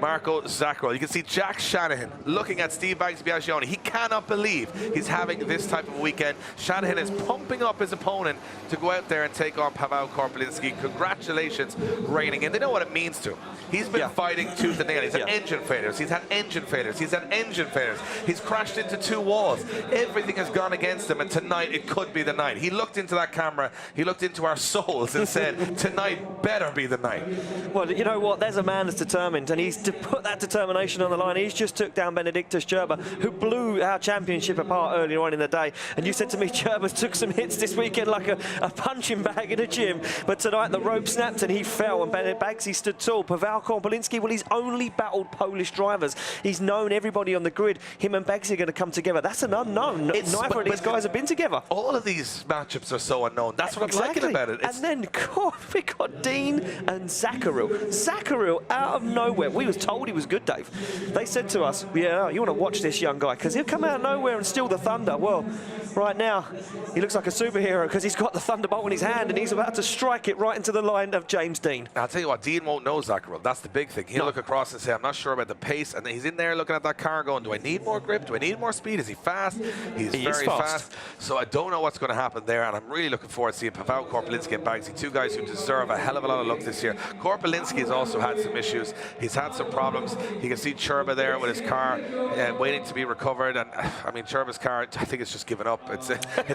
Marco Zaccarel. You can see Jack Shanahan looking at Steve Bagsy-Biaggioni. He cannot believe he's having this type of weekend. Shanahan is pumping up his opponent to go out there and take on Pavel Korpelinski. Congratulations, reigning in. They know what it means to him. He's been fighting tooth and nail. He's had engine failures. He's had engine failures. He's had engine failures. He's crashed into 2 walls. Everything has gone against him, and tonight it could be the night. He looked into that camera. He looked into our souls and said, tonight better be the night. Well, you know what? There's a man that's determined, and he's to put that determination on the line. He's just took down Benedictus Gerba, who blew our championship apart earlier on in the day. And you said to me, Gerba took some hits this weekend like a punching bag in a gym. But tonight the rope snapped and he fell, and Bagsy stood tall. Pavel Korpelinski, well, he's only battled Polish drivers. He's known everybody on the grid. Him and Bagsy are going to come together. That's an unknown. Neither of these guys have been together. All of these matchups are so unknown. That's what I'm liking about it. And then, God, we got Dean and Zaccarel. Zaccarel out of nowhere. We was told he was good, Dave. They said to us, yeah, you want to watch this young guy because he'll come out of nowhere and steal the thunder. Well, right now, he looks like a superhero because he's got the thunderbolt in his hand and he's about to strike it right into the line of James Dean. I'll tell you what, Dean won't know Zaccarel. That's the big thing. He'll look across and say, I'm not sure about the pace. And then he's in there looking at that car going, do I need more grip? Do I need more speed? Is he fast? He's very fast. So I don't know what's going to happen there. And I'm really looking forward to seeing Pavel Korpelinski and Bagsy, 2 guys who deserve a hell of a lot of luck this year. Korpelinski has also had some issues. He's had some problems. You can see Gerba there with his car waiting to be recovered. And I mean, Gerba's car, I think it's just given up. It's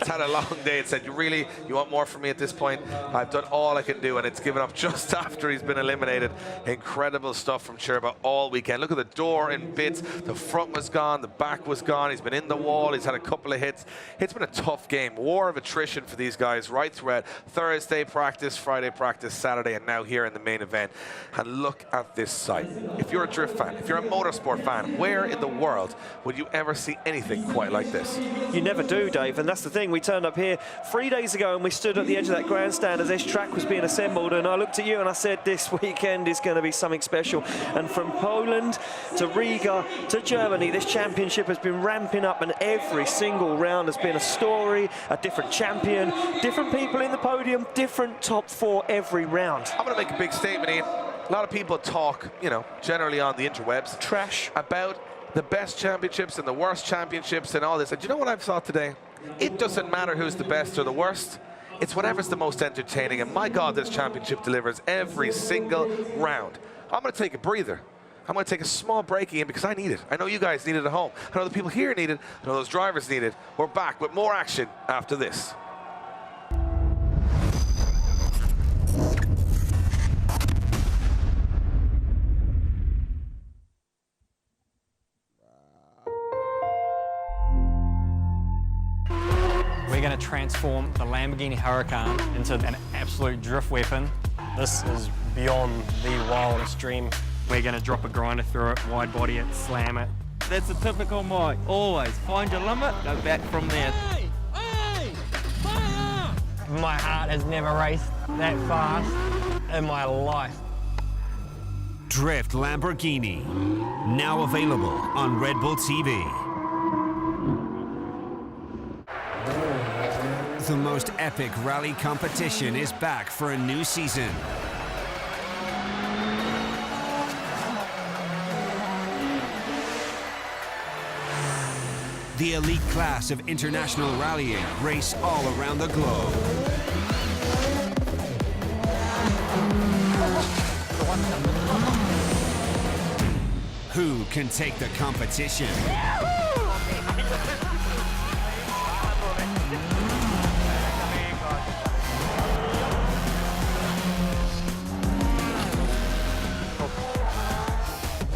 had a long day. It said, you want more from me at this point? I've done all I can do, and it's given up just after he's been eliminated. Incredible stuff from Gerba all weekend. Look at the door in bits. The front was gone. The back was gone. He's been in the wall. He's had a couple of hits. It's been a tough game. War of attrition for these guys right throughout. Thursday practice, Friday practice, Saturday, and now here in the main event. And look at this sight. If you're a drift fan, if you're a motorsport fan, where in the world would you ever see anything quite like this? You never do, Dave, and that's the thing. We turned up here 3 days ago and we stood at the edge of that grandstand as this track was being assembled, and I looked at you and I said, this weekend is going to be something special. And from Poland to Riga to Germany, this championship has been ramping up, and every single round has been a story, a different champion, different people in the podium, different top 4 every round. I'm going to make a big statement here. A lot of people talk, generally on the interwebs, trash about the best championships and the worst championships and all this. And do you know what I've thought today? It doesn't matter who's the best or the worst. It's whatever's the most entertaining. And my God, this championship delivers every single round. I'm going to take a breather. I'm going to take a small break in because I need it. I know you guys need it at home. I know the people here need it. I know those drivers need it. We're back with more action after this. to transform the Lamborghini Huracan into an absolute drift weapon. This is beyond the wildest dream. We're going to drop a grinder through it, wide body it, slam it. That's a typical Mike. Always find your limit, go back from there. My heart has never raced that fast in my life. Drift Lamborghini, now available on Red Bull TV. The most epic rally competition is back for a new season. The elite class of international rallying race all around the globe. Who can take the competition?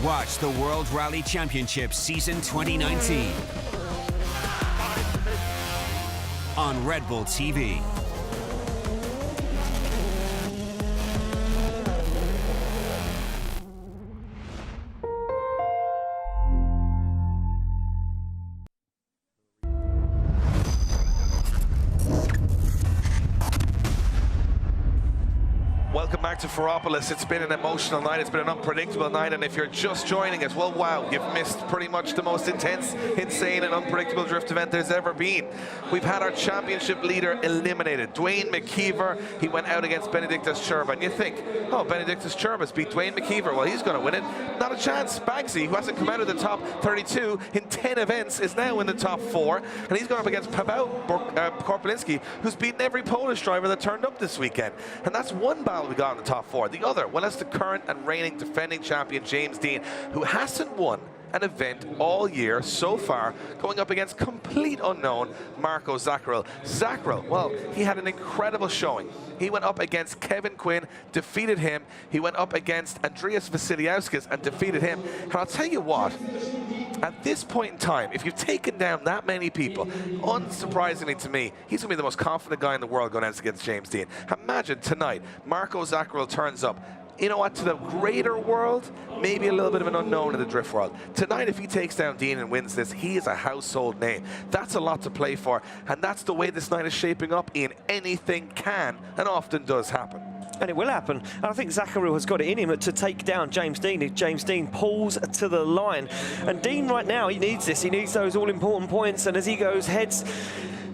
Watch the World Rally Championship Season 2019 on Red Bull TV. Welcome back to Ferropolis. It's been an emotional night, it's been an unpredictable night, and if you're just joining us, well, wow, you've missed pretty much the most intense, insane, and unpredictable drift event there's ever been. We've had our championship leader eliminated, Dwayne McKeever. He went out against Benedictus Churba, and you think, oh, Benedictus Churba's beat Dwayne McKeever, well, he's going to win it. Not a chance. Bagsy, who hasn't come out of the top 32 in 10 events, is now in the top 4, and he's going up against Paweł Korpelinski, who's beaten every Polish driver that turned up this weekend. And that's one battle we got in the top 4. The other, well, that's the current and reigning defending champion James Dean, who hasn't won an event all year so far, going up against complete unknown Marco Zaccaril. Zaccaril, well, he had an incredible showing. He went up against Kevin Quinn, defeated him. He went up against Andrius Vasiliauskas and defeated him. And I'll tell you what, at this point in time, if you've taken down that many people, unsurprisingly to me, he's going to be the most confident guy in the world going against James Dean. Imagine tonight, Marco Zaccaril turns up. You know what, to the greater world, maybe a little bit of an unknown in the drift world. Tonight, if he takes down Dean and wins this, he is a household name. That's a lot to play for, and that's the way this night is shaping up in anything can and often does happen. And it will happen. And I think Zaccaril has got it in him to take down James Dean if James Dean pulls to the line. And Dean right now, he needs this. He needs those all-important points. And as he heads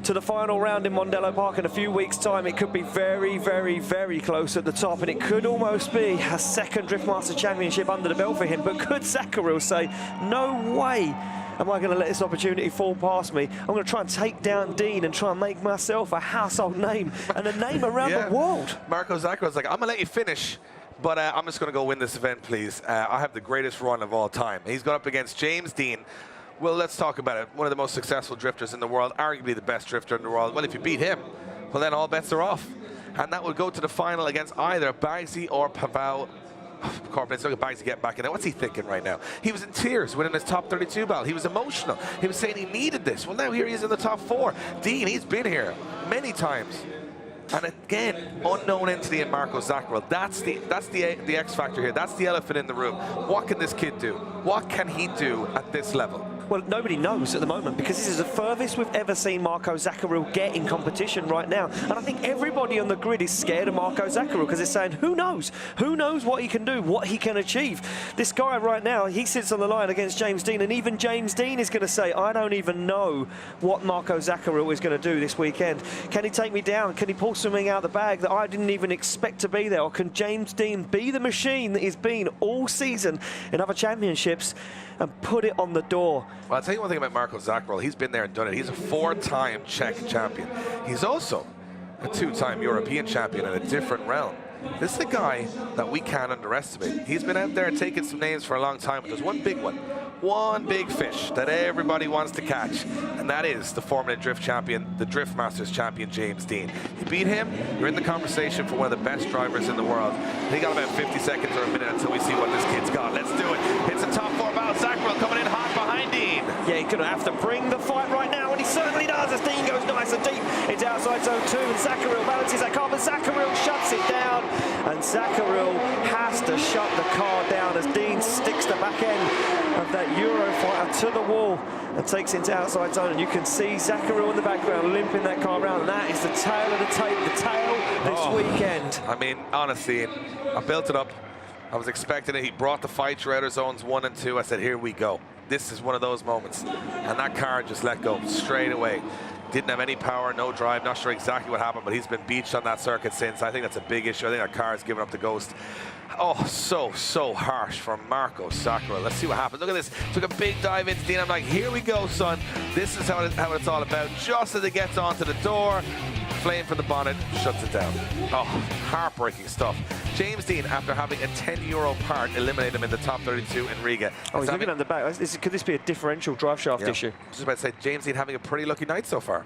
to the final round in Mondello Park in a few weeks' time, it could be very, very, very close at the top, and it could almost be a second Drift Master Championship under the belt for him. But could Zaccaril say, no way am I going to let this opportunity fall past me? I'm going to try and take down Dean and try and make myself a household name and a name around the world. Marco Zaccaril's like, I'm going to let you finish, but I'm just going to go win this event, please. I have the greatest run of all time. He's gone up against James Dean. Well, let's talk about it. One of the most successful drifters in the world, arguably the best drifter in the world. Well, if you beat him, well, then all bets are off. And that would go to the final against either Bagsy or Paweł Korpelinski. Look at Bagsy get back in there. What's he thinking right now? He was in tears winning his top 32 battle. He was emotional. He was saying he needed this. Well, now here he is in the top 4. Dean, he's been here many times. And again, unknown entity in Marco Zaccaril. That's the X factor here. That's the elephant in the room. What can this kid do? What can he do at this level? Well, nobody knows at the moment, because this is the furthest we've ever seen Marco Zaccaril get in competition right now. And I think everybody on the grid is scared of Marco Zaccaril, because they're saying, who knows? Who knows what he can do, what he can achieve? This guy right now, he sits on the line against James Dean, and even James Dean is going to say, I don't even know what Marco Zaccaril is going to do this weekend. Can he take me down? Can he pull something out of the bag that I didn't even expect to be there? Or can James Dean be the machine that he's been all season in other championships and put it on the door? Well, I'll tell you one thing about Marco Zaccaril. He's been there and done it. He's a 4-time Czech champion. He's also a 2-time European champion in a different realm. This is a guy that we can't underestimate. He's been out there taking some names for a long time, but there's one big one. One big fish that everybody wants to catch, and that is the Formula Drift champion, the Drift Masters champion, James Dean. You beat him, you're in the conversation for one of the best drivers in the world. He got about 50 seconds or a minute until we see what this kid's got. Let's do it. It's a top 4 battle. Zaccaril coming in hot behind Dean. Yeah, Dean going to have to bring the fight right now, and he certainly does as Dean goes nice and deep into outside zone 2, and Zakaril balances that car, but Zakaril shuts it down, and Zakaril has to shut the car down as Dean sticks the back end of that Eurofighter to the wall and takes it into outside zone, and you can see Zakaril in the background limping that car around, and that is the tail of the tape, the tail this weekend. I mean, honestly, I built it up. I was expecting it. He brought the fight through outer zones 1 and 2. I said, here we go. This is one of those moments. And that car just let go straight away. Didn't have any power, no drive. Not sure exactly what happened, but he's been beached on that circuit since. I think that's a big issue. I think that car has given up the ghost. Oh, so harsh from Marco Zakaril. Let's see what happens. Look at this. Took a big dive into Dean. I'm like, here we go, son. This is how it's all about. Just as it gets onto the door, flame from the bonnet, shuts it down. Oh, heartbreaking stuff. James Dean, after having a €10 part, eliminated him in the top 32 in Riga. Oh, he's looking at the back. Could this be a differential drive shaft issue? I was just about to say, James Dean having a pretty lucky night so far.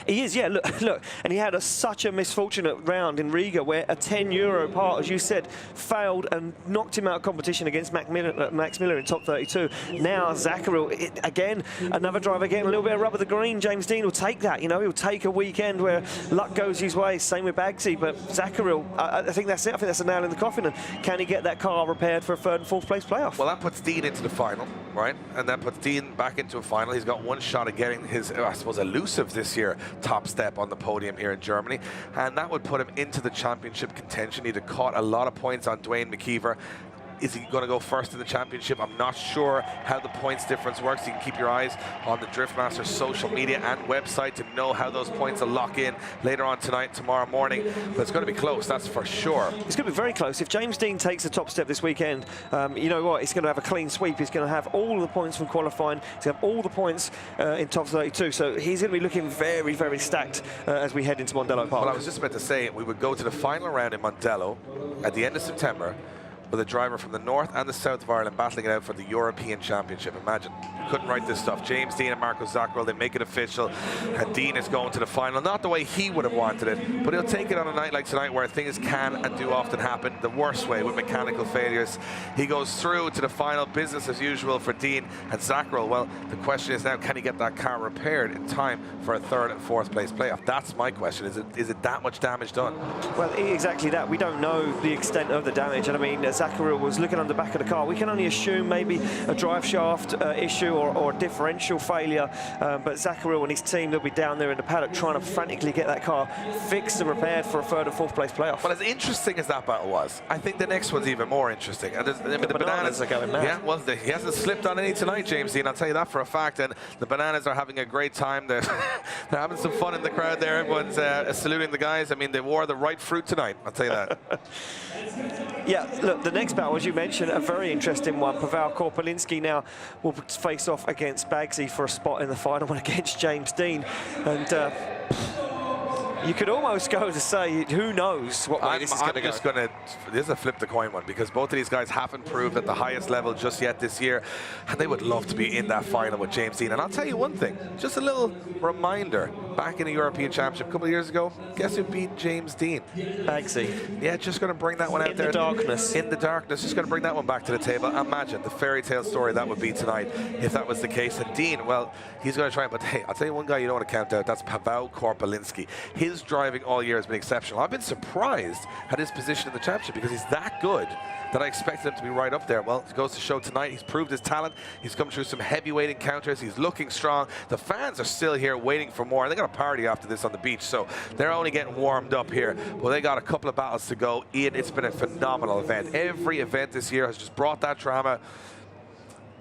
He is, yeah, look, and he had such a misfortunate round in Riga where a €10 part, as you said, failed and knocked him out of competition against Max Miller in top 32. Now Zakaril, again, another driver getting a little bit of rub of the green. James Dean will take that, you know, he'll take a weekend where luck goes his way, same with Bagsy, but Zakaril, I think that's it. I think that's a nail in the coffin, and can he get that car repaired for a 3rd and 4th place playoff? Well, that puts Dean into the final, right? And that puts Dean back into a final. He's got one shot at getting his, I suppose, elusive this year top step on the podium here in Germany, and that would put him into the championship contention. He'd have caught a lot of points on Dwayne McKeever. Is he going to go first in the championship? I'm not sure how the points difference works. You can keep your eyes on the Drift Masters social media and website to know how those points will lock in later on tonight, tomorrow morning. But it's going to be close, that's for sure. It's going to be very close. If James Dean takes the top step this weekend, you know what? He's going to have a clean sweep. He's going to have all the points from qualifying. He's going to have all the points in top 32. So he's going to be looking very, very stacked as we head into Mondello Park. Well, I was just about to say, we would go to the final round in Mondello at the end of September, with a driver from the north and the south of Ireland battling it out for the European Championship. Imagine, couldn't write this stuff. James Dean and Marco Zakaril, they make it official, and Dean is going to the final. Not the way he would have wanted it, but he'll take it on a night like tonight where things can and do often happen the worst way, with mechanical failures. He goes through to the final, business as usual for Dean and Zakaril. Well, the question is now, can he get that car repaired in time for a 3rd and 4th place playoff? That's my question. Is it that much damage done? Well, exactly that. We don't know the extent of the damage, and I mean, Zakaril was looking on the back of the car. We can only assume maybe a drive shaft issue or a differential failure, but Zakaril and his team, they'll be down there in the paddock trying to frantically get that car fixed and repaired for a 3rd and 4th place playoff. Well, as interesting as that battle was, I think the next one's even more interesting. And the bananas are going mad. Yeah, well, he hasn't slipped on any tonight, James Dean, I'll tell you that for a fact. And the bananas are having a great time. They're having some fun in the crowd there. Everyone's saluting the guys. I mean, they wore the right fruit tonight, I'll tell you that. Yeah, look, the next battle, as you mentioned, a very interesting one. Pavel Korpelinski now will face off against Bagsy for a spot in the final one against James Dean. And you could almost go to say, who knows what way this is going to go. This is a flip the coin one, because both of these guys haven't proved at the highest level just yet this year, and they would love to be in that final with James Dean. And I'll tell you one thing, just a little reminder, back in the European Championship a couple of years ago, guess who beat James Dean? Bagsy. Yeah, just going to bring that one out there. In the darkness. In the darkness, just going to bring that one back to the table. Imagine the fairy tale story that would be tonight if that was the case. And Dean, well, he's going to try, but hey, I'll tell you one guy you don't want to count out, that's Pavel Korpelinski. His driving all year has been exceptional. I've been surprised at his position in the championship because he's that good that I expected him to be right up there. Well, it goes to show tonight, he's proved his talent. He's come through some heavyweight encounters. He's looking strong. The fans are still here waiting for more. They got a party after this on the beach, so they're only getting warmed up here. Well, they got a couple of battles to go. Ian, it's been a phenomenal event. Every event this year has just brought that drama.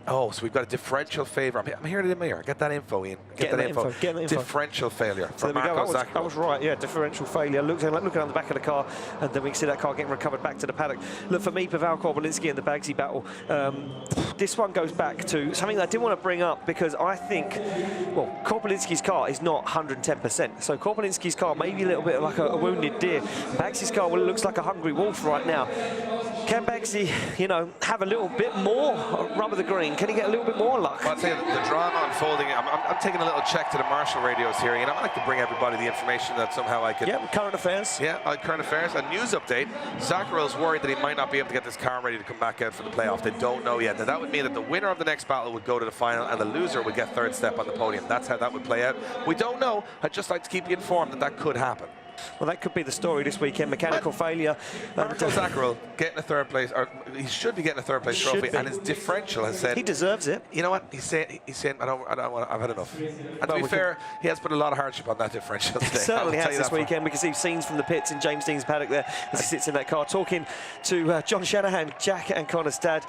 Oh, so we've got a differential failure. I'm hearing it in my ear. Get that info, Ian. Get that info. Differential failure. So there we go. I was right. Yeah, differential failure. Looking on the back of the car, and then we can see that car getting recovered back to the paddock. Look, for me, Pavel Korpelinski and the Bagsy battle, this one goes back to something that I didn't want to bring up because I think, well, Korpelinski's car is not 110%. So Korpelinski's car may be a little bit like a wounded deer. Bagsy's car, well, it looks like a hungry wolf right now. Can Baggsy, you know, have a little bit more rub of the green? Can he get a little bit more luck? Well, I'll tell you, the drama unfolding, I'm taking a little check to the Marshall radios here. You know, I like to bring everybody the information that somehow I could... Yeah, current affairs. Yeah, current affairs. A news update. Zacharo's worried that he might not be able to get this car ready to come back out for the playoff. They don't know yet. Now, that would mean that the winner of the next battle would go to the final and the loser would get third step on the podium. That's how that would play out. We don't know. I'd just like to keep you informed that that could happen. Well, that could be the story this weekend. Mechanical failure. Marco Zaccaro getting a third place, or he should be getting a third place trophy, and his differential has said he deserves it. You know what? He's saying I don't want. I've had enough. And to be fair, he has put a lot of hardship on that differential today. Certainly has this weekend. We can see scenes from the pits in James Dean's paddock there as he sits in that car, talking to John Shanahan, Jack, and Connor's dad.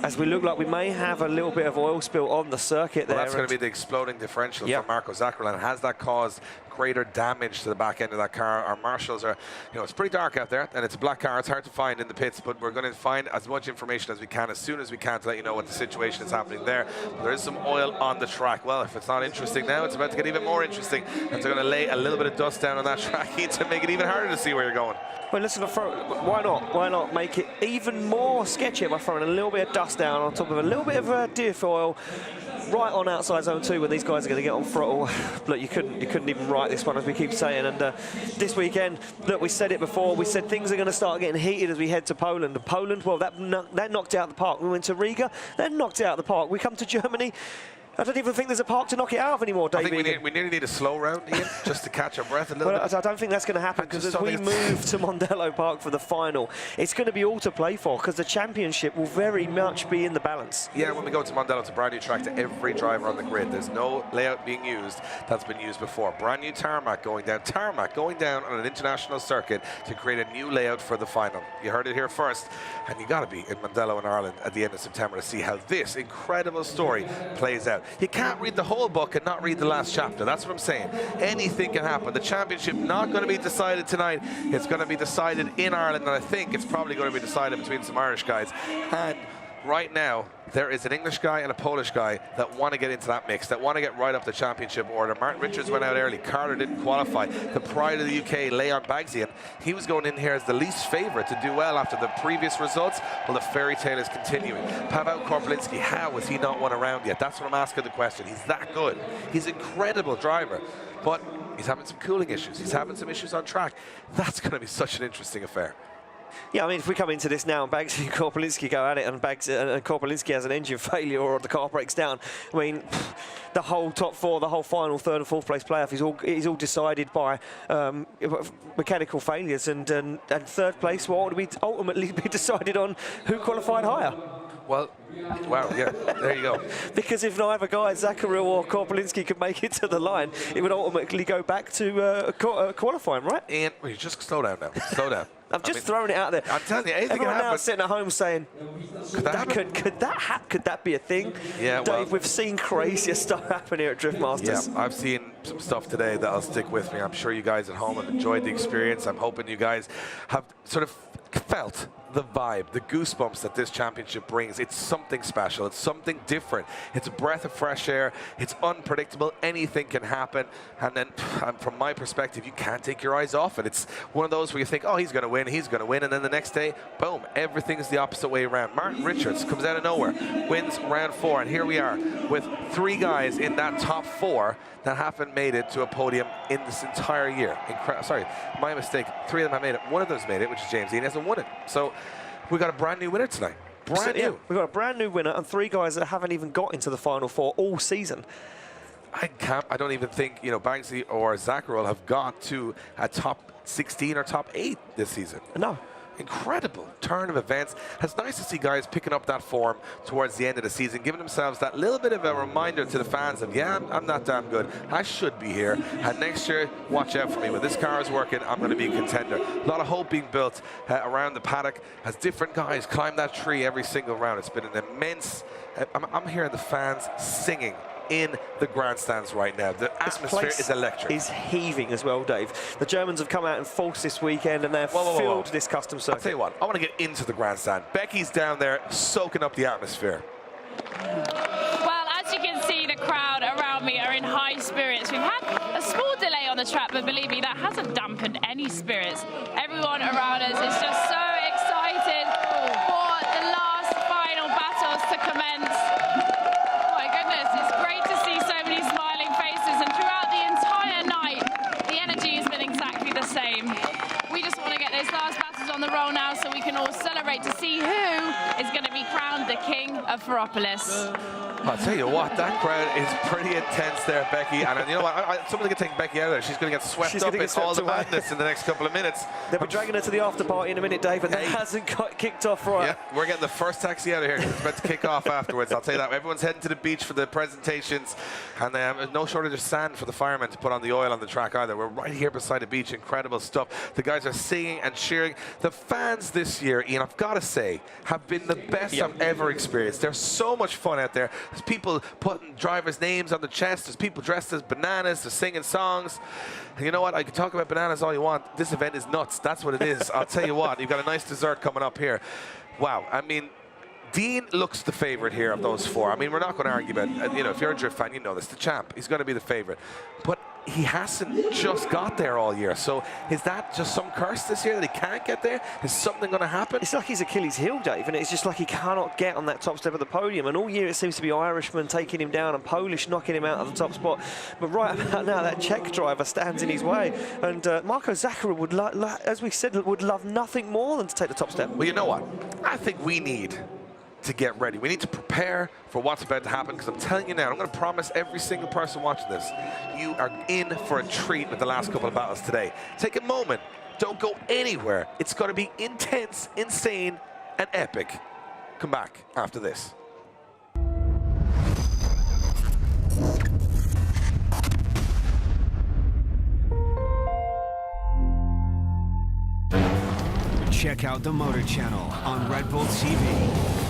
As we look like we may have a little bit of oil spill on the circuit there. Well, that's going to be the exploding differential for Marco Zaccaro, and has that caused greater damage to the back end of that car? Our marshals are, you know, it's pretty dark out there, and it's a black car. It's hard to find in the pits, but we're going to find as much information as we can, as soon as we can, to let you know what the situation is happening there. But there is some oil on the track. Well, if it's not interesting now, it's about to get even more interesting, and they're going to lay a little bit of dust down on that track to make it even harder to see where you're going. Well, listen, why not? Why not make it even more sketchy by throwing a little bit of dust down on top of a little bit of diff oil right on outside zone 2 when these guys are going to get on throttle. Look, you couldn't even write this one, as we keep saying. And this weekend, look, we said it before. We said things are going to start getting heated as we head to Poland. Poland, well, that knocked it out of the park. We went to Riga, that knocked it out of the park. We come to Germany. I don't even think there's a park to knock it out of anymore, David. I think we nearly need a slow round, Ian, just to catch our breath a little bit. I don't think that's going to happen, because as we move to Mondello Park for the final, it's going to be all to play for, because the championship will very much be in the balance. Yeah, when we go to Mondello, it's a brand new track to every driver on the grid. There's no layout being used that's been used before. Brand new tarmac going down on an international circuit to create a new layout for the final. You heard it here first, and you got to be in Mondello in Ireland at the end of September to see how this incredible story plays out. You can't read the whole book and not read the last chapter. That's what I'm saying. Anything can happen. The championship not going to be decided tonight. It's going to be decided in Ireland, and I think it's probably going to be decided between some Irish guys. And right now, there is an English guy and a Polish guy that want to get into that mix, that want to get right up the championship order. Martin Richards went out early. Carter didn't qualify. The pride of the UK, Leon Baggsy, he was going in here as the least favourite to do well after the previous results. Well, the fairy tale is continuing. Paweł Korpolinski, how has he not won a round yet? That's what I'm asking the question. He's that good. He's an incredible driver, but he's having some cooling issues. He's having some issues on track. That's going to be such an interesting affair. Yeah, I mean, if we come into this now and Baggsy and Korpolinski go at it, and Korpolinski has an engine failure or the car breaks down, I mean, the whole top four, the whole final third and fourth place playoff is all decided by mechanical failures, and third place will ultimately be decided on who qualified higher. Well, wow, yeah, there you go. Because if neither guy, Zaccaro or Korpolinski, could make it to the line, it would ultimately go back to qualifying, right? Ian, well, you just slow down now. Slow down. I'm just throwing it out there. I'm telling you, anything Everyone can happen. now sitting at home saying, could that be a thing? Yeah, Dave, we've seen crazier stuff happen here at Drift Masters. Yeah, I've seen some stuff today that'll stick with me. I'm sure you guys at home have enjoyed the experience. I'm hoping you guys have sort of felt the vibe, the goosebumps that this championship brings. It's something special. It's something different. It's a breath of fresh air. It's unpredictable. Anything can happen. And then, from my perspective, you can't take your eyes off it. It's one of those where you think, oh, he's going to win, and then the next day, boom, everything's the opposite way around. Martin Richards comes out of nowhere, wins round 4, and here we are with 3 guys in that top 4 that haven't made it to a podium in this entire year. Sorry, my mistake. 3 of them have made it. One of them's made it, which is James Dean. He hasn't won it. So we got a brand new winner tonight. Brand new. Yeah, we've got a brand new winner and 3 guys that haven't even got into the final 4 all season. I don't even think, you know, Baggsy or Zaccaro have got to a top 16 or top 8 this season. No. Incredible turn of events. It's nice to see guys picking up that form towards the end of the season, giving themselves that little bit of a reminder to the fans of, yeah, I'm not damn good. I should be here. And next year, watch out for me. When this car is working, I'm going to be a contender. A lot of hope being built around the paddock as different guys climb that tree every single round. It's been an immense... I'm hearing the fans singing in the grandstands right now. The atmosphere is electric. Is heaving as well, Dave. The Germans have come out in force this weekend and they've filled this custom circuit. I'll tell you what, I want to get into the grandstand. Becky's down there soaking up the atmosphere. Well, as you can see, the crowd around me are in high spirits. We've had a small delay on the track, but believe me, that hasn't dampened any spirits. Everyone around us is just so excited. end. My goodness, it's great to see so many smiling faces, and throughout the entire night, the energy has been exactly the same. We just want to get those last battles on the roll now so we can all celebrate to see who is going to be crowned the king of Ferropolis. I'll tell you what, that crowd is pretty intense there, Becky. And you know what, somebody can take Becky out of there. She's going to get swept up in all the madness in the next couple of minutes. They'll be dragging her to the after party in a minute, Dave, and that hasn't got kicked off right. Yeah, we're getting the first taxi out of here because it's about to kick off afterwards. I'll tell you that. Everyone's heading to the beach for the presentations, and there's no shortage of sand for the firemen to put on the oil on the track either. We're right here beside the beach. Incredible stuff. The guys are singing and cheering. The fans this year, Ian, I've got to say, have been the best I've ever experienced. There's so much fun out there. There's people putting drivers' names on the chest. There's people dressed as bananas. They're singing songs. And you know what? I can talk about bananas all you want. This event is nuts. That's what it is. I'll tell you what. You've got a nice dessert coming up here. Wow. I mean, Dean looks the favorite here of those four. I mean, we're not going to argue about, you know, if you're a Drift fan, you know this. The champ, he's going to be the favorite. But he hasn't just got there all year. So is that just some curse this year that he can't get there? Is something going to happen? It's like he's Achilles' heel, Dave, and it's just like he cannot get on that top step of the podium. And all year it seems to be Irishmen taking him down and Polish knocking him out of the top spot. But right about now, that Czech driver stands in his way. And Marko Zachara would, as we said, would love nothing more than to take the top step. Well, you know what? I think we need to get ready. We need to prepare for what's about to happen, because I'm telling you now, I'm going to promise every single person watching this, you are in for a treat with the last couple of battles today. Take a moment. Don't go anywhere. It's going to be intense, insane, and epic. Come back after this. Check out the Motor Channel on Red Bull TV.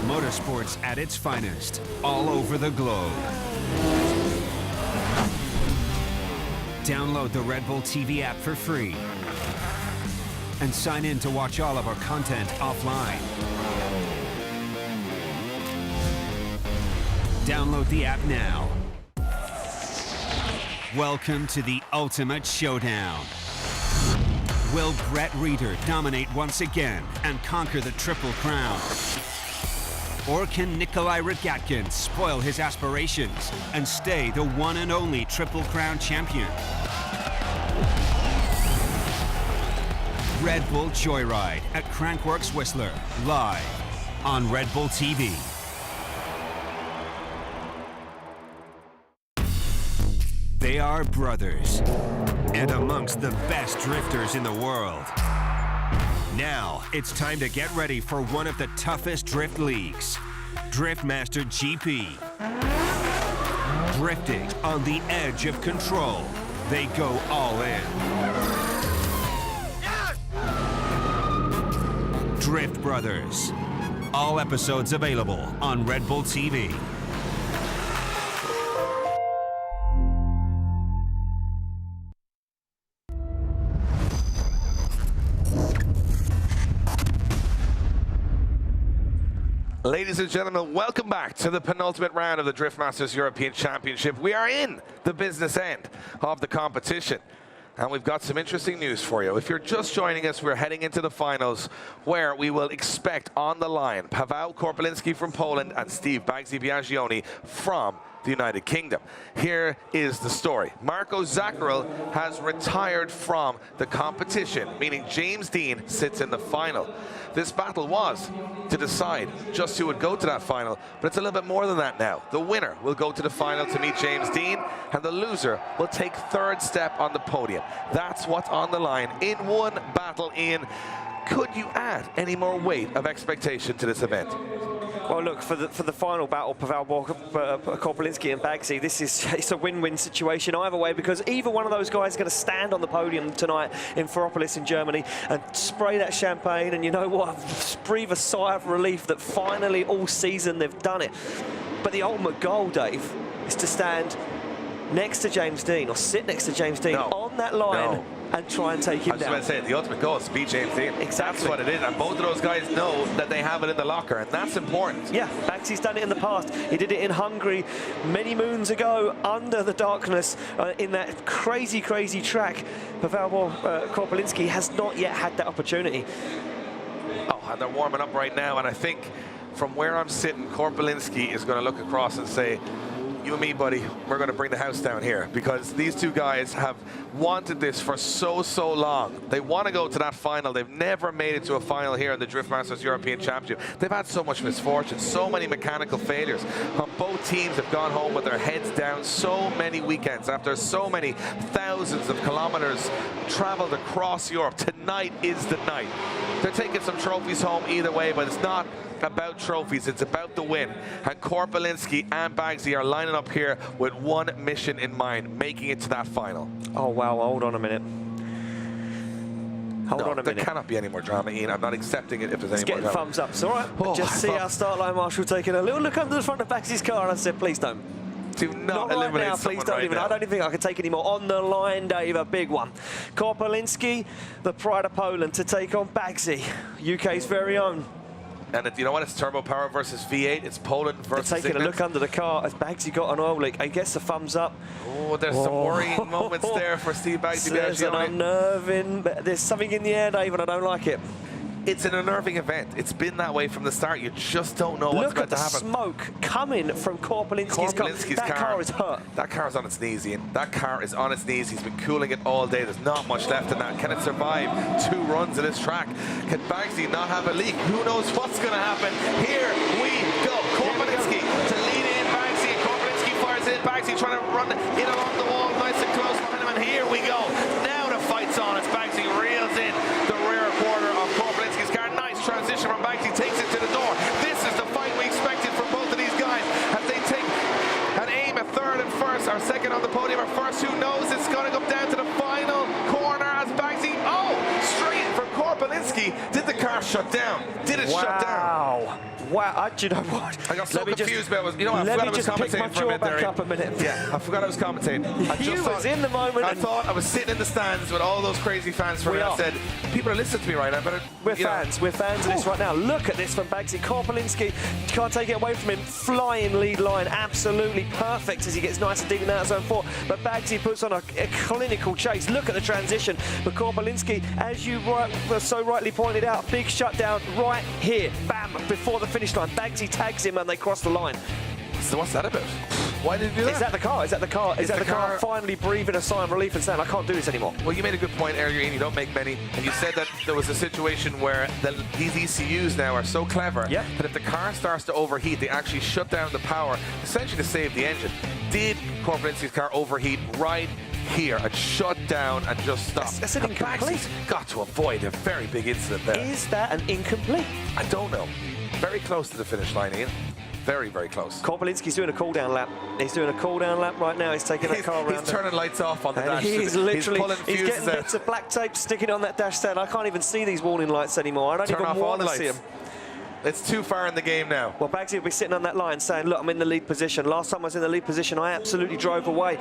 Motorsports at its finest, all over the globe. Download the Red Bull TV app for free. And sign in to watch all of our content offline. Download the app now. Welcome to the ultimate showdown. Will Brett Reeder dominate once again and conquer the Triple Crown? Or can Nikolai Rogatkin spoil his aspirations and stay the one and only Triple Crown champion? Red Bull Joyride at Crankworx Whistler, live on Red Bull TV. They are brothers and amongst the best drifters in the world. Now, it's time to get ready for one of the toughest drift leagues, Drift Master GP. Drifting on the edge of control, they go all in. Drift Brothers. All episodes available on Red Bull TV. Ladies and gentlemen, welcome back to the penultimate round of the Drift Masters European Championship. We are in the business end of the competition, and we've got some interesting news for you. If you're just joining us, we're heading into the finals, where we will expect on the line Paweł Korpelinski from Poland and Steve Bagsy Biagioni from the United Kingdom. Here is the story. Marko Zachara has retired from the competition, meaning James Dean sits in the final. This battle was to decide just who would go to that final, but it's a little bit more than that now. The winner will go to the final to meet James Dean, and the loser will take third step on the podium. That's what's on the line in one battle. Ian, could you add any more weight of expectation to this event? Well, look, for the final battle, Paweł Korpelinski and Bagsy, it's a win-win situation either way, because either one of those guys is going to stand on the podium tonight in Ferropolis in Germany and spray that champagne, and you know what, breathe a sigh of relief that finally all season they've done it. But the ultimate goal, Dave, is to stand next to James Dean, or sit next to James Dean on that line and try and take him down. I was about to say, the ultimate goal is to beat James Dean. Exactly. That's what it is, and both of those guys know that they have it in the locker, and that's important. Yeah, Bagsy's done it in the past. He did it in Hungary many moons ago, under the darkness, in that crazy, crazy track. Paweł Korpelinski has not yet had that opportunity. Oh, and they're warming up right now, and I think from where I'm sitting, Korpelinski is going to look across and say, you and me, buddy, we're going to bring the house down here, because these two guys have wanted this for so long. They want to go to that final. They've never made it to a final here in the Drift Masters European Championship. They've had so much misfortune, so many mechanical failures. Both teams have gone home with their heads down so many weekends after so many thousands of kilometers traveled across Europe. Tonight is the night. They're taking some trophies home either way, but it's not about trophies, it's about the win. And Korpelinski and Bagsy are lining up here with one mission in mind, making it to that final. Oh wow, hold on a minute. Hold on a minute. There cannot be any more drama, Ian. I'm not accepting it if there's any more drama. Getting thumbs up. It's all right. Just see our start line marshal taking a little look under the front of Bagsy's car, and I said, please don't. Do not eliminate right now, someone please don't right even. now. I don't even think I can take any more. On the line, Dave, a big one. Korpelinski, the pride of Poland, to take on Bagsy, UK's very own. And you know what? It's turbo power versus V8. It's Poland versus They're taking England. a look under the car as Bagsy got an oil leak. He gets the thumbs up. Oh, there's some worrying moments there for Steve Bagsy. There's an unnerving. There's something in the air, Dave, and I don't like it. It's an unnerving event. It's been that way from the start. You just don't know what's about to happen. Look at the smoke coming from Korpelinski's car. That car is hurt. That car is on its knees, Ian. That car is on its knees. He's been cooling it all day. There's not much left in that. Can it survive 2 runs of this track? Can Bagsy not have a leak? Who knows what's going to happen? Here we go. Korpelinski to lead in Bagsy. Korpelinski fires in. Bagsy trying to run in along the wall, nice and close behind him. And here we go. Now the fight's on as Bagsy reels in the rear quarter of Korpelinski's car. Nice transition from Bagsy, takes it to the door. This is the fight we expected from both of these guys as they take an aim at third and first, or second on the podium, or first. Who knows? It's going to come down to the final corner as Bagsy, straight from Korpelinski. Did the car shut down? Did it shut down? Wow, do you know what? I got so confused about it. You know what? I forgot I was commentating for a minute there. Up a minute. Yeah, I forgot I was commentating. You was in the moment. I thought I was sitting in the stands with all those crazy fans for me. I said, people are listening to me right now. We're fans. We're fans of this right now. Look at this from Bagsy. Korpelinski, can't take it away from him. Flying lead line, absolutely perfect as he gets nice and deep in that zone 4. But Bagsy puts on a clinical chase. Look at the transition. But Korpelinski, as you so rightly pointed out, big shutdown right here. Bam, before the finish line. Bagsy tags him and they cross the line. So what's that about? Why did he do that? Is that the car? Is that the car? Is that the car finally breathing a sigh of relief and saying, I can't do this anymore? Well, you made a good point earlier, Ian. You don't make many. And you said that there was a situation where these ECUs now are so clever that if the car starts to overheat, they actually shut down the power, essentially to save the engine. Did Korpelinski's car overheat right here and shut down and just stop? That's an incomplete. Got to avoid a very big incident there. Is that an incomplete? I don't know. Very close to the finish line, Ian. Very, very close. Korpelinski's doing a cool-down lap. He's doing a cool-down lap right now. He's taking that car around. He's turning lights off on the dash. He's literally pulling he's fuses getting bits of black tape sticking on that dash stand. I can't even see these warning lights anymore. I don't even want to see them. It's too far in the game now. Well, Bagsy will be sitting on that line saying, look, I'm in the lead position. Last time I was in the lead position, I absolutely drove away.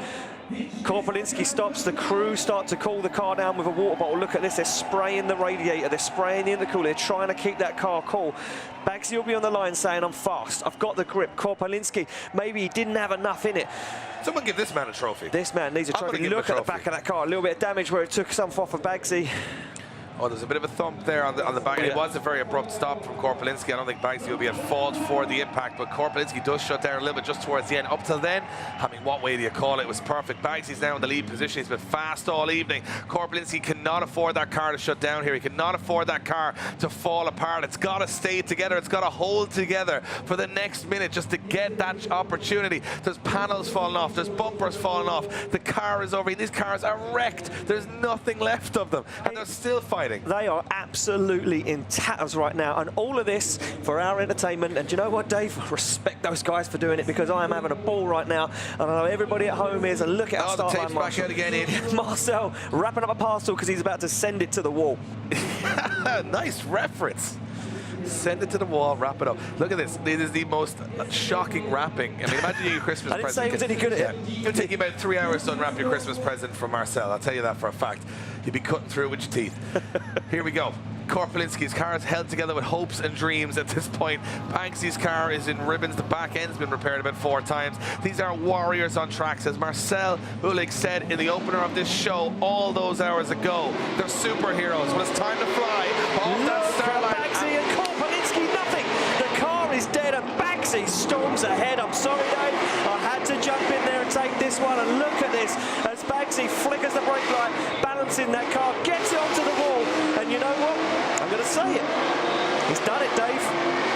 Korpelinski stops. The crew start to cool the car down with a water bottle. Look at this. They're spraying the radiator. They're spraying the intercooler. They're trying to keep that car cool. Bagsy will be on the line saying, I'm fast. I've got the grip. Korpelinski, maybe he didn't have enough in it. Someone give this man a trophy. This man needs a trophy. Look at the back of that car. A little bit of damage where it took some off of Bagsy. Oh, there's a bit of a thump there on the back. It was a very abrupt stop from Korpelinski. I don't think Bagsy will be at fault for the impact, but Korpelinski does shut down a little bit just towards the end. Up till then, I mean, what way do you call it? It was perfect. Bagsy's now in the lead position. He's been fast all evening. Korpelinski cannot afford that car to shut down here. He cannot afford that car to fall apart. It's got to stay together. It's got to hold together for the next minute just to get that opportunity. There's panels falling off. There's bumpers falling off. The car is over. These cars are wrecked. There's nothing left of them, and they're still fighting. They are absolutely in tatters right now, and all of this for our entertainment. And do you know what, Dave? I respect those guys for doing it, because I am having a ball right now, and I know everybody at home is. And look at our start line, back out again, Ian. Marcel wrapping up a parcel because he's about to send it to the wall. Nice reference. Send it to the wall, wrap it up. Look at this. This is the most shocking wrapping. I mean, imagine your Christmas present. I didn't say he was any good at it. It'll take you about 3 hours to unwrap your Christmas present from Marcel. I'll tell you that for a fact. You'd be cutting through it with your teeth. Here we go. Korpelinski's car is held together with hopes and dreams at this point. Bagsy's car is in ribbons. The back end's been repaired about 4 times. These are warriors on tracks. As Marcel Ulig said in the opener of this show all those hours ago, they're superheroes. When it's time to fly off that star line. Bagsy and Korpelinski, nothing. The car is Bagsy storms ahead. I'm sorry, Dave. I had to jump in there and take this one. And look at this as Bagsy flickers the brake light, balancing that car, gets it onto the wall. And you know what? I'm going to say it. He's done it, Dave.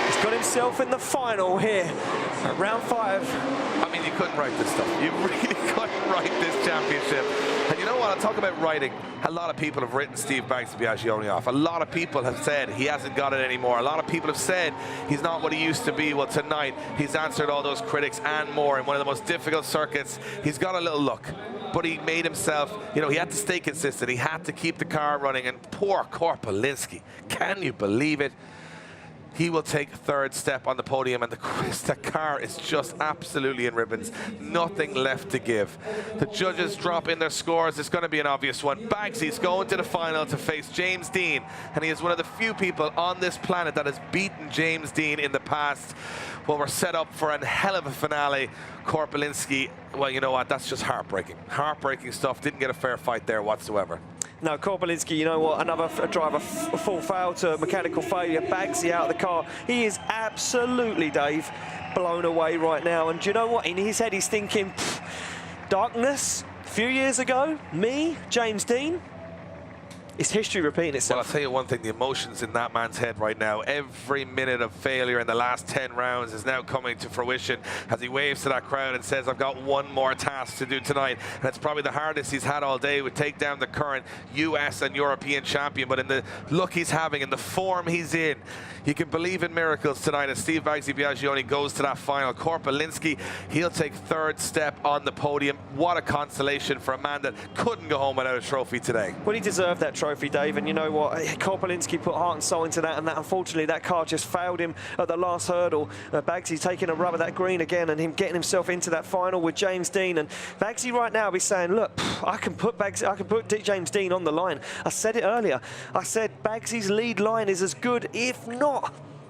He's got himself in the final here at round 5. I mean, you couldn't write this stuff. You really couldn't write this championship. And you know what? I'll talk about writing. A lot of people have written Steve Bagsy Biaggioni off. A lot of people have said he hasn't got it anymore. A lot of people have said he's not what he used to be. Well, tonight, he's answered all those critics and more in one of the most difficult circuits. He's got a little look, but he made himself, you know, he had to stay consistent. He had to keep the car running. And poor Korpelinski, can you believe it? He will take third step on the podium, and the car is just absolutely in ribbons. Nothing left to give. The judges drop in their scores. It's going to be an obvious one. Bagsy's going to the final to face James Dean, and he is one of the few people on this planet that has beaten James Dean in the past. Well, we're set up for a hell of a finale. Korpelinski, well, you know what? That's just heartbreaking. Heartbreaking stuff. Didn't get a fair fight there whatsoever. No, Korpelinski, you know what? Another driver full fail to mechanical failure. Bagsy out of the car. He is absolutely, Dave, blown away right now. And do you know what? In his head, he's thinking, darkness, a few years ago, me, James Dean. It's history repeating itself. Well, I'll tell you one thing, the emotions in that man's head right now, every minute of failure in the last 10 rounds is now coming to fruition as he waves to that crowd and says, I've got one more task to do tonight. And it's probably the hardest he's had all day, would take down the current US and European champion. But in the look he's having, in the form he's in, he can believe in miracles tonight as Steve Bagsy Biaggioni goes to that final. Korpelinski, he'll take third step on the podium. What a consolation for a man that couldn't go home without a trophy today. Well, he deserved that trophy, Dave, and you know what? Korpelinski put heart and soul into that, and that, unfortunately, that car just failed him at the last hurdle. Bagsy taking a rub at that green again, and him getting himself into that final with James Dean. And Bagsy right now be saying, look, I can put James Dean on the line. I said it earlier. I said Bagsy's lead line is as good, if not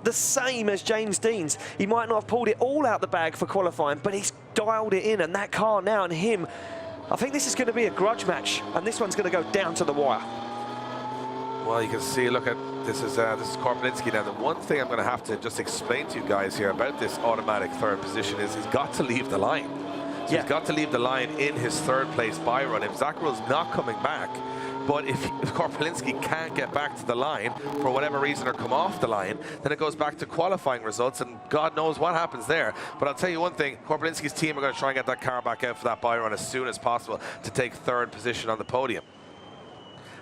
the same as James Dean's. He might not have pulled it all out the bag for qualifying, but he's dialed it in, and that car now and him, I think this is going to be a grudge match, and this one's going to go down to the wire. Well, you can see, look at, this is Korpelinski now. The one thing I'm going to have to just explain to you guys here about this automatic third position is he's got to leave the line. So he's got to leave the line in his third place by run. If Zakharul's not coming back, but if Korpelinski can't get back to the line for whatever reason or come off the line, then it goes back to qualifying results, and God knows what happens there. But I'll tell you one thing, Korpelinski's team are going to try and get that car back out for that by run as soon as possible to take third position on the podium.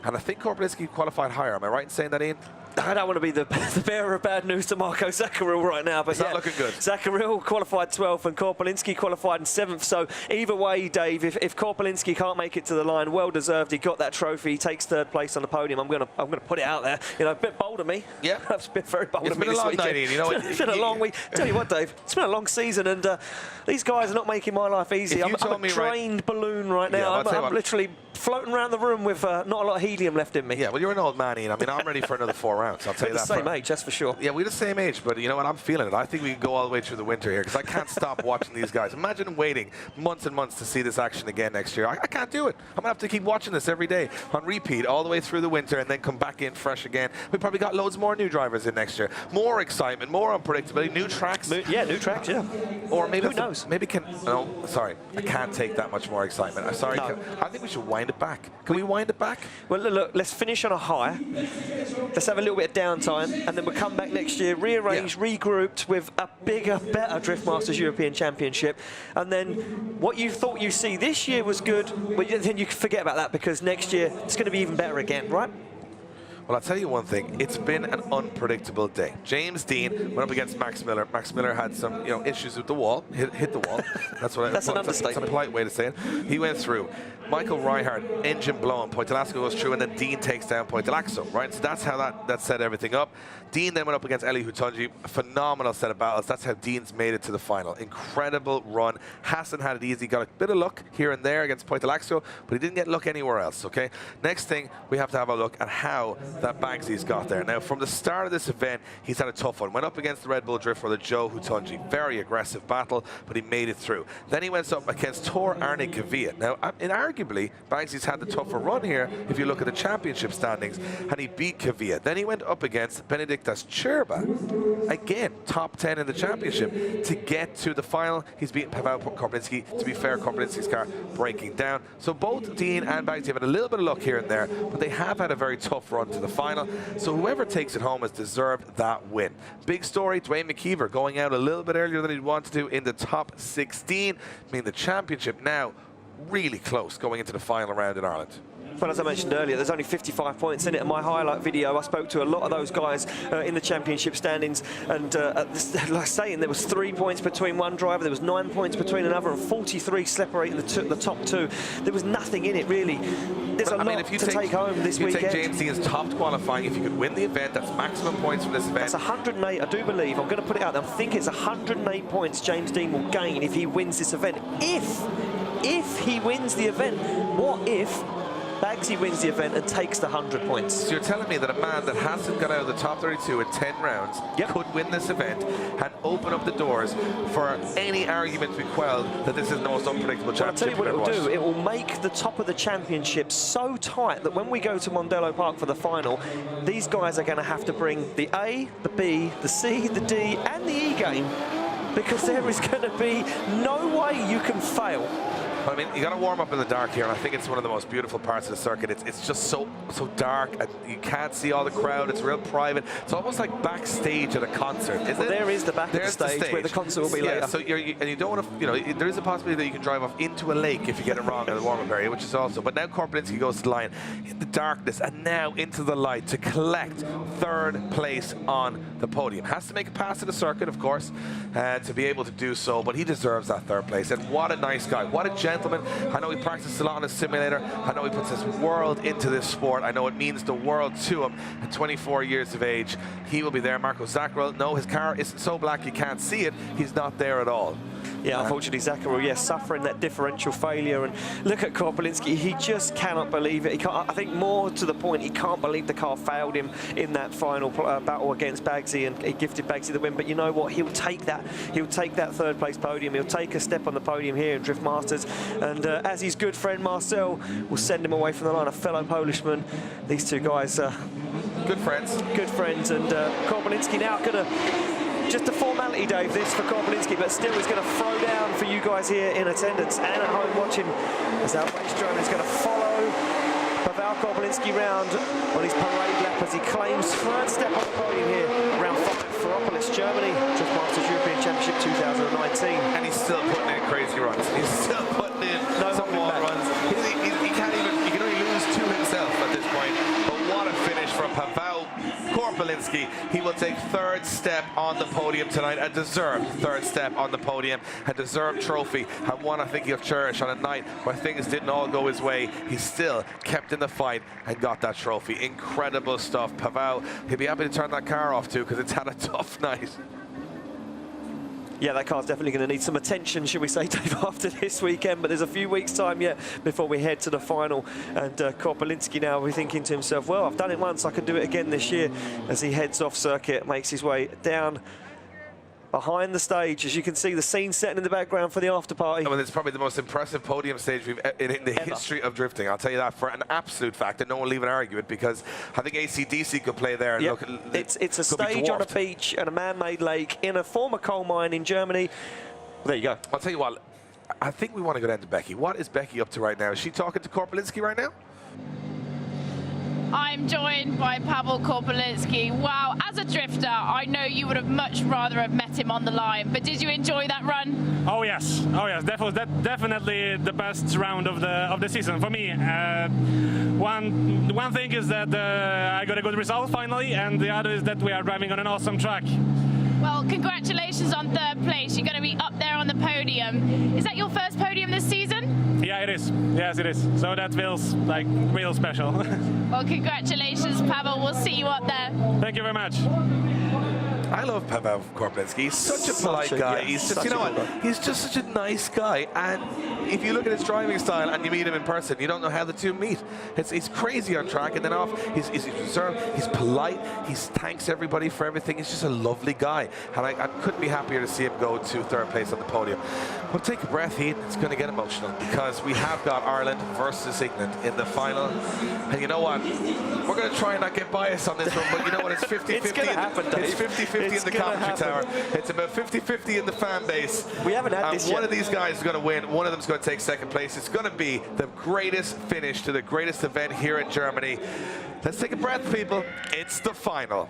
And I think Korpelinski qualified higher. Am I right in saying that, Ian? I don't want to be the bearer of bad news to Marco Zakharul right now, but it's not looking good. Zakharul qualified 12th and Korpelinski qualified in 7th. So either way, Dave, if Korpelinski can't make it to the line, well deserved. He got that trophy. He takes third place on the podium. I'm gonna put it out there. You know, a bit bold of me. Yeah, that's been very bold of me. It's been a long night, Ian. You know, it's been a long week. Tell you what, Dave, it's been a long season, and these guys are not making my life easy. I'm a trained balloon right now. I'm literally floating around the room with not a lot of helium left in me. Yeah, well, you're an old man, Ian. I mean, I'm ready for another 4 rounds. I'll tell you that. Same age, that's for sure. Yeah, we're the same age, but you know what? I'm feeling it. I think we can go all the way through the winter here because I can't stop watching these guys. Imagine waiting months and months to see this action again next year. I can't do it. I'm going to have to keep watching this every day on repeat all the way through the winter and then come back in fresh again. We probably got loads more new drivers in next year. More excitement, more unpredictability, new tracks. Yeah, new tracks, yeah. Or maybe who knows? Maybe no, sorry. I can't take that much more excitement. I'm sorry. No. I think we should wind it back. Can we wind it back? Well, look, let's finish on a high. Let's have a little bit of downtime, and then we'll come back next year, rearranged, regrouped with a bigger, better Drift Masters European Championship. And then what you thought you see this year was good, but then you can forget about that because next year it's going to be even better again, right? Well, I'll tell you one thing. It's been an unpredictable day. James Dean went up against Max Miller. Max Miller had some, issues with the wall. Hit the wall. That's what. That's an understatement. That's a polite way to say it. He went through. Michael Reinhardt, engine blown. Poitalaxo goes through, and then Dean takes down Poitalaxo, right? So that's how that set everything up. Dean then went up against Eli Hutunji. A phenomenal set of battles. That's how Dean's made it to the final. Incredible run. Hassan had it easy. Got a bit of luck here and there against Poitalaxo, but he didn't get luck anywhere else, okay? Next thing, we have to have a look at how that Bagsy's got there. Now, from the start of this event, he's had a tough one. Went up against the Red Bull Drift brother Joe Hutunji. Very aggressive battle, but he made it through. Then he went up against Tor Arne Kavia. Now, arguably, Bagsy's had the tougher run here if you look at the championship standings, and he beat Kavia. Then he went up against Benediktas Cherba. Again, top 10 in the championship. To get to the final, he's beaten Paweł Korplinski. To be fair, Korplinski's car breaking down. So both Dean and Bagsy have had a little bit of luck here and there, but they have had a very tough run to the final. So whoever takes it home has deserved that win. Big story, Dwayne McKeever going out a little bit earlier than he'd wanted to in the top 16. I mean, the championship now really close going into the final round in Ireland. Well, as I mentioned earlier, there's only 55 points in it. In my highlight video, I spoke to a lot of those guys in the championship standings, and like saying, there was 3 points between one driver, there was 9 points between another, and 43 separating the top two. There was nothing in it, really. There's a lot to take home this weekend. If you take James Dean's top qualifying, if you could win the event, that's maximum points from this event. That's 108, I do believe. I'm going to put it out there. I think it's 108 points James Dean will gain if he wins this event. If he wins the event, what if Bagsy wins the event and takes the 100 points? So you're telling me that a man that hasn't got out of the top 32 in 10 rounds could win this event and open up the doors for any argument to be quelled that this is the most unpredictable championship? I'll tell you what it will do. It will make the top of the championship so tight that when we go to Mondello Park for the final, these guys are going to have to bring the A, the B, the C, the D, and the E game, because there is going to be no way you can fail. I mean, you got to warm up in the dark here, and I think it's one of the most beautiful parts of the circuit. It's just so dark. You can't see all the crowd. It's real private. It's almost like backstage at a concert, isn't it? There is the back of the stage where the concert will be later. So and you don't want to, you know, there is a possibility that you can drive off into a lake if you get it wrong in the warm-up area, which is also. But now Korplinski goes to the line in the darkness and now into the light to collect third place on the podium. Has to make a pass to the circuit, of course, to be able to do so. But he deserves that third place. And what a nice guy. What a gentleman. I know he practiced a lot on his simulator. I know he puts his world into this sport. I know it means the world to him. At 24 years of age, he will be there. Marco Zaccarello, no, his car isn't so black you can't see it. He's not there at all. Yeah, unfortunately, Zaccarello, yes, suffering that differential failure. And look at Korplinski, he just cannot believe it. He can't, I think more to the point, he can't believe the car failed him in that final battle against Bagsy, and he gifted Bagsy the win. But you know what? He'll take that. He'll take that third place podium. He'll take a step on the podium here in Drift Masters. And as his good friend Marcel will send him away from the line, a fellow Polishman. These two guys are good friends. Good friends. And Korplinski now going to. Just a formality, Dave, this for Korplinski, but still he's going to throw down for you guys here in attendance and at home watching as our race drone is going to follow Paweł Korplinski round on his parade lap as he claims third step on the podium here, round 5, Ferropolis, Germany, Drift Masters European Championship 2019. And he's still putting in crazy runs. He's still putting in some more runs. He can't even, he can only lose to himself at this point. But what a finish from Paweł Korplinski. He will take third step on the podium tonight, a deserved third step on the podium, a deserved trophy, and one I think he'll cherish on a night where things didn't all go his way. He still kept in the fight and got that trophy. Incredible stuff. Paweł, he'll be happy to turn that car off too, because it's had a tough night. Yeah, that car's definitely going to need some attention, should we say, Dave, after this weekend. But there's a few weeks' time yet before we head to the final. And Korplinski now will be thinking to himself, well, I've done it once, I can do it again this year, as he heads off circuit, makes his way down behind the stage. As you can see, the scene setting in the background for the after party. I mean, it's probably the most impressive podium stage we've in the history of drifting. I'll tell you that for an absolute fact, and no one will even argue it, because I think AC/DC could play there. And yep. look, it's a stage on a beach and a man-made lake in a former coal mine in Germany. Well, there you go. I'll tell you what, I think we want to go down to Becky. What is Becky up to right now? Is she talking to Korplinski right now? I'm joined by Paweł Korplinski. Wow, as a drifter, I know you would have much rather have met him on the line, but did you enjoy that run? Oh yes, that was definitely the best round of the season for me. One thing is that I got a good result finally, and the other is that we are driving on an awesome track. Well, congratulations on third place. You're going to be up there on the podium. Is that your first podium this season? Yeah, it is. Yes, it is. So that feels like real special. Well, congratulations, Paweł. We'll see you up there. Thank you very much. I love Pavel Korpinski. He's such a polite guy. He's just, you know what? He's just such a nice guy. And if you look at his driving style and you meet him in person, you don't know how the two meet. He's crazy on track, and then off, he's reserved, he's polite, he thanks everybody for everything. He's just a lovely guy. And I couldn't be happier to see him go to third place on the podium. But take a breath, Heath. It's going to get emotional because we have got Ireland versus England in the final. And you know what? We're going to try and not get biased on this one, but you know what? It's 50-50. It's going to happen, Dave. It's 50-50 in the commentary tower. It's about 50-50 in the fan base. We haven't had this yet. One of these guys is going to win. One of them is going to take second place. It's going to be the greatest finish to the greatest event here in Germany. Let's take a breath, people. It's the final.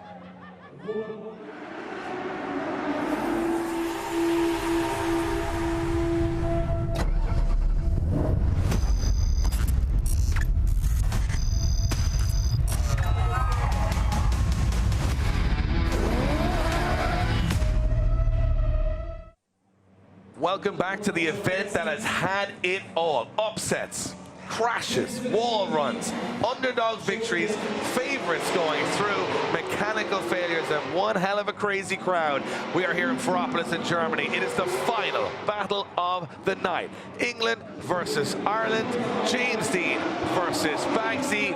Welcome back to the event that has had it all. Upsets, crashes, wall runs, underdog victories, favorites going through, mechanical failures, and one hell of a crazy crowd. We are here in Ferropolis in Germany. It is the final battle of the night. England versus Ireland, James Dean versus Bagsy,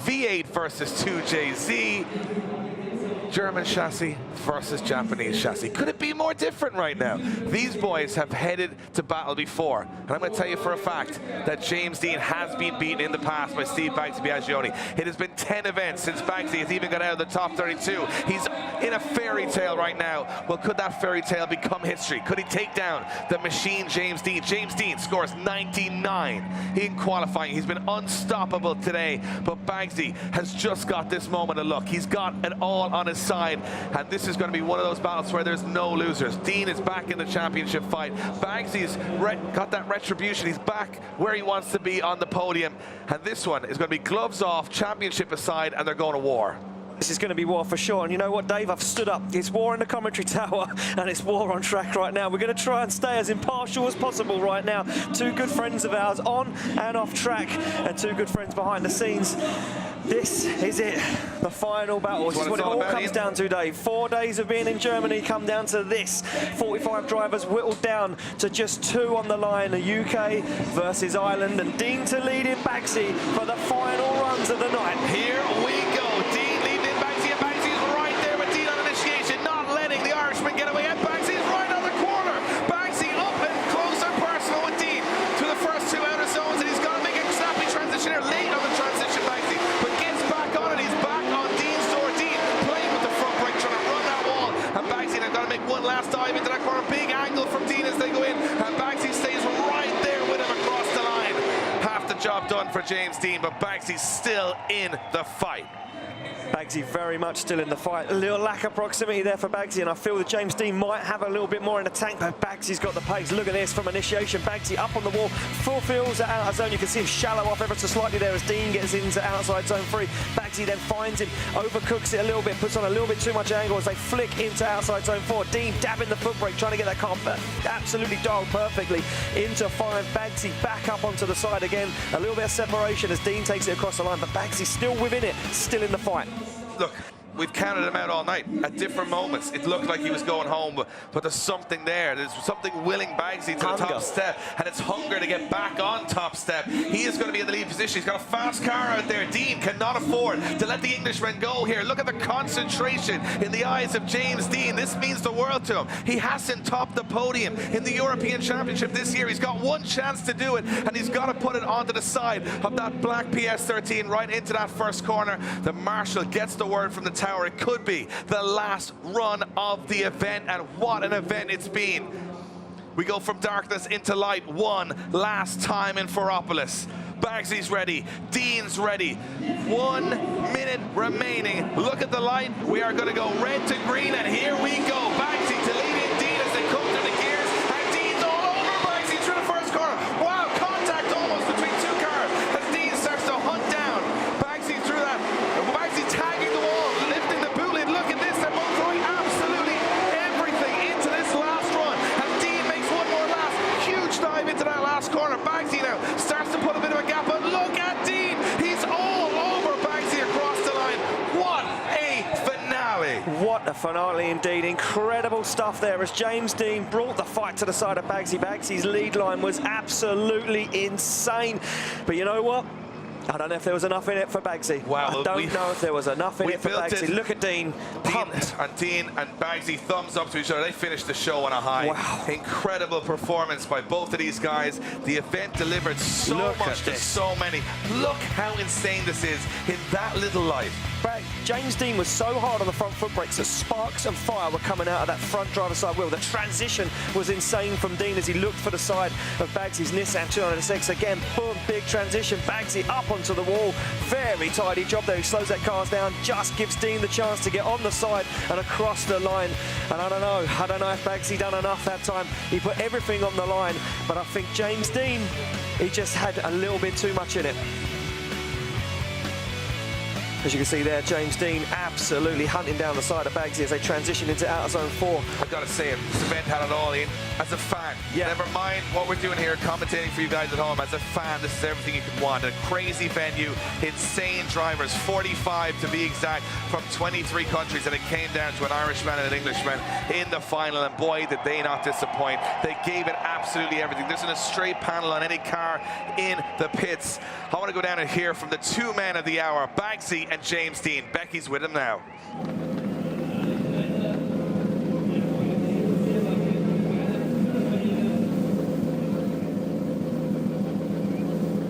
V8 versus 2JZ, German chassis versus Japanese chassis. Could it be more different right now? These boys have headed to battle before, and I'm going to tell you for a fact that James Dean has been beaten in the past by Steve Bagsy Biaggioni. It has been 10 events since Bagsy has even got out of the top 32. He's in a fairy tale right now. Well, could that fairy tale become history? Could he take down the machine James Dean? James Dean scores 99 in qualifying. He's been unstoppable today, but Bagsy has just got this moment of luck. He's got it all on his side, and this is going to be one of those battles where there's no losers. Dean is back in the championship fight. Bagsy's got that retribution. He's back where he wants to be on the podium, and this one is going to be gloves off, championship aside, and they're going to war. This is going to be war for sure. And you know what, Dave? I've stood up. It's war in the commentary tower, and it's war on track right now. We're going to try and stay as impartial as possible right now. Two good friends of ours on and off track, and two good friends behind the scenes. This is it, the final battle. This is what it all comes down to, Dave. 4 days of being in Germany come down to this. 45 drivers whittled down to just 2 on the line. The UK versus Ireland, and Dean to lead in Bagsy for the final runs of the night. Here we go. Dean leading in Bagsy, and Bagsy's right there with Dean on initiation, not letting the Irishman get away. And Bagsy's right on the corner. Bagsy up and close and personal with Dean to the first 2 outer zones, and he's got to make a snappy transition here. Late on the transition, Bagsy, but gets back on it. He's back on Dean's door. Dean playing with the front brake, trying to run that wall. And Bagsy now got to make one last dive into that corner. Big angle from Dean as they go in, and Bagsy stays right there with him across the line. Half the job done for James Dean, but Bagsy's still in the fight. Bagsy very much still in the fight. A little lack of proximity there for Bagsy, and I feel that James Dean might have a little bit more in the tank, but Bagsy's got the pace. Look at this from initiation. Bagsy up on the wall, fulfills the outer zone. You can see him shallow off ever so slightly there as Dean gets into outside zone 3. Bagsy then finds him, overcooks it a little bit, puts on a little bit too much angle as they flick into outside zone 4. Dean dabbing the foot brake, trying to get that car absolutely dialed perfectly into 5. Bagsy back up onto the side again. A little bit of separation as Dean takes it across the line, but Bagsy's still within it, still in the fight. Look, we've counted him out all night. At different moments, it looked like he was going home, but there's something there. There's something willing Bagsy to the top step, and it's hunger to get back on top step. He is going to be in the lead position. He's got a fast car out there. Dean cannot afford to let the Englishman go here. Look at the concentration in the eyes of James Dean. This means the world to him. He hasn't topped the podium in the European Championship this year. He's got one chance to do it, and he's got to put it onto the side of that black PS13 right into that first corner. The marshal gets the word from the tower. It could be the last run of the event, and what an event it's been. We go from darkness into light one last time in Ferropolis. Bagsy's ready, Dean's ready. 1 minute remaining. Look at the light. We are going to go red to green, and here we go. Bagsy to lead in Dean as they come through the gears, and Dean's all over Bagsy through the first corner. Wow, contact almost between 2 cars as Dean starts to hunt down Bagsy through that. Bagsy tagging the wall, lifting the boot lid. Look at this, they're both throwing absolutely everything into this last run, and Dean makes one more last huge dive into that last corner. Bagsy now starts to put a bit of a gap, but look at Dean, he's all over Bagsy across the line. What a finale! What A finale indeed. Incredible stuff there as James Dean brought the fight to the side of Bagsy. Bagsy's lead line was absolutely insane. But you know what? I don't know if there was enough in it for Bagsy. Wow, I don't know if there was enough in it for Bagsy. Look at Dean. Dean and Bagsy, thumbs up to each other. They finished the show on a high. Wow. Incredible performance by both of these guys. The event delivered so much to so many. Look how insane this is in that little life. James Dean was so hard on the front foot brakes that sparks and fire were coming out of that front driver's side wheel. The transition was insane from Dean as he looked for the side of Bagsy's Nissan 206. Again, boom, big transition. Bagsy up onto the wall. Very tidy job there. He slows that car down, just gives Dean the chance to get on the side and across the line. And I don't know if Bagsy done enough that time. He put everything on the line, but I think James Dean, he just had a little bit too much in it. As you can see there, James Dean absolutely hunting down the side of Bagsy as they transition into outer zone 4. I've got to say it, this event had it all in. As a fan, never mind what we're doing here, commentating for you guys at home. As a fan, this is everything you could want. A crazy venue, insane drivers, 45 to be exact, from 23 countries, and it came down to an Irishman and an Englishman in the final, and boy, did they not disappoint. They gave it absolutely everything. There isn't a straight panel on any car in the pits. I want to go down and hear from the two men of the hour, Bagsy and James Dean. Becky's with him now.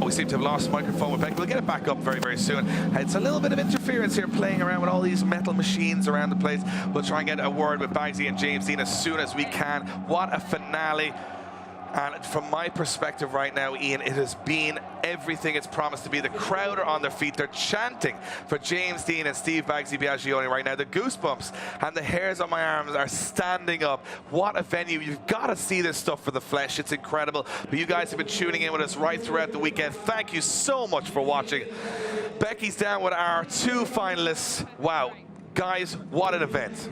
We seem to have lost microphone with Becky. We'll get it back up very, very soon. It's a little bit of interference here playing around with all these metal machines around the place. We'll try and get a word with Bagsy and James Dean as soon as we can. What a finale. And from my perspective right now, Ian, it has been everything it's promised to be. The crowd are on their feet. They're chanting for James Dean and Steve Bagsy Biaggioni right now. The goosebumps and the hairs on my arms are standing up. What a venue. You've got to see this stuff for the flesh. It's incredible. But you guys have been tuning in with us right throughout the weekend. Thank you so much for watching. Becky's down with our two finalists. Wow. Guys, what an event.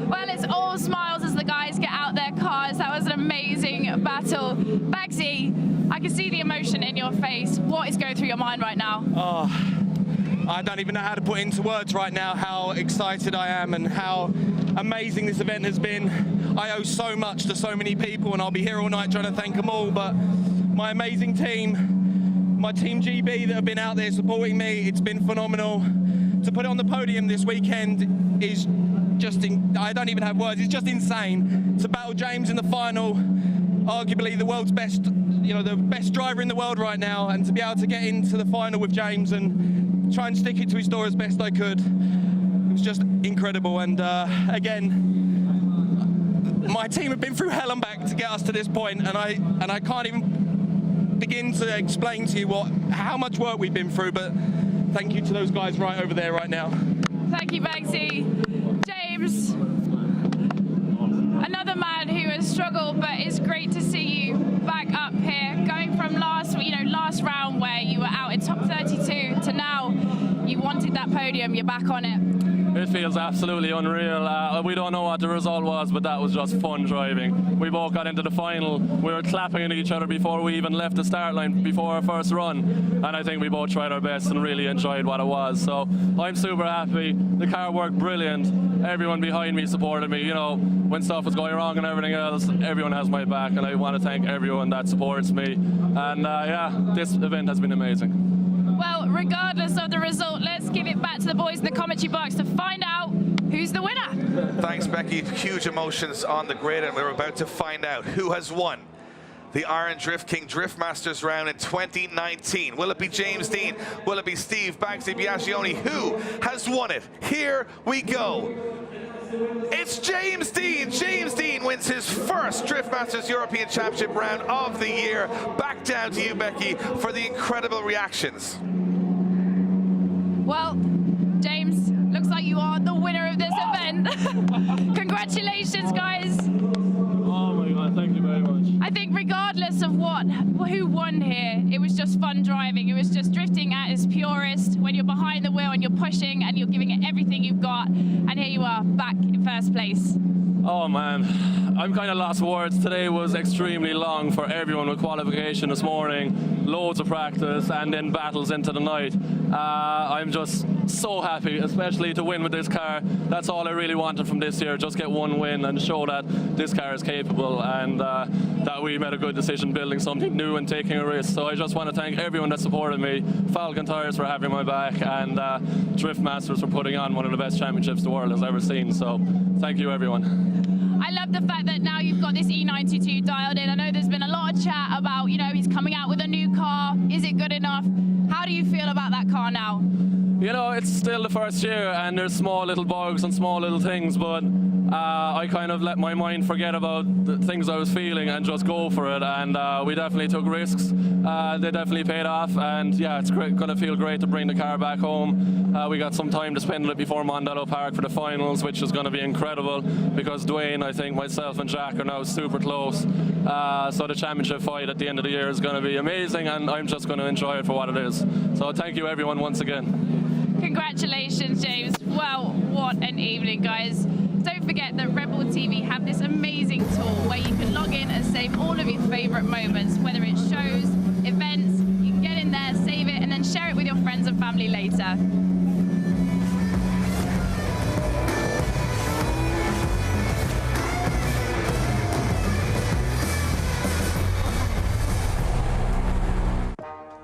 Well, it's all smiles as the guys get out their cars. That was an amazing battle. Bagsy, I can see the emotion in your face. What is going through your mind right now? Oh, I don't even know how to put into words right now how excited I am and how amazing this event has been. I owe so much to so many people, and I'll be here all night trying to thank them all. But my amazing team, my team GB that have been out there supporting me, it's been phenomenal. To put it on the podium this weekend is just, I don't even have words, it's just insane. To battle James in the final, arguably the world's best, the best driver in the world right now, and to be able to get into the final with James and try and stick it to his door as best I could, it was just incredible. And again, my team have been through hell and back to get us to this point, and I can't even begin to explain to you how much work we've been through, but thank you to those guys right over there right now. Thank you, Bagsy. James, another man who has struggled, but it's great to see you back up here, going from last round where you were out in top 32 to now you wanted that podium, you're back on it. It feels absolutely unreal. We don't know what the result was, but that was just fun driving. We both got into the final. We were clapping at each other before we even left the start line, before our first run. And I think we both tried our best and really enjoyed what it was. So I'm super happy. The car worked brilliant. Everyone behind me supported me. When stuff was going wrong and everything else, everyone has my back. And I want to thank everyone that supports me. And yeah, this event has been amazing. Well, regardless of the result, let's give it back to the boys in the commentary box to find out who's the winner. Thanks, Becky. Huge emotions on the grid, and we're about to find out who has won the Iron Drift King Drift Masters round in 2019. Will it be James Dean? Will it be Steve Bagsy Biaggioni? Who has won it? Here we go. It's James Dean. James Dean wins his first Drift Masters European Championship round of the year. Back down to you, Becky, for the incredible reactions. Well, James, looks like you are the winner of this event. Congratulations, guys. Oh my God, thank you very much. I think regardless of who won here, it was just fun driving. It was just drifting at its purest, when you're behind the wheel and you're pushing and you're giving it everything you've got. And here you are, back in first place. Oh man, I'm kind of lost for words. Today was extremely long for everyone with qualification this morning, loads of practice, and then battles into the night. I'm just so happy, especially to win with this car. That's all I really wanted from this year, just get one win and show that this car is capable, and that we made a good decision building something new and taking a risk. So I just want to thank everyone that supported me, Falcon Tires for having my back, and Drift Masters for putting on one of the best championships the world has ever seen. So thank you everyone. I love the fact that now you've got this E92 dialed in. I know there's been a lot of chat about, you know, he's coming out with a new car. Is it good enough? How do you feel about that car now? You know, it's still the first year and there's small little bugs and small little things, but I kind of let my mind forget about the things I was feeling and just go for it, and we definitely took risks. They definitely paid off, and yeah, it's going to feel great to bring the car back home. We got some time to spend it before Mondello Park for the finals, which is going to be incredible because Dwayne, I think myself and Jack are now super close. So the championship fight at the end of the year is going to be amazing, and I'm just going to enjoy it for what it is. So thank you everyone once again. Congratulations, James. Well, what an evening, guys. Don't forget that Red Bull TV have this amazing tool where you can log in and save all of your favourite moments, whether it's shows, events. You can get in there, save it, and then share it with your friends and family later.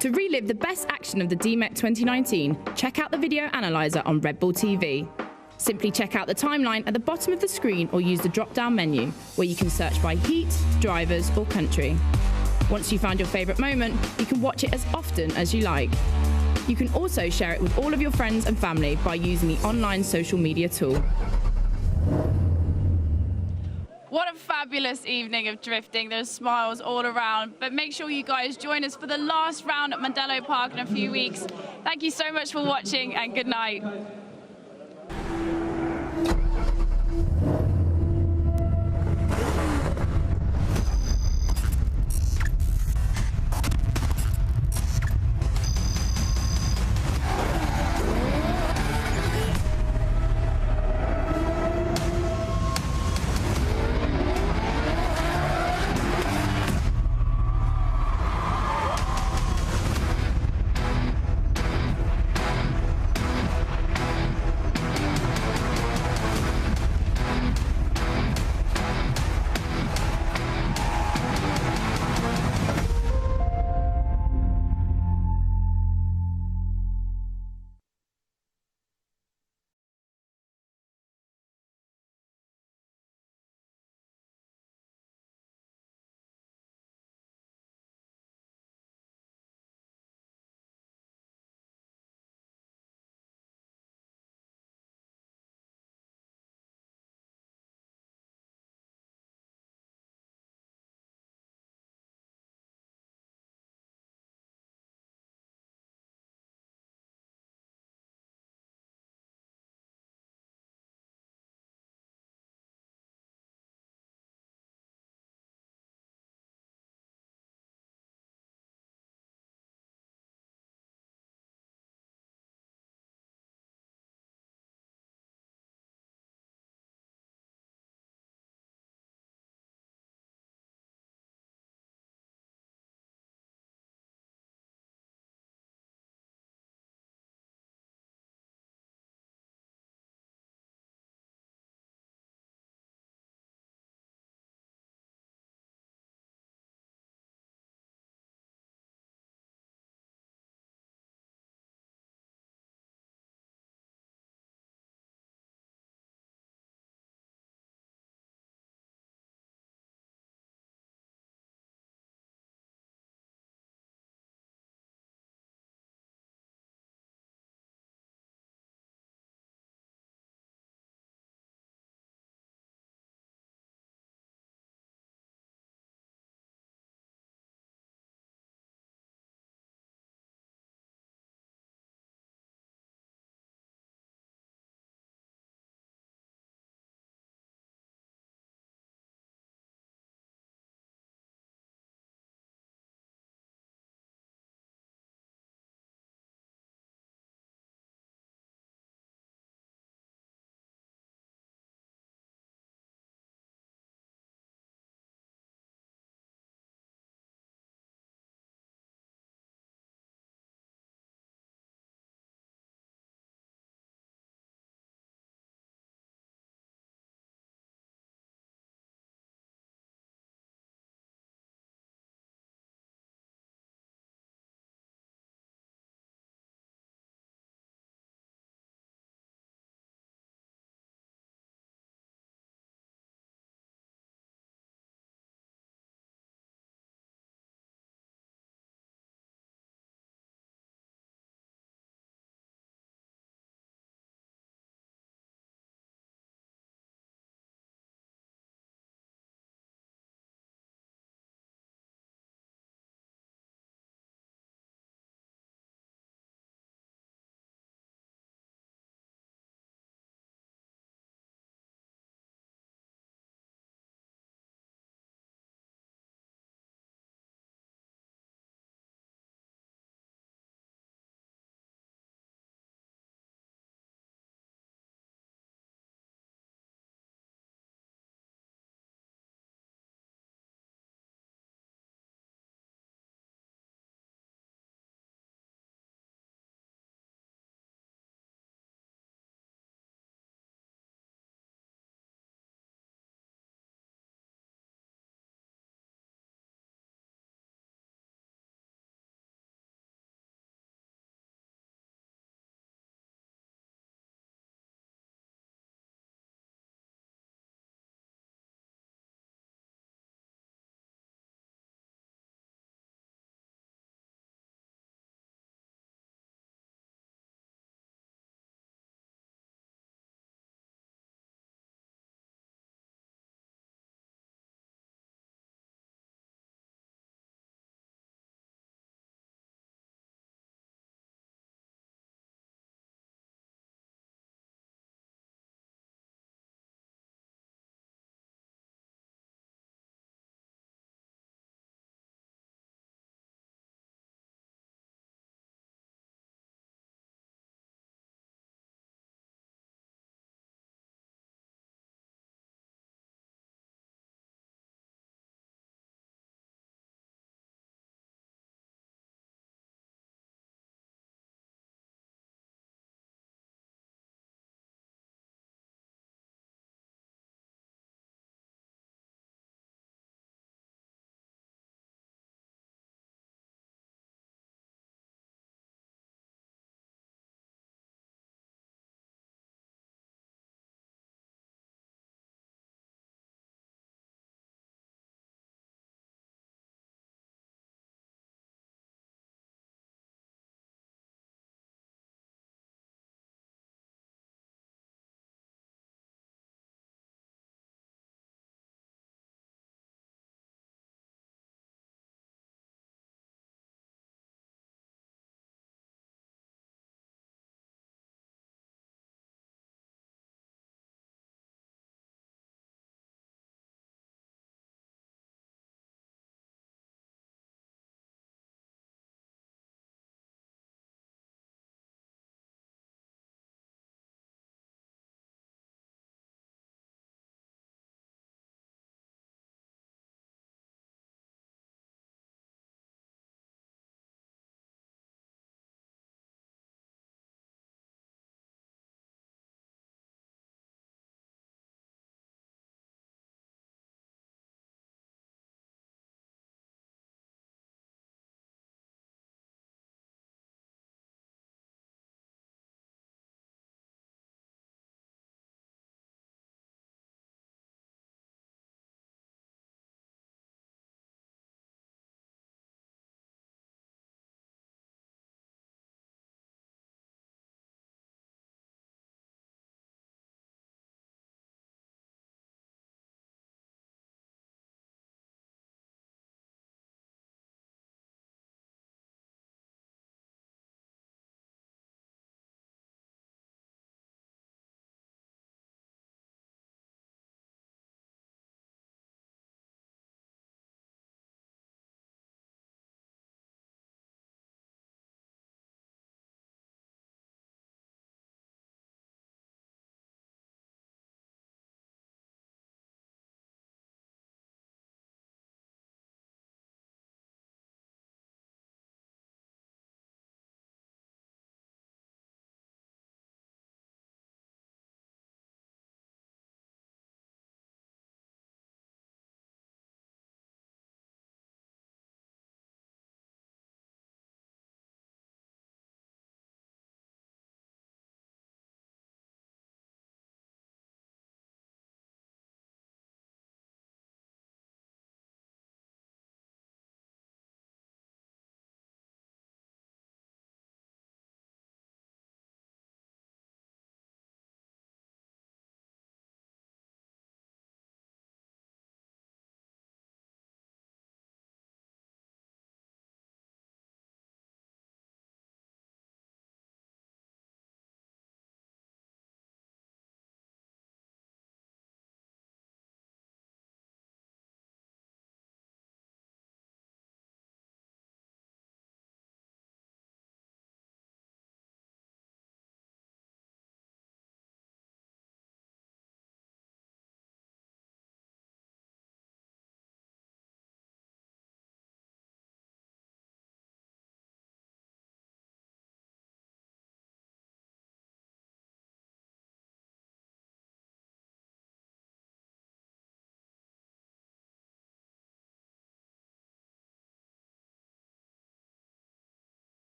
To relive the best action of the DMEC 2019, check out the video analyzer on Red Bull TV. Simply check out the timeline at the bottom of the screen or use the drop-down menu, where you can search by heat, drivers or country. Once you found your favourite moment, you can watch it as often as you like. You can also share it with all of your friends and family by using the online social media tool. What a fabulous evening of drifting. There's smiles all around. But make sure you guys join us for the last round at Mondello Park in a few weeks. Thank you so much for watching and good night.